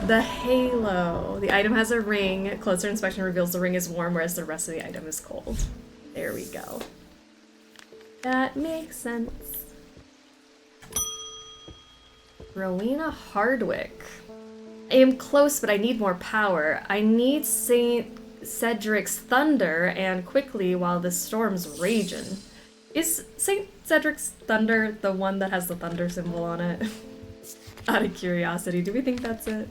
The halo. The item has a ring. Closer inspection reveals the ring is warm, whereas the rest of the item is cold. There we go. That makes sense. Rowena Hardwick. I am close, but I need more power. I need St. Cedric's thunder, and quickly while the storm's raging. Is St. Cedric's thunder the one that has the thunder symbol on it? Out of curiosity, do we think that's it?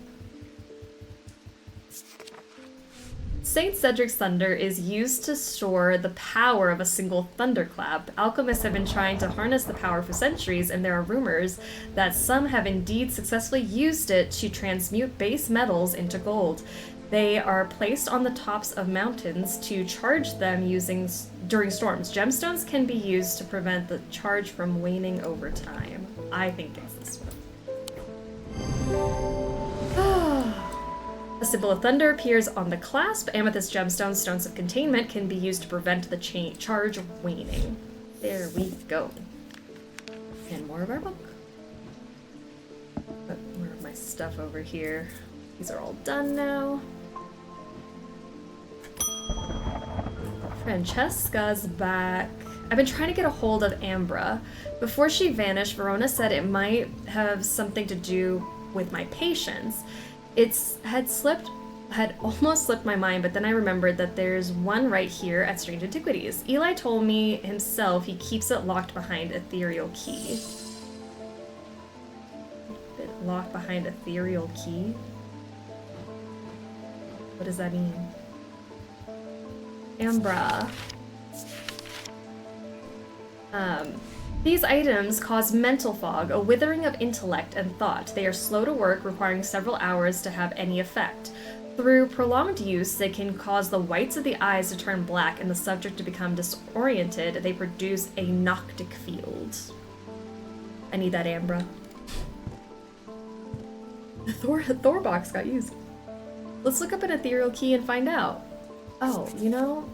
St. Cedric's thunder is used to store the power of a single thunderclap. Alchemists have been trying to harness the power for centuries, and there are rumors that some have indeed successfully used it to transmute base metals into gold. They are placed on the tops of mountains to charge them during storms. Gemstones can be used to prevent the charge from waning over time. I think it's this one. A symbol of thunder appears on the clasp. Amethyst gemstones, stones of containment, can be used to prevent the charge waning. There we go. And more of our book. Put more of my stuff over here. These are all done now. Francesca's back. I've been trying to get a hold of Ambra. Before she vanished, Verona said it might have something to do with my patience. Had almost slipped my mind, but then I remembered that there's one right here at Strange Antiquities. Eli told me himself he keeps it locked behind ethereal key. Locked behind ethereal key? What does that mean? Ambra. These items cause mental fog, a withering of intellect and thought. They are slow to work, requiring several hours to have any effect. Through prolonged use, they can cause the whites of the eyes to turn black and the subject to become disoriented. They produce a noctic field. I need that, Ambra. The Thor box got used. Let's look up an ethereal key and find out. Oh, you know,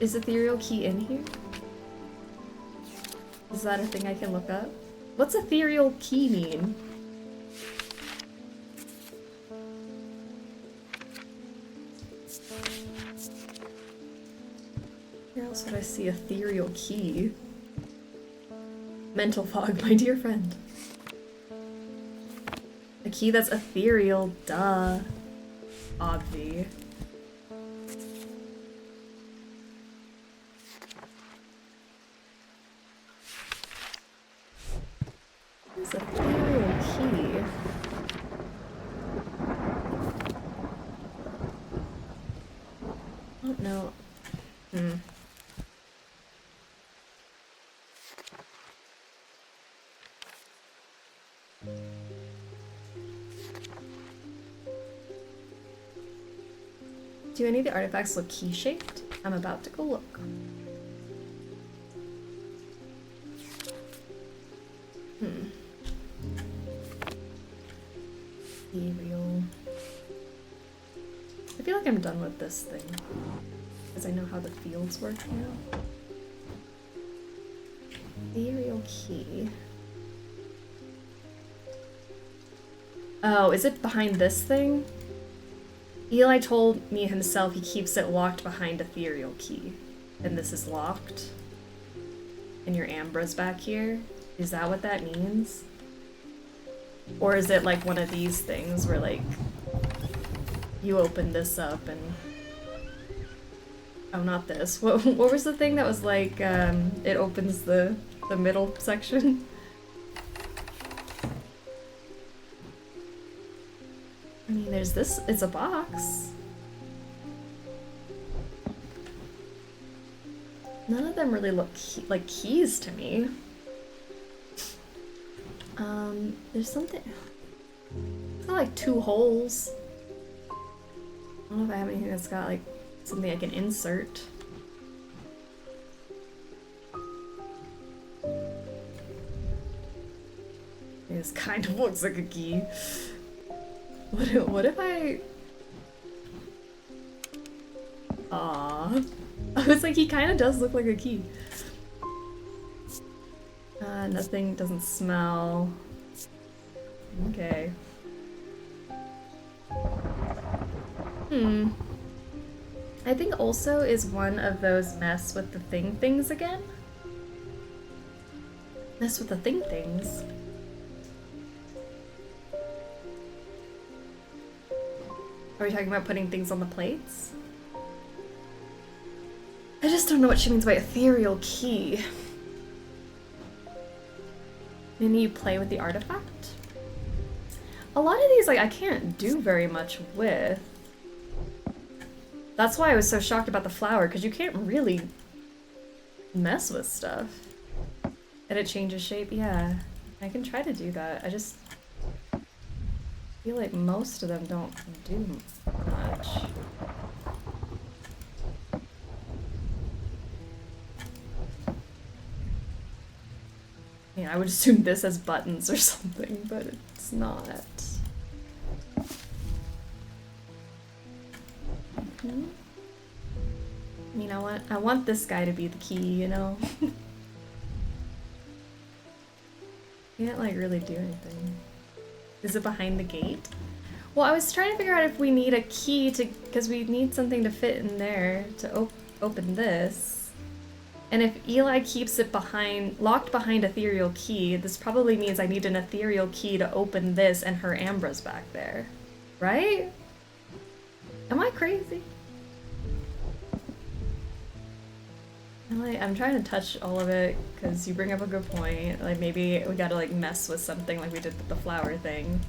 is ethereal key in here? Is that a thing I can look up? What's ethereal key mean? Where else would I see ethereal key? Mental fog, my dear friend. A key that's ethereal, duh. Obvi. What's ethereal key? I don't know. Do any of the artifacts look key-shaped? I'm about to go look. Ethereal. I feel like I'm done with this thing. Because I know how the fields work now. Ethereal key. Oh, is it behind this thing? Eli told me himself he keeps it locked behind ethereal key. And this is locked. And your Ambra's back here. Is that what that means? Or is it like one of these things where like you open this up and oh, not this. What was the thing that was like it opens the middle section? I mean, there's this, it's a box. None of them really look like keys to me. There's something, it's got like 2 holes. I don't know if I have anything that's got like something I can insert. This kind of looks like a key. What if I... Aww. I was like, he kind of does look like a key. Nothing, doesn't smell. Okay. I think also is one of those mess with the things again. Mess with the things. Are we talking about putting things on the plates? I just don't know what she means by ethereal key. Maybe you play with the artifact? A lot of these, like, I can't do very much with. That's why I was so shocked about the flower, because you can't really mess with stuff. And it changes shape, yeah. I can try to do that. I just feel like most of them don't do much. Yeah, I would assume this has buttons or something, but it's not. I mean, I want this guy to be the key, you know? Can't like really do anything. Is it behind the gate? Well, I was trying to figure out if we need a key to, because we need something to fit in there to open this. And if Eli keeps it locked behind ethereal key, this probably means I need an ethereal key to open this, and her Ambra's back there. Right? Am I crazy? I'm trying to touch all of it, because you bring up a good point. Like, maybe we gotta, like, mess with something like we did with the flower thing.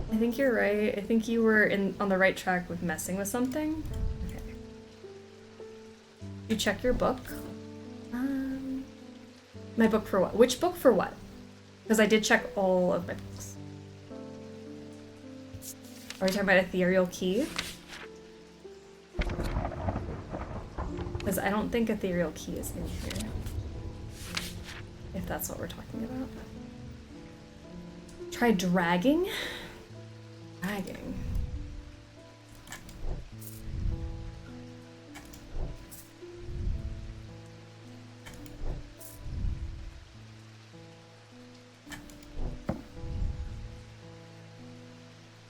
I think you're right. I think you were on the right track with messing with something. Okay. You check your book. My book for what? Which book for what? Because I did check all of my books. Are we talking about ethereal key? Because I don't think ethereal key is in here. If that's what we're talking about. Try dragging? Dragging.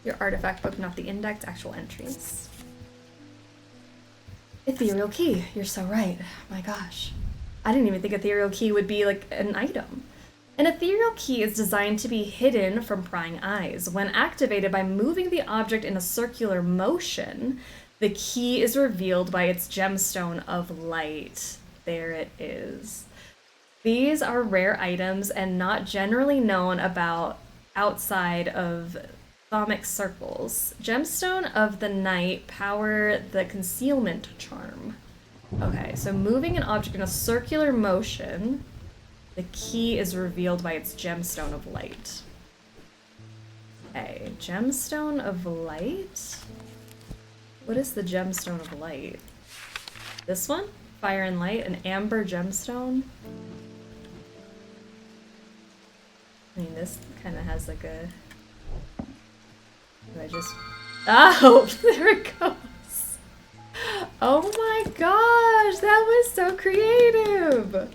Your artifact book, not the index, actual entries. Ethereal key, you're so right. My gosh. I didn't even think ethereal key would be like an item. An ethereal key is designed to be hidden from prying eyes. When activated by moving the object in a circular motion, the key is revealed by its gemstone of light. There it is. These are rare items and not generally known about outside of Thaumic circles. Gemstone of the night power the concealment charm. Okay, so moving an object in a circular motion, the key is revealed by its gemstone of light. Okay, gemstone of light? What is the gemstone of light? This one? Fire and light, an amber gemstone? I mean, this kind of has like a... Do I just... Oh, there it goes! Oh my gosh, that was so creative!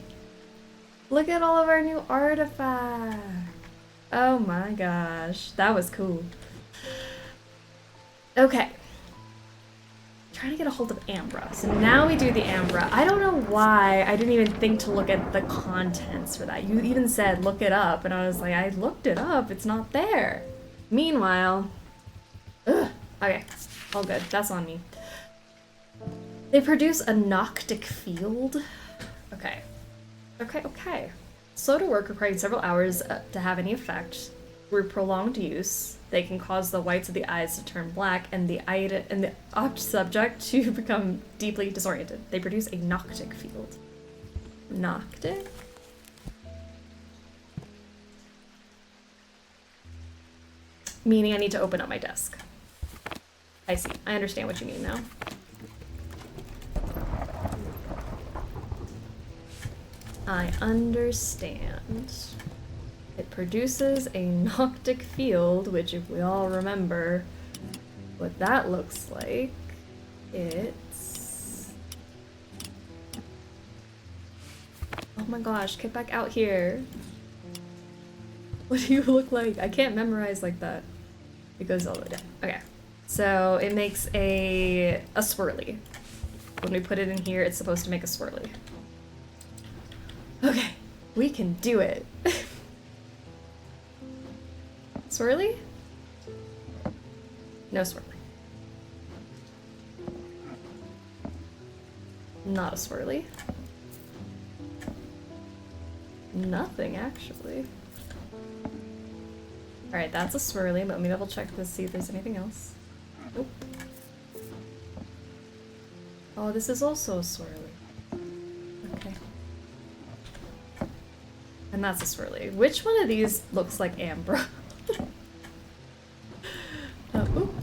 Look at all of our new artifacts! Oh my gosh, that was cool. Okay. Trying to get a hold of Ambra. So now we do the Ambra. I don't know why I didn't even think to look at the contents for that. You even said look it up, and I was like, I looked it up, it's not there. Meanwhile... Ugh. Okay, all good. That's on me. They produce a noctic field. Okay. Okay. Slow to work, requiring several hours to have any effect. Through prolonged use, they can cause the whites of the eyes to turn black and the subject to become deeply disoriented. They produce a noctic field. Noctic? Meaning I need to open up my desk. I see. I understand what you mean now. I understand. It produces a noctic field, which if we all remember what that looks like, it's... Oh my gosh, get back out here. What do you look like? I can't memorize like that. It goes all the way down. Okay. So it makes a swirly. When we put it in here, it's supposed to make a swirly. Okay, we can do it. Swirly? No swirly. Not a swirly. Nothing, actually. Alright, that's a swirly, but let me double check to see if there's anything else. Nope. Oh, this is also a swirly. Okay. And that's a swirly. Which one of these looks like Ambra? Ooh.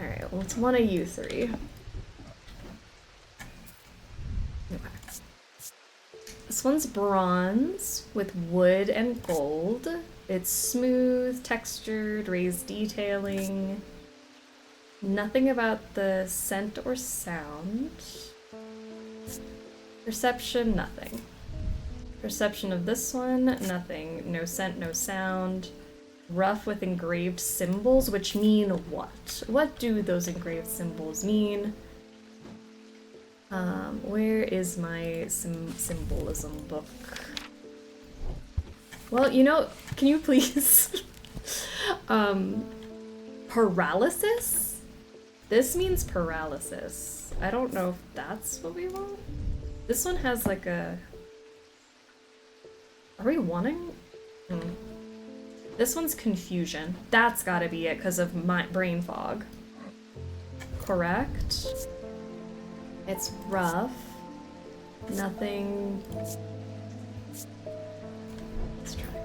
Alright, well, it's one of you three. Okay. This one's bronze with wood and gold. It's smooth, textured, raised detailing. Nothing about the scent or sound. Perception, nothing. Perception of this one, nothing. No scent, no sound. Rough with engraved symbols, which mean what? What do those engraved symbols mean? Where is my symbolism book? Well, you know, can you please... paralysis? This means paralysis. I don't know if that's what we want. This one has like a... Are we wanting? This one's confusion. That's gotta be it because of my brain fog. Correct. It's rough. Nothing. Let's try.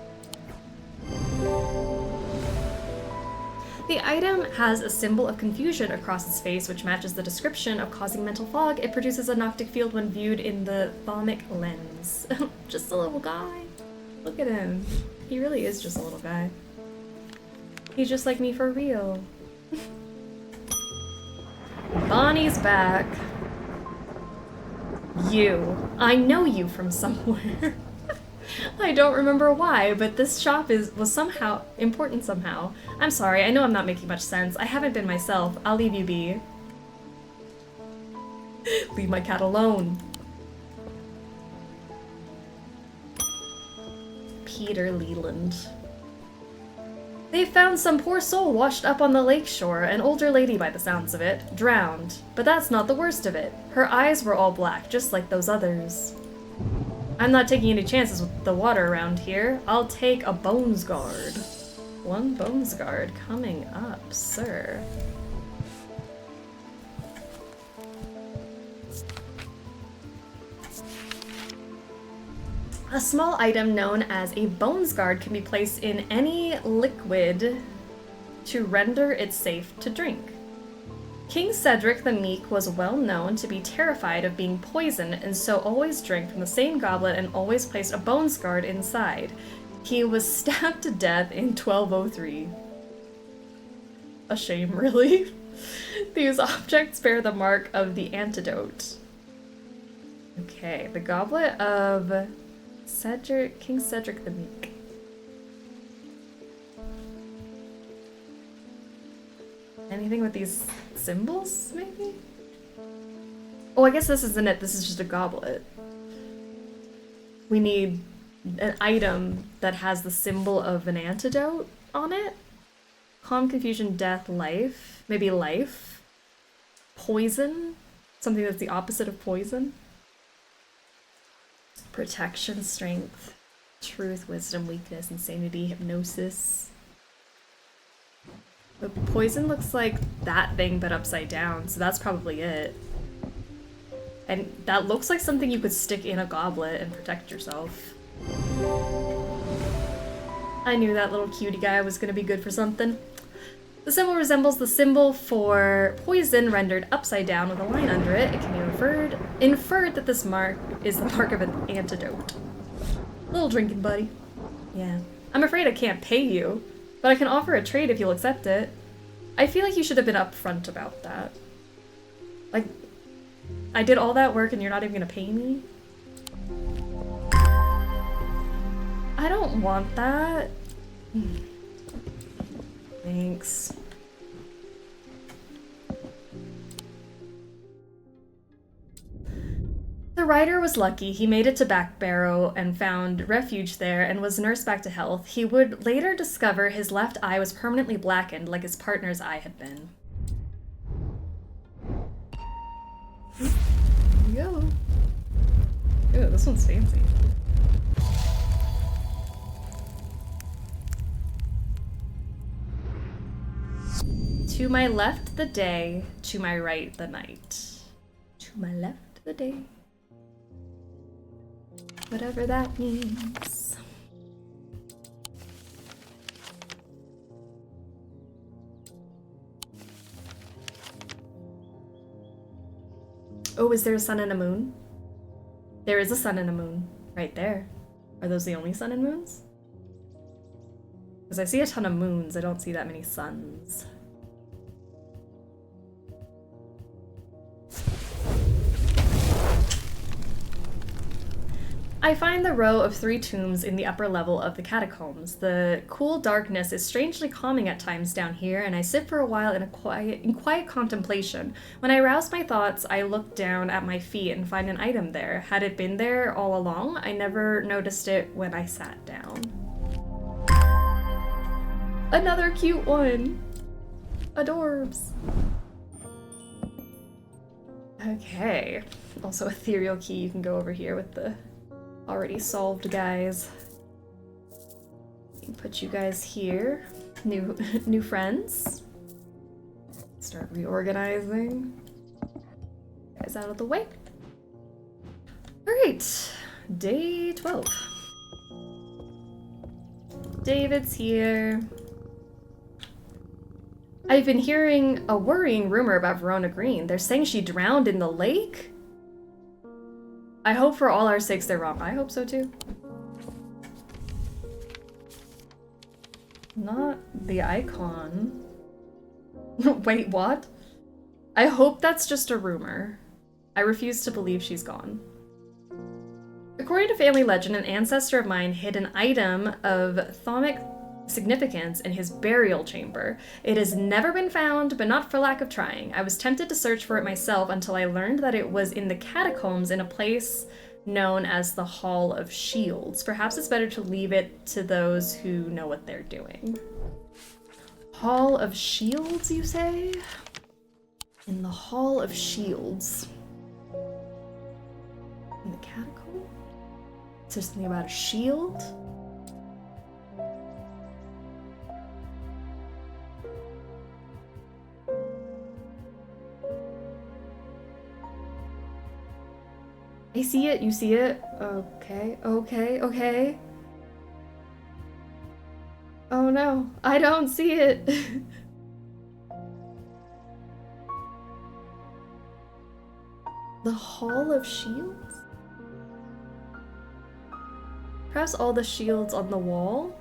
The item has a symbol of confusion across its face, which matches the description of causing mental fog. It produces a noctic field when viewed in the thalamic lens. Just a little guy. Look at him. He really is just a little guy. He's just like me for real. Bonnie's back. You. I know you from somewhere. I don't remember why, but this shop was somehow important somehow. I'm sorry, I know I'm not making much sense. I haven't been myself. I'll leave you be. Leave my cat alone. Peter Leland. They found some poor soul washed up on the lakeshore, an older lady by the sounds of it, drowned. But that's not the worst of it. Her eyes were all black, just like those others. I'm not taking any chances with the water around here. I'll take a bones guard. One bones guard coming up, sir. A small item known as a bones guard can be placed in any liquid to render it safe to drink. King Cedric the Meek was well known to be terrified of being poisoned and so always drank from the same goblet and always placed a bones guard inside. He was stabbed to death in 1203. A shame, really. These objects bear the mark of the antidote. Okay, the goblet of King Cedric the Meek. Anything with these symbols, maybe? Oh, I guess this isn't it. This is just a goblet. We need an item that has the symbol of an antidote on it. Calm, confusion, death, life. Maybe life. Poison. Something that's the opposite of poison. Protection, strength, truth, wisdom, weakness, insanity, hypnosis. The poison looks like that thing but upside down, so that's probably it. And that looks like something you could stick in a goblet and protect yourself. I knew that little cutie guy was gonna be good for something. The symbol resembles the symbol for poison rendered upside down with a line under it. It can be inferred that this mark is the mark of an antidote. Little drinking buddy. Yeah. I'm afraid I can't pay you, but I can offer a trade if you'll accept it. I feel like you should have been upfront about that. Like, I did all that work and you're not even gonna pay me? I don't want that. Thanks. The rider was lucky. He made it to Back Barrow and found refuge there and was nursed back to health. He would later discover his left eye was permanently blackened like his partner's eye had been. Here we go. Ooh, this one's fancy. To my left the day, to my right the night. To my left the day. Whatever that means. Oh, is there a sun and a moon? There is a sun and a moon right there. Are those the only sun and moons? Because I see a ton of moons, I don't see that many suns. I find the row of 3 tombs in the upper level of the catacombs. The cool darkness is strangely calming at times down here, and I sit for a while in quiet contemplation. When I rouse my thoughts, I look down at my feet and find an item there. Had it been there all along? I never noticed it when I sat down. Another cute one! Adorbs! Okay. Also ethereal key, you can go over here with the already solved guys. Put you guys here. New friends. Start reorganizing. Guys out of the way. Alright. Day 12. David's here. I've been hearing a worrying rumor about Verona Green. They're saying she drowned in the lake? I hope for all our sakes they're wrong. I hope so too. Not the icon. Wait, what? I hope that's just a rumor. I refuse to believe she's gone. According to family legend, an ancestor of mine hid an item of thaumic significance in his burial chamber. It has never been found, but not for lack of trying. I was tempted to search for it myself until I learned that it was in the catacombs in a place known as the Hall of Shields. Perhaps it's better to leave it to those who know what they're doing. Hall of Shields, you say? In the Hall of Shields. In the catacomb? Is there something about a shield? I see it, you see it? Okay, okay, okay. Oh no, I don't see it. The Hall of Shields? Perhaps all the shields on the wall?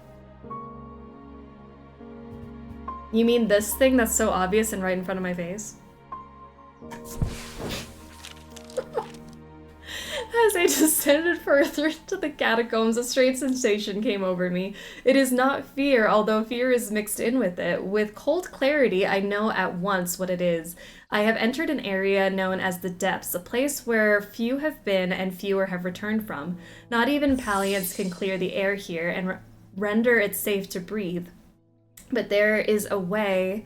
You mean this thing that's so obvious and right in front of my face? As I descended further into the catacombs, a strange sensation came over me. It is not fear, although fear is mixed in with it. With cold clarity, I know at once what it is. I have entered an area known as the Depths, a place where few have been and fewer have returned from. Not even Palians can clear the air here and render it safe to breathe. But there is a way.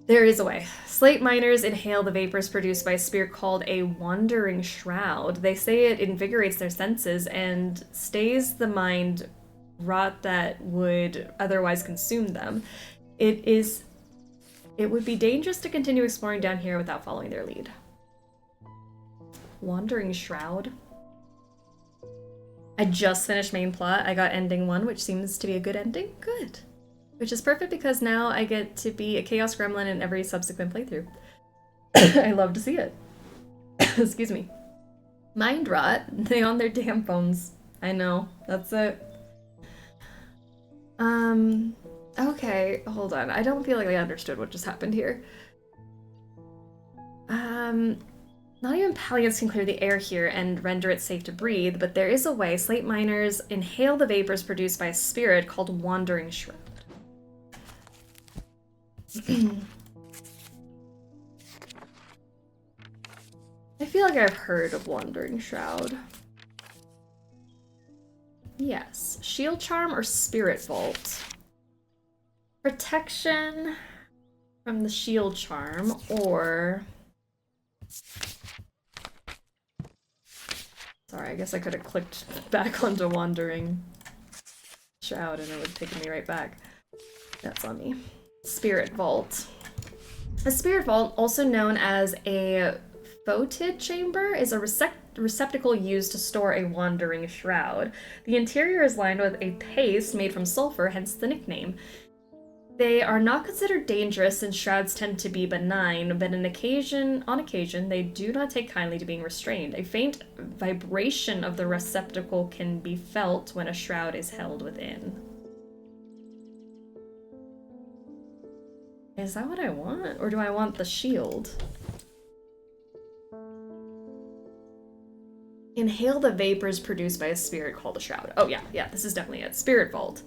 There is a way. Slate miners inhale the vapors produced by a spirit called a wandering shroud. They say it invigorates their senses and stays the mind rot that would otherwise consume them. It would be dangerous to continue exploring down here without following their lead. Wandering shroud. I just finished main plot. I got ending 1, which seems to be a good ending. Good. Which is perfect because now I get to be a Chaos Gremlin in every subsequent playthrough. I love to see it. Excuse me. Mind rot. They on their damn phones. I know. That's it. Okay, hold on. I don't feel like I understood what just happened here. Not even Palians can clear the air here and render it safe to breathe, but there is a way. Slate miners inhale the vapors produced by a spirit called Wandering Shroud. I feel like I've heard of Wandering Shroud. Yes. Shield Charm or Spirit Vault? Protection from the Shield Charm or... Sorry, I guess I could have clicked back onto Wandering Shroud and it would have taken me right back. That's on me. Spirit Vault. A Spirit Vault, also known as a Fotid Chamber, is a receptacle used to store a wandering shroud. The interior is lined with a paste made from sulfur, hence the nickname. They are not considered dangerous since shrouds tend to be benign, but on occasion, they do not take kindly to being restrained. A faint vibration of the receptacle can be felt when a shroud is held within. Is that what I want? Or do I want the shield? Inhale the vapors produced by a spirit called a shroud. Oh yeah, this is definitely it. Spirit vault.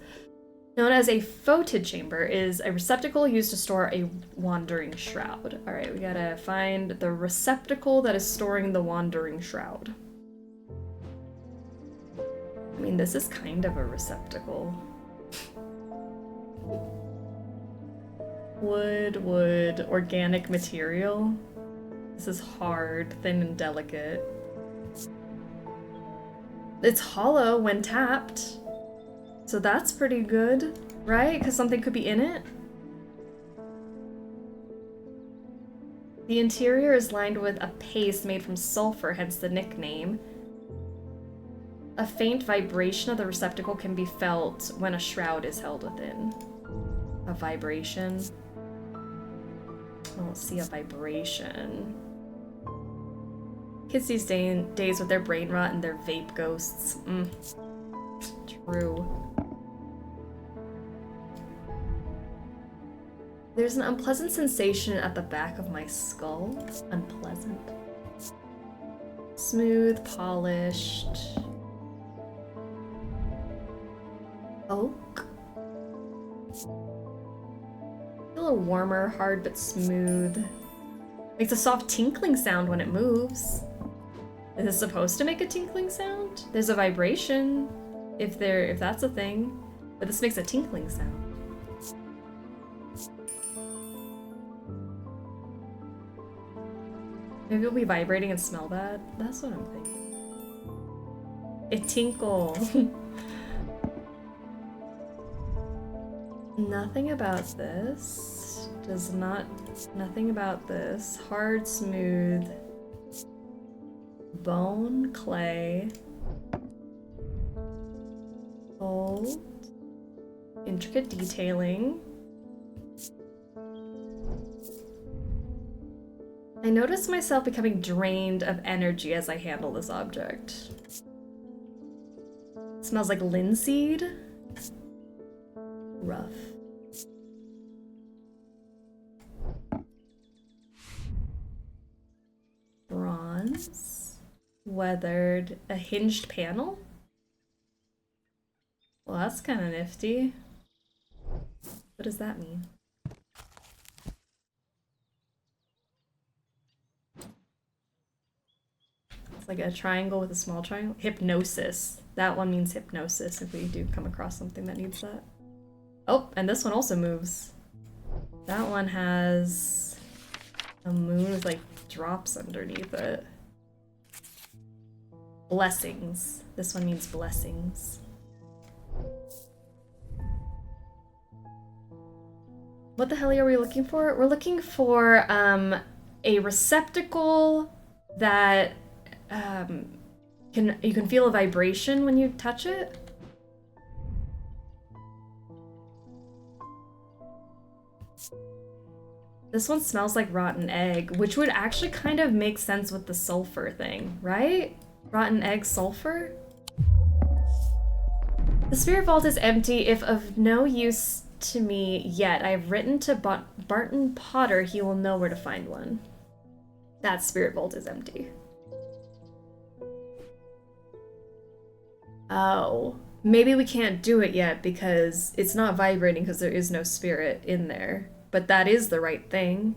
Known as a photid chamber, is a receptacle used to store a wandering shroud. Alright, we gotta find the receptacle that is storing the wandering shroud. I mean, this is kind of a receptacle. Wood, organic material. This is hard, thin, and delicate. It's hollow when tapped. So that's pretty good, right? Because something could be in it. The interior is lined with a paste made from sulfur, hence the nickname. A faint vibration of the receptacle can be felt when a shroud is held within. A vibration. I don't see a vibration. Kids these days with their brain rot and their vape ghosts. True. There's an unpleasant sensation at the back of my skull. Unpleasant. Smooth, polished. Oak. A little warmer, hard but smooth. Makes a soft tinkling sound when it moves. Is it supposed to make a tinkling sound? There's a vibration, if that's a thing, but this makes a tinkling sound. Maybe it'll be vibrating and smell bad. That's what I'm thinking. It tinkle. Nothing about this. Nothing about this. Hard, smooth. Bone, clay. Gold. Intricate detailing. I notice myself becoming drained of energy as I handle this object. It smells like linseed. Rough. Bronze. Weathered. A hinged panel? Well, that's kind of nifty. What does that mean? It's like a triangle with a small triangle. Hypnosis. That one means hypnosis if we do come across something that needs that. Oh, and this one also moves. That one has a moon with like drops underneath it. Blessings. This one means blessings. What the hell are we looking for? We're looking for a receptacle that you can feel a vibration when you touch it. This one smells like rotten egg, which would actually kind of make sense with the sulfur thing, right? Rotten egg sulfur? The spirit vault is empty. If of no use to me yet, I have written to Barton Potter. He will know where to find one. That spirit vault is empty. Oh, maybe we can't do it yet because it's not vibrating because there is no spirit in there. But that is the right thing.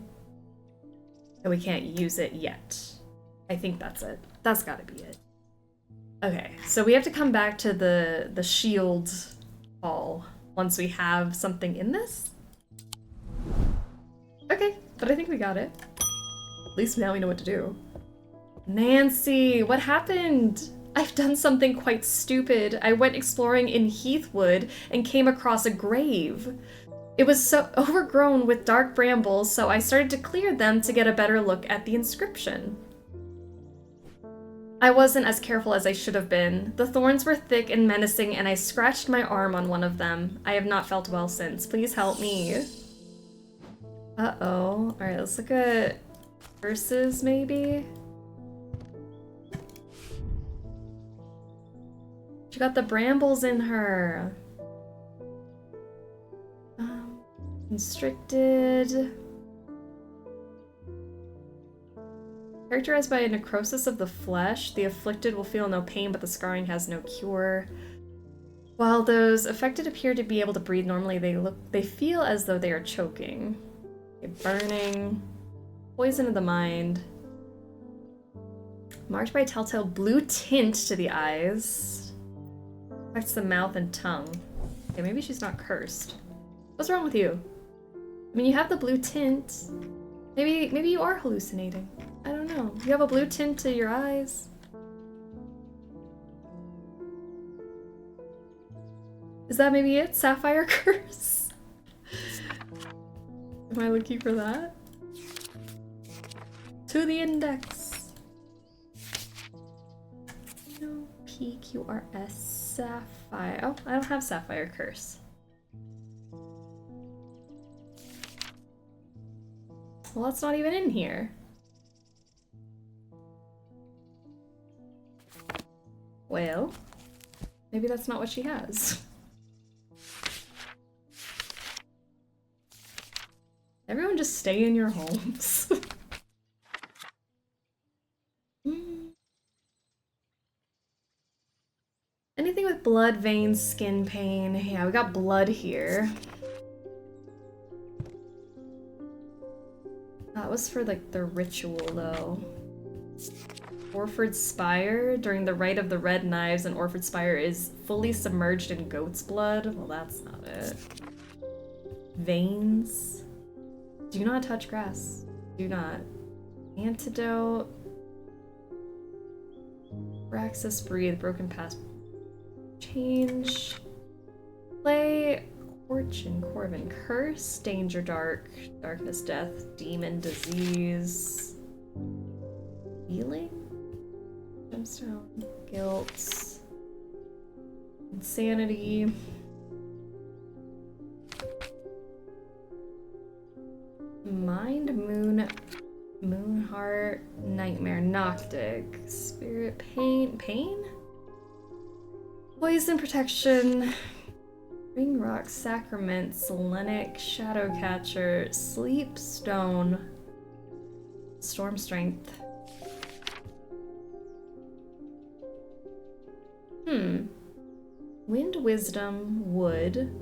And we can't use it yet. I think that's it. That's gotta be it. Okay, so we have to come back to the shield hall once we have something in this. Okay, but I think we got it. At least now we know what to do. Nancy, what happened? I've done something quite stupid. I went exploring in Heathwood and came across a grave. It was so overgrown with dark brambles, so I started to clear them to get a better look at the inscription. I wasn't as careful as I should have been. The thorns were thick and menacing, and I scratched my arm on one of them. I have not felt well since. Please help me. Uh-oh. Alright, let's look at verses, maybe? She got the brambles in her. Constricted. Characterized by a necrosis of the flesh, the afflicted will feel no pain, but the scarring has no cure. While those affected appear to be able to breathe normally, they feel as though they are choking. Okay, burning, poison of the mind, marked by telltale blue tint to the eyes, affects the mouth and tongue. Okay, maybe she's not cursed. What's wrong with you? I mean, you have the blue tint. Maybe you are hallucinating. I don't know. You have a blue tint to your eyes. Is that maybe it? Sapphire curse? Am I looking for that? To the index. No, PQRS sapphire. Oh, I don't have sapphire curse. Well, that's not even in here. Well, maybe that's not what she has. Everyone just stay in your homes. Anything with blood, veins, skin pain. Yeah, we got blood here. That was for like the ritual though. Orford's Spire. During the rite of the red knives, an Orford's Spire is fully submerged in goat's blood. Well, that's not it. Veins. Do not touch grass. Do not. Antidote. Praxis, breathe, broken past. Change. Play. Fortune, Corvin, curse, danger, dark, darkness, death, demon, disease, healing, gemstone, guilt, insanity, mind, moon heart, nightmare, noctic, spirit, pain, poison, protection, ring rock, sacrament, selenic, shadowcatcher, sleep, stone, storm strength. Wind, wisdom, wood.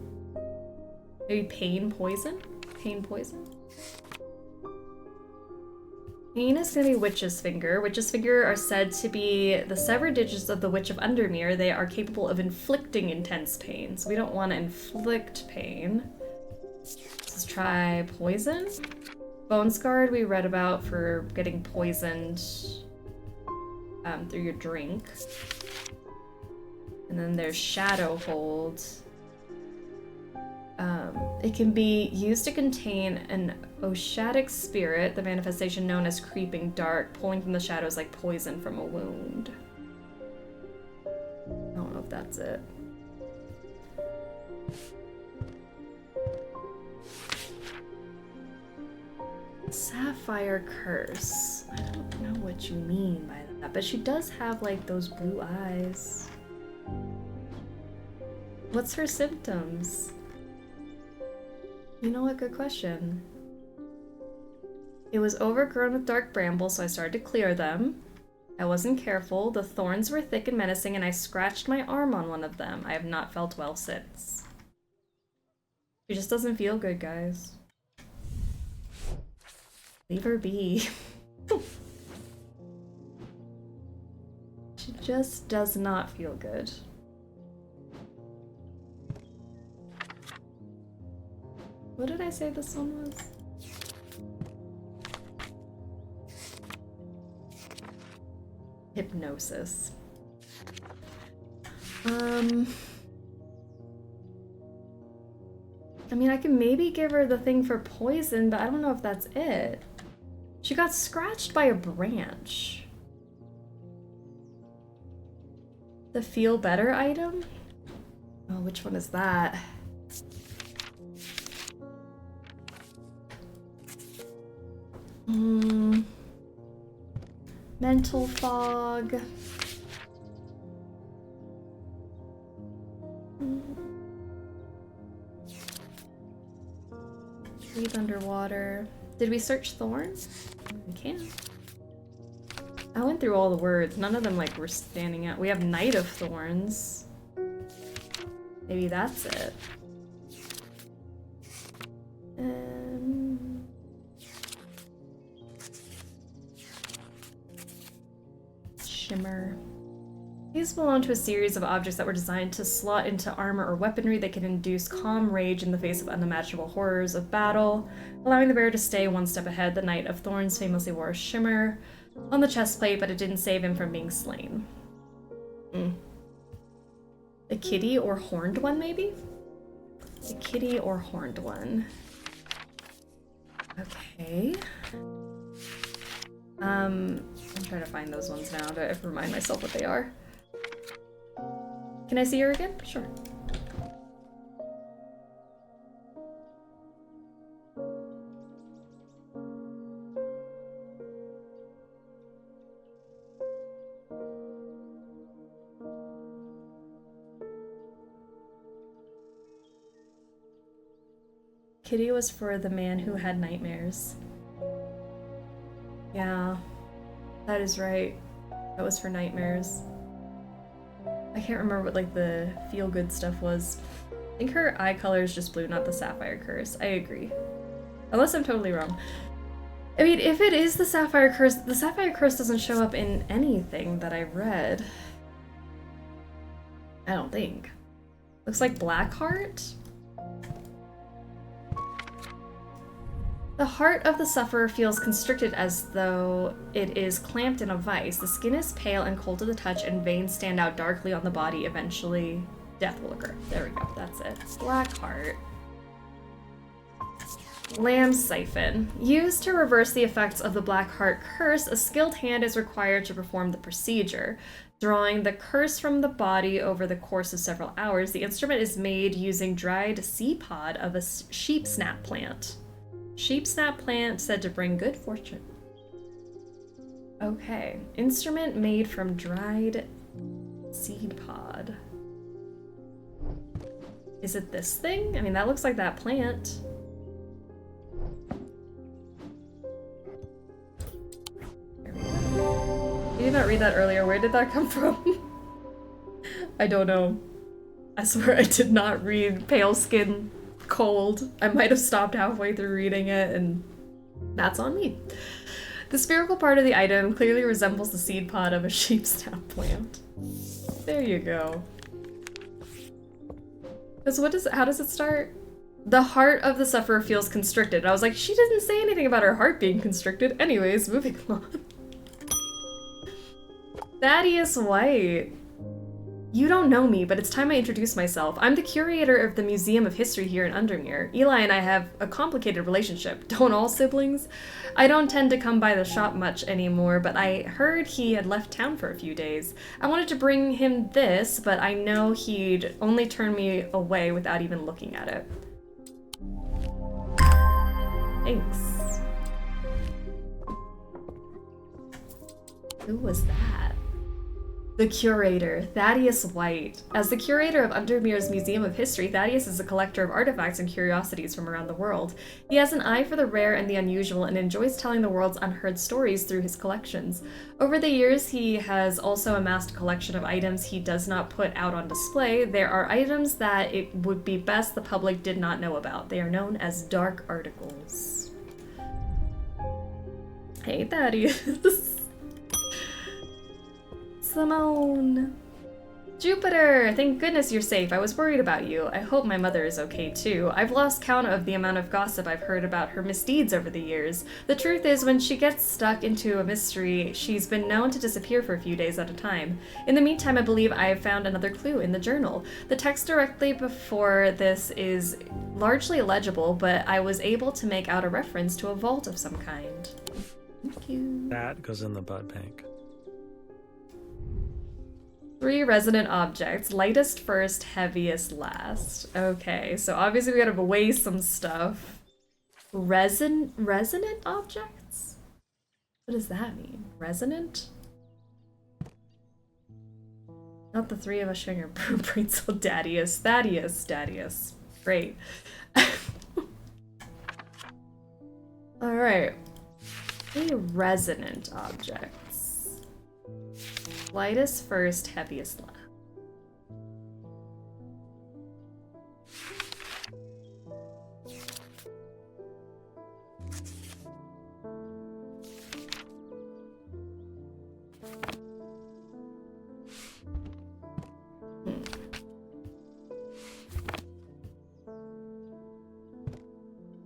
Maybe pain, poison? Pain, poison? Pain is gonna be Witch's Finger. Witch's Finger are said to be the severed digits of the Witch of Undermere. They are capable of inflicting intense pain, so we don't want to inflict pain. Let's try poison. Bone Scarred we read about for getting poisoned through your drink. And then there's Shadow Hold. It can be used to contain an Oshadic spirit, the manifestation known as Creeping Dark, pulling from the shadows like poison from a wound. I don't know if that's it. Sapphire Curse. I don't know what you mean by that, but she does have like those blue eyes. What's her symptoms? You know what? Good question. It was overgrown with dark brambles, so I started to clear them. I wasn't careful. The thorns were thick and menacing, and I scratched my arm on one of them. I have not felt well since. She just doesn't feel good, guys. Leave her be. She just does not feel good. What did I say this one was? Hypnosis. I mean, I can maybe give her the thing for poison, but I don't know if that's it. She got scratched by a branch. The feel better item? Oh, which one is that? Mental fog. Breathe underwater. Did we search thorns? We can. I went through all the words. None of them like were standing out. We have Knight of Thorns. Maybe that's it. Shimmer. These belong to a series of objects that were designed to slot into armor or weaponry that can induce calm rage in the face of unimaginable horrors of battle, allowing the bearer to stay one step ahead. The Knight of Thorns famously wore a shimmer on the chest plate, but it didn't save him from being slain. A kitty or horned one, maybe? A kitty or horned one. Okay. I'm trying to find those ones now to remind myself what they are. Can I see her again? Sure. Kitty was for the man who had nightmares. Yeah, that is right. That was for nightmares. I can't remember what like the feel-good stuff was. I think her eye color is just blue, not the sapphire curse. I agree. Unless I'm totally wrong. I mean, if it is the sapphire curse doesn't show up in anything that I've read. I don't think. Looks like Blackheart? The heart of the sufferer feels constricted as though it is clamped in a vice. The skin is pale and cold to the touch, and veins stand out darkly on the body. Eventually, death will occur. There we go, that's it. Blackheart. Lamb Siphon. Used to reverse the effects of the Blackheart curse, a skilled hand is required to perform the procedure. Drawing the curse from the body over the course of several hours, the instrument is made using dried seed pod of a sheep snap plant. Sheep snap plant said to bring good fortune. Okay. Instrument made from dried seed pod. Is it this thing? I mean, that looks like that plant. There we go. You did not read that earlier. Where did that come from? I don't know. I swear I did not read Pale Skin Cold. I might have stopped halfway through reading it, and that's on me. The spherical part of the item clearly resembles the seed pod of a sheep snap plant. There you go. Because how does it start? The heart of the sufferer feels constricted. I was like, she didn't say anything about her heart being constricted. Anyways, moving on. Thaddeus White. You don't know me, but it's time I introduce myself. I'm the curator of the Museum of History here in Undermere. Eli and I have a complicated relationship. Don't all siblings? I don't tend to come by the shop much anymore, but I heard he had left town for a few days. I wanted to bring him this, but I know he'd only turn me away without even looking at it. Thanks. Who was that? The curator, Thaddeus White. As the curator of Undermere's Museum of History, Thaddeus is a collector of artifacts and curiosities from around the world. He has an eye for the rare and the unusual and enjoys telling the world's unheard stories through his collections. Over the years, he has also amassed a collection of items he does not put out on display. There are items that it would be best the public did not know about. They are known as dark articles. Hey, Thaddeus. Simone! Jupiter! Thank goodness you're safe. I was worried about you. I hope my mother is okay too. I've lost count of the amount of gossip I've heard about her misdeeds over the years. The truth is, when she gets stuck into a mystery, she's been known to disappear for a few days at a time. In the meantime, I believe I have found another clue in the journal. The text directly before this is largely illegible, but I was able to make out a reference to a vault of some kind. Thank you. That goes in the blood bank. 3 resonant objects. Lightest first, heaviest last. Okay, so obviously we gotta weigh some stuff. Resonant objects? What does that mean? Resonant? Not the 3 of us sharing a blueprints. Thaddeus. Great. Alright. 3 resonant objects. Lightest first, heaviest last.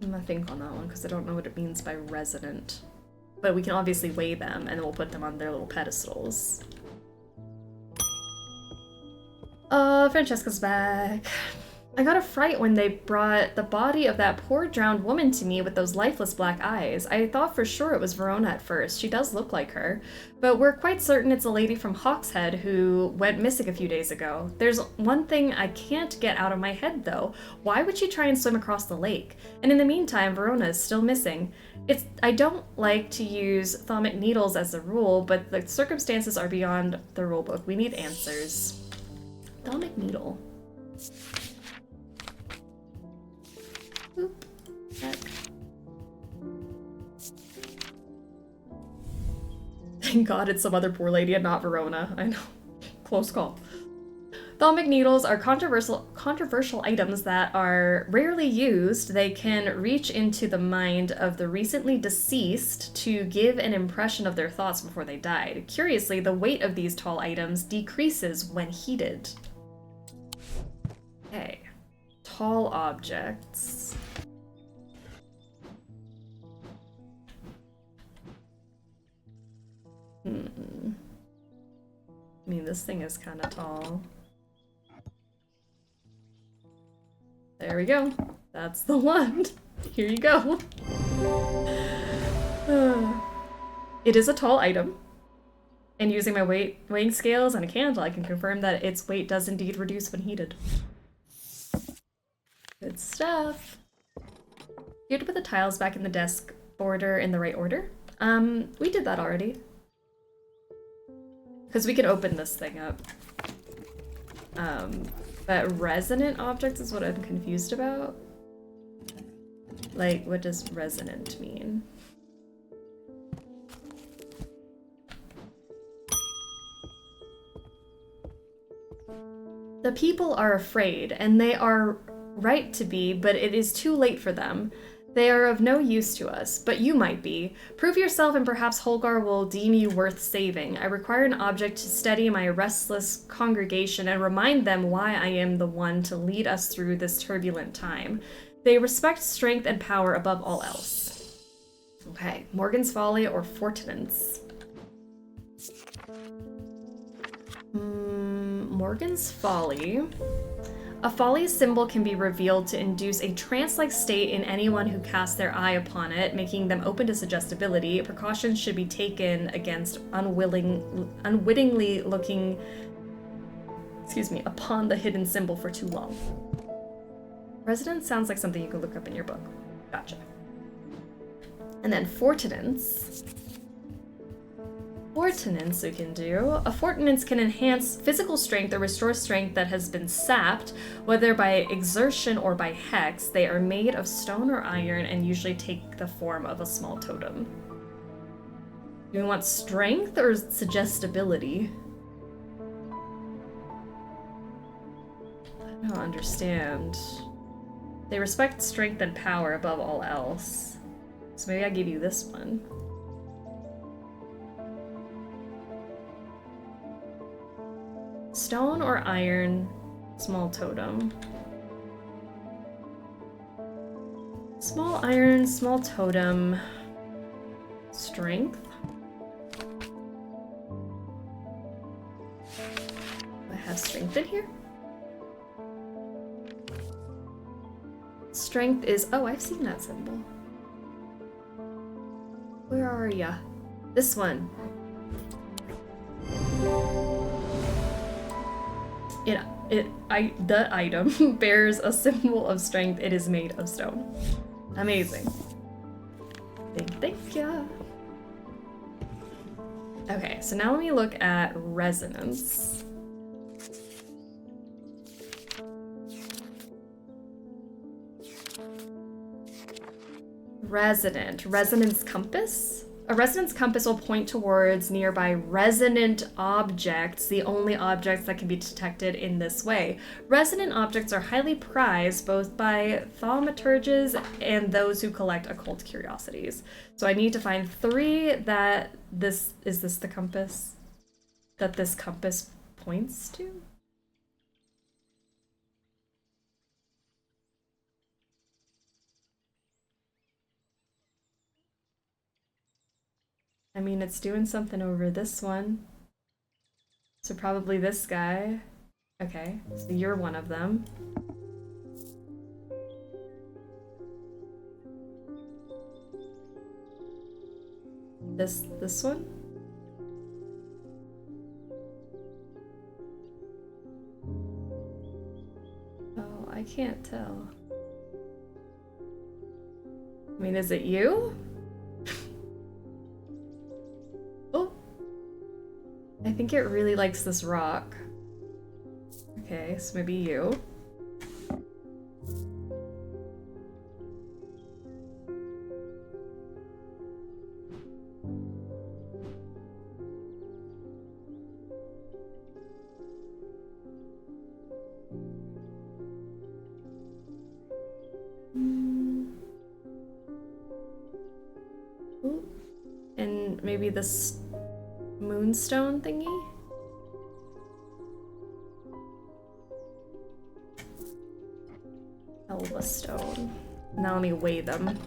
I'm gonna think on that one because I don't know what it means by resonant. But we can obviously weigh them and then we'll put them on their little pedestals. Francesca's back. I got a fright when they brought the body of that poor drowned woman to me with those lifeless black eyes. I thought for sure it was Verona at first. She does look like her. But we're quite certain it's a lady from Hawkshead who went missing a few days ago. There's one thing I can't get out of my head though. Why would she try and swim across the lake? And in the meantime, Verona is still missing. I don't like to use thaumic needles as a rule, but the circumstances are beyond the rulebook. We need answers. Thaumic needle. Boop. Back. Thank God it's some other poor lady and not Verona. I know. Close call. Thaumic needles are controversial items that are rarely used. They can reach into the mind of the recently deceased to give an impression of their thoughts before they died. Curiously, the weight of these tall items decreases when heated. Okay. Tall objects. I mean, this thing is kind of tall. There we go. That's the one. Here you go. It is a tall item. And using my weighing scales and a candle, I can confirm that its weight does indeed reduce when heated. Good stuff. You had to put the tiles back in the desk border in the right order. We did that already. Because we can open this thing up. But resonant objects is what I'm confused about. Like, what does resonant mean? The people are afraid, and they are right to be, but it is too late for them. They are of no use to us, but you might be. Prove yourself and perhaps Holgar will deem you worth saving. I require an object to steady my restless congregation and remind them why I am the one to lead us through this turbulent time. They respect strength and power above all else. Okay, Morgan's Folly or Fortinance. Morgan's Folly. A folly symbol can be revealed to induce a trance-like state in anyone who casts their eye upon it, making them open to suggestibility. Precautions should be taken against unwittingly looking, upon the hidden symbol for too long. Resident sounds like something you could look up in your book. Gotcha. And then Fortinance. Fortinance we can do. A Fortinance can enhance physical strength or restore strength that has been sapped, whether by exertion or by hex. They are made of stone or iron and usually take the form of a small totem. Do we want strength or suggestibility? I don't understand. They respect strength and power above all else. So maybe I give you this one. Stone or iron, small totem. Small iron, small totem. Strength. Do I have strength in here? Strength is, oh, I've seen that symbol. Where are ya? This one. The item bears a symbol of strength. It is made of stone. Amazing. Thank ya. Okay, so now let me look at resonance. Resonance compass? A resonance compass will point towards nearby resonant objects, the only objects that can be detected in this way. Resonant objects are highly prized both by thaumaturges and those who collect occult curiosities. So I need to find 3 that this the compass that this compass points to? I mean, it's doing something over this one. So probably this guy. Okay, so you're one of them. This one? Oh, I can't tell. I mean, is it you? Oh. I think it really likes this rock. Okay, so maybe you. Ooh. And maybe this moonstone thingy? Elva stone. Now let me weigh them.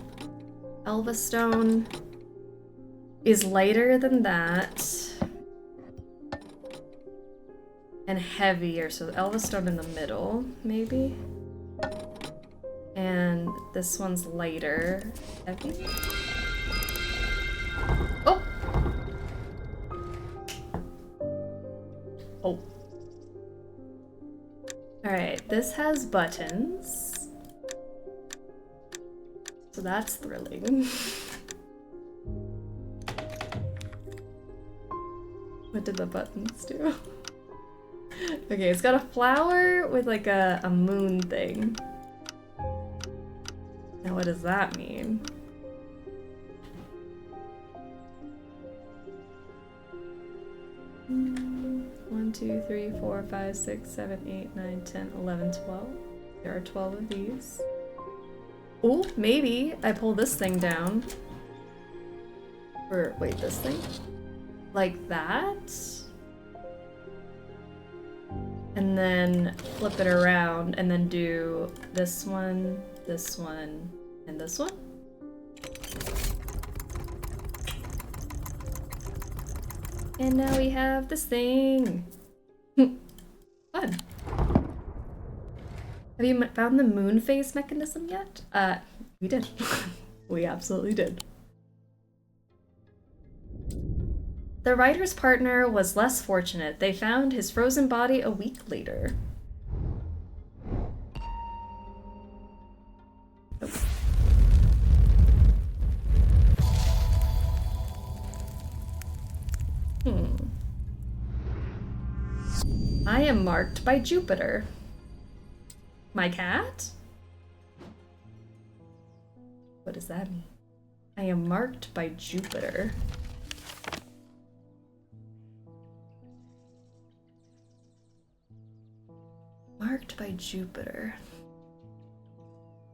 Elva stone is lighter than that. And heavier, so Elva stone in the middle, maybe? And this one's lighter. Heavy? Oh! Oh. Alright, this has buttons. So that's thrilling. What did the buttons do? Okay, it's got a flower with like a moon thing. Now what does that mean? One, 2, 3, 4, 5, 6, 7, 8, 9, 10, 11, 12. There are 12 of these. Oh, maybe I pull this thing down. Or wait, this thing? Like that? And then flip it around and then do this one, and this one? And now we have this thing. Fun. Have you found the moon phase mechanism yet? We did. We absolutely did. The writer's partner was less fortunate. They found his frozen body a week later. I am marked by Jupiter. My cat? What does that mean? I am marked by Jupiter. Marked by Jupiter.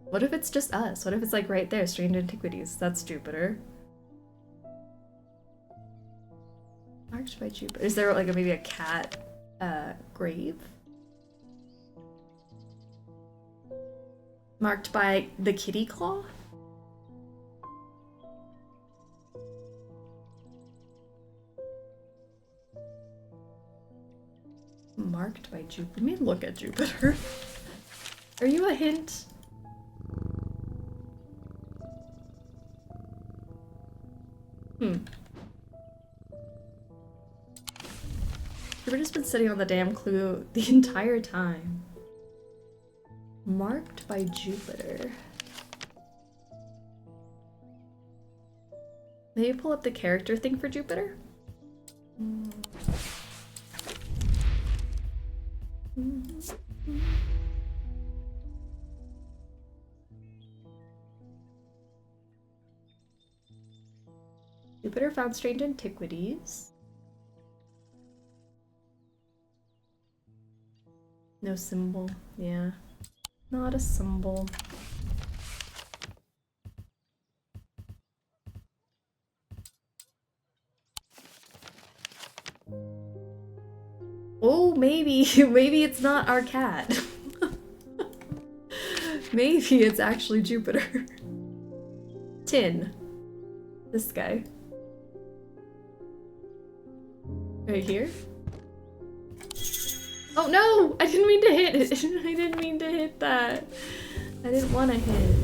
What if it's just us? What if it's like right there, Strange Antiquities? That's Jupiter. Marked by Jupiter. Is there like maybe a cat grave? Marked by the kitty claw? Marked by Jupiter. Let me look at Jupiter. Are you a hint? Jupiter's been sitting on the damn clue the entire time. Marked by Jupiter. Maybe pull up the character thing for Jupiter? Jupiter found strange antiquities. No symbol. Yeah. Not a symbol. Oh, maybe. Maybe it's not our cat. Maybe it's actually Jupiter. Tin. This guy. Right here? Oh no! I didn't mean to hit it! I didn't mean to hit that. I didn't want to hit.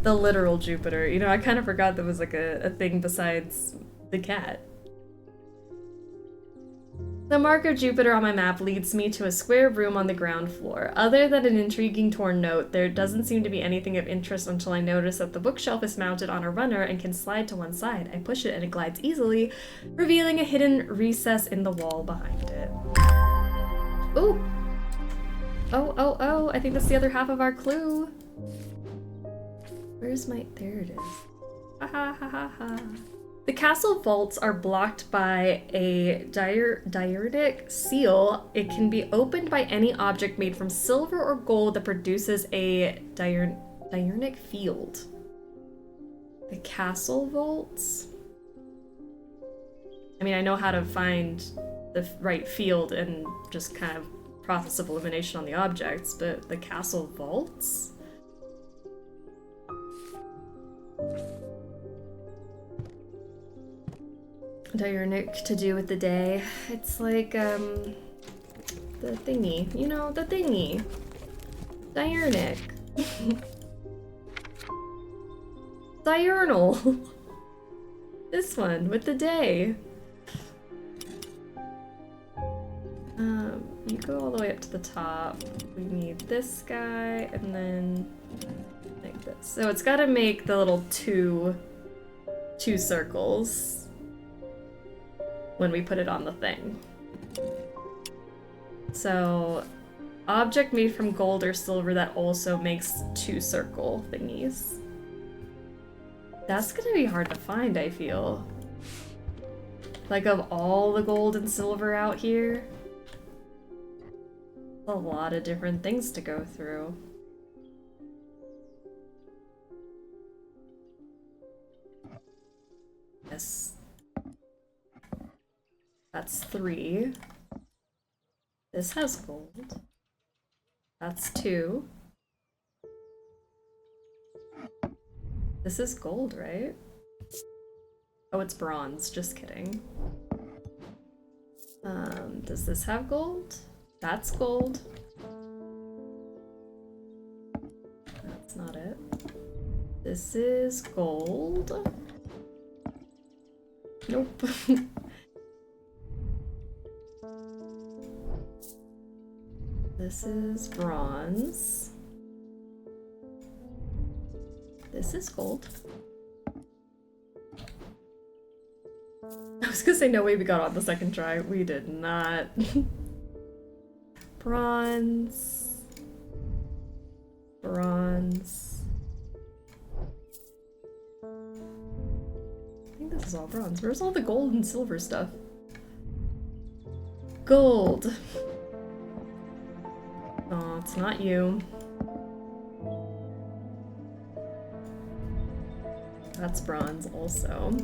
The literal Jupiter. You know, I kind of forgot there was like a thing besides the cat. The mark of Jupiter on my map leads me to a square room on the ground floor. Other than an intriguing torn note, there doesn't seem to be anything of interest until I notice that the bookshelf is mounted on a runner and can slide to one side. I push it and it glides easily, revealing a hidden recess in the wall behind it. Ooh! Oh, I think that's the other half of our clue. Where's my... There it is. Ha ha ha ha ha. The castle vaults are blocked by a diurnal seal. It can be opened by any object made from silver or gold that produces a diurnal field. The castle vaults? I mean, I know how to find the right field and just kind of process of elimination on the objects, but the castle vaults? Diurnal to do with the day. It's like, the thingy. You know, the thingy. Diurnal. Diurnal. This one, with the day. You go all the way up to the top. We need this guy, and then like this. So it's gotta make the little two circles when we put it on the thing. So, object made from gold or silver that also makes two circle thingies. That's gonna be hard to find, I feel. Like, of all the gold and silver out here, a lot of different things to go through. Yes. That's 3. This has gold. That's 2. This is gold, right? Oh, it's bronze. Just kidding. Does this have gold? That's gold. That's not it. This is gold. Nope. This is bronze. This is gold. I was gonna say no way we got on the second try. We did not. Bronze. Bronze. I think this is all bronze. Where's all the gold and silver stuff? Gold. Oh, it's not you. That's bronze also.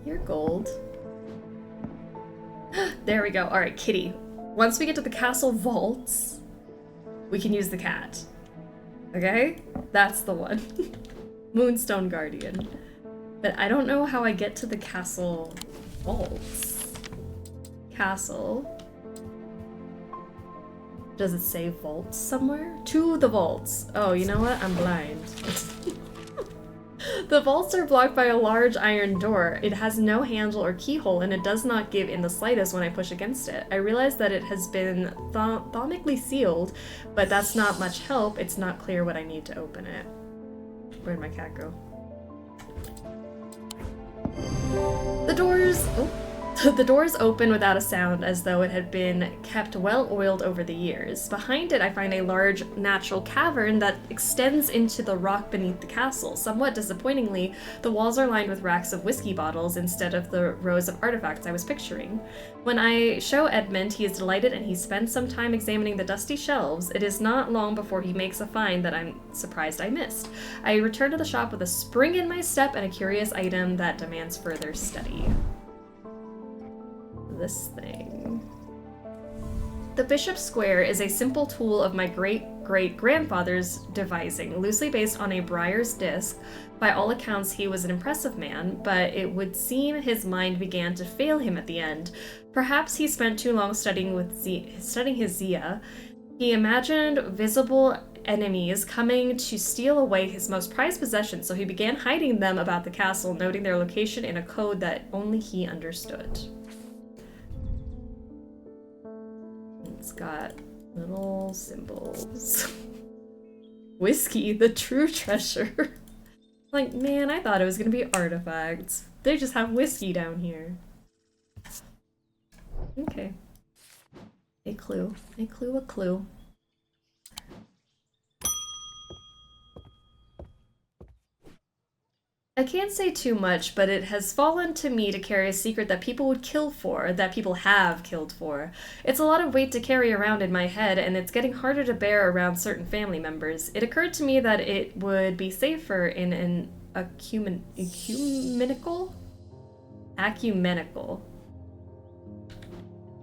You're gold. There we go. Alright, kitty. Once we get to the castle vaults, we can use the cat. Okay? That's the one. Moonstone Guardian. But I don't know how I get to the castle vaults. Castle. Does it say vaults somewhere? To the vaults. Oh, you know what? I'm blind. The vaults are blocked by a large iron door. It has no handle or keyhole, and it does not give in the slightest when I push against it. I realize that it has been thomically sealed, but that's not much help. It's not clear what I need to open it. Where'd my cat go? The doors... Oh. The doors open without a sound, as though it had been kept well oiled over the years. Behind it, I find a large natural cavern that extends into the rock beneath the castle. Somewhat disappointingly, the walls are lined with racks of whiskey bottles instead of the rows of artifacts I was picturing. When I show Edmund, he is delighted and he spends some time examining the dusty shelves. It is not long before he makes a find that I'm surprised I missed. I return to the shop with a spring in my step and a curious item that demands further study. This thing. The Bishop's Square is a simple tool of my great-great-grandfather's devising, loosely based on a Briar's disc. By all accounts, he was an impressive man, but it would seem his mind began to fail him at the end. Perhaps he spent too long studying his Zia. He imagined visible enemies coming to steal away his most prized possessions, so he began hiding them about the castle, noting their location in a code that only he understood. It's got little symbols. Whiskey, the true treasure. Like, man, I thought it was gonna be artifacts. They just have whiskey down here. Okay. A clue. A clue, a clue. I can't say too much, but it has fallen to me to carry a secret that people would kill for, that people have killed for. It's a lot of weight to carry around in my head, and it's getting harder to bear around certain family members. It occurred to me that it would be safer in an ecumenical? Ecumenical.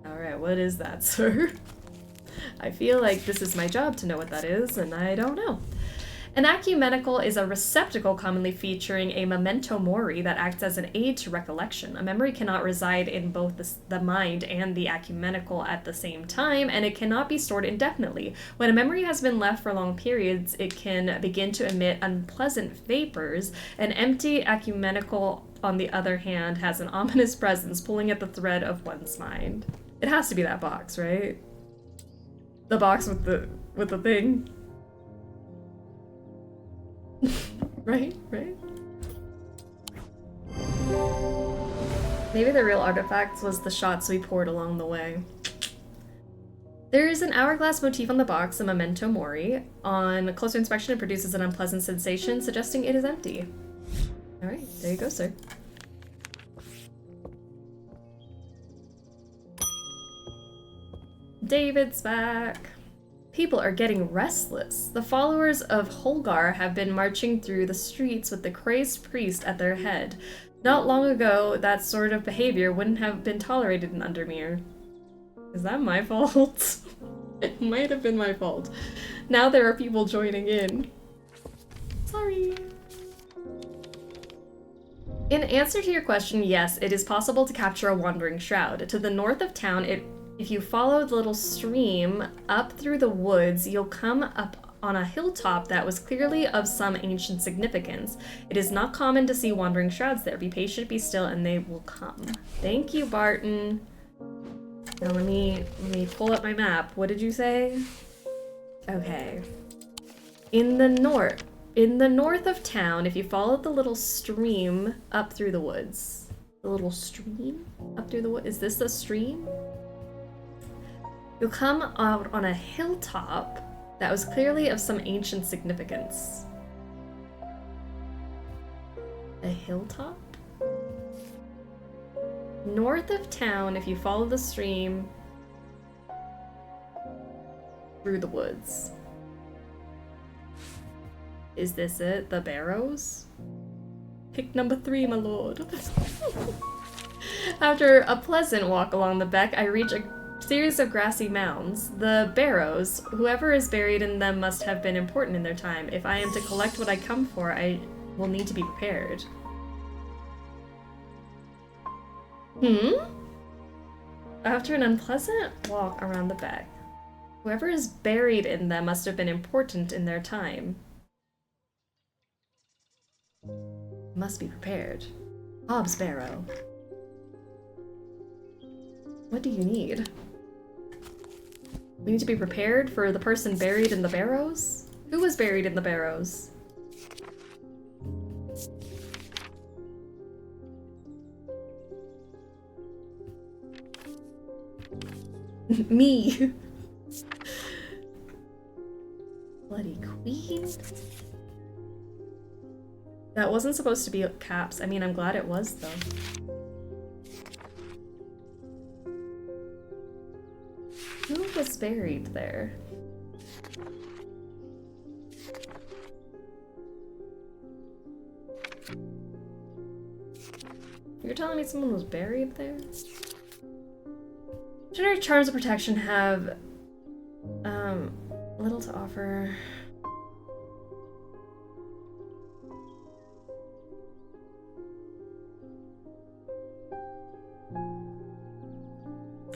Alright, what is that, sir? I feel like this is my job to know what that is, and I don't know. An ecumenical is a receptacle commonly featuring a memento mori that acts as an aid to recollection. A memory cannot reside in both the mind and the ecumenical at the same time, and it cannot be stored indefinitely. When a memory has been left for long periods, it can begin to emit unpleasant vapors. An empty ecumenical, on the other hand, has an ominous presence pulling at the thread of one's mind. It has to be that box, right? The box with the thing. Right? Maybe the real artifacts was the shots we poured along the way. There is an hourglass motif on the box, a memento mori. On closer inspection, it produces an unpleasant sensation, suggesting it is empty. Alright, there you go, sir. David's back. People are getting restless. The followers of Holgar have been marching through the streets with the crazed priest at their head. Not long ago, that sort of behavior wouldn't have been tolerated in Undermere. Is that my fault? It might have been my fault. Now there are people joining in. Sorry. In answer to your question, yes, it is possible to capture a wandering shroud. To the north of town, if you follow the little stream up through the woods, you'll come up on a hilltop that was clearly of some ancient significance. It is not common to see wandering shrouds there. Be patient, be still, and they will come. Thank you, Barton. Now let me pull up my map. What did you say? Okay. In the north of town, if you follow the little stream up through the woods. The little stream up through the woods? Is this the stream? You'll come out on a hilltop that was clearly of some ancient significance. A hilltop? North of town, if you follow the stream through the woods. Is this it? The Barrows? Pick number 3, my lord. After a pleasant walk along the beck, I reach a series of grassy mounds. The Barrows, whoever is buried in them must have been important in their time. If I am to collect what I come for, I will need to be prepared. After an unpleasant walk around the beck, whoever is buried in them must have been important in their time. Must be prepared. Hobbs Barrow. What do you need? We need to be prepared for the person buried in the Barrows? Who was buried in the Barrows? Me. Bloody queen. That wasn't supposed to be caps. I mean, I'm glad it was, though. Who was buried there? You're telling me someone was buried there? Generic charms of protection have little to offer.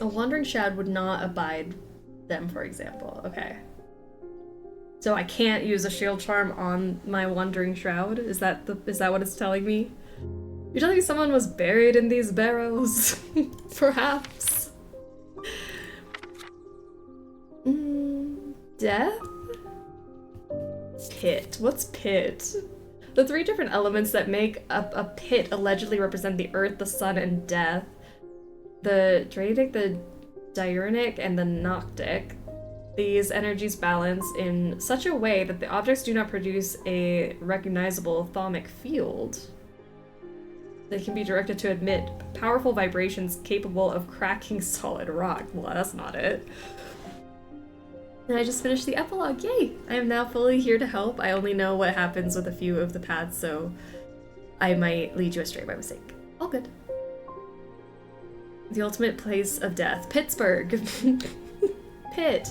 A wandering shroud would not abide them, for example. Okay. So I can't use a shield charm on my wandering shroud? Is that what it's telling me? You're telling me someone was buried in these barrows? Perhaps. Death? Pit. What's pit? The three different elements that make up a pit allegedly represent the earth, the sun, and death. The Dradic, the Diurnic, and the Noctic. These energies balance in such a way that the objects do not produce a recognizable thaumic field. They can be directed to emit powerful vibrations capable of cracking solid rock. Well, that's not it. And I just finished the epilogue. Yay! I am now fully here to help. I only know what happens with a few of the paths, so I might lead you astray by mistake. All good. The ultimate place of death. Pittsburgh. Pitt.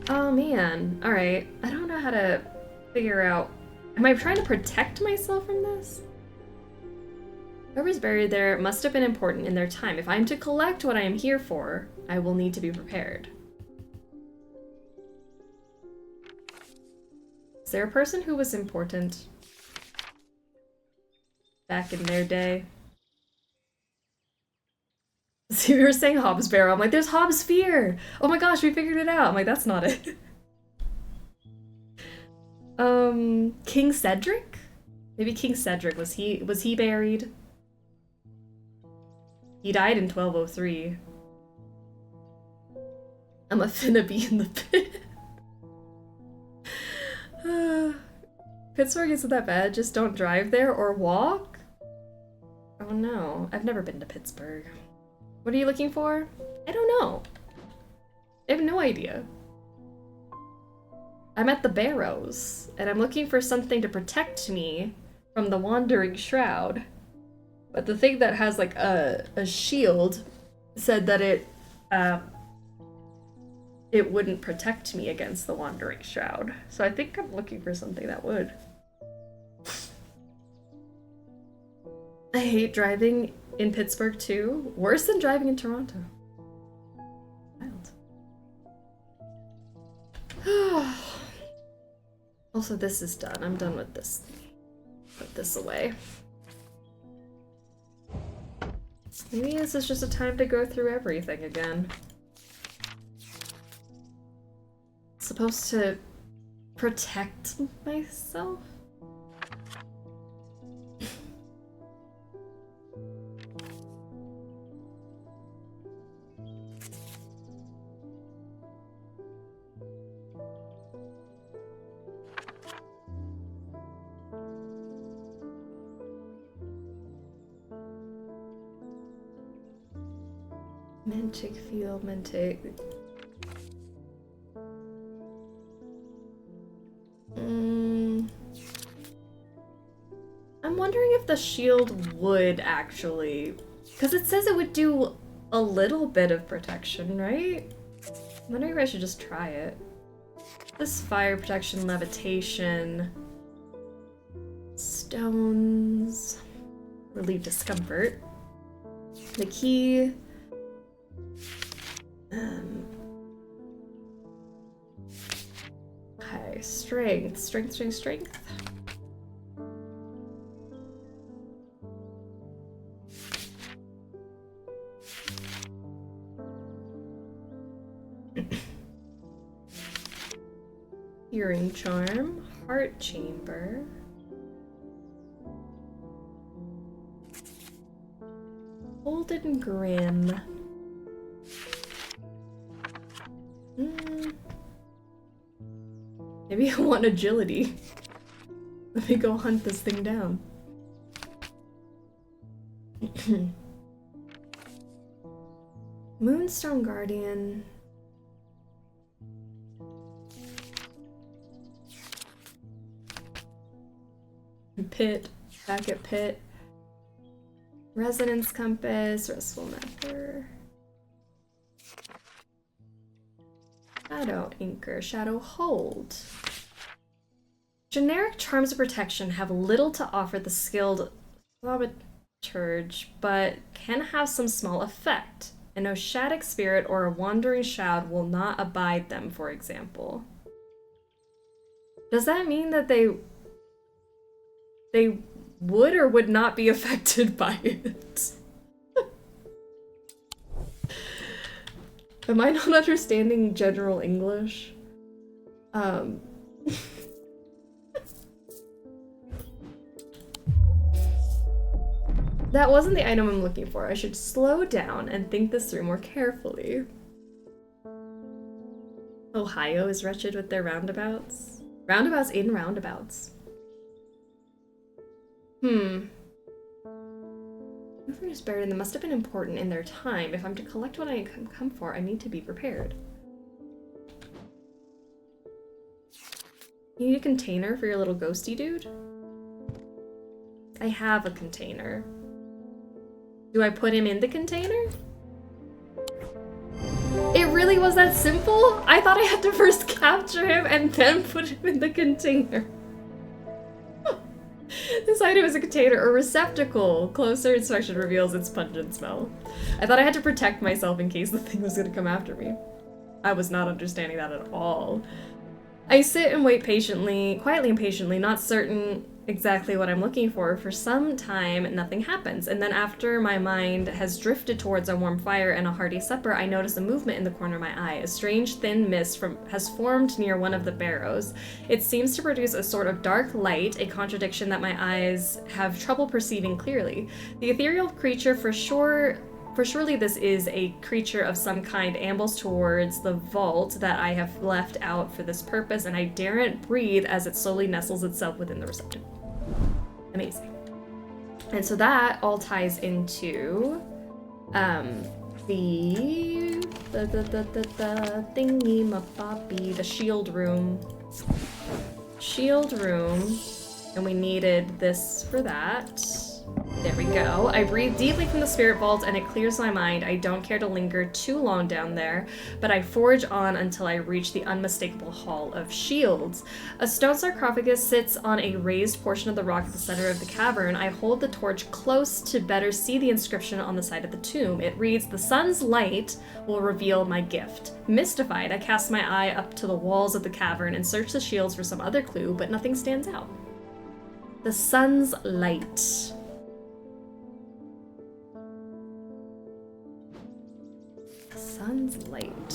Oh man. Alright. I don't know how to figure out... Am I trying to protect myself from this? Whoever's buried there must have been important in their time. If I am to collect what I am here for, I will need to be prepared. Is there a person who was important back in their day? See, we were saying Hobbs Barrow. I'm like, there's Hobbs Fear! Oh my gosh, we figured it out! I'm like, that's not it. King Cedric? Maybe King Cedric. Was he buried? He died in 1203. I'm a finna be in the pit. Pittsburgh isn't that bad, just don't drive there or walk? Oh no, I've never been to Pittsburgh. What are you looking for? I don't know. I have no idea. I'm at the Barrows, and I'm looking for something to protect me from the Wandering Shroud. But the thing that has like a shield said that it wouldn't protect me against the Wandering Shroud. So I think I'm looking for something that would. I hate driving in Pittsburgh too. Worse than driving in Toronto. Wild. Also, this is done. I'm done with this. Put this away. Maybe this is just a time to go through everything again. Supposed to protect myself? Mantic field, Mantic. I'm wondering if the shield would actually... Because it says it would do a little bit of protection, right? I'm wondering if I should just try it. This fire protection, levitation, stones, relieve discomfort. The key... Okay, strength, strength, strength, strength. Hearing charm, heart chamber. Golden grim. Maybe I want agility. Let me go hunt this thing down. Moonstone Guardian. Pit. Back at Pit. Resonance Compass. Restful Nether. Shadow Anchor. Shadow Hold. Generic charms of protection have little to offer the skilled thaumaturge, but can have some small effect. An Oshadic spirit or a wandering shroud will not abide them, for example. Does that mean that they would or would not be affected by it? Am I not understanding general English? That wasn't the item I'm looking for. I should slow down and think this through more carefully. Ohio is wretched with their roundabouts. Roundabouts in roundabouts. Whoever is buried in them must have been important in their time. If I'm to collect what I come for, I need to be prepared. You need a container for your little ghosty dude? I have a container. Do I put him in the container? It really was that simple? I thought I had to first capture him and then put him in the container. This item is a container or receptacle. Closer inspection reveals its pungent smell. I thought I had to protect myself in case the thing was gonna come after me. I was not understanding that at all. I sit and wait patiently, quietly and patiently, not certain exactly what I'm looking for. For some time, nothing happens. And then after my mind has drifted towards a warm fire and a hearty supper, I notice a movement in the corner of my eye. A strange thin mist has formed near one of the barrows. It seems to produce a sort of dark light, a contradiction that my eyes have trouble perceiving clearly. The ethereal creature surely this is a creature of some kind, ambles towards the vault that I have left out for this purpose, and I daren't breathe as it slowly nestles itself within the receptacle. Amazing. And so that all ties into the thingy-mabobby, the shield room. Shield room, and we needed this for that. There we go. I breathe deeply from the spirit vault and it clears my mind. I don't care to linger too long down there, but I forge on until I reach the unmistakable Hall of Shields. A stone sarcophagus sits on a raised portion of the rock at the center of the cavern. I hold the torch close to better see the inscription on the side of the tomb. It reads, "The sun's light will reveal my gift." Mystified, I cast my eye up to the walls of the cavern and search the shields for some other clue, but nothing stands out. The sun's light. Sun's light.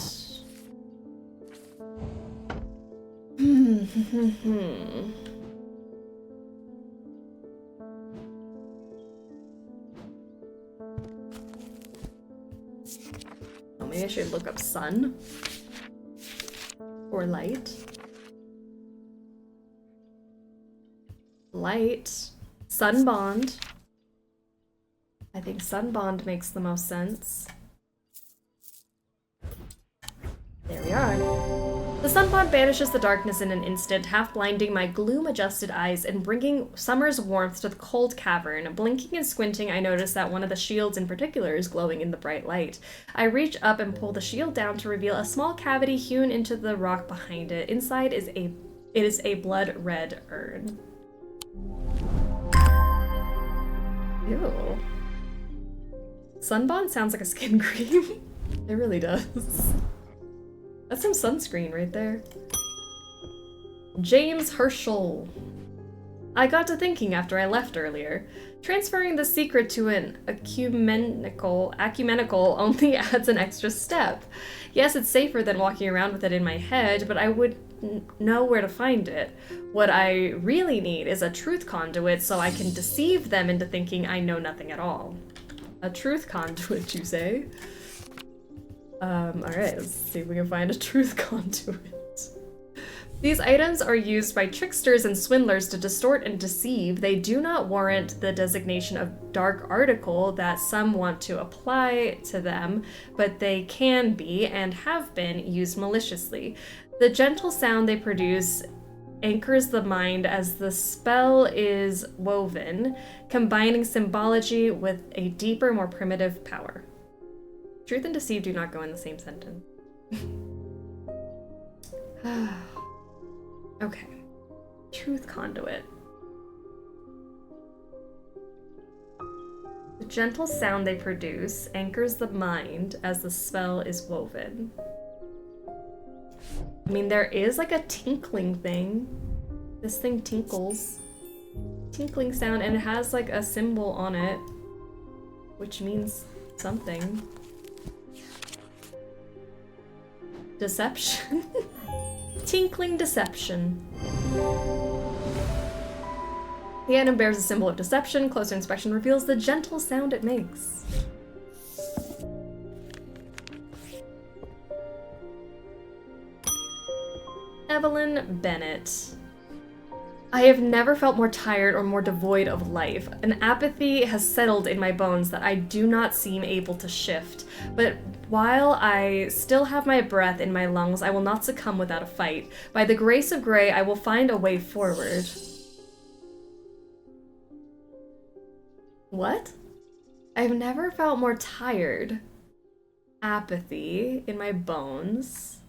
Oh, maybe I should look up sun or light. Light. Sun bond. I think sun bond makes the most sense. There we are. The sun bond banishes the darkness in an instant, half blinding my gloom-adjusted eyes and bringing summer's warmth to the cold cavern. Blinking and squinting, I notice that one of the shields in particular is glowing in the bright light. I reach up and pull the shield down to reveal a small cavity hewn into the rock behind it. Inside is a blood-red urn. Ew. Sunbond sounds like a skin cream. It really does. That's some sunscreen right there. James Herschel. I got to thinking after I left earlier. Transferring the secret to an ecumenical only adds an extra step. Yes, it's safer than walking around with it in my head, but I would know where to find it. What I really need is a truth conduit so I can deceive them into thinking I know nothing at all. A truth conduit, you say? Alright, let's see if we can find a truth conduit. These items are used by tricksters and swindlers to distort and deceive. They do not warrant the designation of dark article that some want to apply to them, but they can be, and have been, used maliciously. The gentle sound they produce anchors the mind as the spell is woven, combining symbology with a deeper, more primitive power. Truth and deceive do not go in the same sentence. Okay. Truth conduit. The gentle sound they produce anchors the mind as the spell is woven. I mean, there is like a tinkling thing. This thing tinkles. Tinkling sound, and it has like a symbol on it, which means something. Deception. Tinkling deception. The item bears a symbol of deception. Closer inspection reveals the gentle sound it makes. Evelyn Bennett. I have never felt more tired or more devoid of life. An apathy has settled in my bones that I do not seem able to shift. But while I still have my breath in my lungs, I will not succumb without a fight. By the grace of Grey, I will find a way forward. What? I've never felt more tired. Apathy in my bones.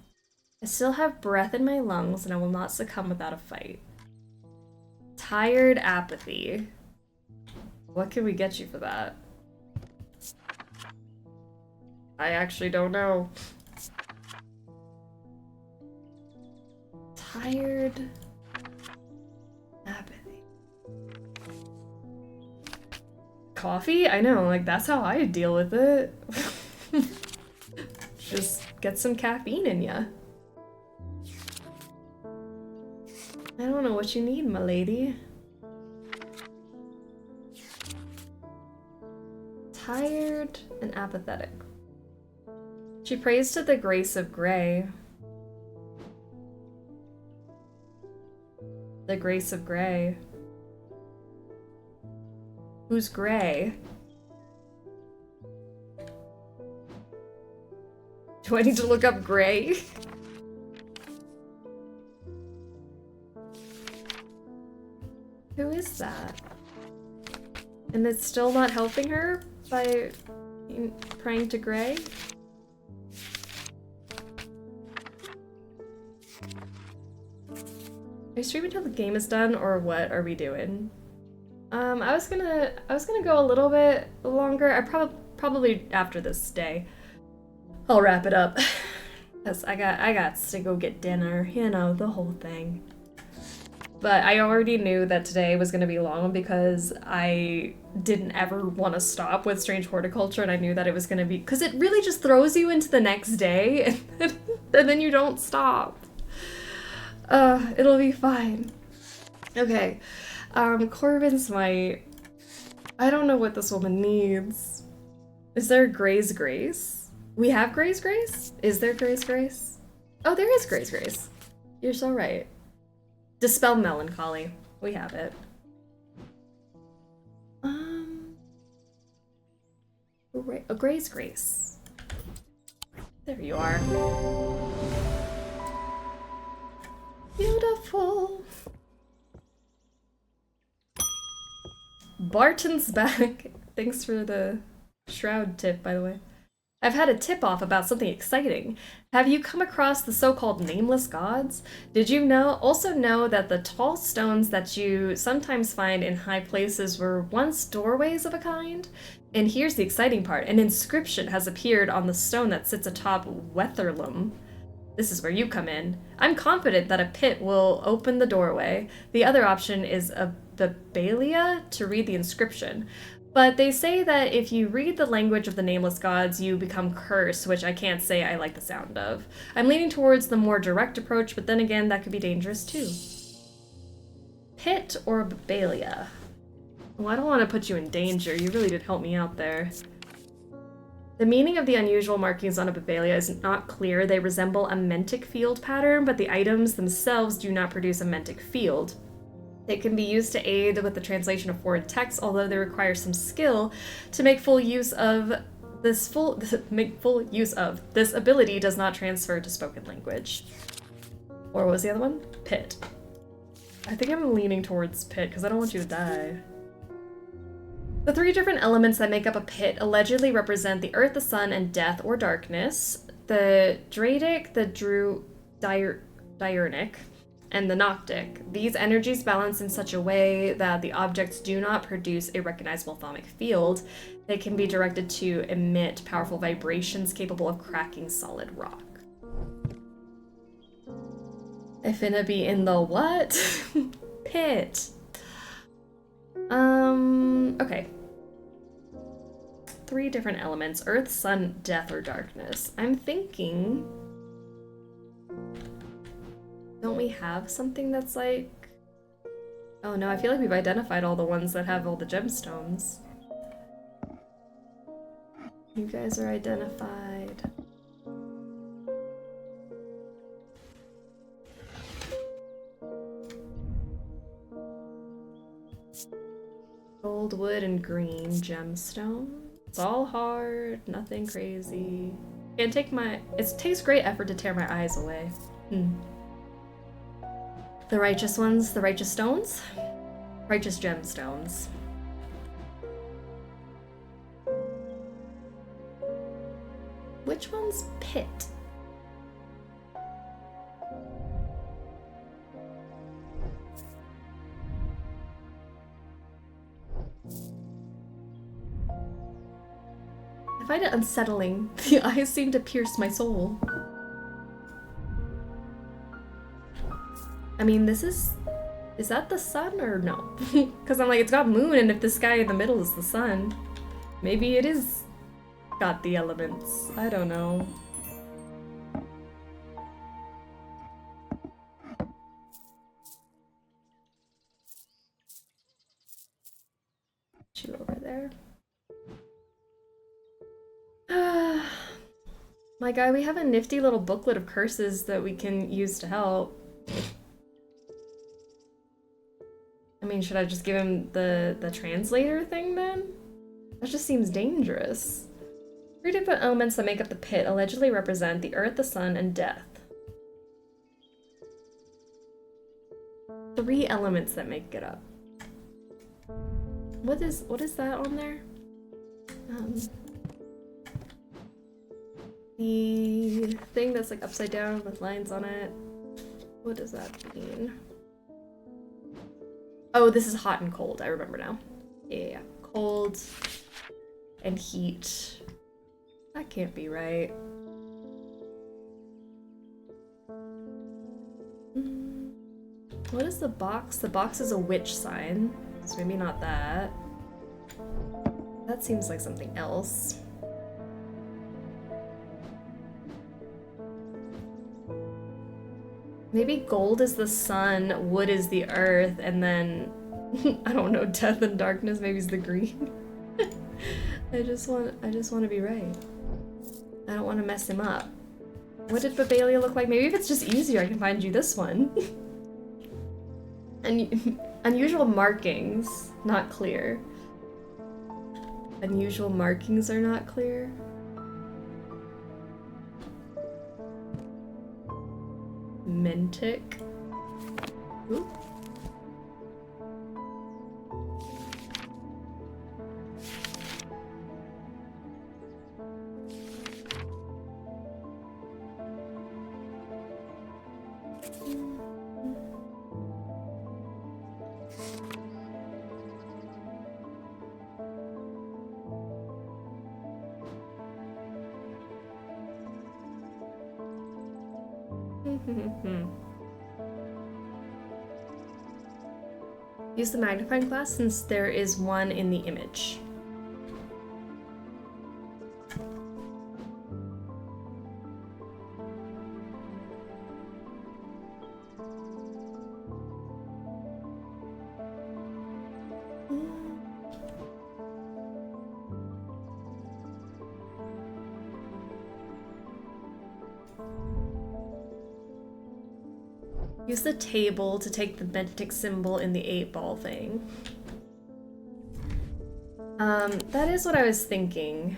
I still have breath in my lungs, and I will not succumb without a fight. Tired apathy. What can we get you for that? I actually don't know. Tired apathy. Coffee? I know, like that's how I deal with it. Just get some caffeine in ya. I don't know what you need, my lady. Tired and apathetic. She prays to the grace of Grey. The grace of Grey. Who's Grey? Do I need to look up Grey? Who is that? And it's still not helping her by praying to Grey? Are you streaming until the game is done, or what are we doing? I was gonna go a little bit longer. I probably after this day, I'll wrap it up. Cause I got to go get dinner, you know, the whole thing. But I already knew that today was going to be long because I didn't ever want to stop with Strange Horticulture, and I knew that it was going to be... Because it really just throws you into the next day, and then you don't stop. It'll be fine. Okay. Corbin's Might. I don't know what this woman needs. Is there Grey's Grace? We have Grey's Grace? Is there Grey's Grace? Oh, there is Grey's Grace. You're so right. Dispel melancholy. We have it. A Grey's Grace. There you are. Beautiful. Barton's back. Thanks for the shroud tip, by the way. I've had a tip-off about something exciting. Have you come across the so-called nameless gods? Did you also know that the tall stones that you sometimes find in high places were once doorways of a kind? And here's the exciting part. An inscription has appeared on the stone that sits atop Wetherlum. This is where you come in. I'm confident that a pit will open the doorway. The other option is a Babalia to read the inscription. But they say that if you read the language of the nameless gods, you become cursed, which I can't say I like the sound of. I'm leaning towards the more direct approach, but then again, that could be dangerous too. Pit or Babalia? Well, I don't want to put you in danger. You really did help me out there. The meaning of the unusual markings on a Babelia is not clear. They resemble a mentic field pattern, but the items themselves do not produce a mentic field. They can be used to aid with the translation of foreign texts, although they require some skill to make full use of this This ability does not transfer to spoken language. Or what was the other one? Pit. I think I'm leaning towards pit because I don't want you to die. The three different elements that make up a pit allegedly represent the earth, the sun, and death or darkness. The Dradic, the Diurnic, and the Noctic. These energies balance in such a way that the objects do not produce a recognizable thaumic field. They can be directed to emit powerful vibrations capable of cracking solid rock. I finna be in the what? Pit. Okay. Three different elements: earth, sun, death, or darkness. I'm thinking... Don't we have something that's like... Oh no, I feel like we've identified all the ones that have all the gemstones. You guys are identified. Gold, wood, and green gemstone. It's all hard, nothing crazy. Can't take my... It takes great effort to tear my eyes away. The righteous ones, the righteous stones? Righteous gemstones. Which one's pit? I find it unsettling. The eyes seem to pierce my soul. I mean, this is that the sun or no? Because I'm like, it's got moon, and if this guy in the middle is the sun, maybe it is got the elements. I don't know. You over there. My guy, we have a nifty little booklet of curses that we can use to help. I mean, should I just give him the translator thing then? That just seems dangerous. Three different elements that make up the pit allegedly represent the earth, the sun, and death. Three elements that make it up. What is that on there? The thing that's like upside down with lines on it. What does that mean? Oh, this is hot and cold. I remember now. Yeah. Cold and heat. That can't be right. What is the box? The box is a witch sign, so maybe not that. That seems like something else. Maybe gold is the sun, wood is the earth, and then I don't know, death and darkness maybe is the green. I just want to be right. I don't want to mess him up. What did Babelia look like? Maybe if it's just easier, I can find you this one. Unusual markings, not clear. Unusual markings are not clear. Mentic. Ooh. Use the magnifying glass since there is one in the image. Use the table to take the Bentic symbol in the 8-ball thing. That is what I was thinking.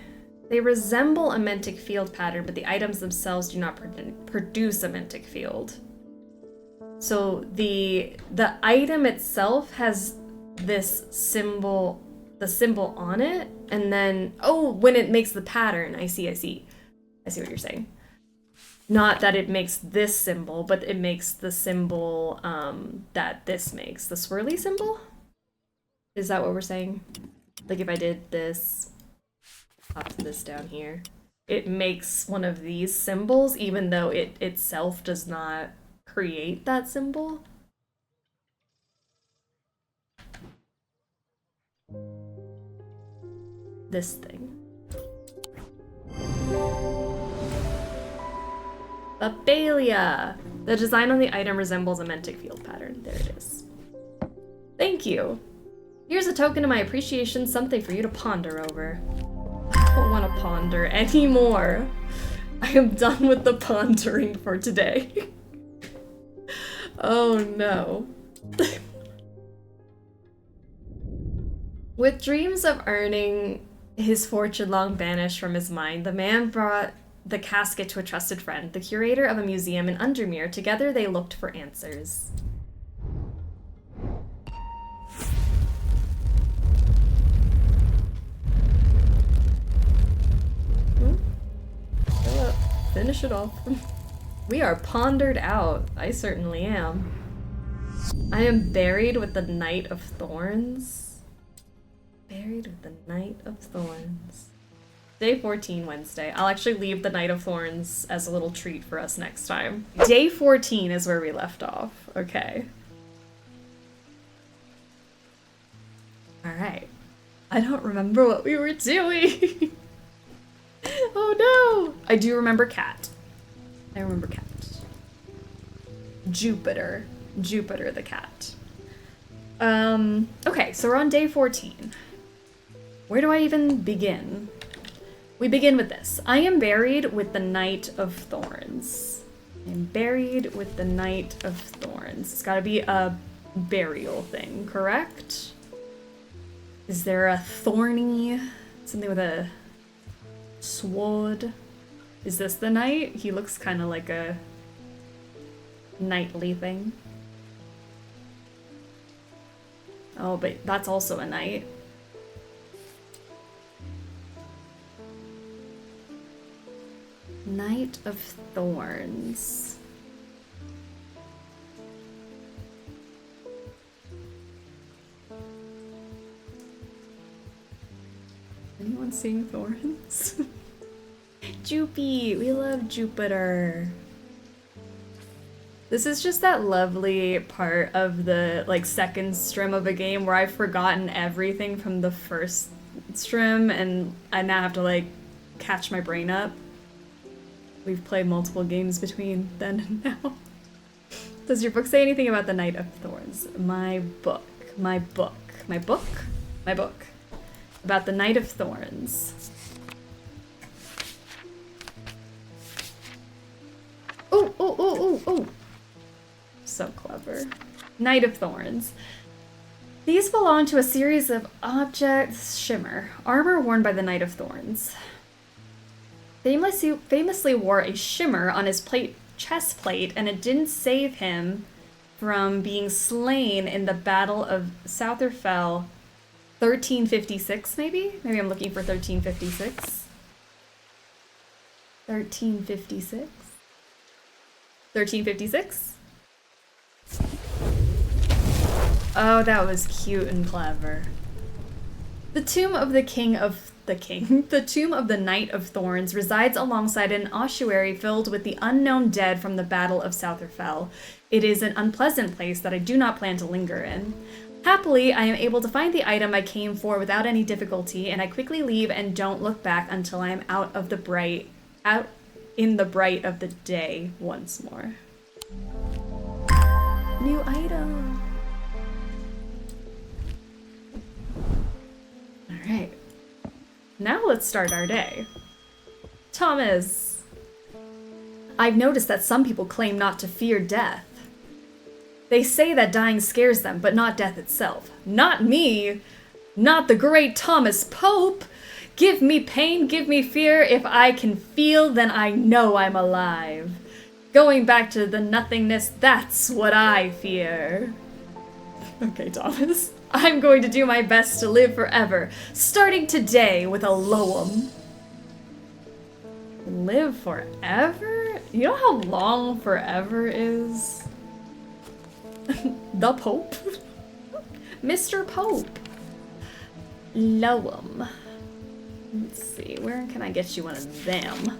They resemble a Mentic field pattern, but the items themselves do not produce a Mentic field. So the item itself has this symbol, the symbol on it, and then, oh, when it makes the pattern, I see what you're saying. Not that it makes this symbol, but it makes the symbol that this makes, the swirly symbol? Is that what we're saying? Like if I did this, pop this down here, it makes one of these symbols even though it itself does not create that symbol? This thing. Abelia! The design on the item resembles a Mentic field pattern. There it is. Thank you! Here's a token of my appreciation, something for you to ponder over. I don't want to ponder anymore. I am done with the pondering for today. Oh no. With dreams of earning his fortune long banished from his mind, the man brought the casket to a trusted friend, the curator of a museum in Undermere. Together they looked for answers. Finish it off. We are pondered out. I certainly am. I am buried with the Knight of Thorns. Buried with the Knight of Thorns. Day 14, Wednesday. I'll actually leave the Knight of Thorns as a little treat for us next time. Day 14 is where we left off. Okay. Alright. I don't remember what we were doing. Oh no! I do remember cat. I remember cat. Jupiter. Jupiter the cat. Okay, so we're on day 14. Where do I even begin? We begin with this. I am buried with the Knight of Thorns. I am buried with the Knight of Thorns. It's gotta be a burial thing, correct? Is there a thorny, something with a sword? Is this the knight? He looks kind of like a knightly thing. Oh, but that's also a knight. Knight of Thorns. Anyone seeing thorns? Jupy! We love Jupiter. This is just that lovely part of the like second strim of a game where I've forgotten everything from the first strim and I now have to like catch my brain up. We've played multiple games between then and now. Does your book say anything about the Knight of Thorns? My book. My book. My book? My book. About the Knight of Thorns. Oh, oh, oh, oh, oh. So clever. Knight of Thorns. These belong to a series of objects, shimmer, armor worn by the Knight of Thorns. Famously wore a shimmer on his chest plate, and it didn't save him from being slain in the Battle of Southerfell 1356, maybe? Maybe I'm looking for 1356. 1356? 1356? Oh, that was cute and clever. The tomb of the the tomb of the Knight of Thorns resides alongside an ossuary filled with the unknown dead from the Battle of Southerfell. It is an unpleasant place that I do not plan to linger in. Happily, I am able to find the item I came for without any difficulty, and I quickly leave and don't look back until I am out in the bright of the day once more. New item. Alright. Now let's start our day. Thomas. I've noticed that some people claim not to fear death. They say that dying scares them, but not death itself. Not me! Not the great Thomas Pope! Give me pain, give me fear. If I can feel, then I know I'm alive. Going back to the nothingness, that's what I fear. Okay, Thomas. I'm going to do my best to live forever, starting today with a Loam. Live forever? You know how long forever is? The Pope? Mr. Pope. Loam. Let's see, where can I get you one of them?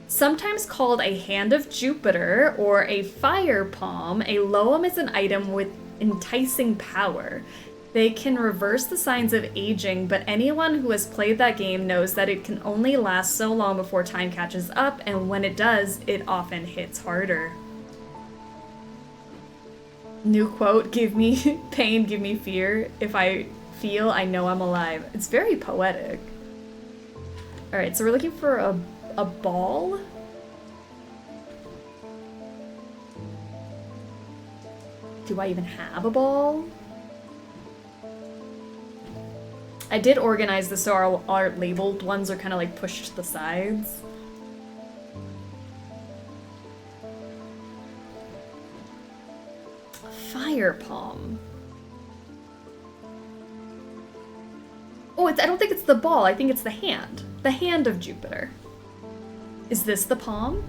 Sometimes called a Hand of Jupiter or a Fire Palm, a Loam is an item with enticing power. They can reverse the signs of aging, but anyone who has played that game knows that it can only last so long before time catches up, and when it does, it often hits harder. New quote, give me pain, give me fear. If I feel, I know I'm alive. It's very poetic. Alright, so we're looking for a ball. Do I even have a ball? I did organize this so our labeled ones are kind of like pushed to the sides. Fire palm. Oh, I don't think it's the ball. I think it's the hand. The hand of Jupiter. Is this the palm?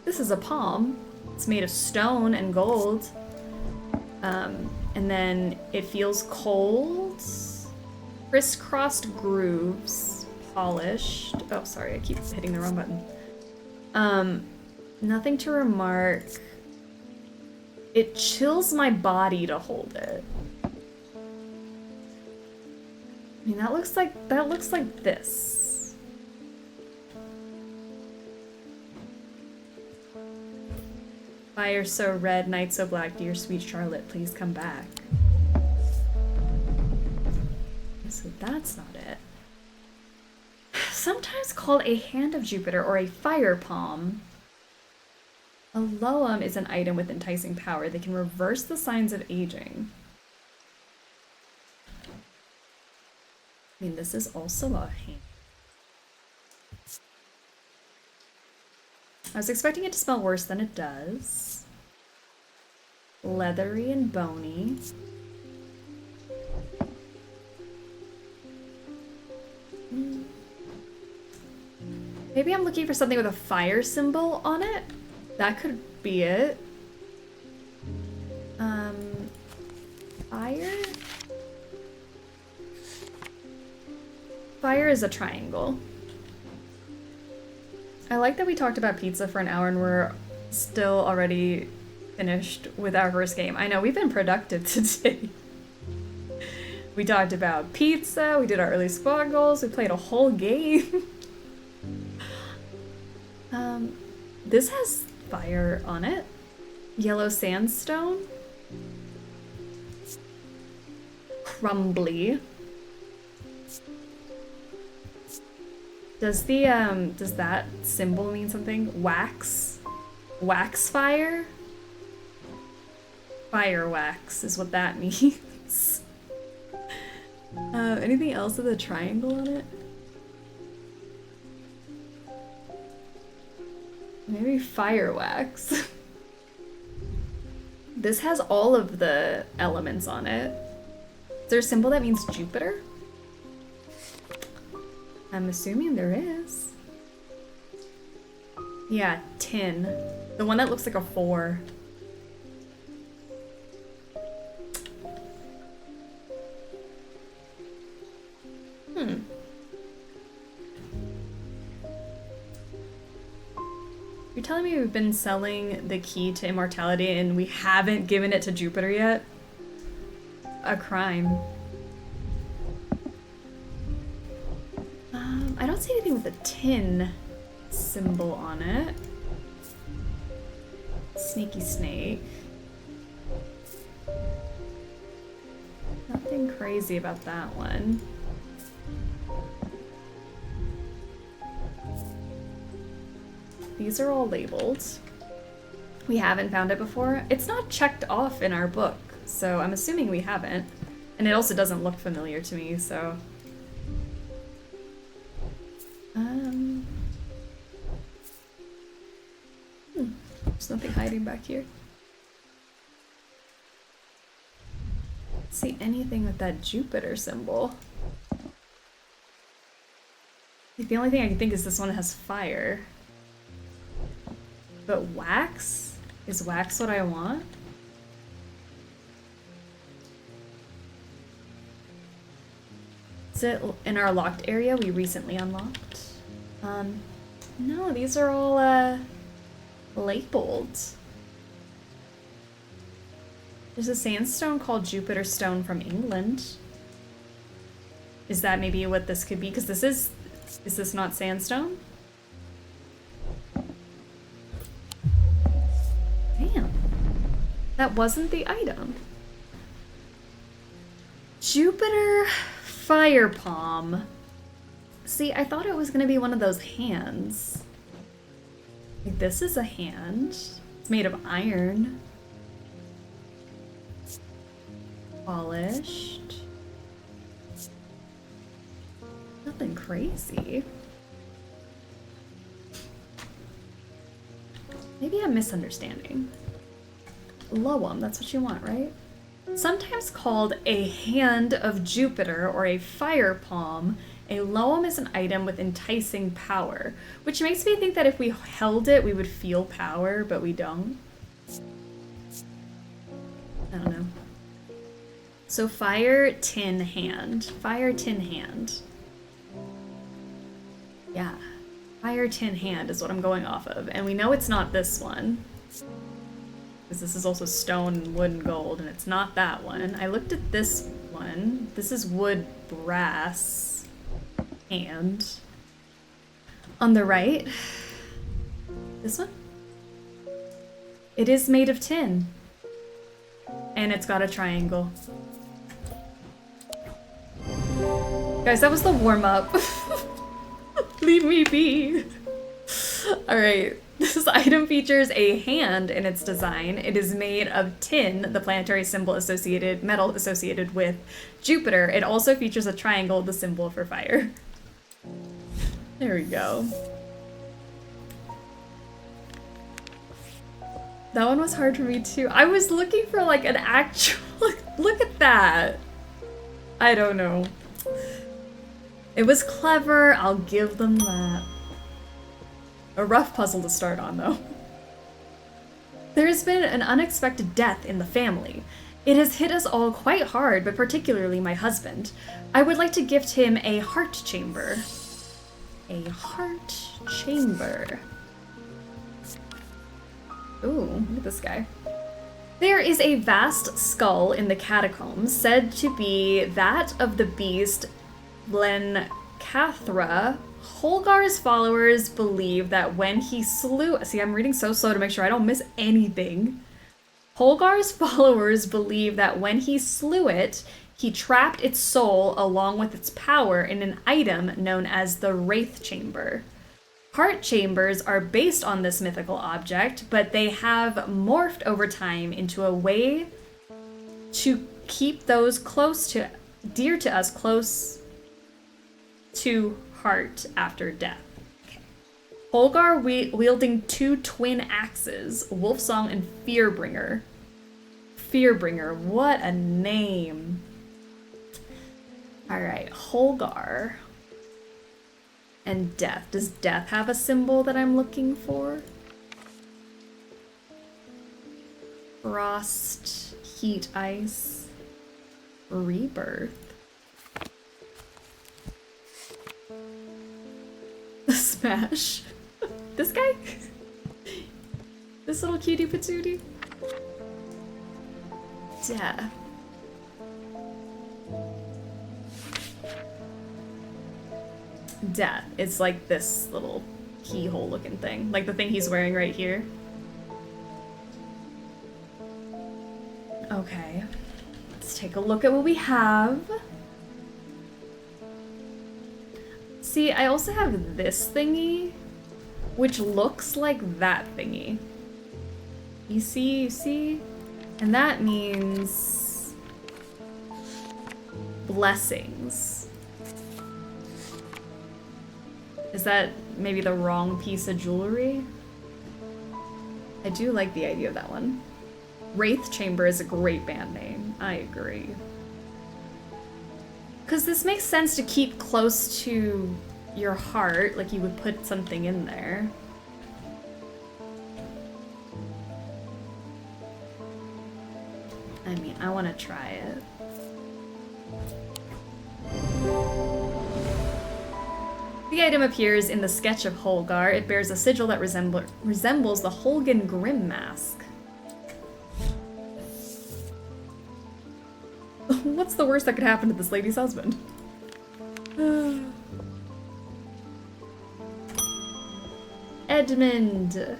This is a palm. It's made of stone and gold. And then it feels cold. Crisscrossed grooves. Polished. Oh, sorry, I keep hitting the wrong button. Nothing to remark. It chills my body to hold it. I mean, that looks like this. Fire so red, night so black, dear sweet Charlotte, please come back. So that's not it. Sometimes called a Hand of Jupiter or a Fire Palm, a Loam is an item with enticing power. They can reverse the signs of aging. I mean, this is also a hand. I was expecting it to smell worse than it does. Leathery and bony. Maybe I'm looking for something with a fire symbol on it. That could be it. Fire? Fire is a triangle. I like that we talked about pizza for an hour and we're still already finished with our first game. I know, we've been productive today. We talked about pizza, we did our early squad goals, we played a whole game. This has fire on it. Yellow sandstone. Crumbly. Does the does that symbol mean something? Wax? Wax fire? Fire wax is what that means. Anything else with a triangle on it? Maybe fire wax. This has all of the elements on it. Is there a symbol that means Jupiter? I'm assuming there is. Yeah, tin. The one that looks like a 4. You're telling me we've been selling the key to immortality and we haven't given it to Jupiter yet? A crime. I don't see anything with a tin symbol on it. Sneaky snake. Nothing crazy about that one. These are all labeled. We haven't found it before. It's not checked off in our book, so I'm assuming we haven't. And it also doesn't look familiar to me, so... There's nothing hiding back here. See anything with that Jupiter symbol. Like, the only thing I can think is this one has fire. But wax? Is wax what I want? Is it in our locked area we recently unlocked? No, these are all, labeled. There's a sandstone called Jupiter Stone from England. Is that maybe what this could be? Because this is this not sandstone? Damn. That wasn't the item. Jupiter Fire Palm. See, I thought it was gonna be one of those hands. Like, this is a hand. It's made of iron. Polished. Nothing crazy. Maybe I'm misunderstanding. Loam, that's what you want, right? Sometimes called a hand of Jupiter or a fire palm, a loam is an item with enticing power, which makes me think that if we held it, we would feel power, but we don't. I don't know. So fire tin hand. Fire tin hand. Yeah. Fire tin hand is what I'm going off of. And we know it's not this one. Because this is also stone and wood and gold, and it's not that one. I looked at this one. This is wood brass hand. On the right, this one? It is made of tin. And it's got a triangle. Guys, that was the warm-up. Leave me be. Alright, this item features a hand in its design. It is made of tin, the planetary symbol associated, metal associated with Jupiter. It also features a triangle, the symbol for fire. There we go. That one was hard for me too. I was looking for like an actual, look at that. I don't know. It was clever, I'll give them that. A rough puzzle to start on though. There has been an unexpected death in the family. It has hit us all quite hard, but particularly my husband. I would like to gift him a heart chamber. A heart chamber. Ooh, look at this guy. There is a vast skull in the catacombs, said to be that of the beast Blencathra. Holgar's followers believe that when he slew... See, I'm reading so slow to make sure I don't miss anything. Holgar's followers believe that when he slew it, he trapped its soul along with its power in an item known as the Wraith Chamber. Heart chambers are based on this mythical object, but they have morphed over time into a way to keep those dear to us close to heart after death. Okay. Holgar wielding two twin axes, Wolfsong and Fearbringer. Fearbringer, what a name. Alright, Holgar and death. Does death have a symbol that I'm looking for? Frost, heat, ice, rebirth. Smash. This guy? This little cutie patootie? Death. Death. It's like this little keyhole looking thing. Like the thing he's wearing right here. Okay. Let's take a look at what we have. See, I also have this thingy, which looks like that thingy. You see? And that means blessings. Is that maybe the wrong piece of jewelry? I do like the idea of that one. Wraith Chamber is a great band name. I agree. Because this makes sense to keep close to your heart, like you would put something in there. I mean, I want to try it. The item appears in the sketch of Holgar. It bears a sigil that resembles the Holgan Grim mask. What's the worst that could happen to this lady's husband? Edmund.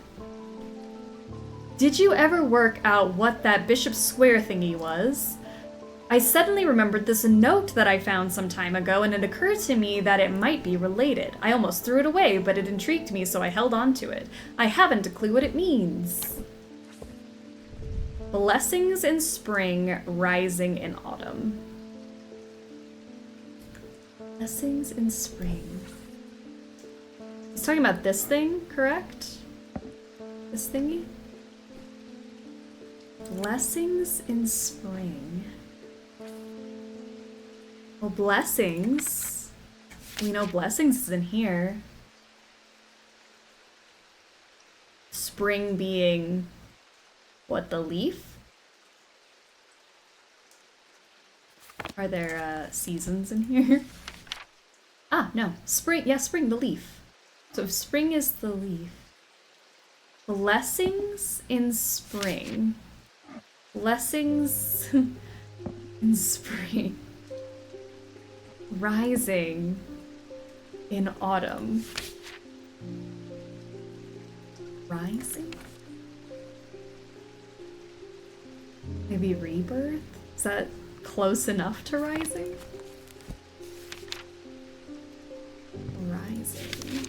Did you ever work out what that Bishop Square thingy was? I suddenly remembered this note that I found some time ago, and it occurred to me that it might be related. I almost threw it away, but it intrigued me, so I held on to it. I haven't a clue what it means. Blessings in spring, rising in autumn. Blessings in spring. He's talking about this thing, correct? This thingy? Blessings in spring. Well, blessings. We know blessings is in here. Spring being, what, the leaf? Are there seasons in here? Ah, no. Spring, yeah, spring, the leaf. So if spring is the leaf. Blessings in spring. Blessings in spring. Rising in autumn. Rising? Maybe rebirth? Is that close enough to rising? Rising.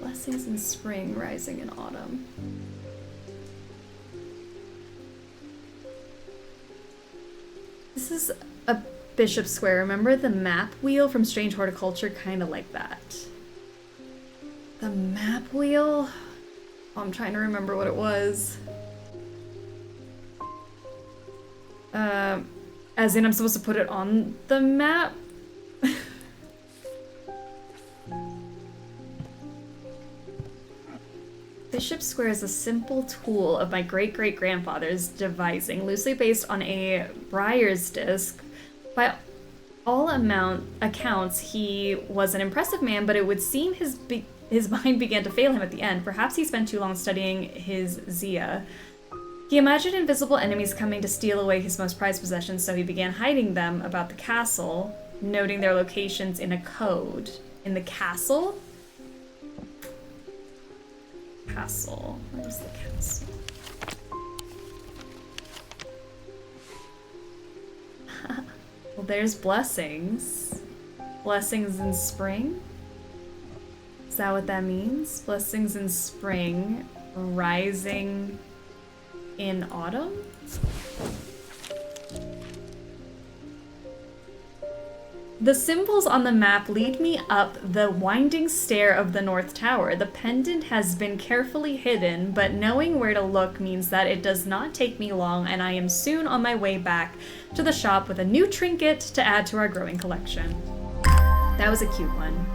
Blessings in spring, rising in autumn. This is a Bishop Square. Remember the map wheel from Strange Horticulture? Kind of like that. The map wheel? Oh, I'm trying to remember what it was. As in I'm supposed to put it on the map? Bishop Square is a simple tool of my great-great-grandfather's devising, loosely based on a Briar's disc. By all accounts, he was an impressive man, but it would seem his mind began to fail him at the end. Perhaps he spent too long studying his Zia. He imagined invisible enemies coming to steal away his most prized possessions, so he began hiding them about the castle, noting their locations in a code. In the castle? Castle. Where's the castle? Well, there's blessings. Blessings in spring? Is that what that means? Blessings in spring, rising in autumn? The symbols on the map lead me up the winding stair of the North Tower. The pendant has been carefully hidden, but knowing where to look means that it does not take me long, and I am soon on my way back to the shop with a new trinket to add to our growing collection. That was a cute one.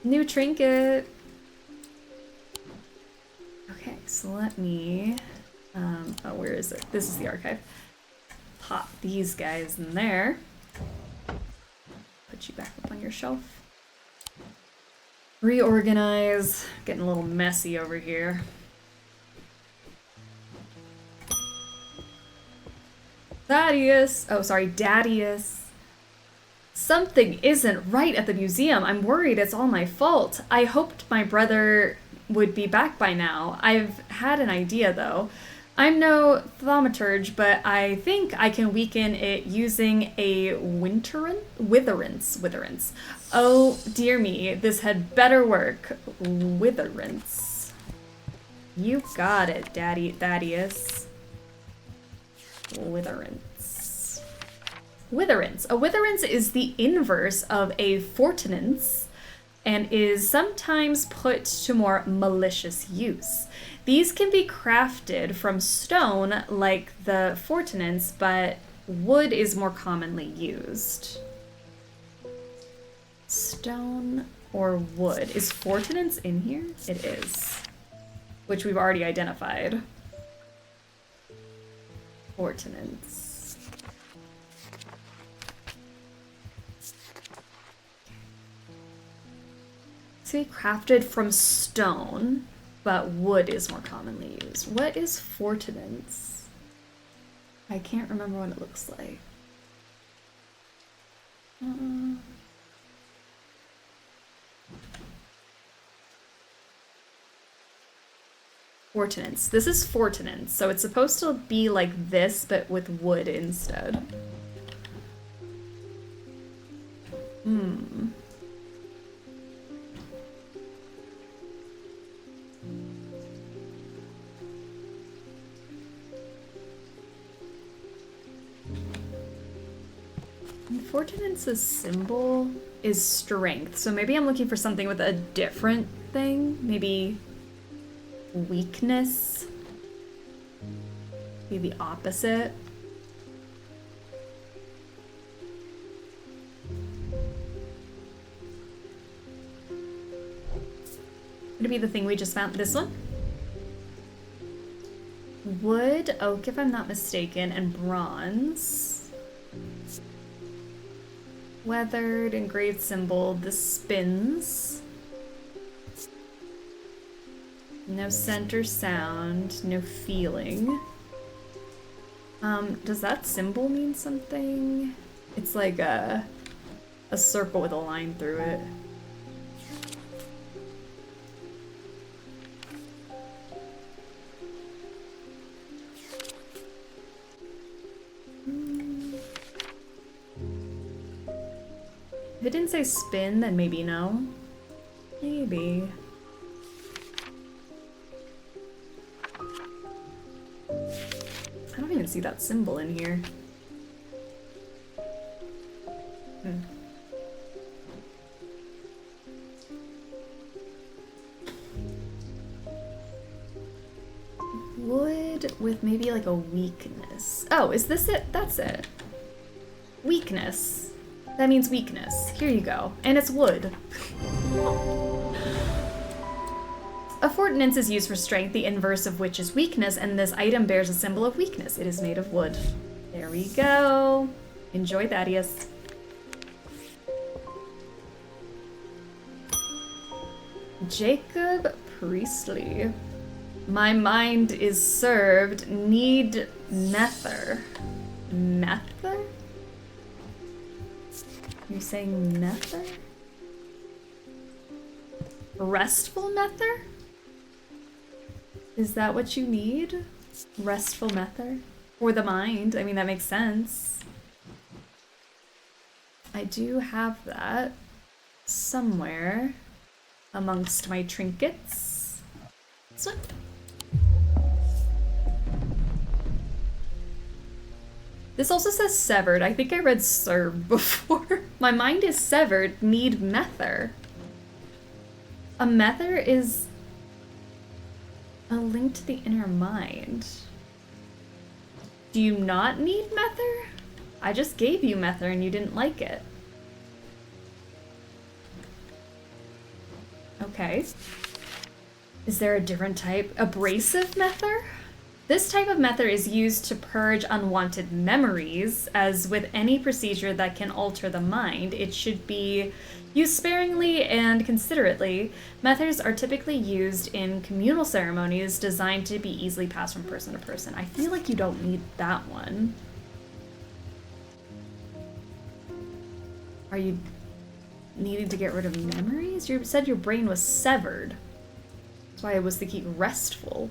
New trinket. Okay, so let me... oh, where is it? This is the archive. Pop these guys in there. Put you back up on your shelf. Reorganize. Getting a little messy over here. Thaddeus. Oh, sorry, Daddius. Something isn't right at the museum. I'm worried it's all my fault. I hoped my brother would be back by now. I've had an idea, though. I'm no thaumaturge, but I think I can weaken it using a witherance. Oh, dear me, this had better work. Witherance. You got it, Thaddeus. Witherance. Witherance. A witherance is the inverse of a fortinance and is sometimes put to more malicious use. These can be crafted from stone like the fortinance, but wood is more commonly used. Stone or wood. Is fortinance in here? It is. Which we've already identified. Fortinance. So crafted from stone, but wood is more commonly used. What is fortinance? I can't remember what it looks like. Fortinance. This is fortinance, so it's supposed to be like this, but with wood instead. Fortinance's symbol is strength, so maybe I'm looking for something with a different thing. Maybe weakness. Be the opposite. Would it be the thing we just found? This one? Wood, oak, if I'm not mistaken, and bronze. Weathered, engraved symbol. This spins. No scent or sound. No feeling. Does that symbol mean something? It's like a circle with a line through it. If it didn't say spin, then maybe no. Maybe. I don't even see that symbol in here. Wood with maybe like a weakness. Oh, is this it? That's it. Weakness. That means weakness. Here you go. And it's wood. A fortinance is used for strength, the inverse of which is weakness, and this item bears a symbol of weakness. It is made of wood. There we go. Enjoy, Thaddeus. Jacob Priestley. My mind is served. Need nether. Nether? You're saying nether? Restful nether? Is that what you need? Restful nether? For the mind. I mean, that makes sense. I do have that somewhere amongst my trinkets. This one. This also says severed. I think I read served before. My mind is severed. Need mether. A mether is a link to the inner mind. Do you not need mether? I just gave you mether and you didn't like it. Okay. Is there a different type? Abrasive mether? This type of mether is used to purge unwanted memories. As with any procedure that can alter the mind, it should be used sparingly and considerately. Methers are typically used in communal ceremonies designed to be easily passed from person to person. I feel like you don't need that one. Are you needing to get rid of memories? You said your brain was severed. That's why it was the key restful.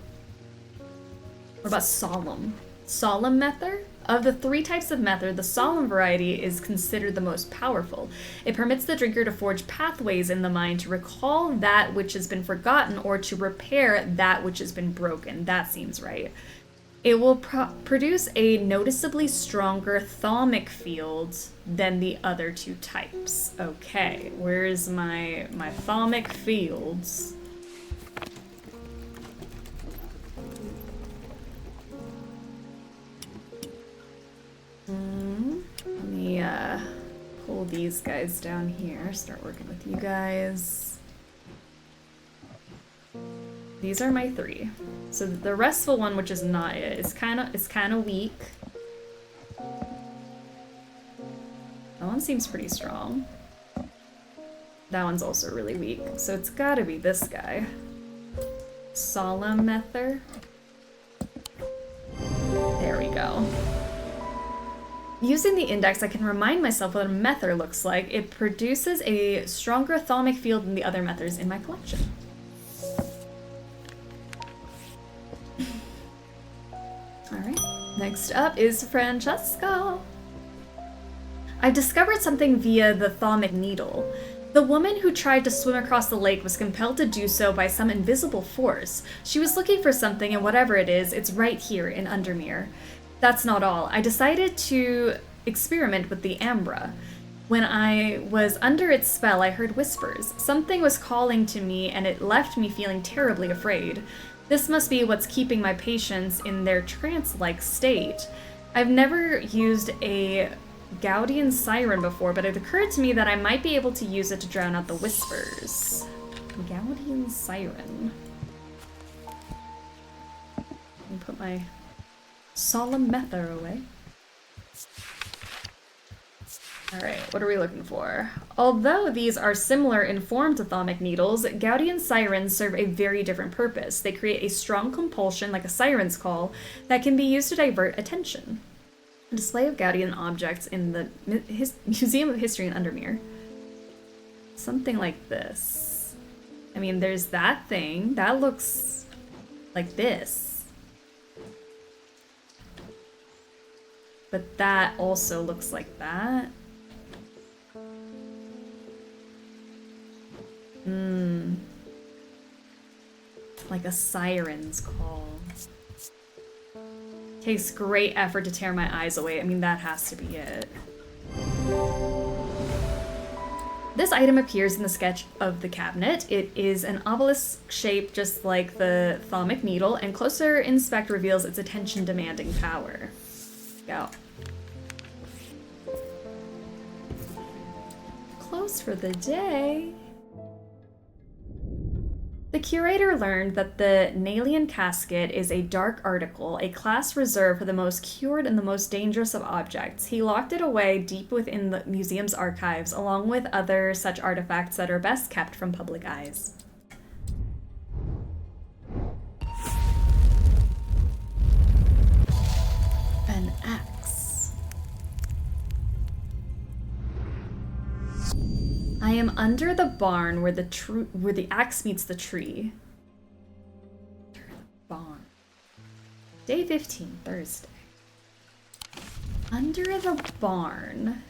What about solemn? Solemn mether? Of the 3 types of mether, the solemn variety is considered the most powerful. It permits the drinker to forge pathways in the mind to recall that which has been forgotten or to repair that which has been broken. That seems right. It will produce a noticeably stronger thaumic field than the other 2 types. Okay, where's my thaumic fields? Let me pull these guys down here, start working with you guys. These are my 3. So the restful one, which is not it, is kind of weak. That one seems pretty strong. That one's also really weak, so it's gotta be this guy. Solemn mether. There we go. Using the index, I can remind myself what a mether looks like. It produces a stronger thaumic field than the other methers in my collection. Alright, next up is Francesca. I discovered something via the thaumic needle. The woman who tried to swim across the lake was compelled to do so by some invisible force. She was looking for something, and whatever it is, it's right here in Undermere. That's not all. I decided to experiment with the ambra. When I was under its spell, I heard whispers. Something was calling to me, and it left me feeling terribly afraid. This must be what's keeping my patients in their trance-like state. I've never used a Gaudian siren before, but it occurred to me that I might be able to use it to drown out the whispers. Gaudian siren. Let me put my solemn mether away. Alright, what are we looking for? Although these are similar in form to thaumic needles, Gaudian sirens serve a very different purpose. They create a strong compulsion, like a siren's call, that can be used to divert attention. A display of Gaudian objects in the Museum of History in Undermere. Something like this. I mean, there's that thing. That looks like this. But that also looks like that. Like a siren's call. Takes great effort to tear my eyes away. I mean, that has to be it. This item appears in the sketch of the cabinet. It is an obelisk shape just like the thaumic needle, and closer inspect reveals its attention-demanding power. Go. Close for the day. The curator learned that the Nalian casket is a dark article, a class reserved for the most cured and the most dangerous of objects. He locked it away deep within the museum's archives, along with other such artifacts that are best kept from public eyes. An axe. I am under the barn where the axe meets the tree. Barn. Day 15, Thursday. Under the barn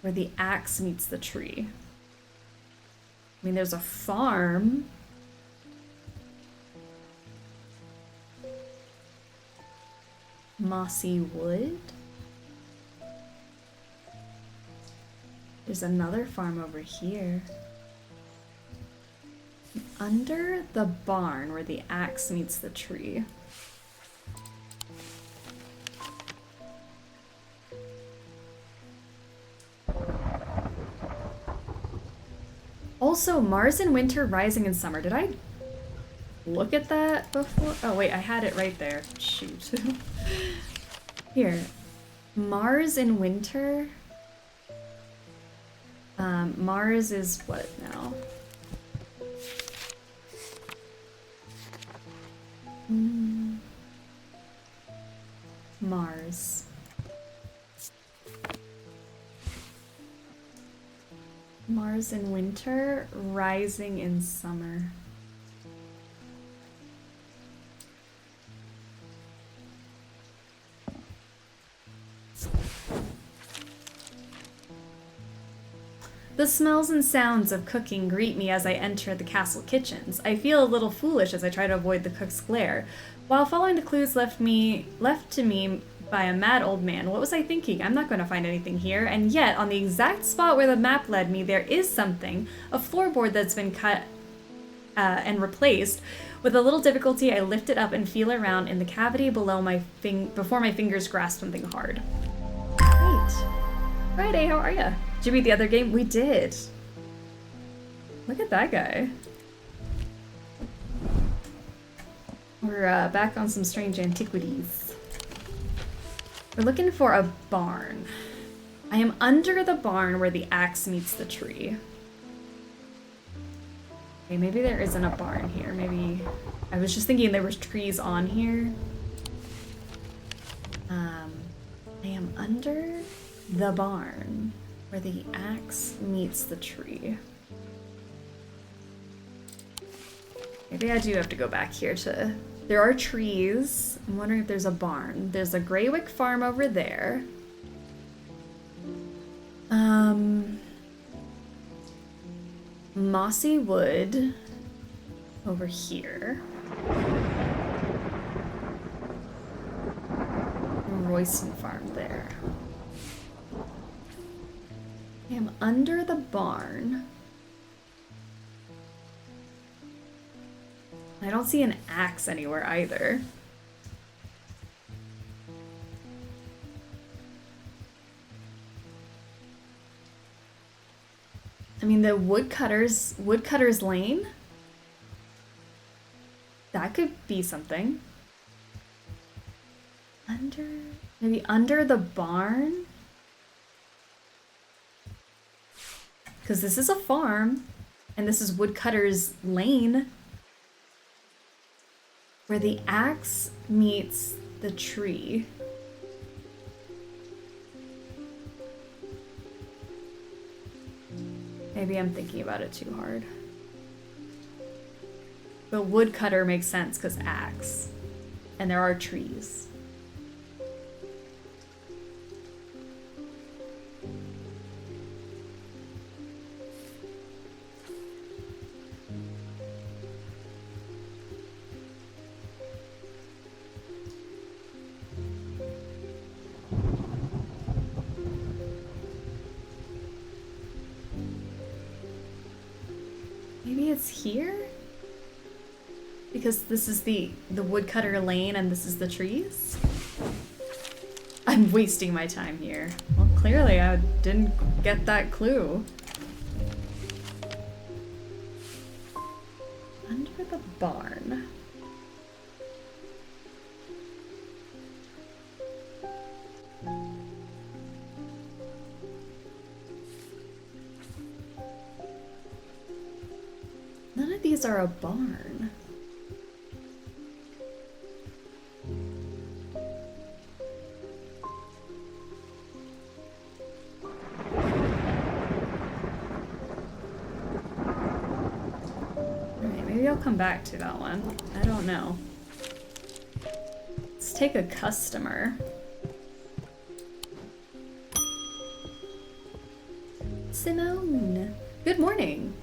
where the axe meets the tree. I mean, there's a farm. Mossy wood. There's another farm over here. Under the barn where the axe meets the tree. Also, Mars in winter, rising in summer. Did I look at that before? Oh wait, I had it right there. Shoot. Here. Mars in winter. Mars is what now? Mars. Mars in winter, rising in summer. The smells and sounds of cooking greet me as I enter the castle kitchens. I feel a little foolish as I try to avoid the cook's glare. While following the clues left to me by a mad old man, what was I thinking? I'm not going to find anything here. And yet, on the exact spot where the map led me, there is something. A floorboard that's been cut and replaced. With a little difficulty, I lift it up and feel around in the cavity below before my fingers grasp something hard. Great. Friday, how are ya? Did you beat the other game? We did. Look at that guy. We're back on some strange antiquities. We're looking for a barn. I am under the barn where the axe meets the tree. Okay, maybe there isn't a barn here. Maybe... I was just thinking there was trees on here. I am under the barn where the axe meets the tree. Maybe I do have to go back here to... There are trees. I'm wondering if there's a barn. There's a Greywick farm over there. Mossy wood over here. Royston farm there. I am under the barn. I don't see an axe anywhere either. I mean, the woodcutter's lane? That could be something. Maybe under the barn? Because this is a farm, and this is woodcutter's lane. Where the axe meets the tree. Maybe I'm thinking about it too hard. But woodcutter makes sense because axe. And there are trees. Maybe it's here? Because this is the woodcutter lane and this is the trees? I'm wasting my time here. Well, clearly I didn't get that clue. Under the barn. None of these are a barn. Alright, maybe I'll come back to that one. I don't know. Let's take a customer. Simone. Good morning.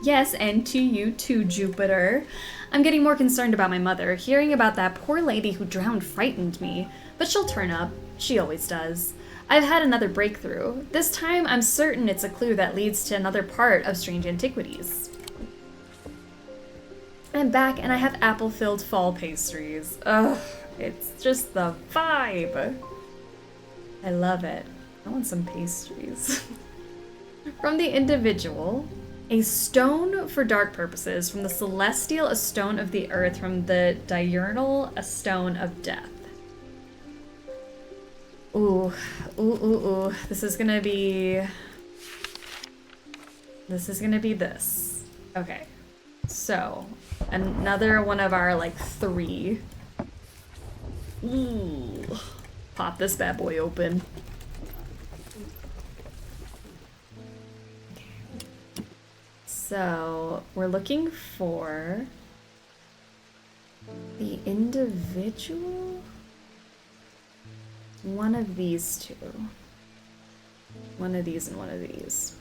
Yes, and to you too, Jupiter. I'm getting more concerned about my mother. Hearing about that poor lady who drowned frightened me. But she'll turn up. She always does. I've had another breakthrough. This time, I'm certain it's a clue that leads to another part of Strange Antiquities. I'm back and I have apple-filled fall pastries. Ugh, it's just the vibe. I love it. I want some pastries. From the individual... A stone for dark purposes, from the celestial, a stone of the earth, from the diurnal, a stone of death. Ooh, ooh, ooh, ooh. This is gonna be this. Okay. So, another one of our, like, 3. Ooh. Pop this bad boy open. So, we're looking for the individual? One of these two. One of these and one of these.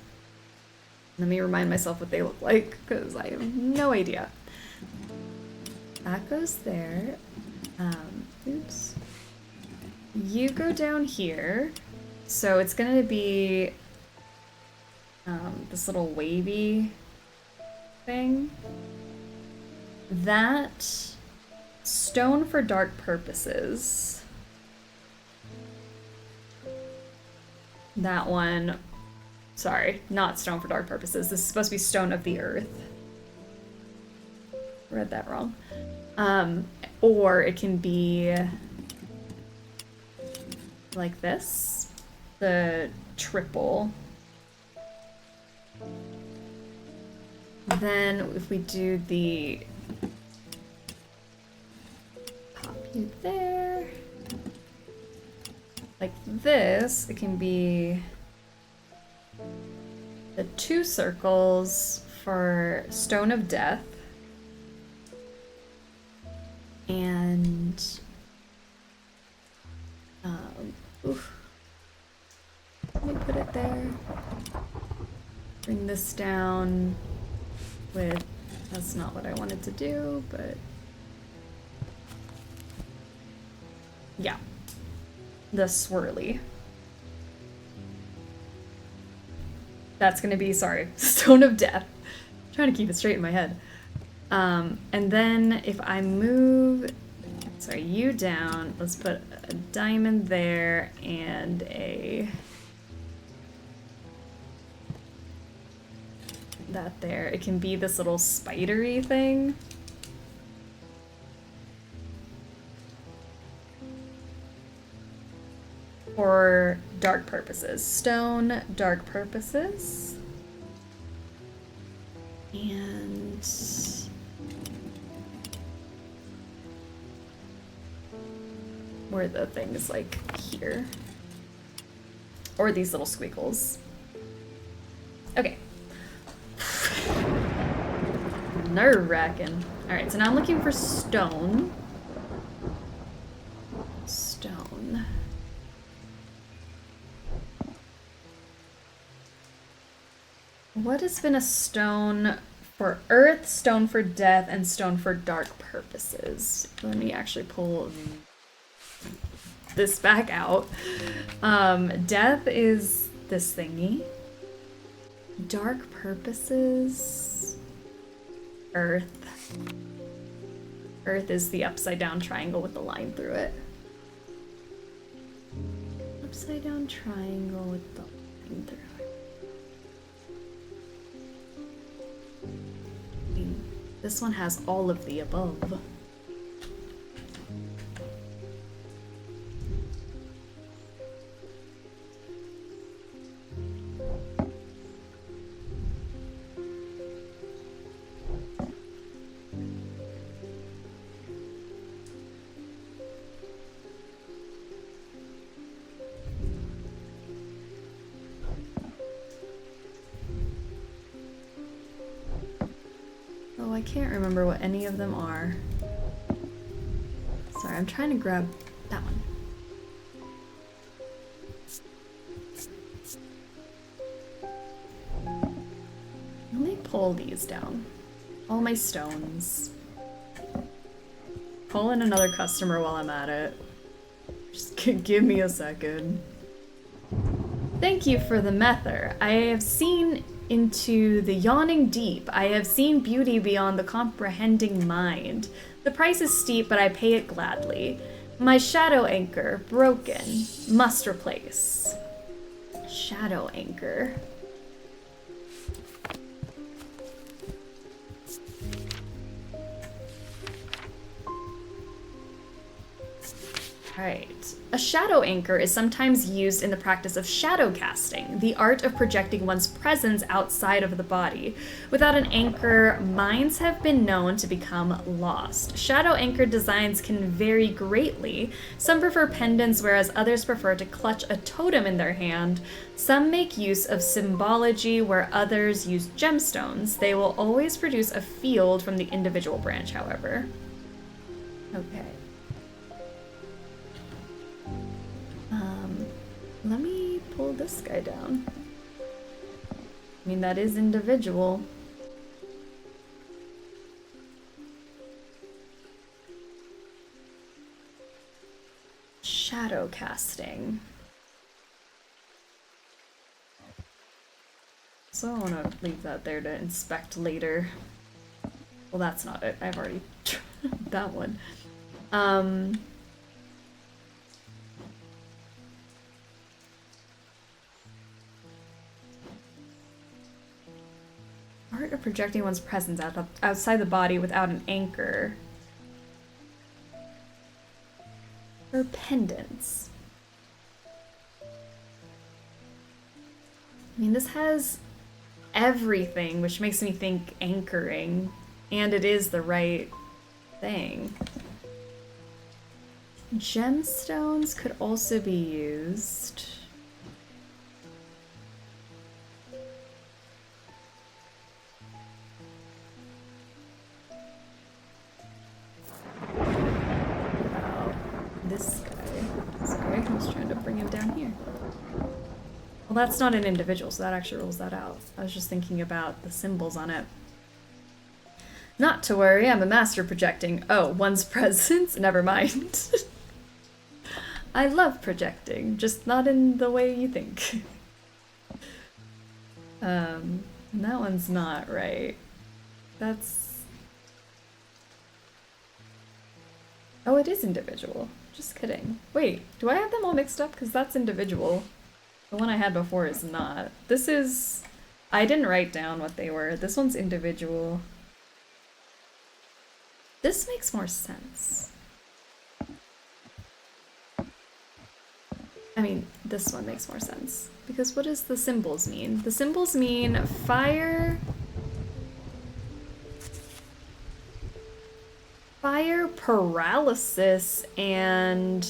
Let me remind myself what they look like, because I have no idea. That goes there. Oops. You go down here. So it's gonna be this little wavy thing. That stone for dark purposes. That one, sorry, not stone for dark purposes. This is supposed to be stone of the earth. Read that wrong. Or it can be like this, the triple. Then if we do the pop you there, like this, it can be the 2 circles for Stone of Death. And oof. Let me put it there. Bring this down with, that's not what I wanted to do, but yeah, the swirly. That's gonna be, sorry, Stone of Death. I'm trying to keep it straight in my head. And then if I move, sorry, you down, let's put a diamond there and that there. It can be this little spidery thing. For dark purposes. Stone, dark purposes. And where the thing is like here. Or these little squiggles. Okay. Nerve-wracking. Alright, so now I'm looking for stone. Stone. What has been a stone for earth, stone for death, and stone for dark purposes? Let me actually pull this back out. Death is this thingy. Dark purposes. Earth. Earth is the upside down triangle with the line through it. Upside down triangle with the line through it. This one has all of the above. Oh, I can't remember what any of them are. Sorry, I'm trying to grab that one. Let me pull these down. All my stones. Pull in another customer while I'm at it. Just give me a second. Thank you for the mether. I have seen into the yawning deep. I have seen beauty beyond the comprehending mind. The price is steep, but I pay it gladly. My shadow anchor, broken, must replace. Shadow anchor. Alright. A shadow anchor is sometimes used in the practice of shadow casting, the art of projecting one's presence outside of the body. Without an anchor, minds have been known to become lost. Shadow anchor designs can vary greatly. Some prefer pendants, whereas others prefer to clutch a totem in their hand. Some make use of symbology, where others use gemstones. They will always produce a field from the individual branch, however. Okay. Let me pull this guy down. I mean, that is individual. Shadow casting. So I want to leave that there to inspect later. Well, that's not it. I've already tried that one. Art of projecting one's presence outside the body without an anchor. Or pendants. I mean, this has everything, which makes me think anchoring, and it is the right thing. Gemstones could also be used. This guy. Sorry, I was trying to bring him down here. Well, that's not an individual, so that actually rules that out. I was just thinking about the symbols on it. Not to worry, I'm a master projecting. Oh, one's presence? Never mind. I love projecting, just not in the way you think. That one's not right. That's... Oh, it is individual. Just kidding. Wait, do I have them all mixed up? Because that's individual. The one I had before is not. This is... I didn't write down what they were. This one's individual. This makes more sense. I mean, this one makes more sense. Because what does the symbols mean? The symbols mean fire... Fire, paralysis, and...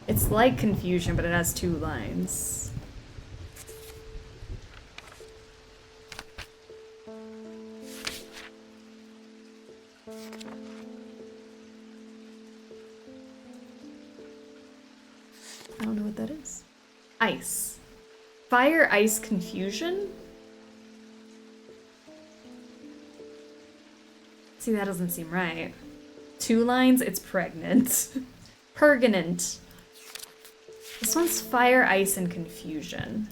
It's like confusion, but it has 2 lines. I don't know what that is. Ice. Fire, ice, confusion? See, that doesn't seem right. 2 lines, it's pregnant. Pergonant. This one's fire, ice, and confusion.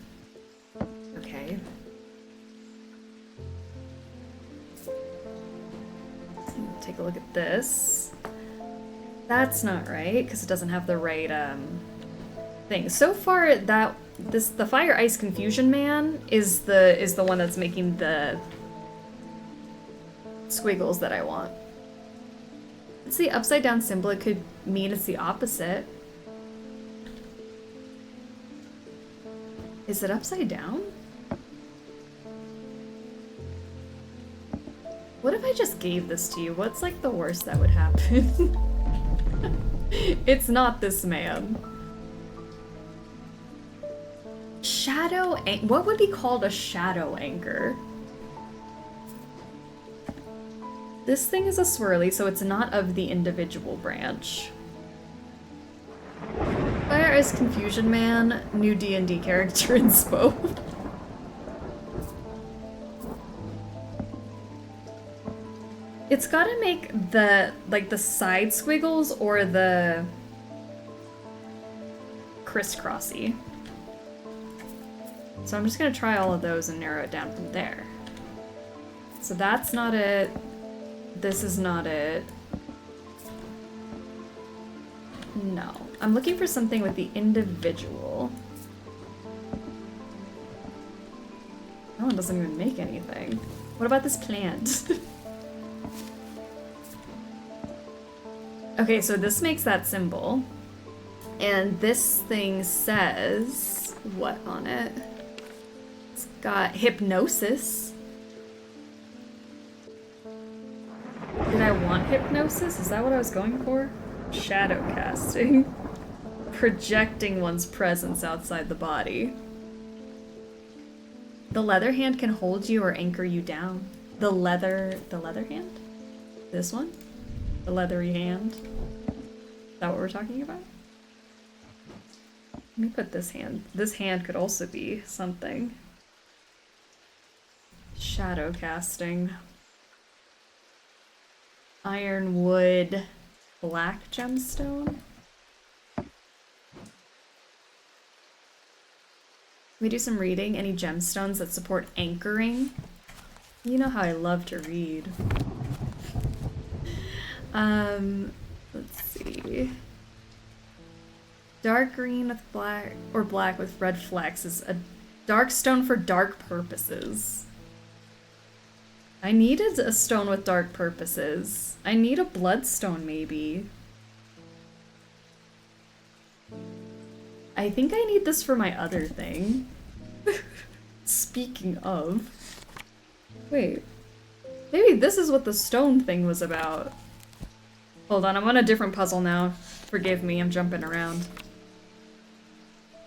Okay. Take a look at this. That's not right, because it doesn't have the right thing. So far, the fire, ice, confusion man is the one that's making the squiggles that I want. It's the upside down symbol. It could mean it's the opposite. Is it upside down? What if I just gave this to you? What's like the worst that would happen? It's not this man. Shadow what would be called a shadow anchor? This thing is a swirly, so it's not of the individual branch. Fire is Confusion Man, new D&D character inspo. It's gotta make the side squiggles or the crisscrossy. So I'm just gonna try all of those and narrow it down from there. So that's not it. This is not it. No. I'm looking for something with the individual. That one doesn't even make anything. What about this plant? Okay, so this makes that symbol. And this thing says... what on it? It's got hypnosis. Did I want hypnosis? Is that what I was going for? Shadow casting. Projecting one's presence outside the body. The leather hand can hold you or anchor you down. The leather hand? This one? The leathery hand? Is that what we're talking about? Let me put this hand. This hand could also be something. Shadow casting. Ironwood black gemstone. We do some reading. Any gemstones that support anchoring? You know how I love to read. Let's see. Dark green with black, or black with red flecks is a dark stone for dark purposes. I needed a stone with dark purposes. I need a bloodstone, maybe. I think I need this for my other thing. Speaking of. Wait. Maybe this is what the stone thing was about. Hold on, I'm on a different puzzle now. Forgive me, I'm jumping around.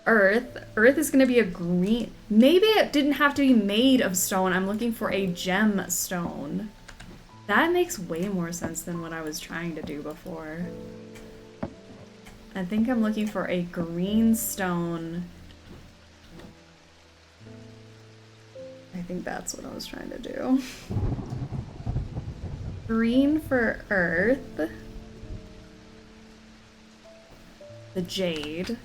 Earth. Earth is gonna be a green... Maybe it didn't have to be made of stone. I'm looking for a gemstone. That makes way more sense than what I was trying to do before. I think I'm looking for a green stone. I think that's what I was trying to do. Green for earth. The jade.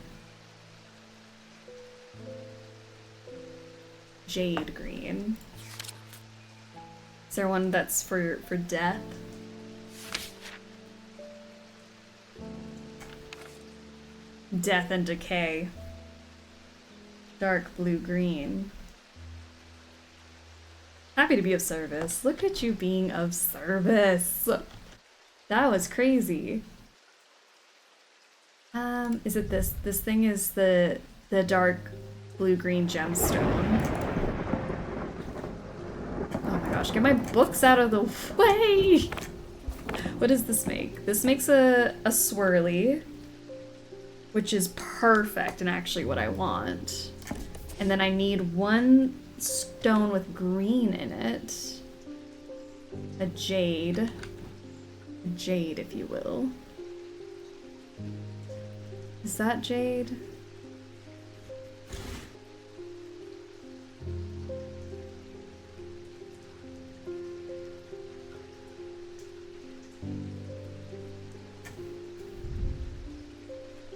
Jade green. Is there one that's for death? Death and decay. Dark blue green. Happy to be of service. Look at you being of service. That was crazy. Is it this? This thing is the dark blue-green gemstone. Oh my gosh, get my books out of the way! What does this make? This makes a swirly, which is perfect and actually what I want. And then I need one stone with green in it. A jade. A jade, if you will. Is that jade?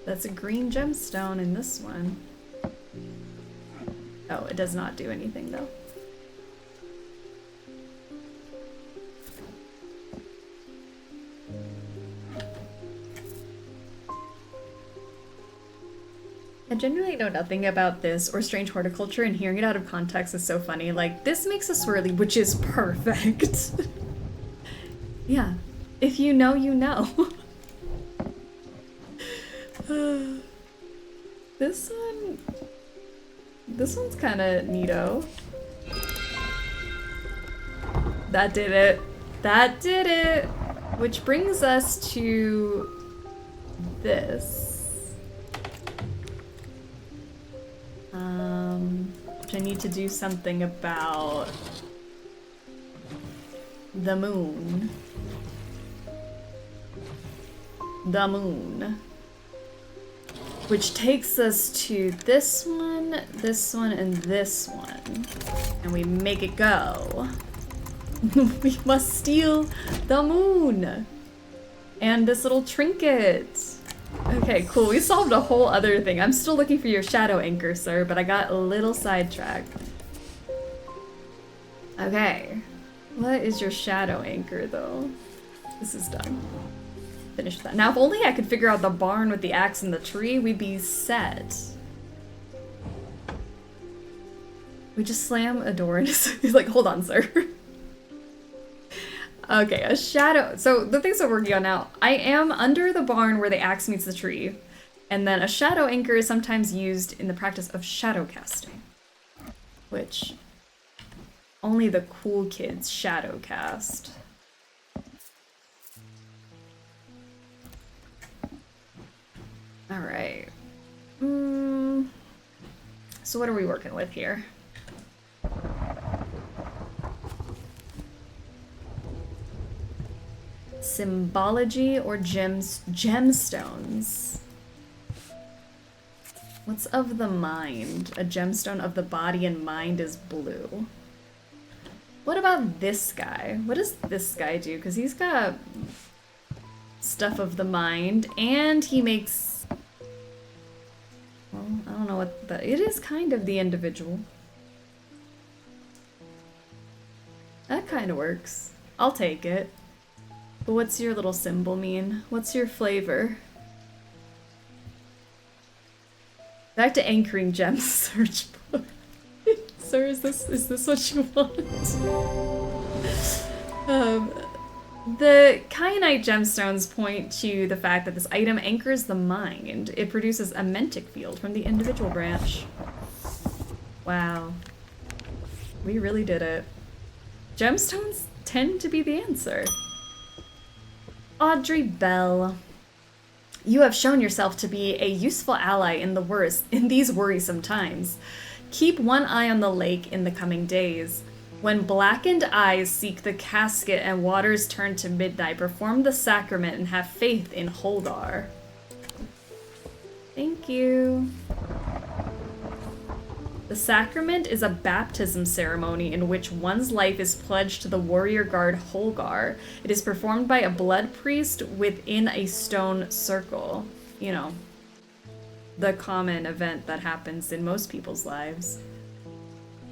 That's a green gemstone in this one. Oh, it does not do anything though. I genuinely know nothing about this or strange horticulture, and hearing it out of context is so funny. Like, this makes a swirly, which is perfect. Yeah. If you know, you know. This one's kind of neato. That did it. That did it! Which brings us to this. Which I need to do something about the moon. The moon. Which takes us to this one, and this one. And we make it go. We must steal the moon! And this little trinket. Okay, cool. We solved a whole other thing. I'm still looking for your shadow anchor, sir, but I got a little sidetracked. Okay. What is your shadow anchor, though? This is done. Finish that. Now, if only I could figure out the barn with the axe and the tree, we'd be set. We just slam a door and he's like, hold on, sir. Okay, a shadow. So the things we're working on now, I am under the barn where the axe meets the tree. And then a shadow anchor is sometimes used in the practice of shadow casting. Which only the cool kids shadow cast. Alright. So what are we working with here? Symbology or gemstones? What's of the mind? A gemstone of the body and mind is blue. What about this guy? What does this guy do? Because he's got stuff of the mind, and he makes... Well, I don't know what the... It is kind of the individual. That kind of works. I'll take it. But what's your little symbol mean? What's your flavor? Back to anchoring gems search book. Sir, is this what you want? The kyanite gemstones point to the fact that this item anchors the mind. It produces a mentic field from the individual branch. Wow. We really did it. Gemstones tend to be the answer. Audrey Bell. You have shown yourself to be a useful ally in these worrisome times. Keep one eye on the lake in the coming days. When blackened eyes seek the casket and waters turn to midnight, perform the sacrament and have faith in Holdar. Thank you. The sacrament is a baptism ceremony in which one's life is pledged to the warrior guard Holgar. It is performed by a blood priest within a stone circle. You know, the common event that happens in most people's lives.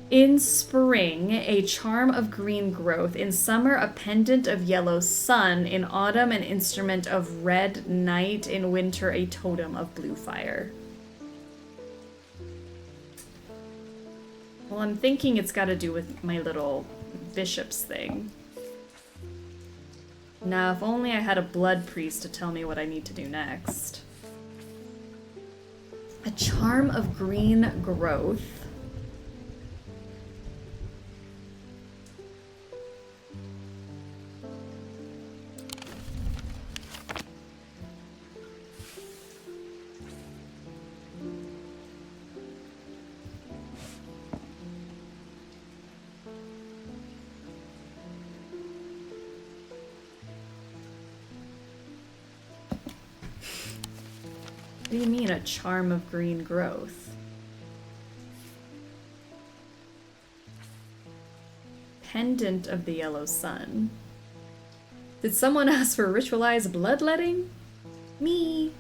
In spring, a charm of green growth. In summer, a pendant of yellow sun. In autumn, an instrument of red night. In winter, a totem of blue fire. Well, I'm thinking it's got to do with my little bishop's thing. Now, if only I had a blood priest to tell me what I need to do next. A charm of green growth. What do you mean, a charm of green growth? Pendant of the yellow sun. Did someone ask for ritualized bloodletting? Me.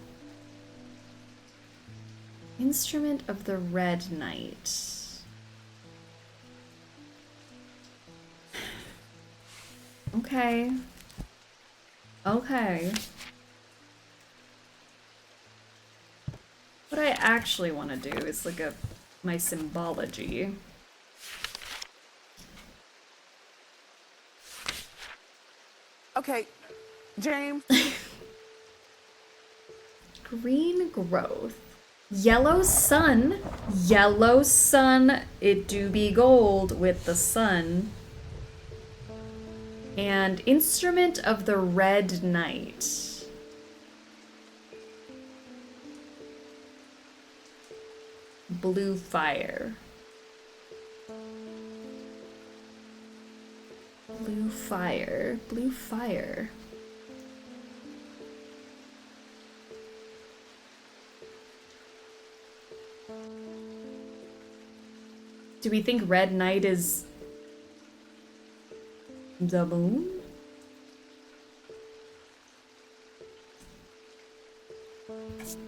Instrument of the red night. Okay. Okay. What I actually want to do is look up my symbology. Okay, James. Green growth. Yellow sun. Yellow sun. It do be gold with the sun. And instrument of the red night. Blue fire. Blue fire. Blue fire. Do we think red night is the moon?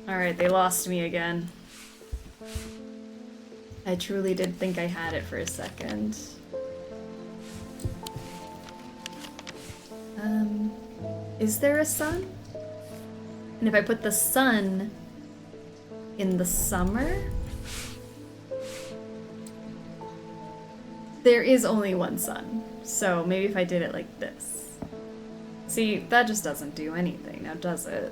Alright, they lost me again. I truly did think I had it for a second. Is there a sun? And if I put the sun in the summer? There is only one sun, so maybe if I did it like this. See, that just doesn't do anything, now does it?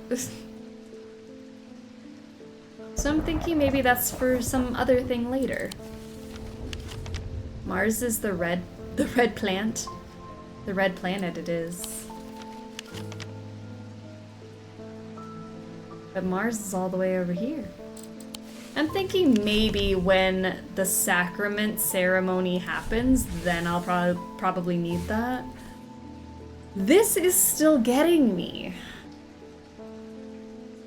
So I'm thinking maybe that's for some other thing later. Mars is the red plant. The red planet it is. But Mars is all the way over here. I'm thinking maybe when the sacrament ceremony happens, then I'll probably need that. This is still getting me.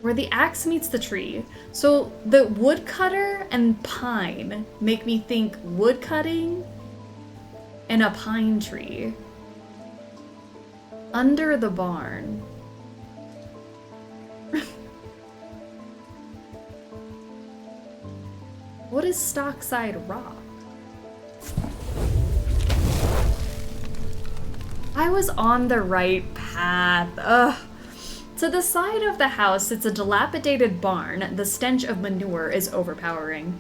Where the axe meets the tree. So the woodcutter and pine make me think wood cutting and a pine tree. Under the barn. What is Stockside Rock? I was on the right path. Ugh. To the side of the house sits a dilapidated barn. The stench of manure is overpowering.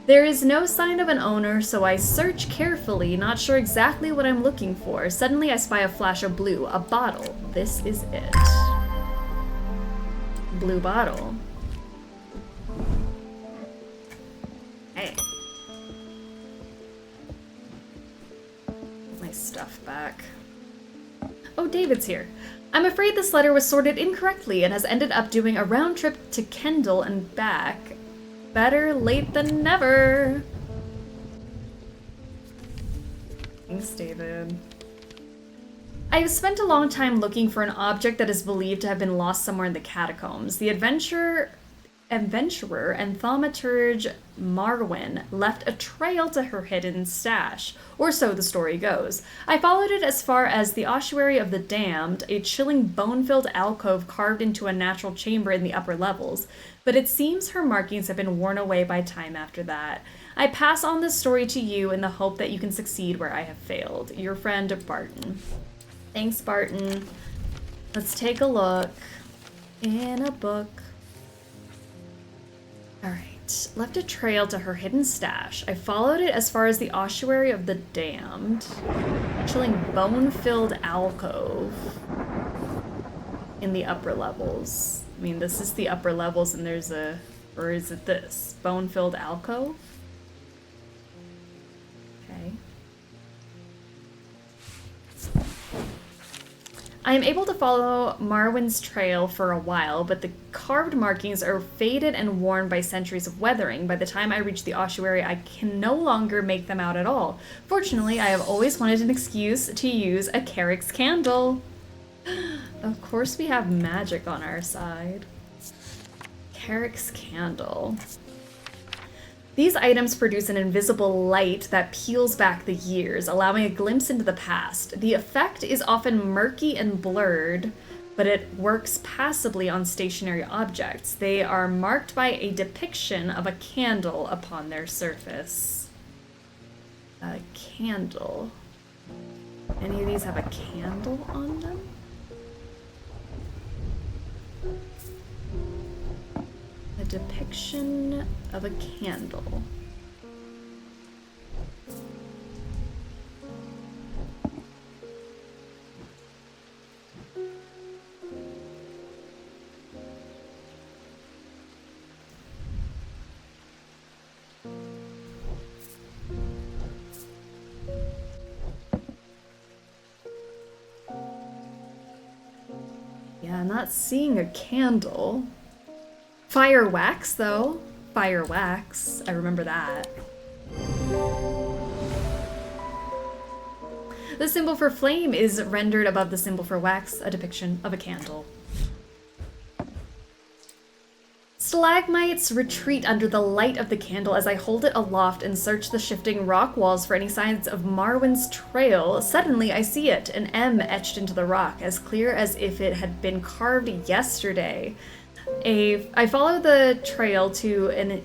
There is no sign of an owner, so I search carefully, not sure exactly what I'm looking for. Suddenly I spy a flash of blue, a bottle. This is it. Blue bottle. Hey. Put my stuff back. Oh, David's here. I'm afraid this letter was sorted incorrectly and has ended up doing a round trip to Kendall and back. Better late than never. Thanks, David. I have spent a long time looking for an object that is believed to have been lost somewhere in the catacombs. The adventurer and thaumaturge Marwyn left a trail to her hidden stash, or so the story goes. I followed it as far as the ossuary of the damned, a chilling bone-filled alcove carved into a natural chamber in the upper levels, but it seems her markings have been worn away by time after that. I pass on this story to you in the hope that you can succeed where I have failed. Your friend, Barton. Thanks, Barton. Let's take a look in a book. Alright, left a trail to her hidden stash. I followed it as far as the ossuary of the damned. Chilling bone-filled alcove in the upper levels. I mean, this is the upper levels and there's a... or is it this? Bone-filled alcove? Okay. I am able to follow Marwyn's trail for a while, but the carved markings are faded and worn by centuries of weathering. By the time I reach the ossuary, I can no longer make them out at all. Fortunately, I have always wanted an excuse to use a Carrick's candle. Of course we have magic on our side. Carrick's candle. These items produce an invisible light that peels back the years, allowing a glimpse into the past. The effect is often murky and blurred, but it works passably on stationary objects. They are marked by a depiction of a candle upon their surface. A candle. Any of these have a candle on them? A depiction of a candle. Yeah, I'm not seeing a candle. Fire wax, though. Fire wax. I remember that. The symbol for flame is rendered above the symbol for wax, a depiction of a candle. Stalagmites retreat under the light of the candle as I hold it aloft and search the shifting rock walls for any signs of Marwyn's trail. Suddenly, I see it, an M etched into the rock, as clear as if it had been carved yesterday. I follow the trail to in an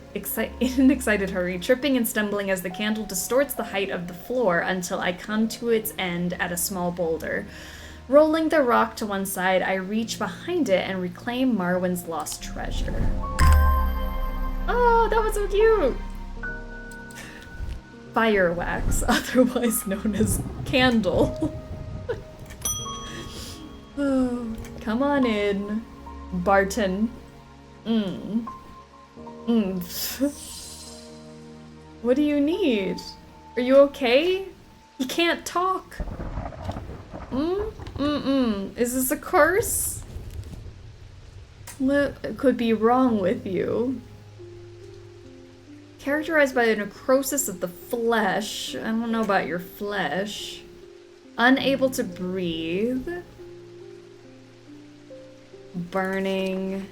excited hurry, tripping and stumbling as the candle distorts the height of the floor until I come to its end at a small boulder. Rolling the rock to one side, I reach behind it and reclaim Marwyn's lost treasure. Oh, that was so cute! Fire wax, otherwise known as candle. Oh, come on in, Barton. What do you need? Are you okay? You can't talk. Is this a curse? What could be wrong with you? Characterized by a necrosis of the flesh. I don't know about your flesh. Unable to breathe. Burning.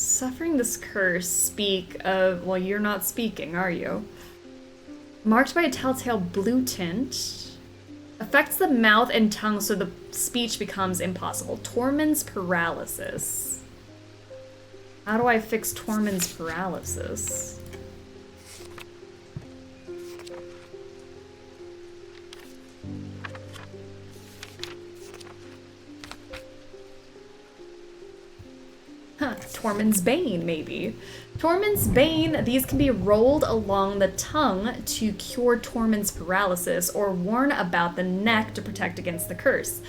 Suffering this curse speak of... Well, you're not speaking, are you? Marked by a telltale blue tint. Affects the mouth and tongue so the speech becomes impossible. Tormund's paralysis. How do I fix Tormund's paralysis? Huh, Tormund's Bane, maybe. Tormund's Bane, these can be rolled along the tongue to cure Tormund's paralysis or worn about the neck to protect against the curse.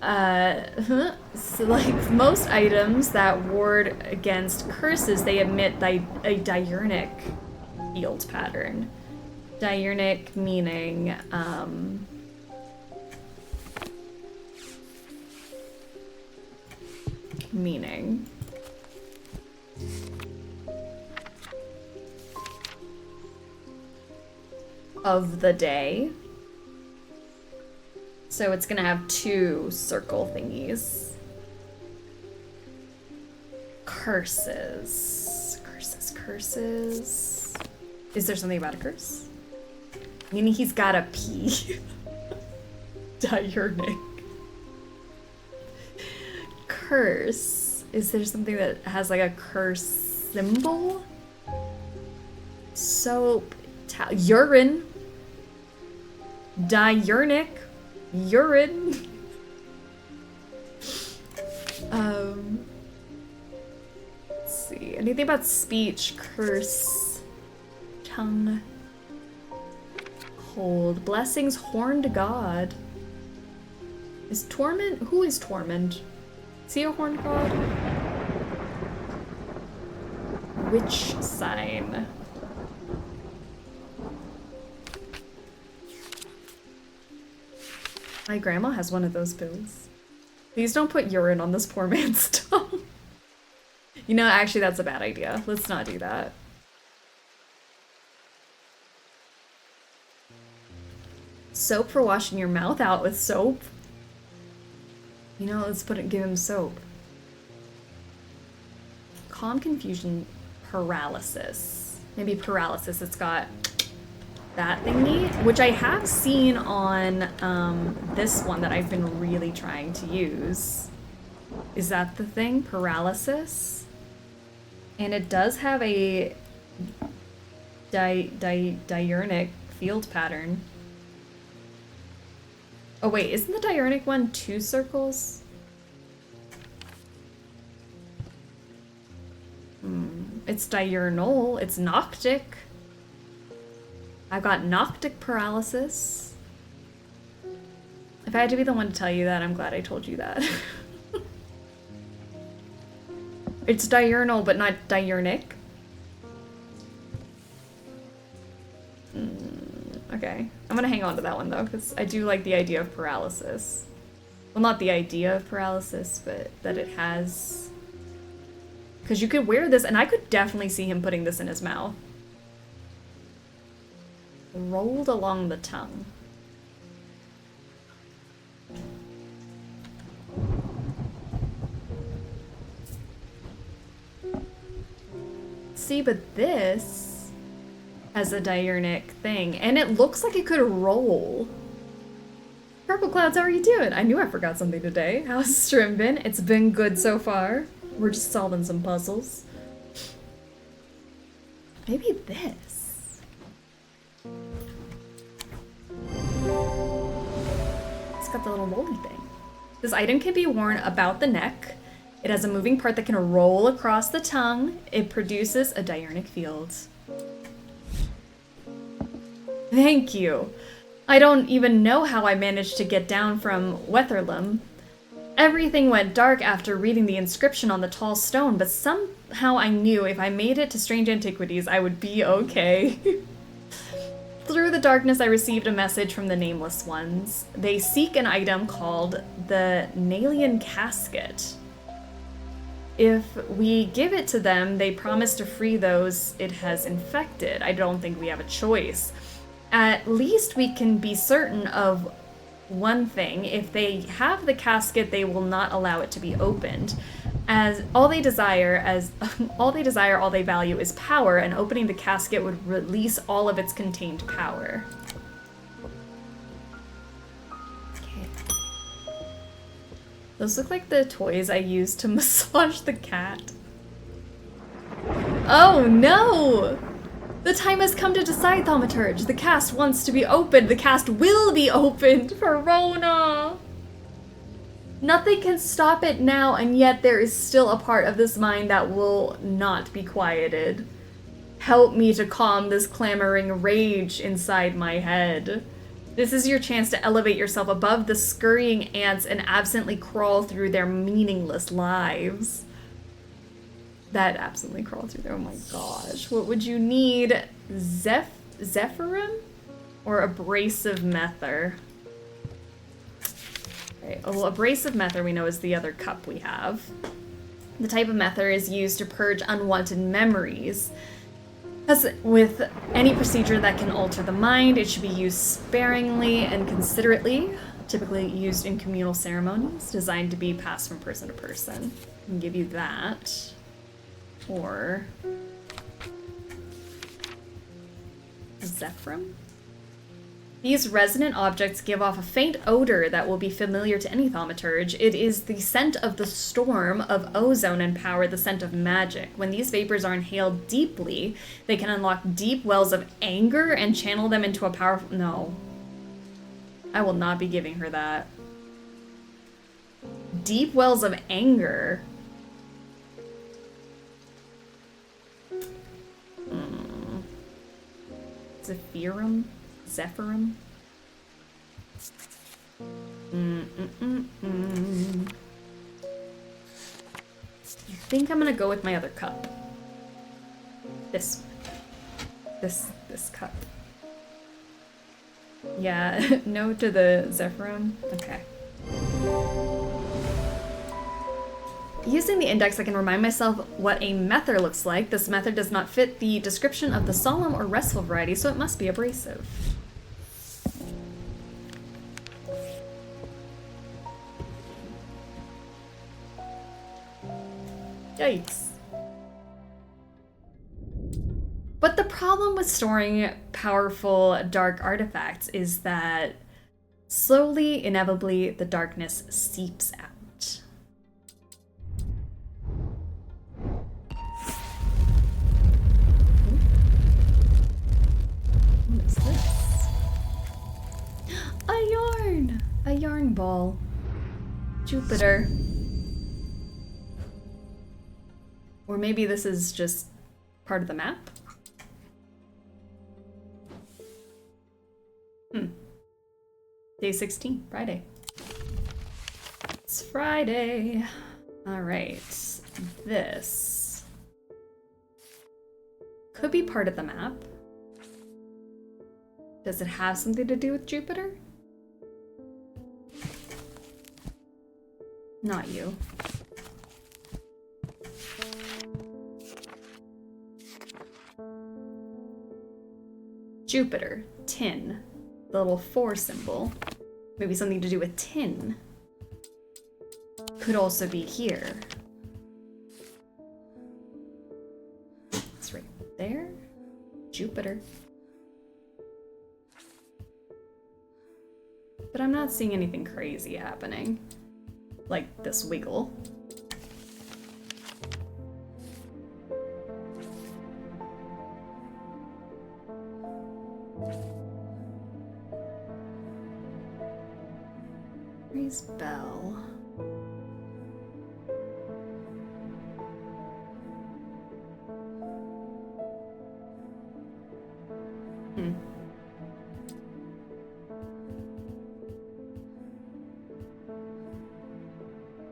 So like most items that ward against curses, they emit a diurnic field pattern. Diurnic meaning, of the day. So it's gonna have 2 circle thingies. Curses. Curses. Is there something about a curse? Meaning he's got a P. Diurnic. Curse. Is there something that has like a curse symbol? Soap. Urine. Diurnic. Urine. Let's see. Anything about speech, curse, tongue, hold, blessings, horned god. Is Tormund? Who is Tormund? Is he a horned god? Witch sign. My grandma has one of those pills. Please don't put urine on this poor man's tongue. You know, actually that's a bad idea. Let's not do that. Soap for washing your mouth out with soap? You know, let's give him soap. Calm, confusion, paralysis. Maybe paralysis, it's got that thingy, which I have seen on this one that I've been really trying to use. Is that the thing? Paralysis? And it does have a diurnic field pattern. Oh wait, isn't the diurnic one 2 circles? It's diurnal, it's noctic. I've got noctic paralysis. If I had to be the one to tell you that, I'm glad I told you that. It's diurnal, but not diurnic. Okay, I'm gonna hang on to that one though, because I do like the idea of paralysis. Well, not the idea of paralysis, but that it has... Because you could wear this, and I could definitely see him putting this in his mouth. Rolled along the tongue. See, but this has a diurnic thing, and it looks like it could roll. Purple Clouds, how are you doing? I knew I forgot something today. How's the stream been? It's been good so far. We're just solving some puzzles. Maybe this. It's got the little rolly thing. This item can be worn about the neck. It has a moving part that can roll across the tongue. It produces a diurnic field. Thank you. I don't even know how I managed to get down from Wetherlam. Everything went dark after reading the inscription on the tall stone, but somehow I knew if I made it to Strange Antiquities, I would be okay. Through the darkness, I received a message from the Nameless Ones. They seek an item called the Nalian Casket. If we give it to them, they promise to free those it has infected. I don't think we have a choice. At least we can be certain of one thing. If they have the casket, they will not allow it to be opened. As all they desire, all they value is power, and opening the casket would release all of its contained power. Okay. Those look like the toys I used to massage the cat. Oh no! The time has come to decide, Thaumaturge. The cast wants to be opened. The cast will be opened for Rona. Nothing can stop it now, and yet there is still a part of this mind that will not be quieted. Help me to calm this clamoring rage inside my head. This is your chance to elevate yourself above the scurrying ants and absently crawl through their meaningless lives. That absently crawl through there, oh my gosh. What would you need? Zephyrum? Or abrasive mether? Okay, well, abrasive mether we know is the other cup we have. The type of mether is used to purge unwanted memories. As with any procedure that can alter the mind, it should be used sparingly and considerately, typically used in communal ceremonies, designed to be passed from person to person. I can give you that. Or Zephyrum? These resonant objects give off a faint odor that will be familiar to any thaumaturge. It is the scent of the storm of ozone and power the scent of magic. When these vapors are inhaled deeply, they can unlock deep wells of anger and channel them into a powerful... No. I will not be giving her that. Deep wells of anger. Zephyrum? Zephyrum? I think I'm gonna go with my other cup. This one. This cup. Yeah, no to the Zephyrum. Okay. Using the index, I can remind myself what a mether looks like. This mether does not fit the description of the solemn or restful variety, so it must be abrasive. Yikes. But the problem with storing powerful dark artifacts is that slowly, inevitably, the darkness seeps out. What is this? A yarn! A yarn ball. Jupiter. Or maybe this is just part of the map? Day 16, Friday. It's Friday. All right, this could be part of the map. Does it have something to do with Jupiter? Not you. Jupiter, tin, the little 4 symbol. Maybe something to do with tin. Could also be here. It's right there. Jupiter. But I'm not seeing anything crazy happening. Like this wiggle. Where's Belle?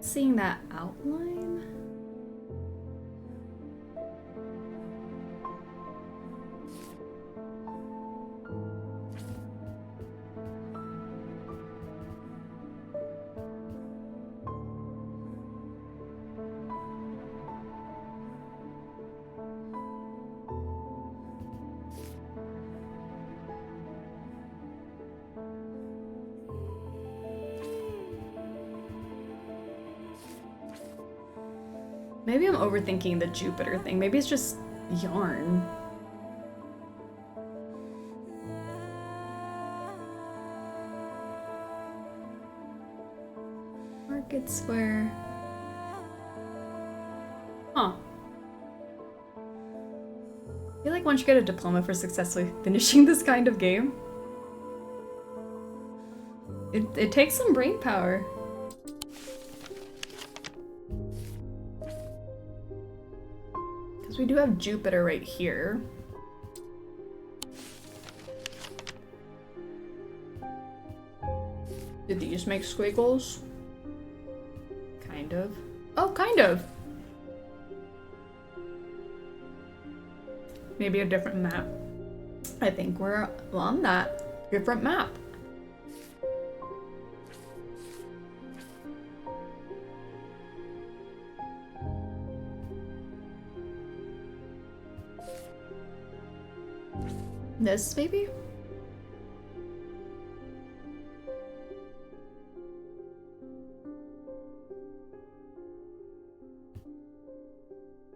Seeing that outline? Maybe I'm overthinking the Jupiter thing. Maybe it's just yarn. Market Square. Huh. I feel like one should get a diploma for successfully finishing this kind of game. It takes some brain power. Because we do have Jupiter right here. Did these make squiggles? Kind of. Oh, kind of! Maybe a different map. I think we're on that different map. This, maybe?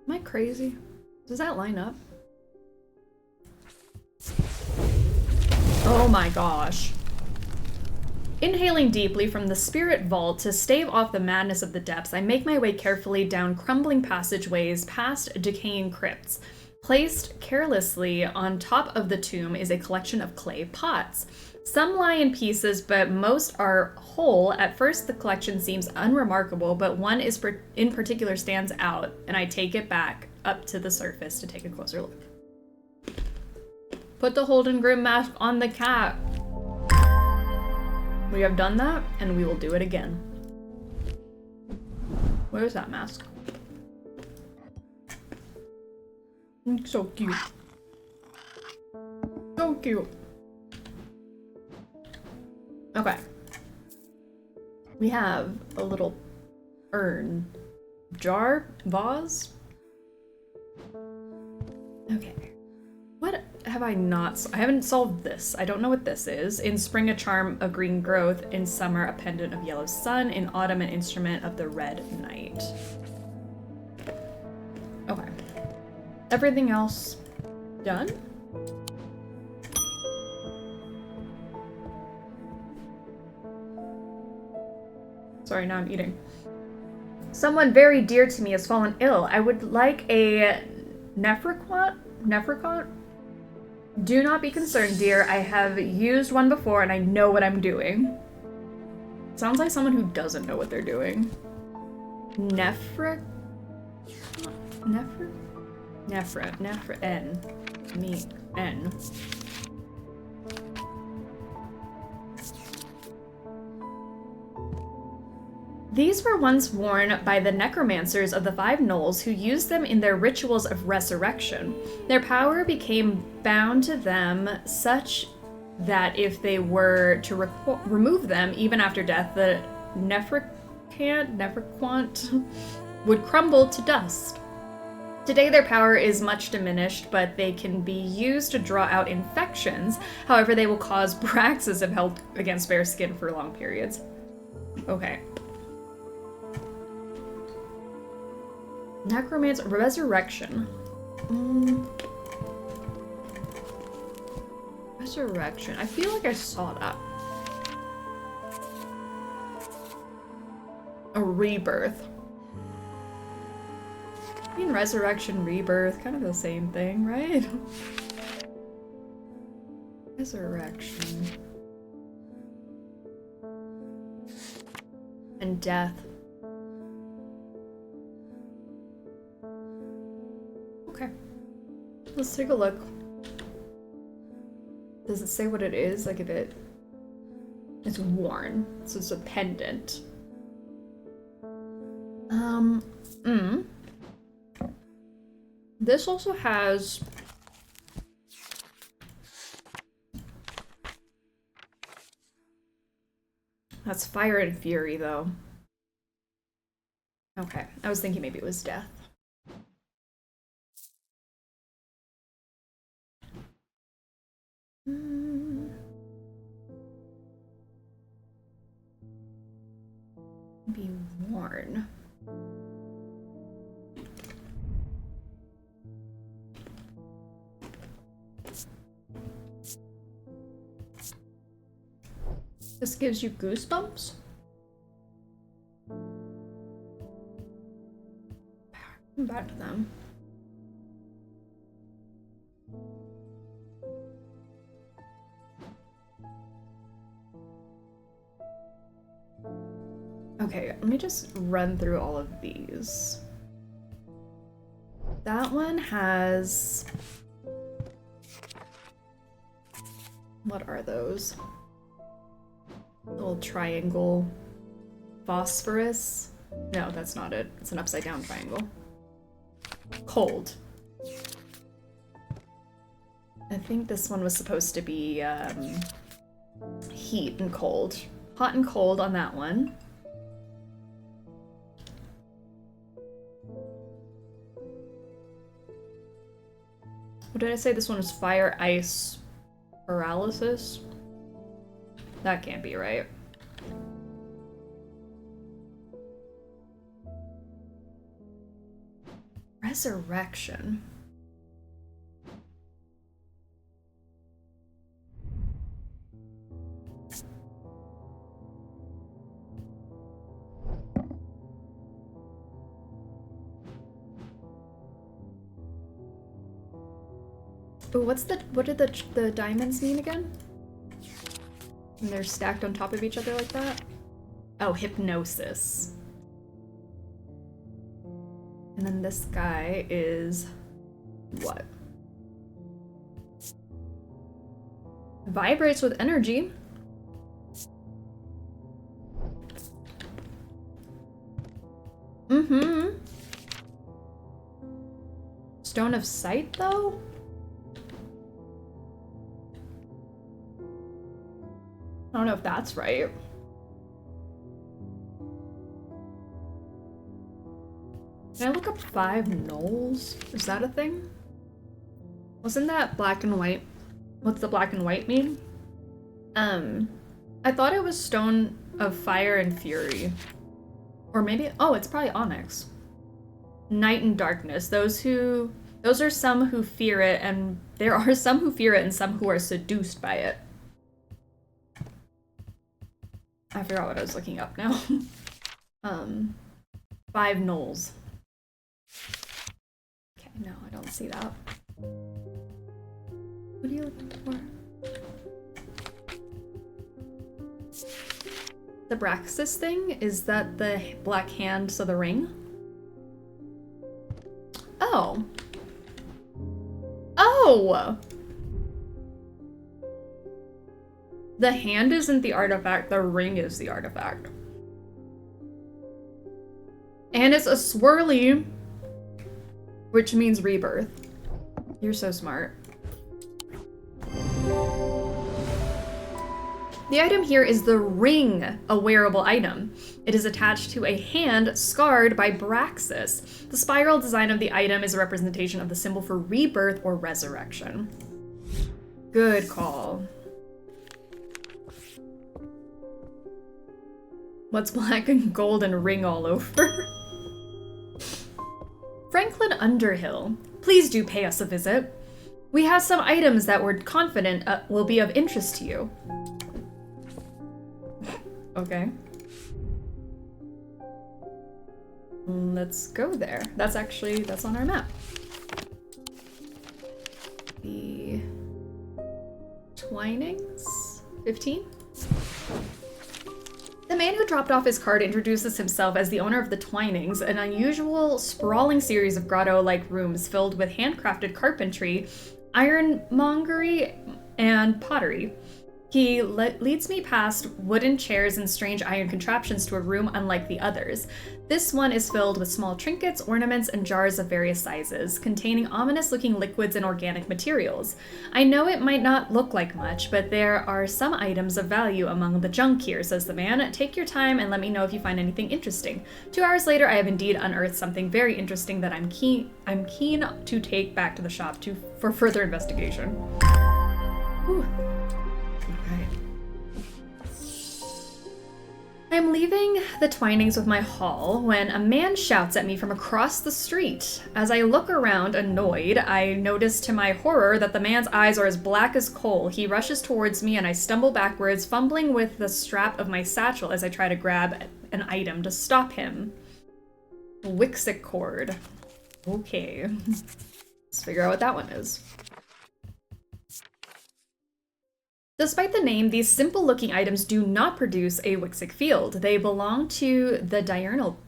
Am I crazy? Does that line up? Oh my gosh. Inhaling deeply from the spirit vault to stave off the madness of the depths, I make my way carefully down crumbling passageways past decaying crypts. Placed carelessly on top of the tomb is a collection of clay pots. Some lie in pieces, but most are whole. At first, the collection seems unremarkable, but one in particular stands out, and I take it back up to the surface to take a closer look. Put the Holden Grim mask on the cat. We have done that, and we will do it again. Where's that mask? So cute. So cute. Okay. We have a little urn. Jar? Vase? Okay. What have I not... I haven't solved this. I don't know what this is. In spring, a charm of green growth. In summer, a pendant of yellow sun. In autumn, an instrument of the red night. Okay. Everything else done? Sorry, now I'm eating. Someone very dear to me has fallen ill. I would like a Nephricant? Do not be concerned, dear. I have used one before and I know what I'm doing. Sounds like someone who doesn't know what they're doing. Nephra, N. Me, N. These were once worn by the necromancers of the Five Knolls who used them in their rituals of resurrection. Their power became bound to them such that if they were to remove them even after death, the Nephricant would crumble to dust. Today their power is much diminished, but they can be used to draw out infections. However, they will cause praxis if held against bare skin for long periods. Okay. Necromancer resurrection. Resurrection. I feel like I saw that. A rebirth. I mean, resurrection, rebirth, kind of the same thing, right? Resurrection. And death. Okay. Let's take a look. Does it say what it is? Like if it's worn. So it's a pendant. This also has that's fire and fury though. Okay, I was thinking maybe it was death. Be worn. This gives you goosebumps? Back to them. Okay, let me just run through all of these. That one has... What are those? Little triangle. Phosphorus? No, that's not it. It's an upside down triangle. Cold. I think this one was supposed to be heat and cold. Hot and cold on that one. What did I say? This one was fire, ice, paralysis? That can't be right. Resurrection. Ooh, what did the diamonds mean again? And they're stacked on top of each other like that? Oh, hypnosis. And then this guy is what? Vibrates with energy. Mm-hmm. Stone of Sight, though? I don't know if that's right. Can I look up 5 gnolls? Is that a thing? Wasn't that black and white? What's the black and white mean? I thought it was Stone of Fire and Fury. Or maybe, oh, it's probably Onyx. Night and Darkness. Those are some who fear it, and there are some who fear it and some who are seduced by it. I forgot what I was looking up now. 5 gnolls. Okay, no, I don't see that. What are you looking for? The Braxis thing? Is that the black hand, so the ring? Oh. Oh! The hand isn't the artifact, the ring is the artifact. And it's a swirly, which means rebirth. You're so smart. The item here is the ring, a wearable item. It is attached to a hand scarred by Braxis. The spiral design of the item is a representation of the symbol for rebirth or resurrection. Good call. What's black and gold and ring all over? Franklin Underhill, please do pay us a visit. We have some items that we're confident will be of interest to you. Okay. Let's go there. That's on our map. The Twinings? 15? The man who dropped off his card introduces himself as the owner of the Twinings, an unusual, sprawling series of grotto-like rooms filled with handcrafted carpentry, ironmongery, and pottery. He leads me past wooden chairs and strange iron contraptions to a room unlike the others. This one is filled with small trinkets, ornaments, and jars of various sizes, containing ominous-looking liquids and organic materials. I know it might not look like much, but there are some items of value among the junk here, says the man. Take your time and let me know if you find anything interesting. 2 hours later, I have indeed unearthed something very interesting that I'm keen to take back to the shop for further investigation. Whew. I I'm leaving the Twinings with my haul when a man shouts at me from across the street. As I look around, annoyed, I notice to my horror that the man's eyes are as black as coal. He rushes towards me and I stumble backwards, fumbling with the strap of my satchel as I try to grab an item to stop him. Wixic cord. Okay. Let's figure out what that one is. Despite the name, these simple-looking items do not produce a Wixic field. They belong to the diurnal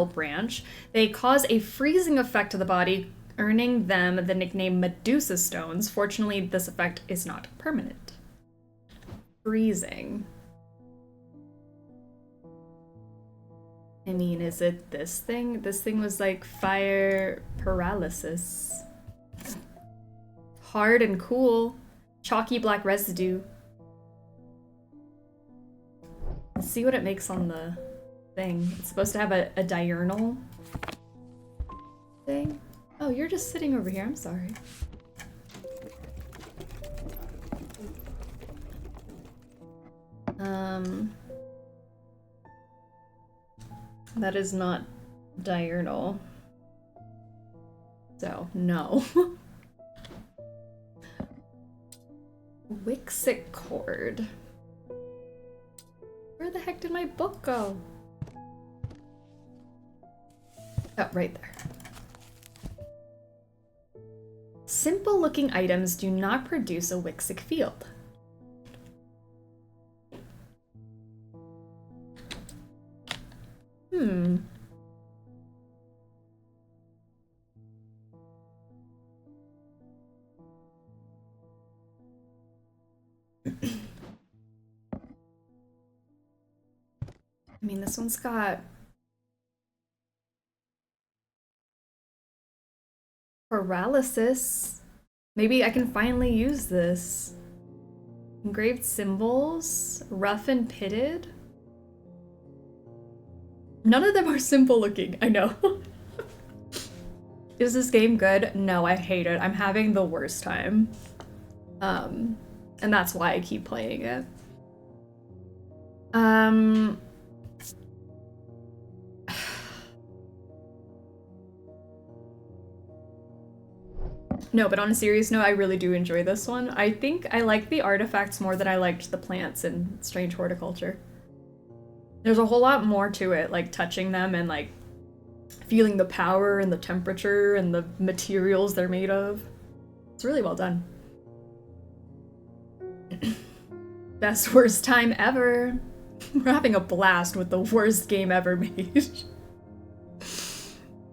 branch. They cause a freezing effect to the body, earning them the nickname Medusa Stones. Fortunately, this effect is not permanent. Freezing. I mean, is it this thing? This thing was like fire paralysis. Hard and cool. Chalky black residue. Let's see what it makes on the thing. It's supposed to have a diurnal thing. Oh, you're just sitting over here. I'm sorry. That is not diurnal. So, no. Wixic cord. Where the heck did my book go? Oh, right there. Simple looking items do not produce a Wixic field. I mean, this one's got paralysis. Maybe I can finally use this. Engraved symbols, rough and pitted. None of them are simple looking, I know. Is this game good? No, I hate it. I'm having the worst time. And that's why I keep playing it. No, but on a serious note, I really do enjoy this one. I think I like the artifacts more than I liked the plants in Strange Horticulture. There's a whole lot more to it, like touching them and like feeling the power and the temperature and the materials they're made of. It's really well done. Best worst time ever. We're having a blast with the worst game ever made.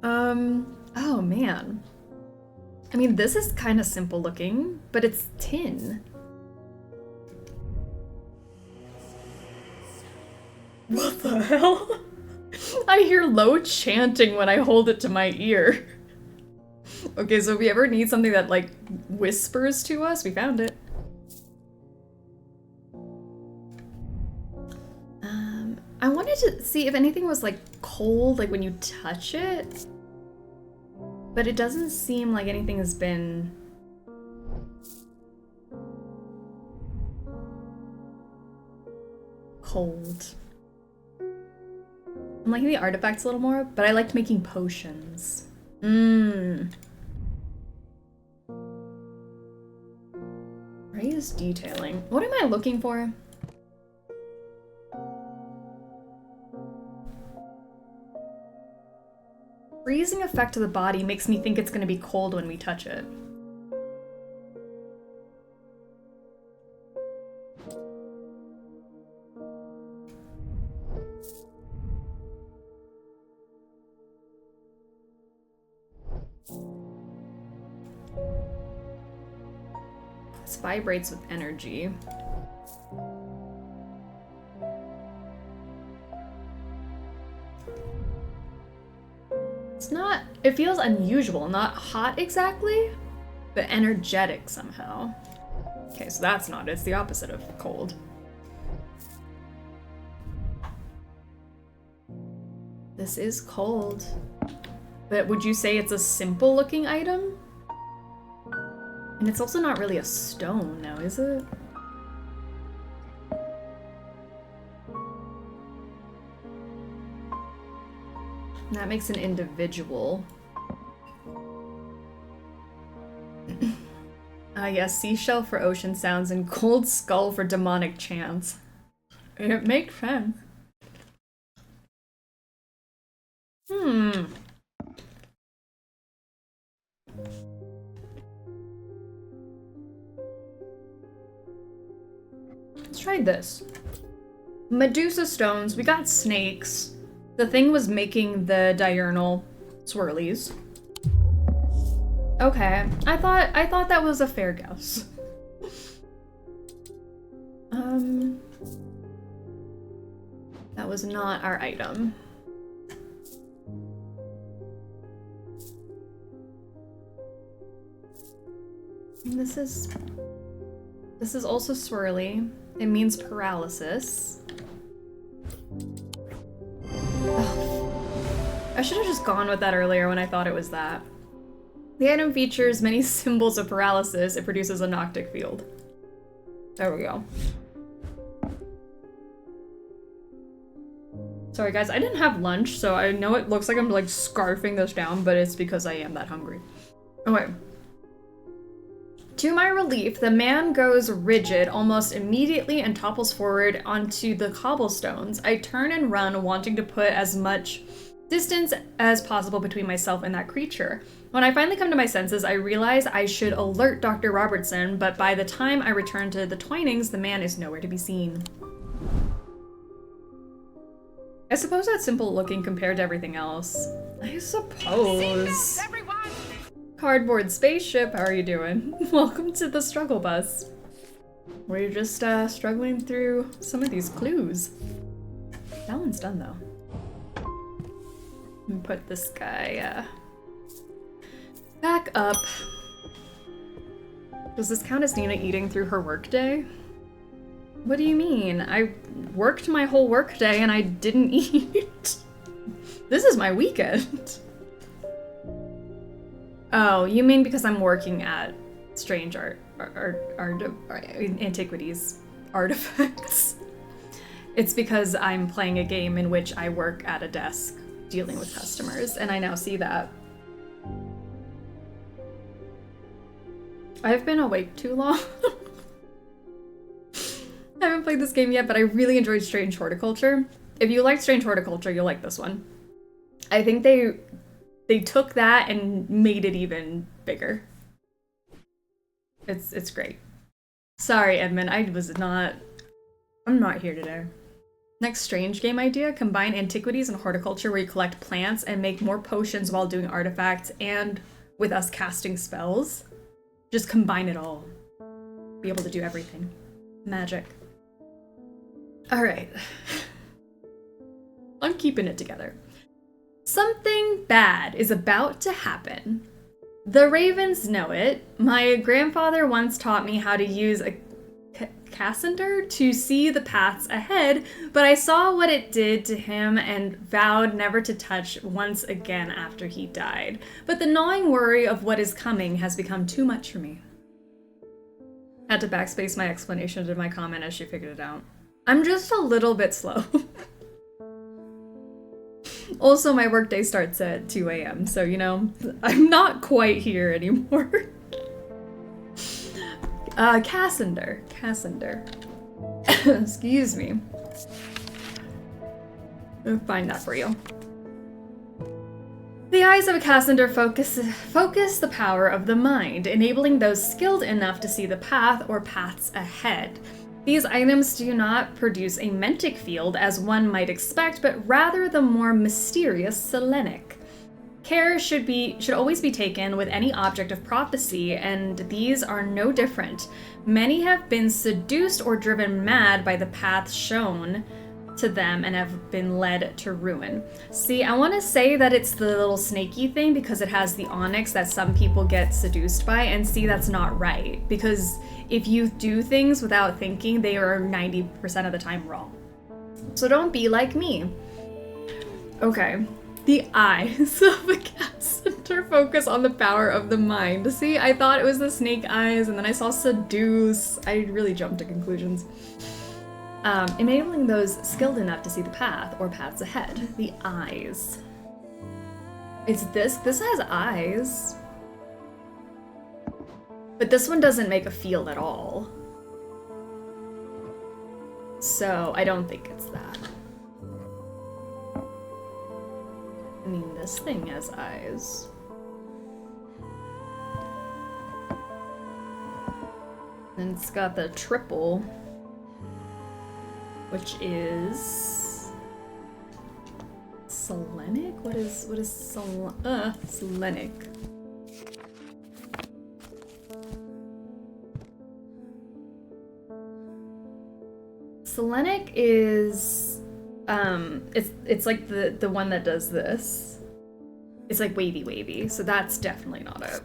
Oh man. I mean, this is kind of simple looking, but it's tin. What the hell? I hear low chanting when I hold it to my ear. Okay, so if we ever need something that, like, whispers to us, we found it. I wanted to see if anything was, like, cold, like, when you touch it. But it doesn't seem like anything has been... cold. I'm liking the artifacts a little more, but I liked making potions. Raised detailing. What am I looking for? Freezing effect to the body makes me think it's going to be cold when we touch it. This vibrates with energy. It's not, it feels unusual, not hot exactly, but energetic somehow. Okay, so that's not, it's the opposite of cold. This is cold. But would you say it's a simple looking item? And it's also not really a stone now, is it? That makes an individual. Yes, seashell for ocean sounds and gold skull for demonic chants. It makes sense. Let's try this. Medusa stones, we got snakes. The thing was making the diurnal swirlies. Okay, I thought that was a fair guess. That was not our item. And this is also swirly. It means paralysis. Ugh. I should have just gone with that earlier when I thought it was that. The item features many symbols of paralysis. It produces a noctic field. There we go. Sorry guys, I didn't have lunch, so I know it looks like I'm like scarfing this down, but it's because I am that hungry. Okay. To my relief, the man goes rigid almost immediately and topples forward onto the cobblestones. I turn and run, wanting to put as much distance as possible between myself and that creature. When I finally come to my senses, I realize I should alert Dr. Robertson, but by the time I return to the Twinings, the man is nowhere to be seen. I suppose that's simple looking compared to everything else. I suppose. Cardboard spaceship, how are you doing? Welcome to the struggle bus. We're just struggling through some of these clues. That one's done though. Let me put this guy back up. Does this count as Nina eating through her workday? What do you mean? I worked my whole workday and I didn't eat. This is my weekend. Oh, you mean because I'm working at strange antiquities artifacts. It's because I'm playing a game in which I work at a desk dealing with customers, and I now see that. I've been awake too long. I haven't played this game yet, but I really enjoyed Strange Horticulture. If you like Strange Horticulture, you'll like this one. I think they took that and made it even bigger. It's great. Sorry, Edmund, I'm not here today. Next strange game idea, combine Antiquities and Horticulture where you collect plants and make more potions while doing artifacts and with us casting spells. Just combine it all. Be able to do everything. Magic. Alright. I'm keeping it together. Something bad is about to happen. The ravens know it. My grandfather once taught me how to use a Cassandra to see the paths ahead, but I saw what it did to him and vowed never to touch once again after he died. But the gnawing worry of what is coming has become too much for me. Had to backspace my explanation to my comment as she figured it out. I'm just a little bit slow. Also, my workday starts at 2 a.m., so, you know, I'm not quite here anymore. Cassandra. Excuse me. I'll find that for you. The eyes of a Cassandra focus the power of the mind, enabling those skilled enough to see the path or paths ahead. These items do not produce a mentic field as one might expect, but rather the more mysterious selenic. Care should always be taken with any object of prophecy, and these are no different. Many have been seduced or driven mad by the path shown to them and have been led to ruin. See, I want to say that it's the little snaky thing because it has the onyx that some people get seduced by, and see, that's not right. Because if you do things without thinking, they are 90% of the time wrong. So don't be like me. Okay. The eyes of a Cassandra focus on the power of the mind. See, I thought it was the snake eyes, and then I saw seduce. I really jumped to conclusions. Enabling those skilled enough to see the path or paths ahead. The eyes. It's this. This has eyes. But this one doesn't make a field at all. So I don't think it's that. I mean, this thing has eyes. And it's got the triple, which is Selenic? What is Selenic? Selenic is it's like the one that does this. It's like wavy, so that's definitely not it.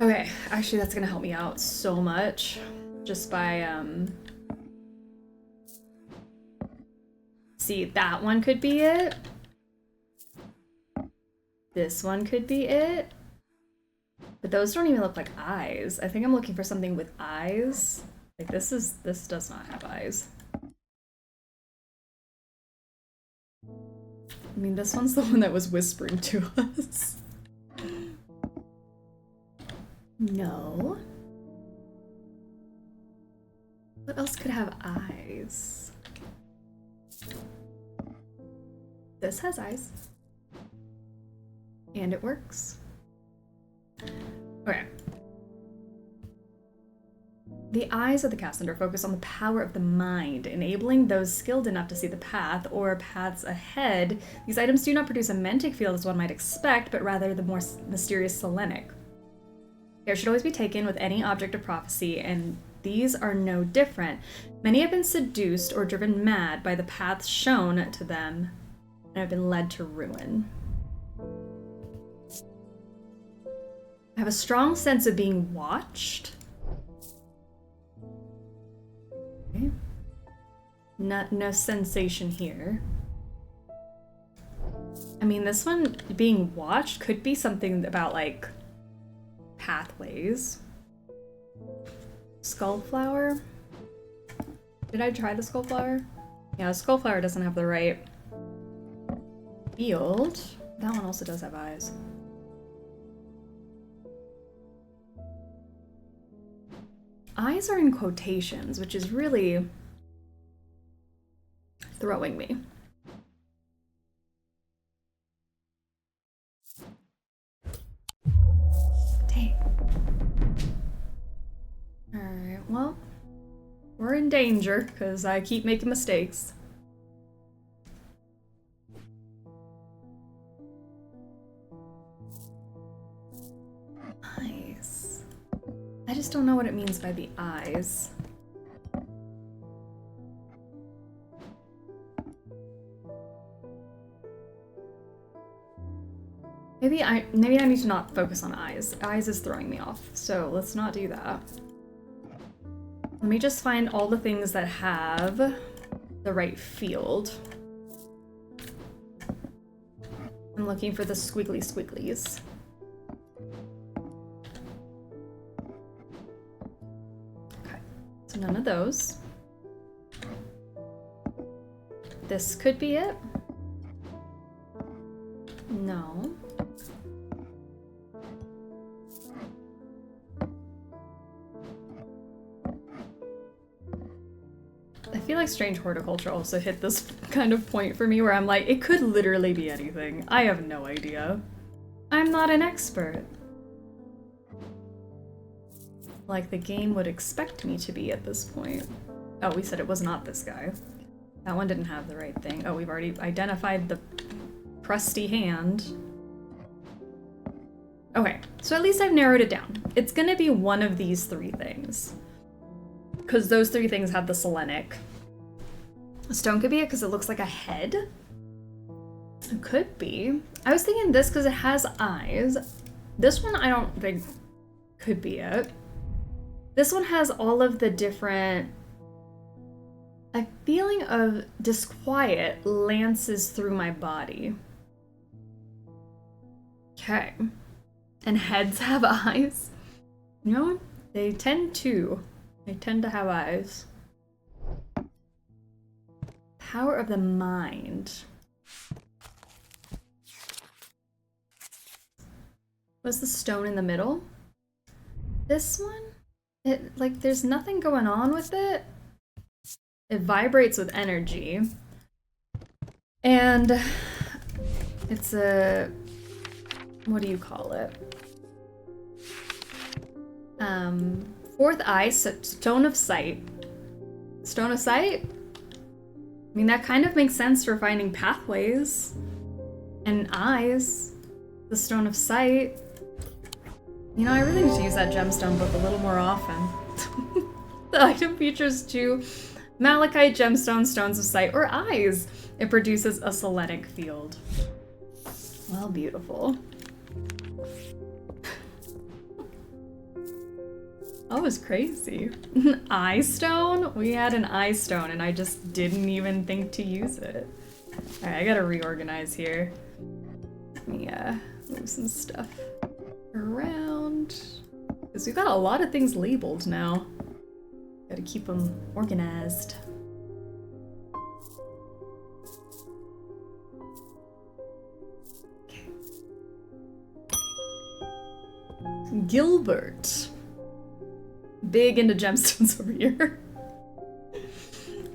Okay, actually that's gonna help me out so much just by see, that one could be it. This one could be it. But those don't even look like eyes. I think I'm looking for something with eyes. Like this does not have eyes. I mean, this one's the one that was whispering to us. No. What else could have eyes? This has eyes. And it works. Okay. The eyes of the Cassandra focus on the power of the mind, enabling those skilled enough to see the path or paths ahead. These items do not produce a mantic field as one might expect, but rather the more mysterious Selenic. Care should always be taken with any object of prophecy, and these are no different. Many have been seduced or driven mad by the paths shown to them and have been led to ruin. I have a strong sense of being watched. Okay. No sensation here. I mean, this one being watched could be something about like pathways. Skullflower? Did I try the skullflower? Yeah, the skullflower doesn't have the right field. That one also does have eyes. Eyes are in quotations, which is really throwing me. Dang. Alright, well, we're in danger because I keep making mistakes. Eyes. I just don't know what it means by the eyes. Maybe I need to not focus on eyes. Eyes is throwing me off, so let's not do that. Let me just find all the things that have the right field. I'm looking for the squiggly squigglies. Okay, so none of those. This could be it. No. I feel like strange horticulture also hit this kind of point for me where I'm like, it could literally be anything. I have no idea. I'm not an expert. Like the game would expect me to be at this point. Oh, we said it was not this guy. That one didn't have the right thing. Oh, we've already identified the crusty hand. Okay, so at least I've narrowed it down. It's gonna be one of these three things. Because those three things have the Selenic. Stone could be it because it looks like a head. It could be. I was thinking this because it has eyes. This one I don't think could be it. This one has all of the different... A feeling of disquiet lances through my body. Okay. And heads have eyes? No, they tend to. They tend to have eyes. Power of the mind. Was the stone in the middle? This one? It, like, there's nothing going on with it. It vibrates with energy. And it's a, what do you call it? Fourth eye, stone of sight. Stone of sight? I mean, that kind of makes sense for finding pathways and eyes. The stone of sight. You know, I really need to use that gemstone book a little more often. The item features 2 malachite gemstone stones of sight or eyes. It produces a seletic field. Well, beautiful. That was crazy. Eye stone? We had an eye stone and I just didn't even think to use it. Alright, I gotta reorganize here. Let me move some stuff around. Because we've got a lot of things labeled now. Gotta keep them organized. Okay. Gilbert. Big into gemstones over here.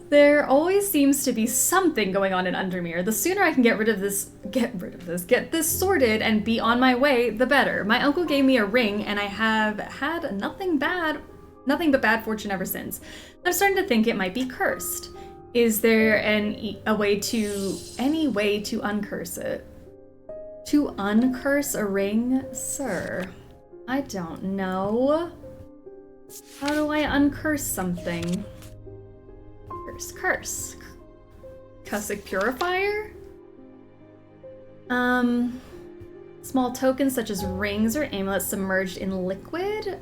There always seems to be something going on in Undermere. The sooner I can get this sorted and be on my way, the better. My uncle gave me a ring and I have had nothing but bad fortune ever since. I'm starting to think it might be cursed. Is there any way to uncurse it? To uncurse a ring? Sir, I don't know. How do I uncurse something? Curse. Cussic purifier? Small tokens such as rings or amulets submerged in liquid?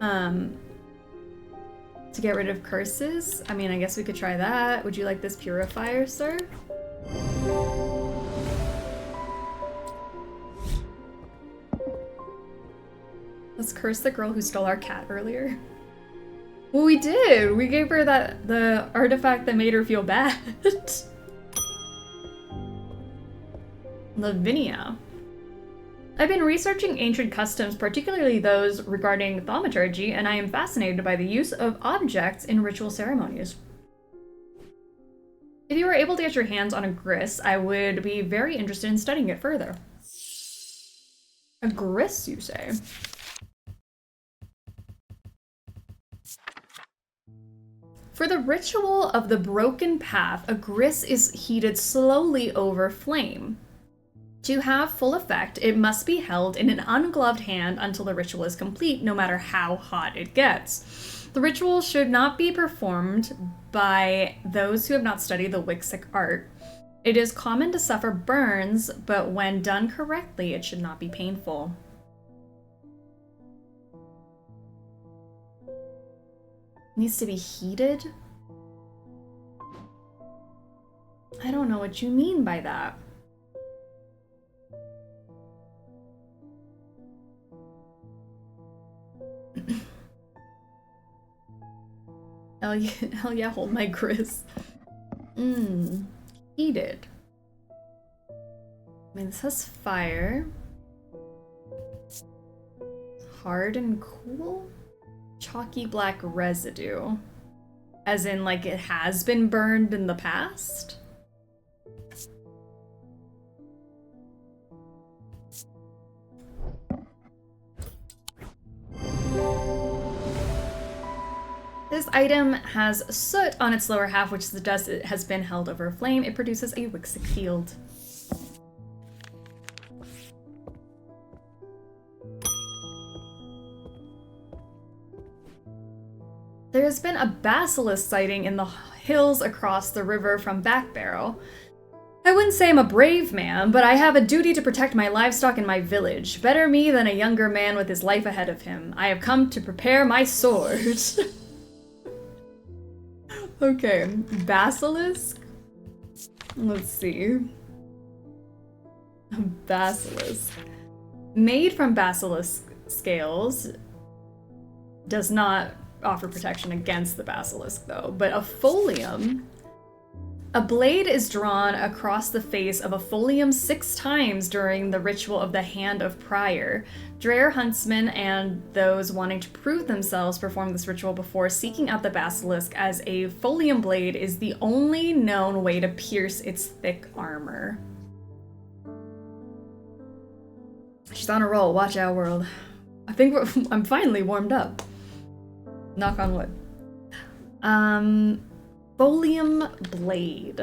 To get rid of curses? I mean, I guess we could try that. Would you like this purifier, sir? Let's curse the girl who stole our cat earlier. Well, we did! We gave her the artifact that made her feel bad. Lavinia. I've been researching ancient customs, particularly those regarding thaumaturgy, and I am fascinated by the use of objects in ritual ceremonies. If you were able to get your hands on a gris, I would be very interested in studying it further. A gris, you say? For the ritual of the broken path, a gris is heated slowly over flame. To have full effect, it must be held in an ungloved hand until the ritual is complete, no matter how hot it gets. The ritual should not be performed by those who have not studied the Wixic art. It is common to suffer burns, but when done correctly, it should not be painful. Needs to be heated? I don't know what you mean by that. Hell yeah, hold my gris. Heated. I mean, this has fire. Hard and cool? Chalky black residue. As in, like, it has been burned in the past? This item has soot on its lower half, which suggests it has been held over a flame. It produces a Wixic field. There has been a basilisk sighting in the hills across the river from Backbarrow. I wouldn't say I'm a brave man, but I have a duty to protect my livestock and my village. Better me than a younger man with his life ahead of him. I have come to prepare my sword. Okay, basilisk? Let's see. Basilisk. Made from basilisk scales. Does not offer protection against the basilisk, though. But a folium A blade is drawn across the face of a folium 6 times during the ritual of the Hand of Prior. Dreyer huntsmen and those wanting to prove themselves perform this ritual before seeking out the basilisk, as a folium blade is the only known way to pierce its thick armor. She's on a roll. Watch out, world. I think I'm finally warmed up. Knock on wood. Folium blade.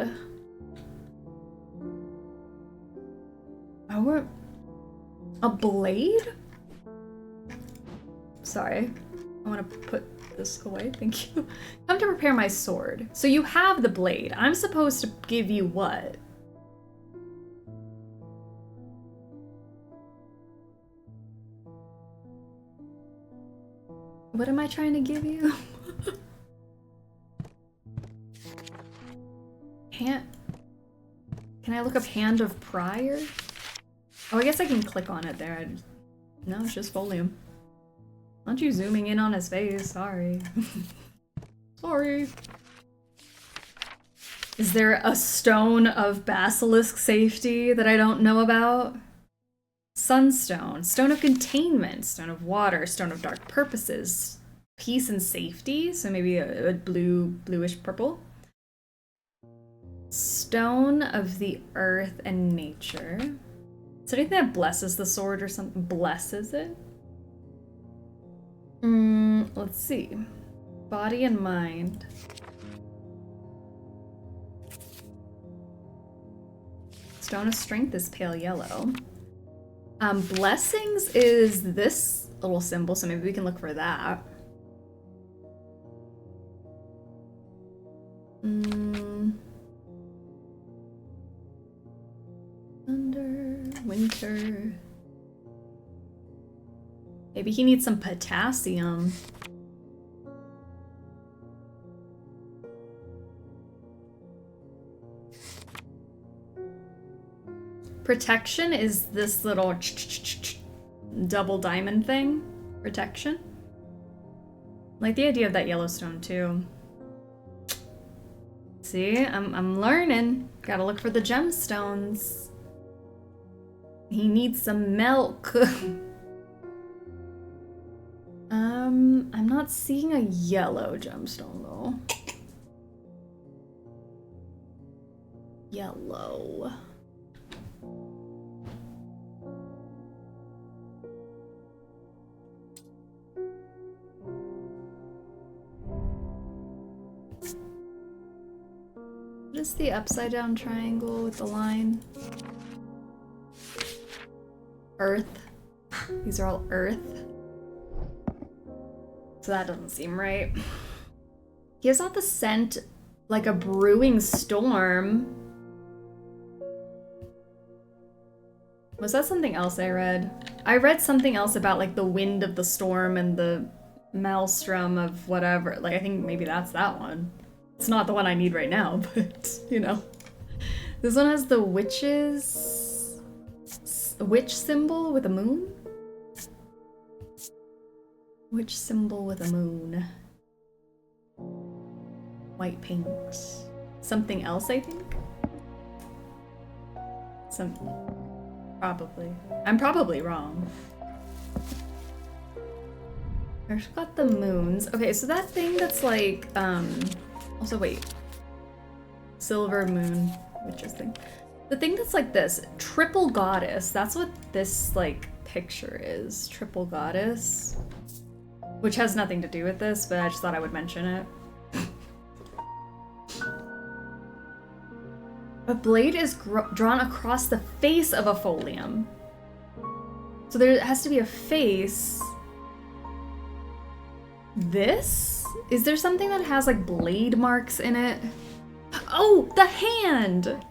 Oh, a blade? Sorry. I want to put this away. Thank you. Come to prepare my sword. So you have the blade. I'm supposed to give you what? What am I trying to give you? Can I look up Hand of Prior? Oh, I guess I can click on it there. No, it's just folium. Aren't you zooming in on his face? Sorry. Sorry. Is there a stone of basilisk safety that I don't know about? Sunstone, stone of containment, stone of water, stone of dark purposes, peace and safety, so maybe a bluish purple. Stone of the earth and nature. Is there anything that blesses the sword or something? Blesses it? Let's see. Body and mind. Stone of strength is pale yellow. Blessings is this little symbol, so maybe we can look for that. Thunder, winter. Maybe he needs some potassium. Protection is this little double diamond thing. Protection. Like the idea of that Yellowstone too. See, I'm learning. Gotta look for the gemstones. He needs some milk. I'm not seeing a yellow gemstone though. Yellow. What is the upside down triangle with the line? Earth. These are all earth. So that doesn't seem right. He has not the scent like a brewing storm. Was that something else I read? I read something else about like the wind of the storm and the maelstrom of whatever. Like I think maybe that's that one. It's not the one I need right now, but you know. This one has the witch symbol with a moon? Witch symbol with a moon. White paint. Something else, I think? Probably. I'm probably wrong. I've got the moons. Okay, so that thing that's like, also wait. Silver moon, witches thing. The thing that's like this, triple goddess, that's what this like picture is. Triple goddess. Which has nothing to do with this, but I just thought I would mention it. A blade is drawn across the face of a folium. So there has to be a face. This? Is there something that has like blade marks in it? Oh, the hand!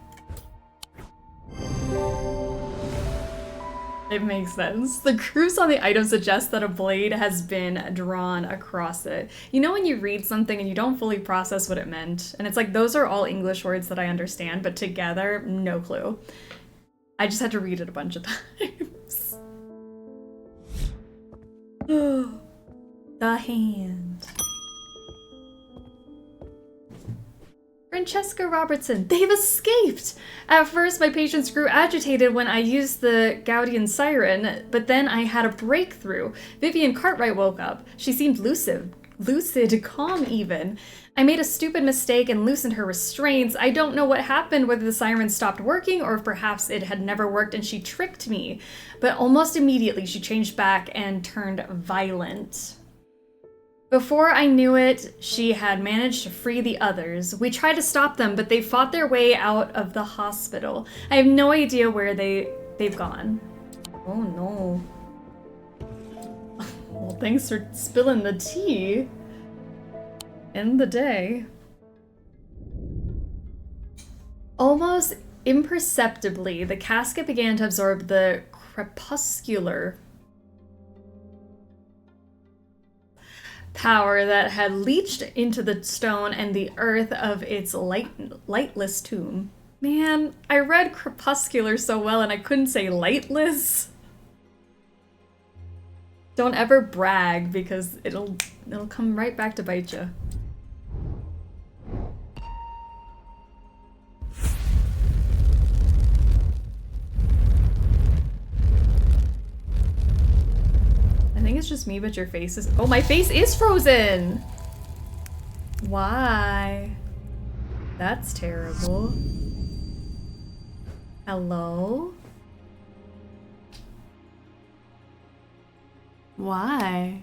It makes sense. The cruise on the item suggests that a blade has been drawn across it. You know when you read something and you don't fully process what it meant? And it's like, those are all English words that I understand, but together, no clue. I just had to read it a bunch of times. The hand. Francesca Robertson, they've escaped! At first, my patients grew agitated when I used the Gaudian siren, but then I had a breakthrough. Vivian Cartwright woke up. She seemed lucid, calm even. I made a stupid mistake and loosened her restraints. I don't know what happened, whether the siren stopped working or if perhaps it had never worked and she tricked me. But almost immediately she changed back and turned violent. Before I knew it, she had managed to free the others. We tried to stop them, but they fought their way out of the hospital. I have no idea where they've gone. Oh no. Well, thanks for spilling the tea. End the day. Almost imperceptibly, the casket began to absorb the crepuscular power that had leached into the stone and the earth of its lightless tomb. Man, I read crepuscular so well and I couldn't say lightless. Don't ever brag because it'll come right back to bite you. I think it's just me, but your face is— oh, my face is frozen! Why? That's terrible. Hello? Why?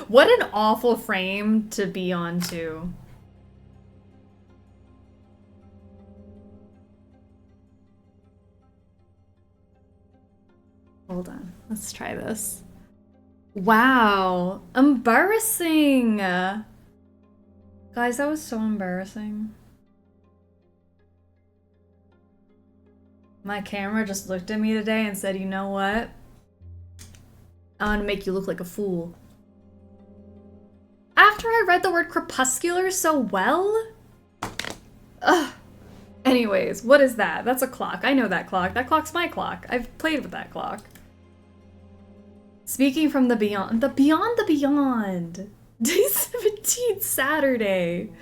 What an awful frame to be on, too. Hold on, let's try this. Wow, embarrassing! Guys, that was so embarrassing. My camera just looked at me today and said, you know what? I'm gonna make you look like a fool. After I read the word crepuscular so well? Ugh. Anyways, what is that? That's a clock. I know that clock. That clock's my clock. I've played with that clock. Speaking from the beyond. The beyond the beyond. Day 17, Saturday.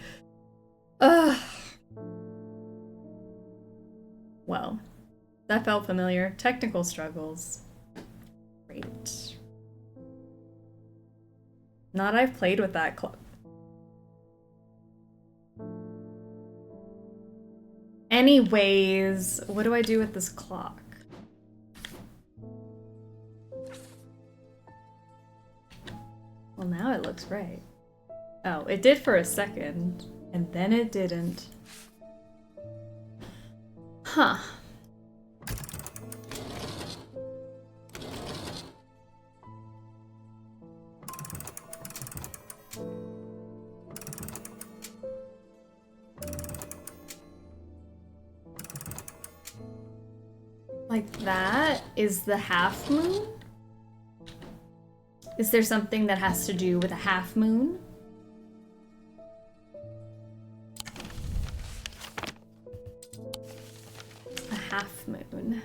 Ugh. Well, that felt familiar. Technical struggles. Great. Not I've played with that clock. Anyways, what do I do with this clock? Well, now it looks right. Oh, it did for a second, and then it didn't. Huh. Like that is the half moon? Is there something that has to do with a half moon? A half moon.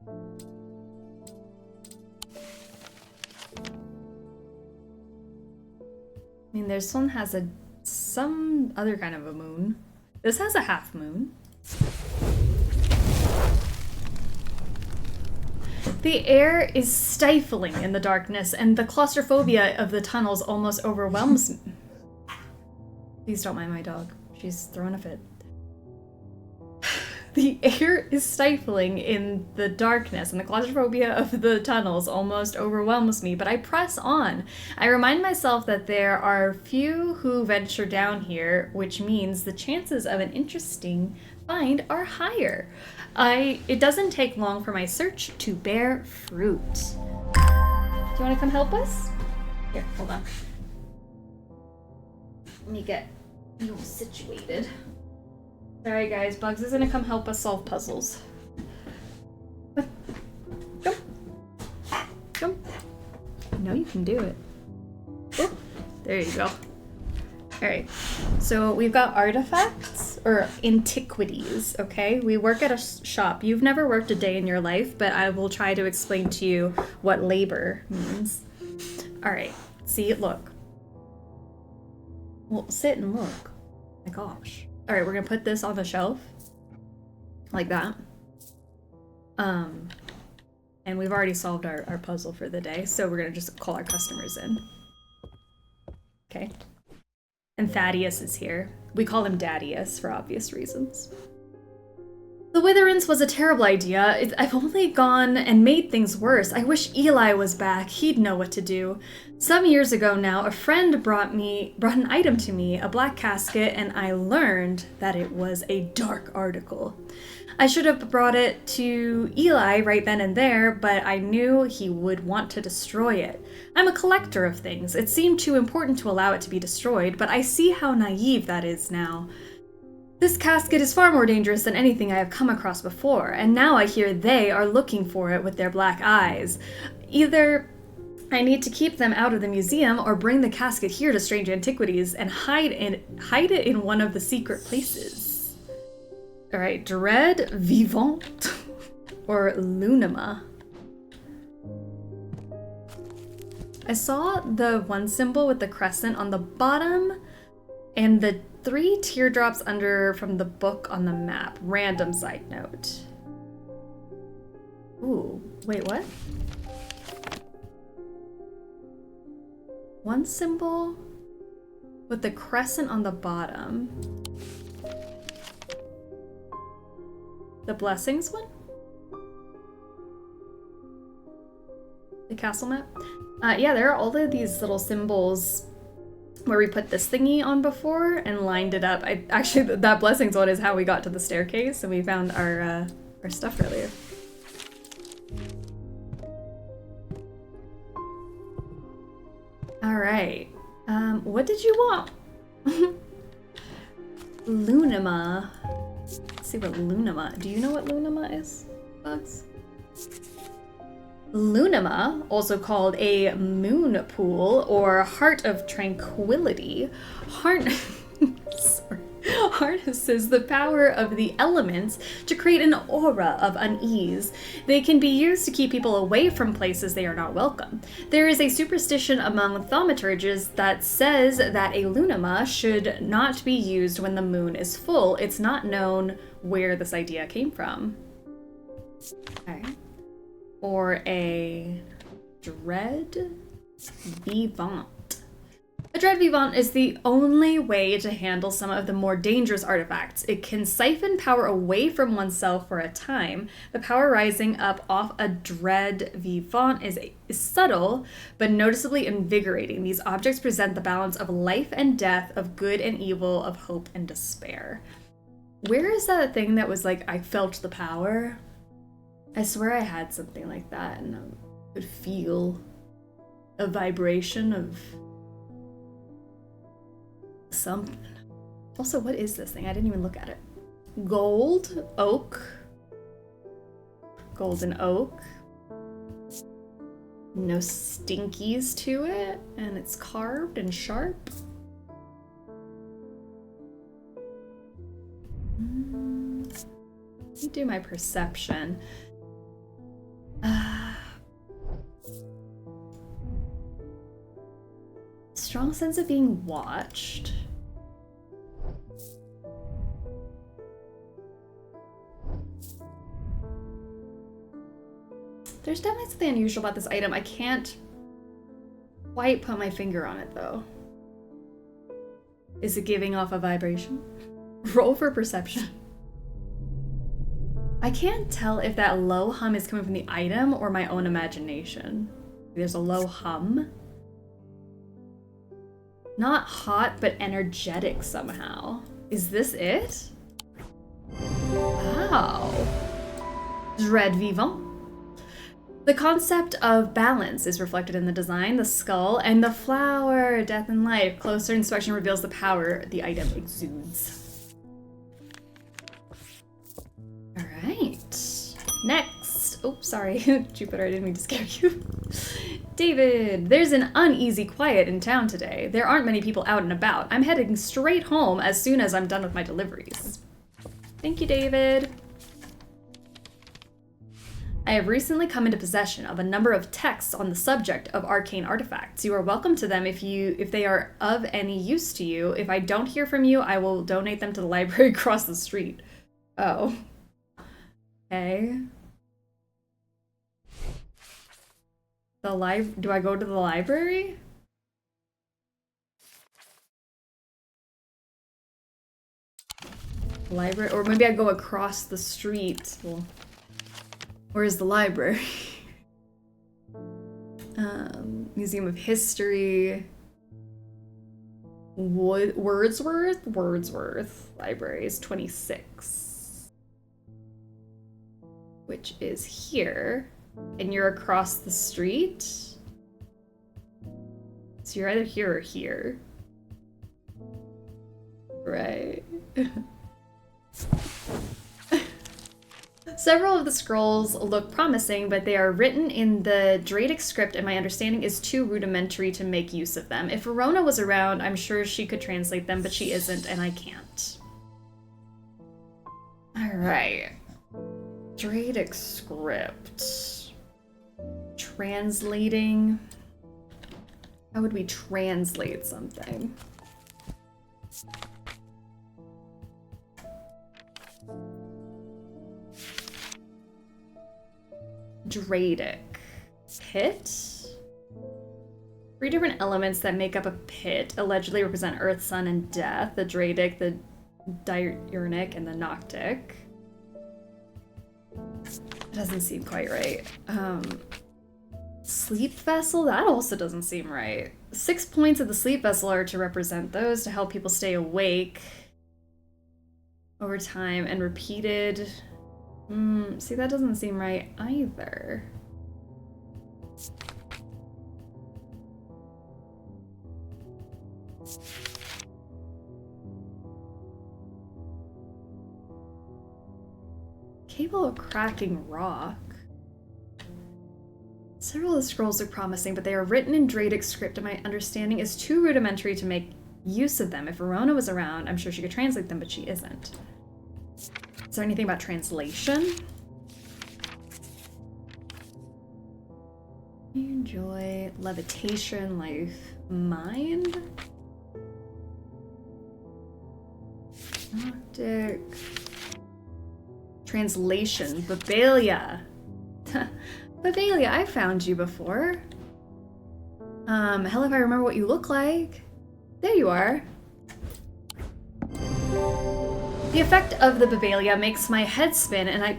I mean, this one has some other kind of a moon. This has a half moon. The air is stifling in the darkness, and the claustrophobia of the tunnels almost overwhelms me. Please don't mind my dog. She's throwing a fit. The air is stifling in the darkness, and the claustrophobia of the tunnels almost overwhelms me, but I press on. I remind myself that there are few who venture down here, which means the chances of an interesting find are higher. It doesn't take long for my search to bear fruit. Do you want to come help us? Here, hold on. Let me get you all situated. Sorry guys, Bugs is gonna come help us solve puzzles. Come. Come. I know you can do it. Oh, there you go. Alright, so we've got artifacts, or antiquities, okay? We work at a shop. You've never worked a day in your life, but I will try to explain to you what labor means. Alright, see, look. Well, sit and look. My gosh. All right, we're gonna put this on the shelf. Like that. And we've already solved our puzzle for the day, so we're gonna just call our customers in. Okay. And Thaddeus is here. We call him Daddius for obvious reasons. The Witherance was a terrible idea. I've only gone and made things worse. I wish Eli was back. He'd know what to do. Some years ago now, a friend brought an item to me, a black casket, and I learned that it was a dark article. I should have brought it to Eli right then and there, but I knew he would want to destroy it. I'm a collector of things. It seemed too important to allow it to be destroyed, but I see how naive that is now. This casket is far more dangerous than anything I have come across before, and now I hear they are looking for it with their black eyes. Either I need to keep them out of the museum or bring the casket here to Strange Antiquities and hide it in one of the secret places. Alright, Dread Vivant or Lunima. I saw the one symbol with the crescent on the bottom and the 3 teardrops under from the book on the map. Random side note. Ooh, wait, what? One symbol with the crescent on the bottom. The blessings one? The castle map? Yeah, there are all of these little symbols where we put this thingy on before and lined it up. Actually, that blessings one is how we got to the staircase and we found our stuff earlier. All right. What did you want? Lunima. Let's see what Lunima. Do you know what Lunima is, Bugs? Lunima, also called a moon pool or heart of tranquility, harnesses the power of the elements to create an aura of unease. They can be used to keep people away from places they are not welcome. There is a superstition among thaumaturges that says that a Lunima should not be used when the moon is full. It's not known where this idea came from. Okay. Or a Dread Vivant. A Dread Vivant is the only way to handle some of the more dangerous artifacts. It can siphon power away from oneself for a time. The power rising up off a Dread Vivant is subtle, but noticeably invigorating. These objects present the balance of life and death, of good and evil, of hope and despair. Where is that thing that was like, I felt the power? I swear I had something like that and I could feel a vibration of something. Also, what is this thing? I didn't even look at it. Gold, oak, golden oak. No stinkies to it, and it's carved and sharp. Let me do my perception. Strong sense of being watched. There's definitely something unusual about this item. I can't quite put my finger on it though. Is it giving off a vibration? Roll for perception. I can't tell if that low hum is coming from the item or my own imagination. There's a low hum. Not hot, but energetic somehow. Is this it? Wow. Dread Vivant. The concept of balance is reflected in the design, the skull, and the flower, death and life. Closer inspection reveals the power the item exudes. Alright. Next. Oops, sorry. Jupiter, I didn't mean to scare you. David, there's an uneasy quiet in town today. There aren't many people out and about. I'm heading straight home as soon as I'm done with my deliveries. Thank you, David. I have recently come into possession of a number of texts on the subject of arcane artifacts. You are welcome to them if they are of any use to you. If I don't hear from you, I will donate them to the library across the street. Oh. Okay. Do I go to the library? Library, or maybe I go across the street. Well, where's the library? Museum of History. Wordsworth Library is 26. Which is here. And you're across the street? So you're either here or here. Right. Several of the scrolls look promising, but they are written in the Dradic script and my understanding is too rudimentary to make use of them. If Verona was around, I'm sure she could translate them, but she isn't and I can't. Alright. Dradic script. Translating. How would we translate something? Dradic. Pit? 3 different elements that make up a pit allegedly represent Earth, Sun, and Death. The Dradic, the Diurnic, and the Noctic. Doesn't seem quite right. Sleep vessel? That also doesn't seem right. 6 points of the sleep vessel are to represent those to help people stay awake over time and repeated. See, that doesn't seem right either. Capable of cracking rock. Several of the scrolls are promising, but they are written in Dradic script and my understanding is too rudimentary to make use of them. If Verona was around, I'm sure she could translate them, but she isn't. Is there anything about translation? Enjoy levitation, life, mind. Noctic. Translation, Babelia. Babelia, I found you before. Hell if I remember what you look like. There you are. The effect of the Babelia makes my head spin and I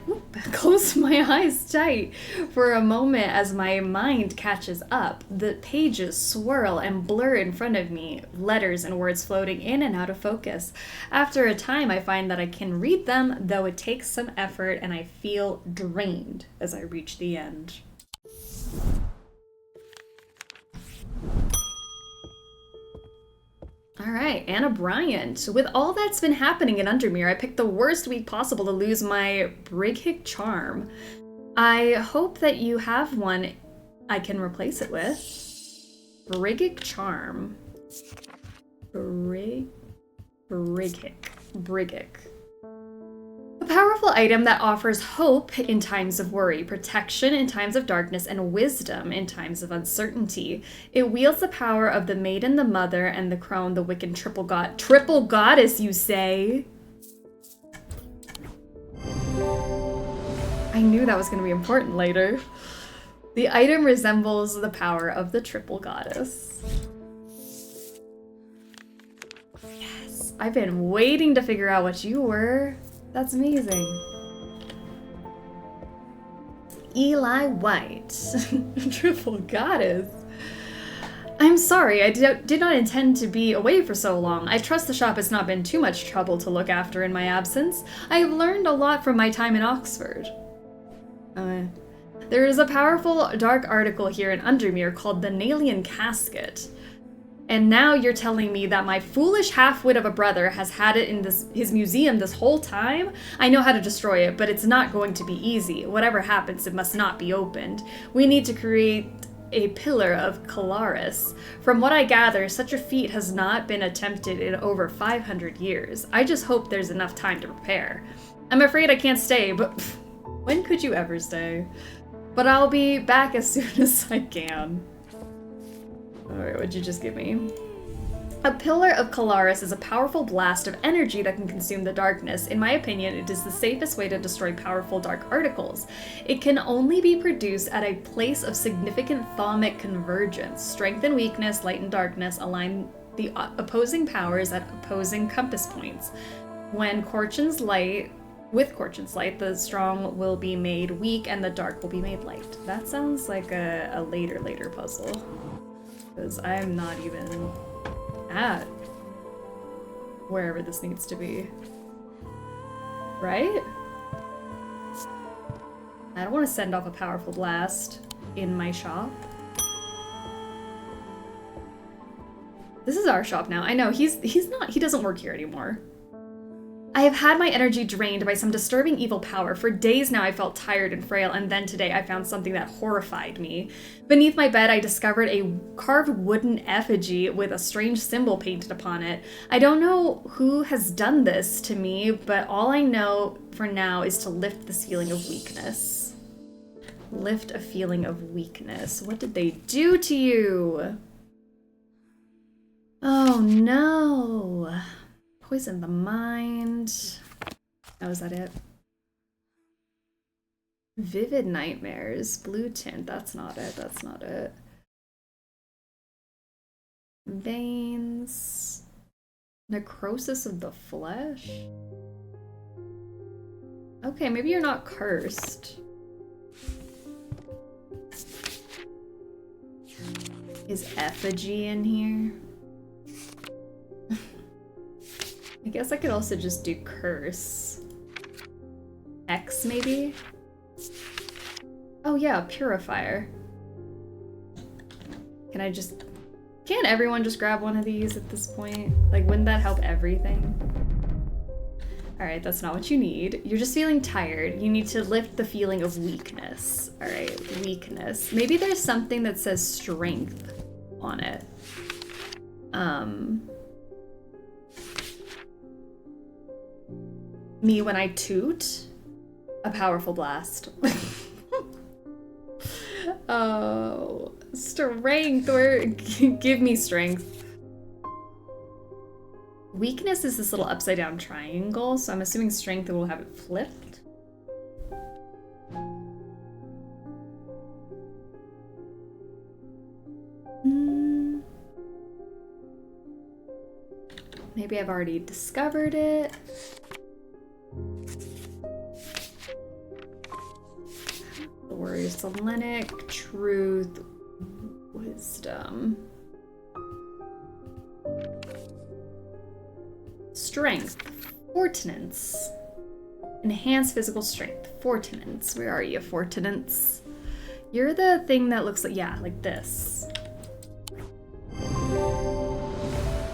close my eyes tight for a moment as my mind catches up. The pages swirl and blur in front of me, letters and words floating in and out of focus. After a time, I find that I can read them, though it takes some effort and I feel drained as I reach the end. Alright, Anna Bryant. With all that's been happening in Undermere, I picked the worst week possible to lose my Brighic charm. I hope that you have one I can replace it with. Brighic charm. Brighic. A powerful item that offers hope in times of worry, protection in times of darkness, and wisdom in times of uncertainty. It wields the power of the maiden, the mother, and the crone, the wicked triple goddess, you say? I knew that was going to be important later. The item resembles the power of the triple goddess. Yes, I've been waiting to figure out what you were. That's amazing. Eli White. Triple goddess. I'm sorry, I did not intend to be away for so long. I trust the shop has not been too much trouble to look after in my absence. I have learned a lot from my time in Oxford. There is a powerful dark article here in Undermere called the Nalian Casket. And now you're telling me that my foolish half-wit of a brother has had it in his museum this whole time? I know how to destroy it, but it's not going to be easy. Whatever happens, it must not be opened. We need to create a pillar of Calaris. From what I gather, such a feat has not been attempted in over 500 years. I just hope there's enough time to prepare. I'm afraid I can't stay, but when could you ever stay? But I'll be back as soon as I can. Alright, what'd you just give me? A pillar of Calaris is a powerful blast of energy that can consume the darkness. In my opinion, it is the safest way to destroy powerful dark articles. It can only be produced at a place of significant thaumic convergence. Strength and weakness, light and darkness align the opposing powers at opposing compass points. With Corchin's light, the strong will be made weak and the dark will be made light. That sounds like a later puzzle. Because I'm not even at wherever this needs to be. Right? I don't want to send off a powerful blast in my shop. This is our shop now. I know, he doesn't work here anymore. I have had my energy drained by some disturbing evil power. For days now I felt tired and frail, and then today I found something that horrified me. Beneath my bed I discovered a carved wooden effigy with a strange symbol painted upon it. I don't know who has done this to me, but all I know for now is to lift this feeling of weakness. Lift a feeling of weakness. What did they do to you? Oh no. Poison the mind. Oh, is that it? Vivid nightmares. Blue tint. That's not it. That's not it. Veins. Necrosis of the flesh? Okay, maybe you're not cursed. Is effigy in here? I guess I could also just do curse. X, maybe? Oh yeah, purifier. Can't everyone just grab one of these at this point? Like, wouldn't that help everything? Alright, that's not what you need. You're just feeling tired. You need to lift the feeling of weakness. Alright, weakness. Maybe there's something that says strength on it. Me when I toot? A powerful blast. Oh, strength, give me strength. Weakness is this little upside down triangle, so I'm assuming strength will have it flipped. Maybe I've already discovered it. The warrior Selenic, truth, wisdom. Strength, fortinance. Enhance physical strength, fortinance. Where are you, fortinance? You're the thing that looks like, yeah, like this.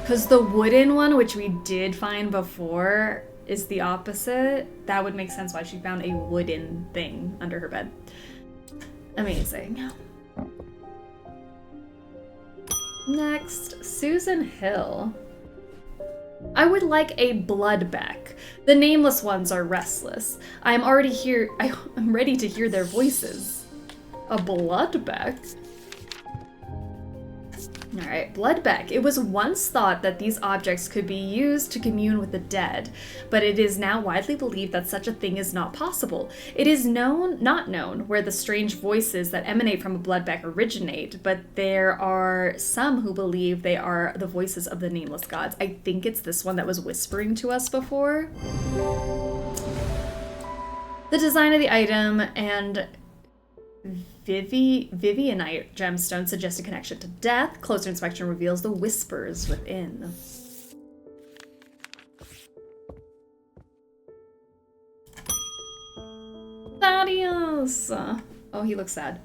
Because the wooden one, which we did find before, is the opposite. That would make sense why she found a wooden thing under her bed. Amazing. Next, Susan Hill. I would like a bloodbeck. The nameless ones are restless. I am already here. I'm ready to hear their voices. A bloodbeck? Alright, bloodbeck. It was once thought that these objects could be used to commune with the dead, but it is now widely believed that such a thing is not possible. It is not known where the strange voices that emanate from a bloodbeck originate, but there are some who believe they are the voices of the nameless gods. I think it's this one that was whispering to us before. The design of the item and Vivianite gemstone suggests a connection to death. Closer inspection reveals the whispers within. Thaddeus! Oh, he looks sad.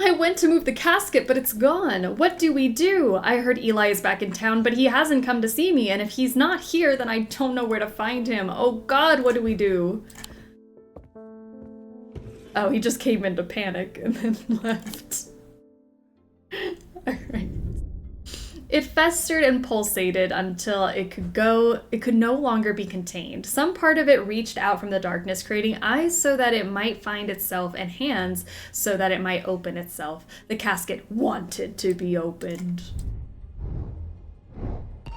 I went to move the casket, but it's gone. What do we do? I heard Eli is back in town, but he hasn't come to see me, and if he's not here, then I don't know where to find him. Oh God, what do we do? Oh, he just came into panic and then left. Alright. It festered and pulsated until it could no longer be contained. Some part of it reached out from the darkness, creating eyes so that it might find itself and hands so that it might open itself. The casket wanted to be opened.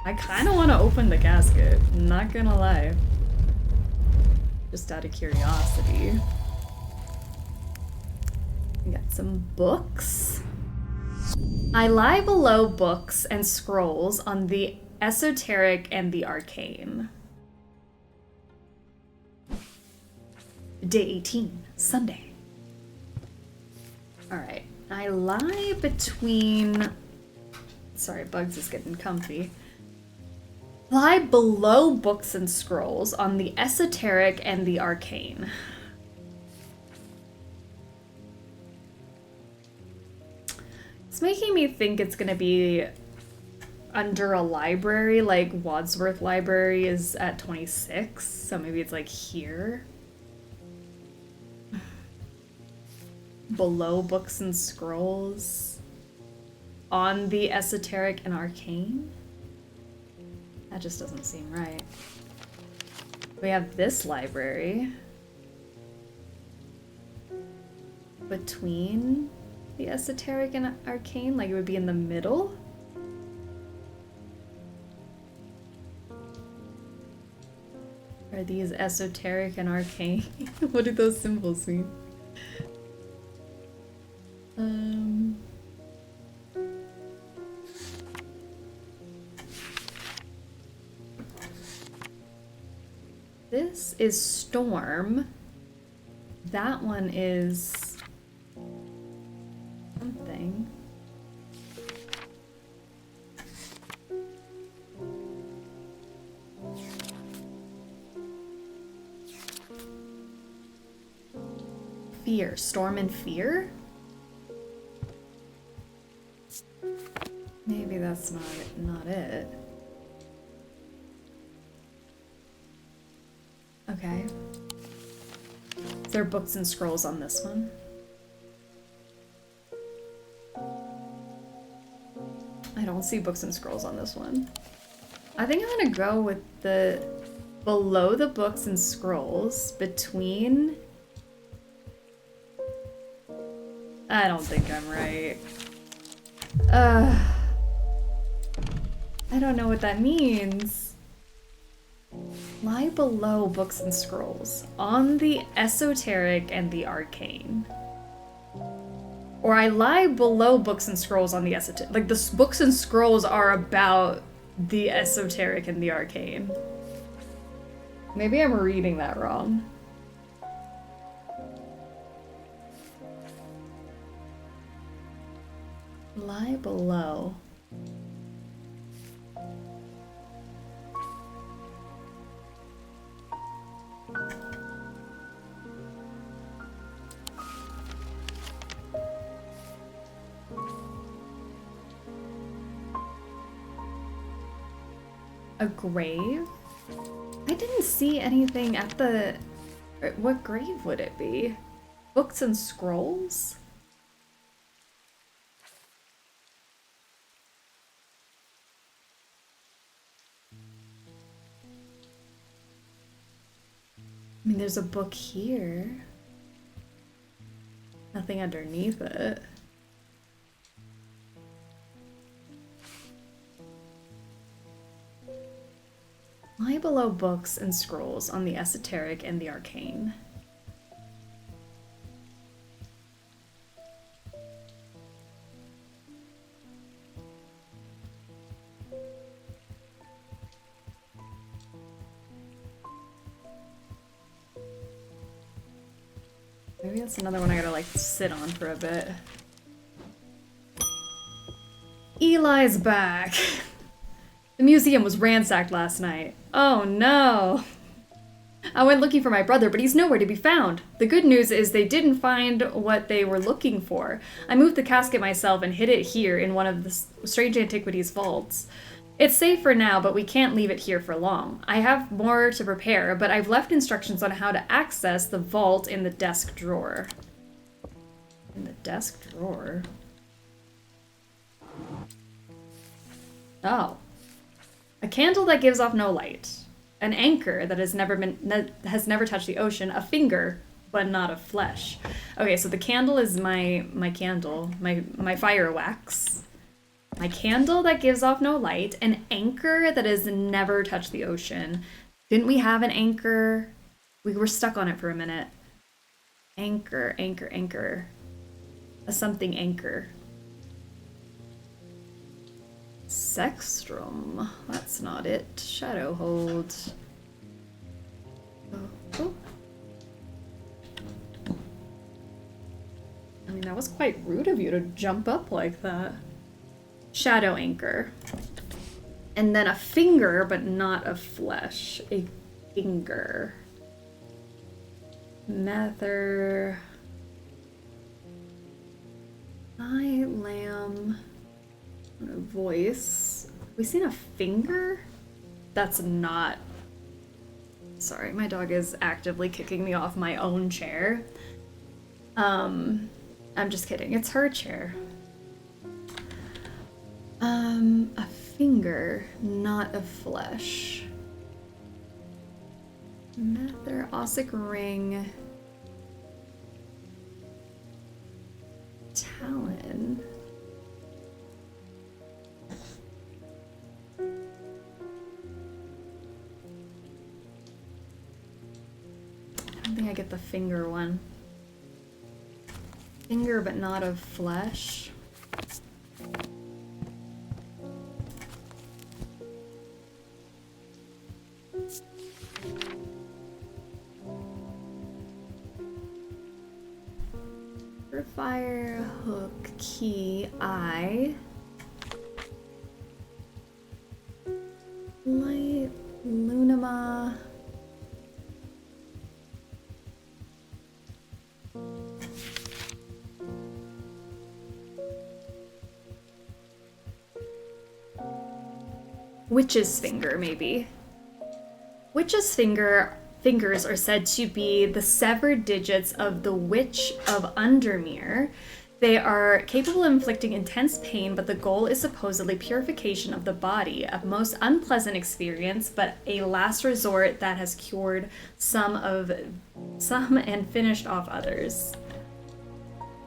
I kind of want to open the casket, not gonna lie. Just out of curiosity. We got some books. I lie below books and scrolls on the esoteric and the arcane. Day 18, Sunday. Alright, I lie between... Sorry, Bugs is getting comfy. Lie below books and scrolls on the esoteric and the arcane. It's making me think it's gonna be under a library, like Wadsworth Library is at 26, so maybe it's like here. Below books and scrolls. On the esoteric and arcane? That just doesn't seem right. We have this library. Between the esoteric and arcane, like it would be in the middle. Are these esoteric and arcane? What do those symbols mean? This is Storm. That one is something. Fear. Storm and fear? Maybe that's not it. Okay. Is there books and scrolls on this one? I don't see books and scrolls on this one. I think I'm gonna go with the below the books and scrolls between... I don't think I'm right. I don't know what that means. Lie below books and scrolls on the esoteric and the arcane. Or I lie below books and scrolls on the esoteric. Like the books and scrolls are about the esoteric and the arcane. Maybe I'm reading that wrong. Lie below. A grave? I didn't see anything at the... What grave would it be? Books and scrolls? I mean, there's a book here. Nothing underneath it. Lie below books and scrolls on the esoteric and the arcane. Maybe that's another one I gotta like sit on for a bit. Eli's back. The museum was ransacked last night. Oh no. I went looking for my brother, but he's nowhere to be found. The good news is they didn't find what they were looking for. I moved the casket myself and hid it here in one of the Strange Antiquities vaults. It's safe for now, but we can't leave it here for long. I have more to prepare, but I've left instructions on how to access the vault in the desk drawer. In the desk drawer? Oh. A candle that gives off no light. An anchor that has never touched the ocean. A finger, but not of flesh. Okay, so the candle is my candle, my fire wax. My candle that gives off no light. An anchor that has never touched the ocean. Didn't we have an anchor? We were stuck on it for a minute. Anchor, anchor, anchor. A something anchor. Sextrum. That's not it. Shadow hold. Oh. I mean, that was quite rude of you to jump up like that. Shadow anchor. And then a finger, but not of flesh. A finger. Mather. Eye, lamb. A voice. Have we seen a finger? That's not... Sorry, my dog is actively kicking me off my own chair. I'm just kidding. It's her chair. A finger, not of flesh. Mather, Ossic ring. Talon. I don't think I get the finger one. Finger, but not of flesh. Fire, hook, key, eye. Light, lunama. Witch's finger, maybe. Witch's fingers are said to be the severed digits of the Witch of Undermere. They are capable of inflicting intense pain, but the goal is supposedly purification of the body, a most unpleasant experience, but a last resort that has cured some and finished off others.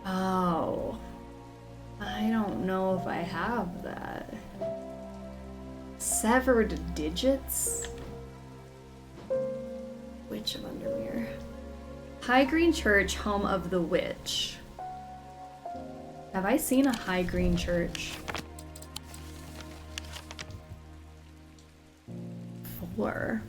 Oh, I don't know if I have that. Severed digits? Witch of Undermere. High Green Church, home of the witch. Have I seen a High Green Church? 4.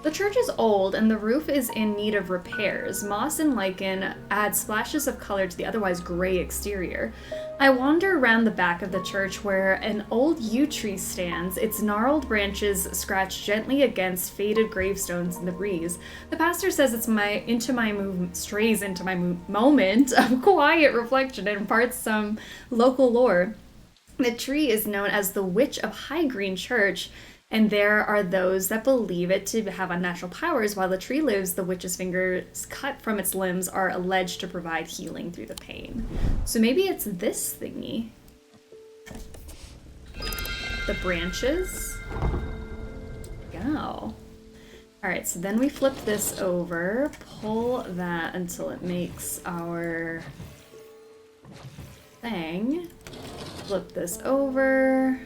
The church is old and the roof is in need of repairs. Moss and lichen add splashes of color to the otherwise gray exterior. I wander around the back of the church where an old yew tree stands, its gnarled branches scratch gently against faded gravestones in the breeze. The pastor says it's strays into my moment of quiet reflection and imparts some local lore. The tree is known as the Witch of High Green Church, and there are those that believe it to have unnatural powers. While the tree lives, the witch's fingers cut from its limbs are alleged to provide healing through the pain. So maybe it's this thingy. The branches? Go. Alright, so then we flip this over, pull that until it makes our thing. Flip this over.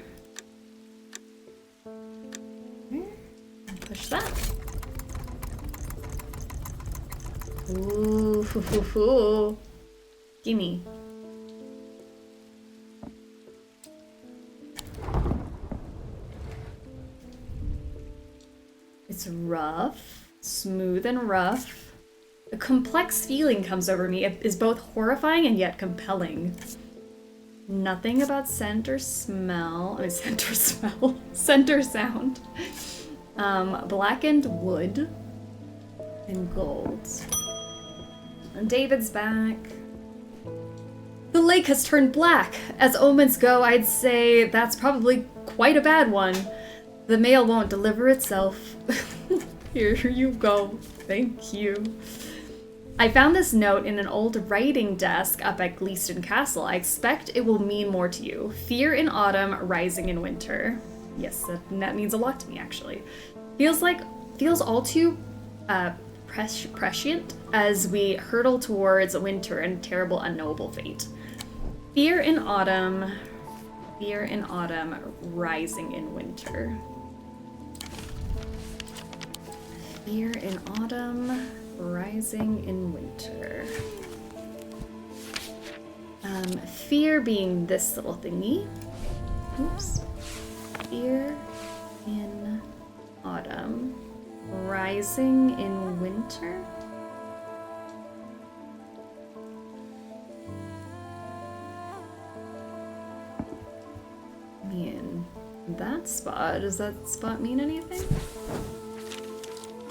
Push that. Ooh, gimme. It's rough, smooth and rough. A complex feeling comes over me. It is both horrifying and yet compelling. Nothing about scent or smell. I mean, scent or smell. Scent or sound. Blackened wood and gold. And David's back. The lake has turned black. As omens go, I'd say that's probably quite a bad one. The mail won't deliver itself. Here you go. Thank you. I found this note in an old writing desk up at Gleeston Castle. I expect it will mean more to you. Fear in autumn, rising in winter. Yes, that means a lot to me, actually. Feels all too prescient as we hurtle towards winter and terrible unknowable fate. Fear in autumn, rising in winter. Fear in autumn, rising in winter. Fear being this little thingy. Oops. Fear in autumn, rising in winter. In that spot, does that spot mean anything?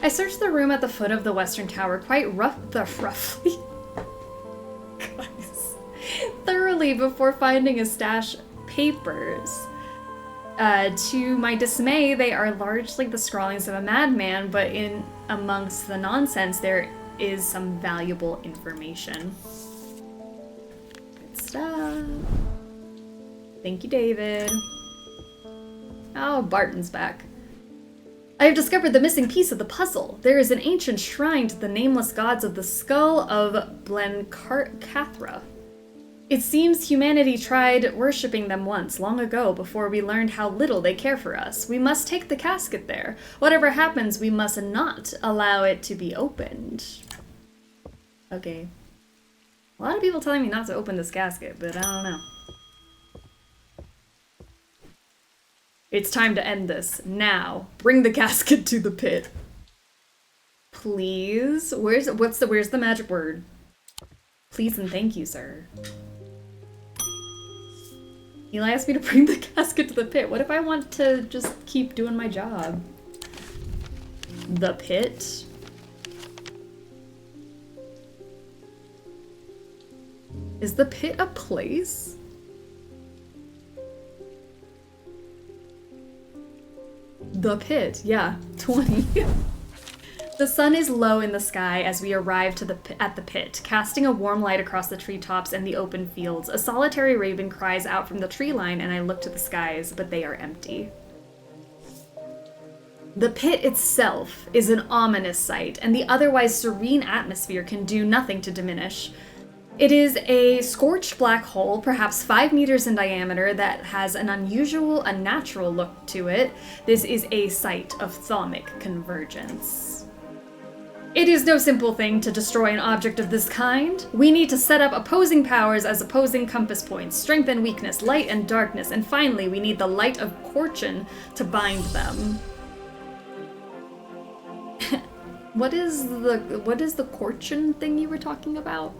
I searched the room at the foot of the western tower quite roughly guys, thoroughly before finding a stash of papers. To my dismay, they are largely the scrawlings of a madman, but in amongst the nonsense there is some valuable information. Good stuff. Thank you, David. Oh, Barton's back. I have discovered the missing piece of the puzzle. There is an ancient shrine to the nameless gods of the skull of Blencathra. It seems humanity tried worshipping them once, long ago, before we learned how little they care for us. We must take the casket there. Whatever happens, we must not allow it to be opened. Okay. A lot of people telling me not to open this casket, but I don't know. It's time to end this. Now. Bring the casket to the pit. Please? Where's the magic word? Please and thank you, sir. Eli asked me to bring the casket to the pit. What if I want to just keep doing my job? The pit? Is the pit a place? The pit, yeah, 20. The sun is low in the sky as we arrive at the pit, casting a warm light across the treetops and the open fields. A solitary raven cries out from the tree line, and I look to the skies, but they are empty. The pit itself is an ominous sight, and the otherwise serene atmosphere can do nothing to diminish. It is a scorched black hole, perhaps 5 meters in diameter, that has an unnatural look to it. This is a site of thaumic convergence. It is no simple thing to destroy an object of this kind. We need to set up opposing powers as opposing compass points, strength and weakness, light and darkness, and finally we need the light of Corchin to bind them. What is the Corchin thing you were talking about?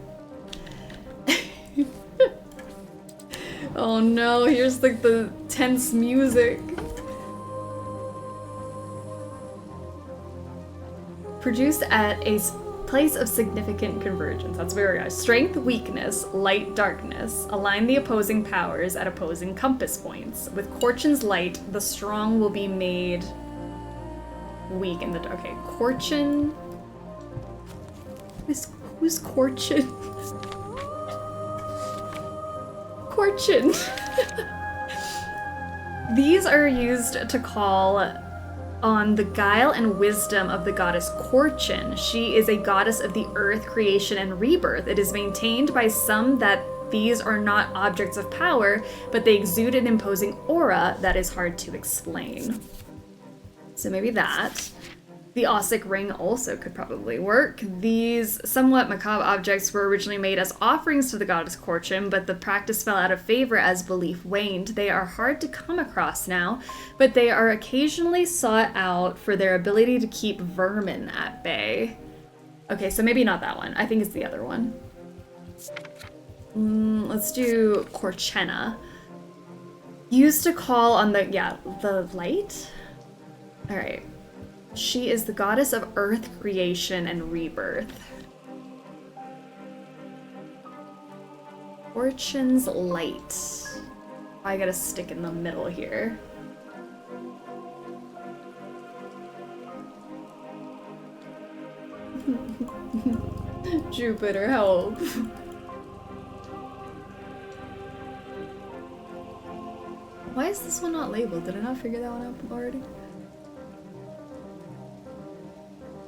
Oh no, here's like the tense music. Produced at a place of significant convergence. That's very nice. Strength, weakness, light, darkness. Align the opposing powers at opposing compass points. With Corchin's light, the strong will be made weak in the dark. Okay, Corchin. Who's Corchin? Corchin. These are used to call on the guile and wisdom of the goddess Corchin. She is a goddess of the earth, creation, and rebirth. It is maintained by some that these are not objects of power, but they exude an imposing aura that is hard to explain. So maybe that. The Ossic ring also could probably work. These somewhat macabre objects were originally made as offerings to the goddess Corchin, but the practice fell out of favor as belief waned. They are hard to come across now, but they are occasionally sought out for their ability to keep vermin at bay. Okay, so maybe not that one. I think it's the other one. Let's do Corchenna. Used to call on the light? All right. She is the goddess of earth, creation, and rebirth. Fortune's light. I gotta stick in the middle here. Jupiter, help. Why is this one not labeled? Did I not figure that one out already?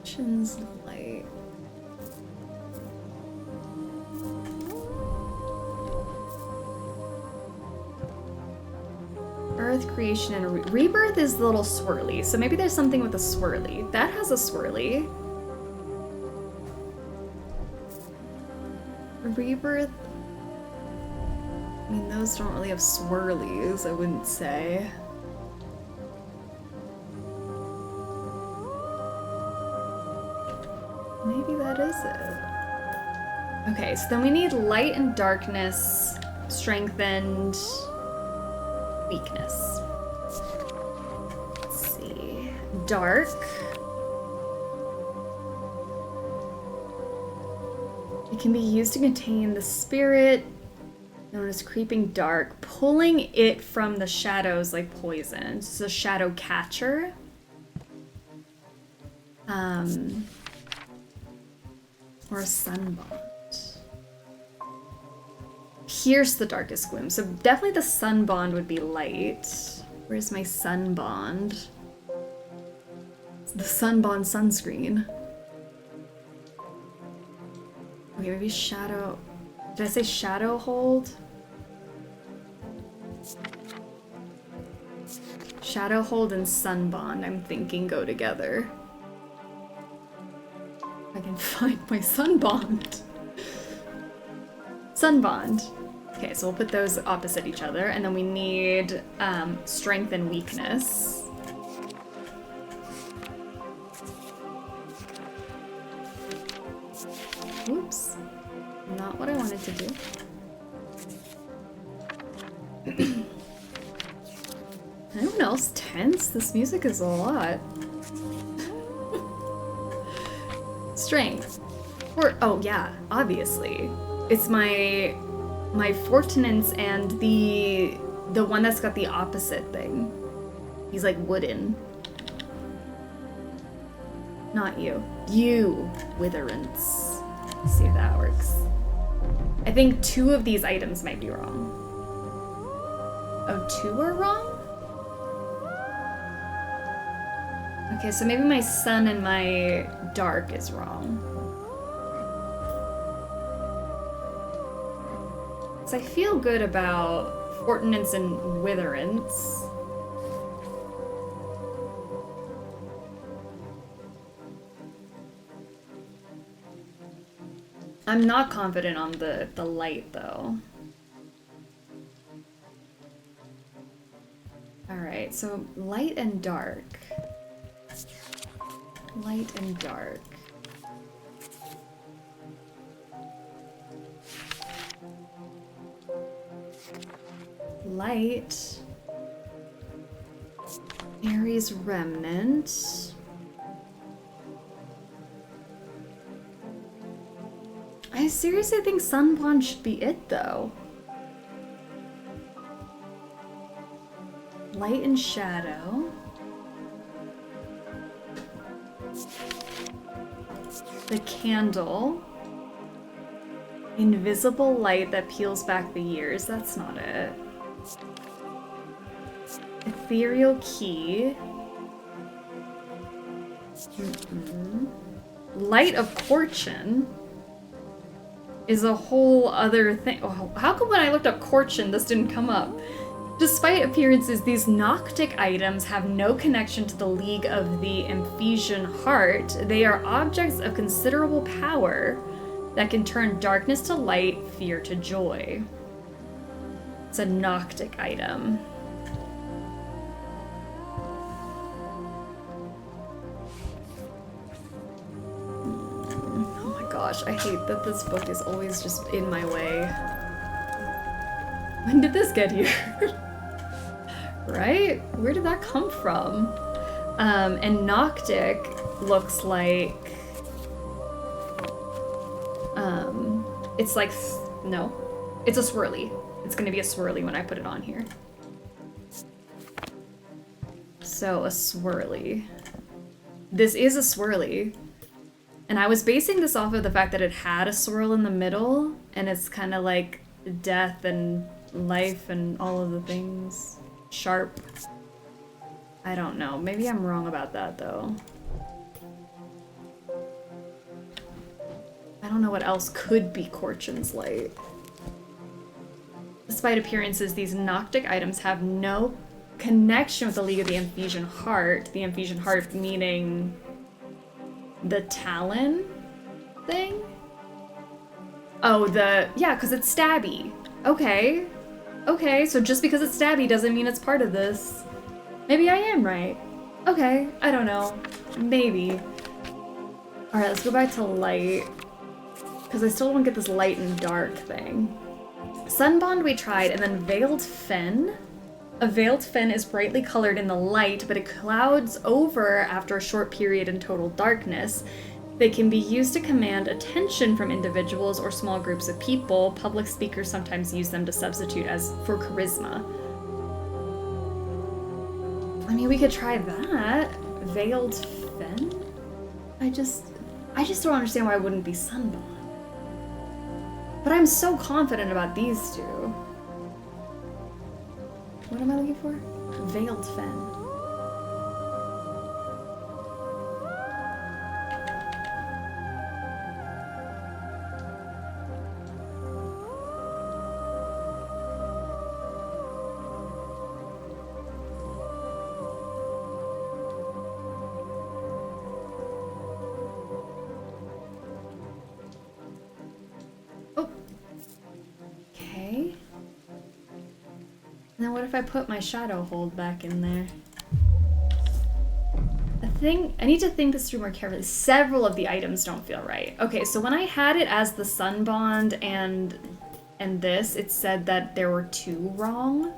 Ocean's Light. Earth, creation, and rebirth is the little swirly. So maybe there's something with a swirly. That has a swirly. Rebirth. I mean, those don't really have swirlies, I wouldn't say. Maybe that is it. Okay, so then we need light and darkness, strength and weakness. Let's see. Dark. It can be used to contain the spirit known as creeping dark, pulling it from the shadows like poison. It's a shadow catcher. Or a sunbond. Pierce the darkest gloom. So definitely the sunbond would be light. Where's my sunbond? The sunbond sunscreen. Okay, maybe shadow. Did I say shadow hold? Shadow hold and sunbond, I'm thinking, go together. I can find my sunbond. Sunbond. Okay, so we'll put those opposite each other, and then we need strength and weakness. Oops. Not what I wanted to do. Anyone else tense? This music is a lot. Strength. Oh yeah, obviously. It's my fortunance and the one that's got the opposite thing. He's like wooden. Not you. You, Witherance. Let's see if that works. I think 2 of these items might be wrong. Oh, 2 are wrong? Okay, so maybe my sun and my dark is wrong. So I feel good about Fortinance and Witherance. I'm not confident on the light, though. Alright, so light and dark. Light and dark. Light. Aries Remnant. I seriously think Sunbond should be it, though. Light and shadow. The candle. Invisible light that peels back the years. That's not it. Ethereal key. Light of Fortune is a whole other thing. Oh, how come when I looked up Corchin, this didn't come up? Despite appearances, these Noctic items have no connection to the League of the Emphesian Heart. They are objects of considerable power that can turn darkness to light, fear to joy. It's a Noctic item. Oh my gosh, I hate that this book is always just in my way. When did this get here? Right? Where did that come from? And Noctic looks like... it's like... no. It's a swirly. It's gonna be a swirly when I put it on here. So, a swirly. This is a swirly. And I was basing this off of the fact that it had a swirl in the middle, and it's kind of like death and life and all of the things. Sharp. I don't know. Maybe I'm wrong about that, though. I don't know what else could be Corchin's Light. Despite appearances, these Noctic items have no connection with the League of the Ephesian Heart. The Ephesian Heart meaning the Talon thing? Oh, yeah, because it's stabby. Okay. Okay, so just because it's stabby doesn't mean it's part of this. Maybe I am right. Okay, I don't know. Maybe. Alright, let's go back to light. Because I still don't get this light and dark thing. Sunbond we tried, and then Veiled Fen. A Veiled Fen is brightly colored in the light, but it clouds over after a short period in total darkness. They can be used to command attention from individuals or small groups of people. Public speakers sometimes use them to substitute for charisma. I mean, we could try that. Veiled Fen? I just don't understand why it wouldn't be Sunbond. But I'm so confident about these two. What am I looking for? Veiled Fen. Then what if I put my shadow hold back in there? I need to think this through more carefully. Several of the items don't feel right. Okay, so when I had it as the Sunbond and this, it said that there were 2 wrong.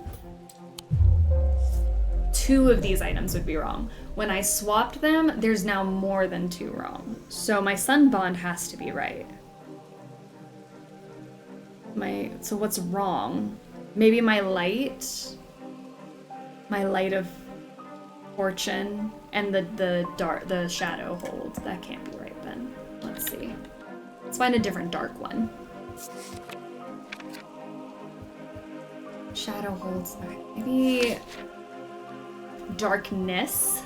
2 of these items would be wrong. When I swapped them, there's now more than 2 wrong. So my Sunbond has to be right. So what's wrong? Maybe my light of fortune, and the shadow hold. That can't be right then. Let's see. Let's find a different dark one. Shadow holds. Okay, maybe darkness.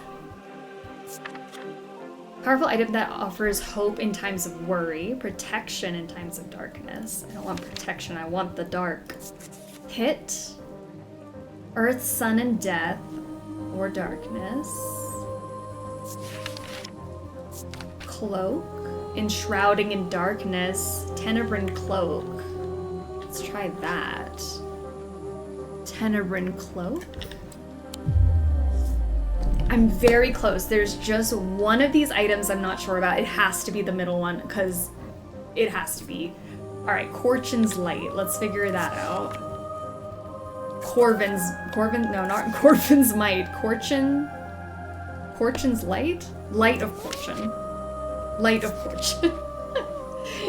Powerful item that offers hope in times of worry, protection in times of darkness. I don't want protection, I want the dark. Hit, earth, sun, and death, or darkness. Cloak, enshrouding in darkness, Tenebrine cloak. Let's try that. Tenebrine cloak. I'm very close. There's just one of these items I'm not sure about. It has to be the middle one, because it has to be. Alright, Corchin's Light. Let's figure that out. Corvin's Might. Corchin's Light? Light of Corchin. Light of Corchin.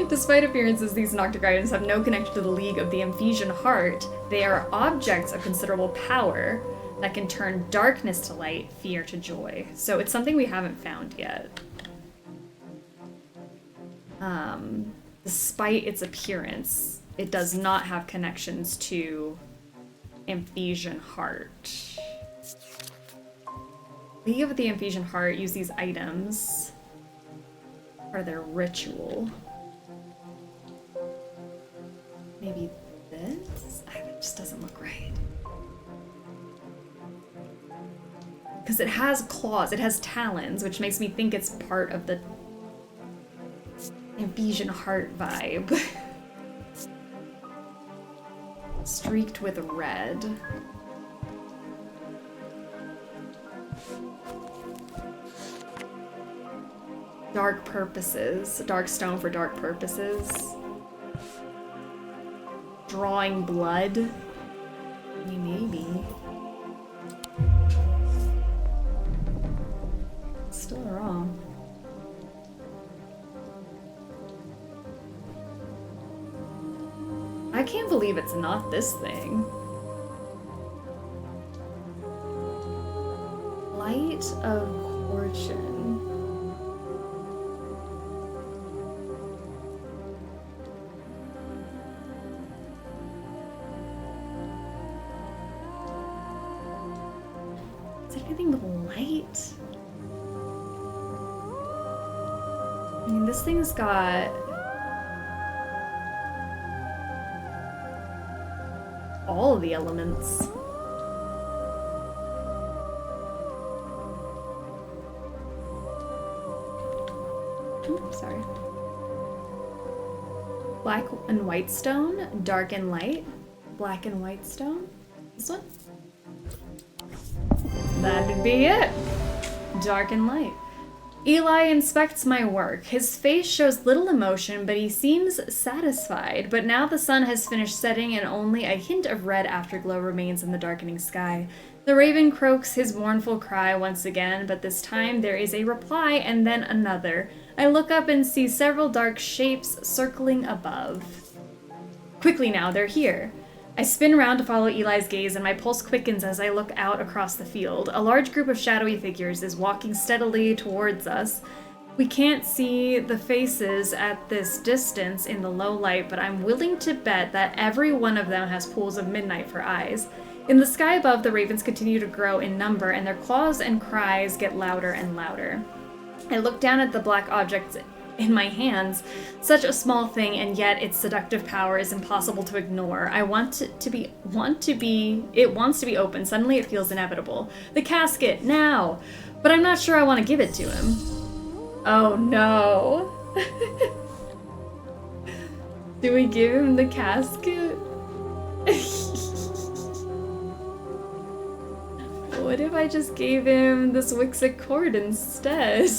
Despite appearances, these Noctic items have no connection to the League of the Ephesian Heart. They are objects of considerable power that can turn darkness to light, fear to joy. So it's something we haven't found yet. Despite its appearance, it does not have connections to Ephesian Heart. League of the Ephesian Heart use these items for their ritual. Maybe this? It just doesn't look right. Because it has claws, it has talons, which makes me think it's part of the Ephesian Heart vibe. Streaked with red. Dark purposes. Dark stone for dark purposes. Drawing blood. I mean, maybe. Still wrong. I can't believe it's not this thing. Light of Fortune. anything with light? I mean, this thing's got all of the elements. Oops, sorry. Black and white stone, dark and light. Black and white stone. This one? That'd be it. Dark and light. Eli inspects my work. His face shows little emotion, but he seems satisfied. But now the sun has finished setting and only a hint of red afterglow remains in the darkening sky. The raven croaks his mournful cry once again, but this time there is a reply and then another. I look up and see several dark shapes circling above. Quickly now, they're here. I spin around to follow Eli's gaze, and my pulse quickens as I look out across the field. A large group of shadowy figures is walking steadily towards us. We can't see the faces at this distance in the low light, but I'm willing to bet that every one of them has pools of midnight for eyes. In the sky above, the ravens continue to grow in number, and their claws and cries get louder and louder. I look down at the black objects in my hands, such a small thing, and yet its seductive power is impossible to ignore. It wants to be open. Suddenly it feels inevitable. The casket, now! But I'm not sure I want to give it to him. Oh no. Do we give him the casket? What if I just gave him this Wixic cord instead?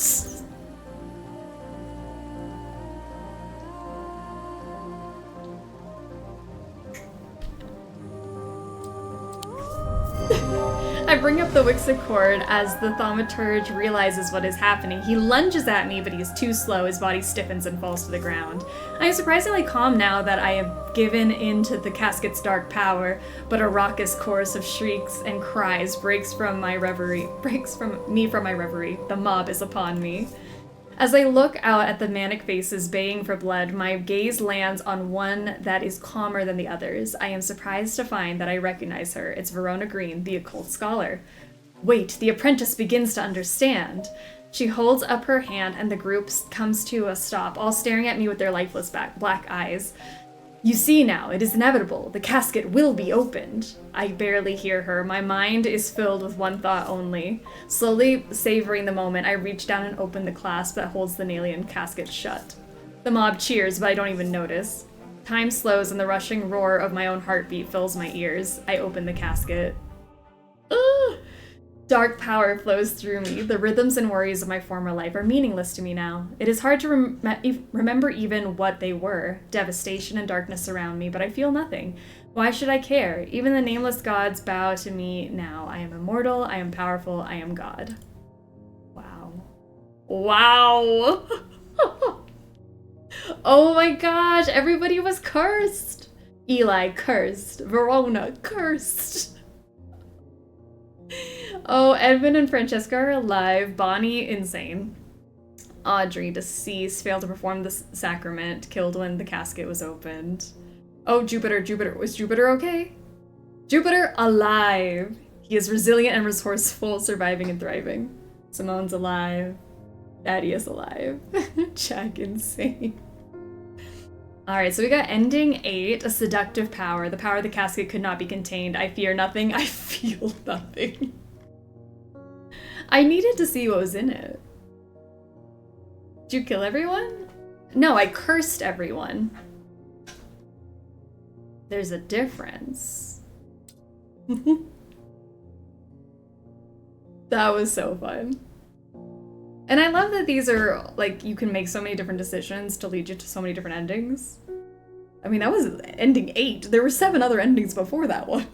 I bring up the Wixic cord as the thaumaturge realizes what is happening. He lunges at me, but he is too slow. His body stiffens and falls to the ground. I am surprisingly calm now that I have given in to the casket's dark power, but a raucous chorus of shrieks and cries breaks from my reverie. The mob is upon me. As I look out at the manic faces baying for blood, my gaze lands on one that is calmer than the others. I am surprised to find that I recognize her. It's Verona Green, the occult scholar. Wait, the apprentice begins to understand. She holds up her hand and the group comes to a stop, all staring at me with their lifeless black eyes. You see now, it is inevitable. The casket will be opened. I barely hear her. My mind is filled with one thought only. Slowly savoring the moment, I reach down and open the clasp that holds the Nalian casket shut. The mob cheers, but I don't even notice. Time slows and the rushing roar of my own heartbeat fills my ears. I open the casket. Ugh! Dark power flows through me. The rhythms and worries of my former life are meaningless to me now. It is hard to remember even what they were. Devastation and darkness surround me, but I feel nothing. Why should I care? Even the nameless gods bow to me now. I am immortal, I am powerful, I am God. Wow. Wow! Oh my gosh, everybody was cursed! Eli cursed. Verona cursed. Oh, Edmund and Francesca are alive. Bonnie, insane. Audrey, deceased, failed to perform the sacrament, killed when the casket was opened. Oh, Jupiter, was Jupiter okay? Jupiter, alive. He is resilient and resourceful, surviving and thriving. Simone's alive. Daddy is alive. Jack, insane. Alright, so we got ending 8, a seductive power. The power of the casket could not be contained. I fear nothing. I feel nothing. I needed to see what was in it. Did you kill everyone? No, I cursed everyone. There's a difference. That was so fun. And I love that these are, like, you can make so many different decisions to lead you to so many different endings. I mean, that was ending 8. There were 7 other endings before that one.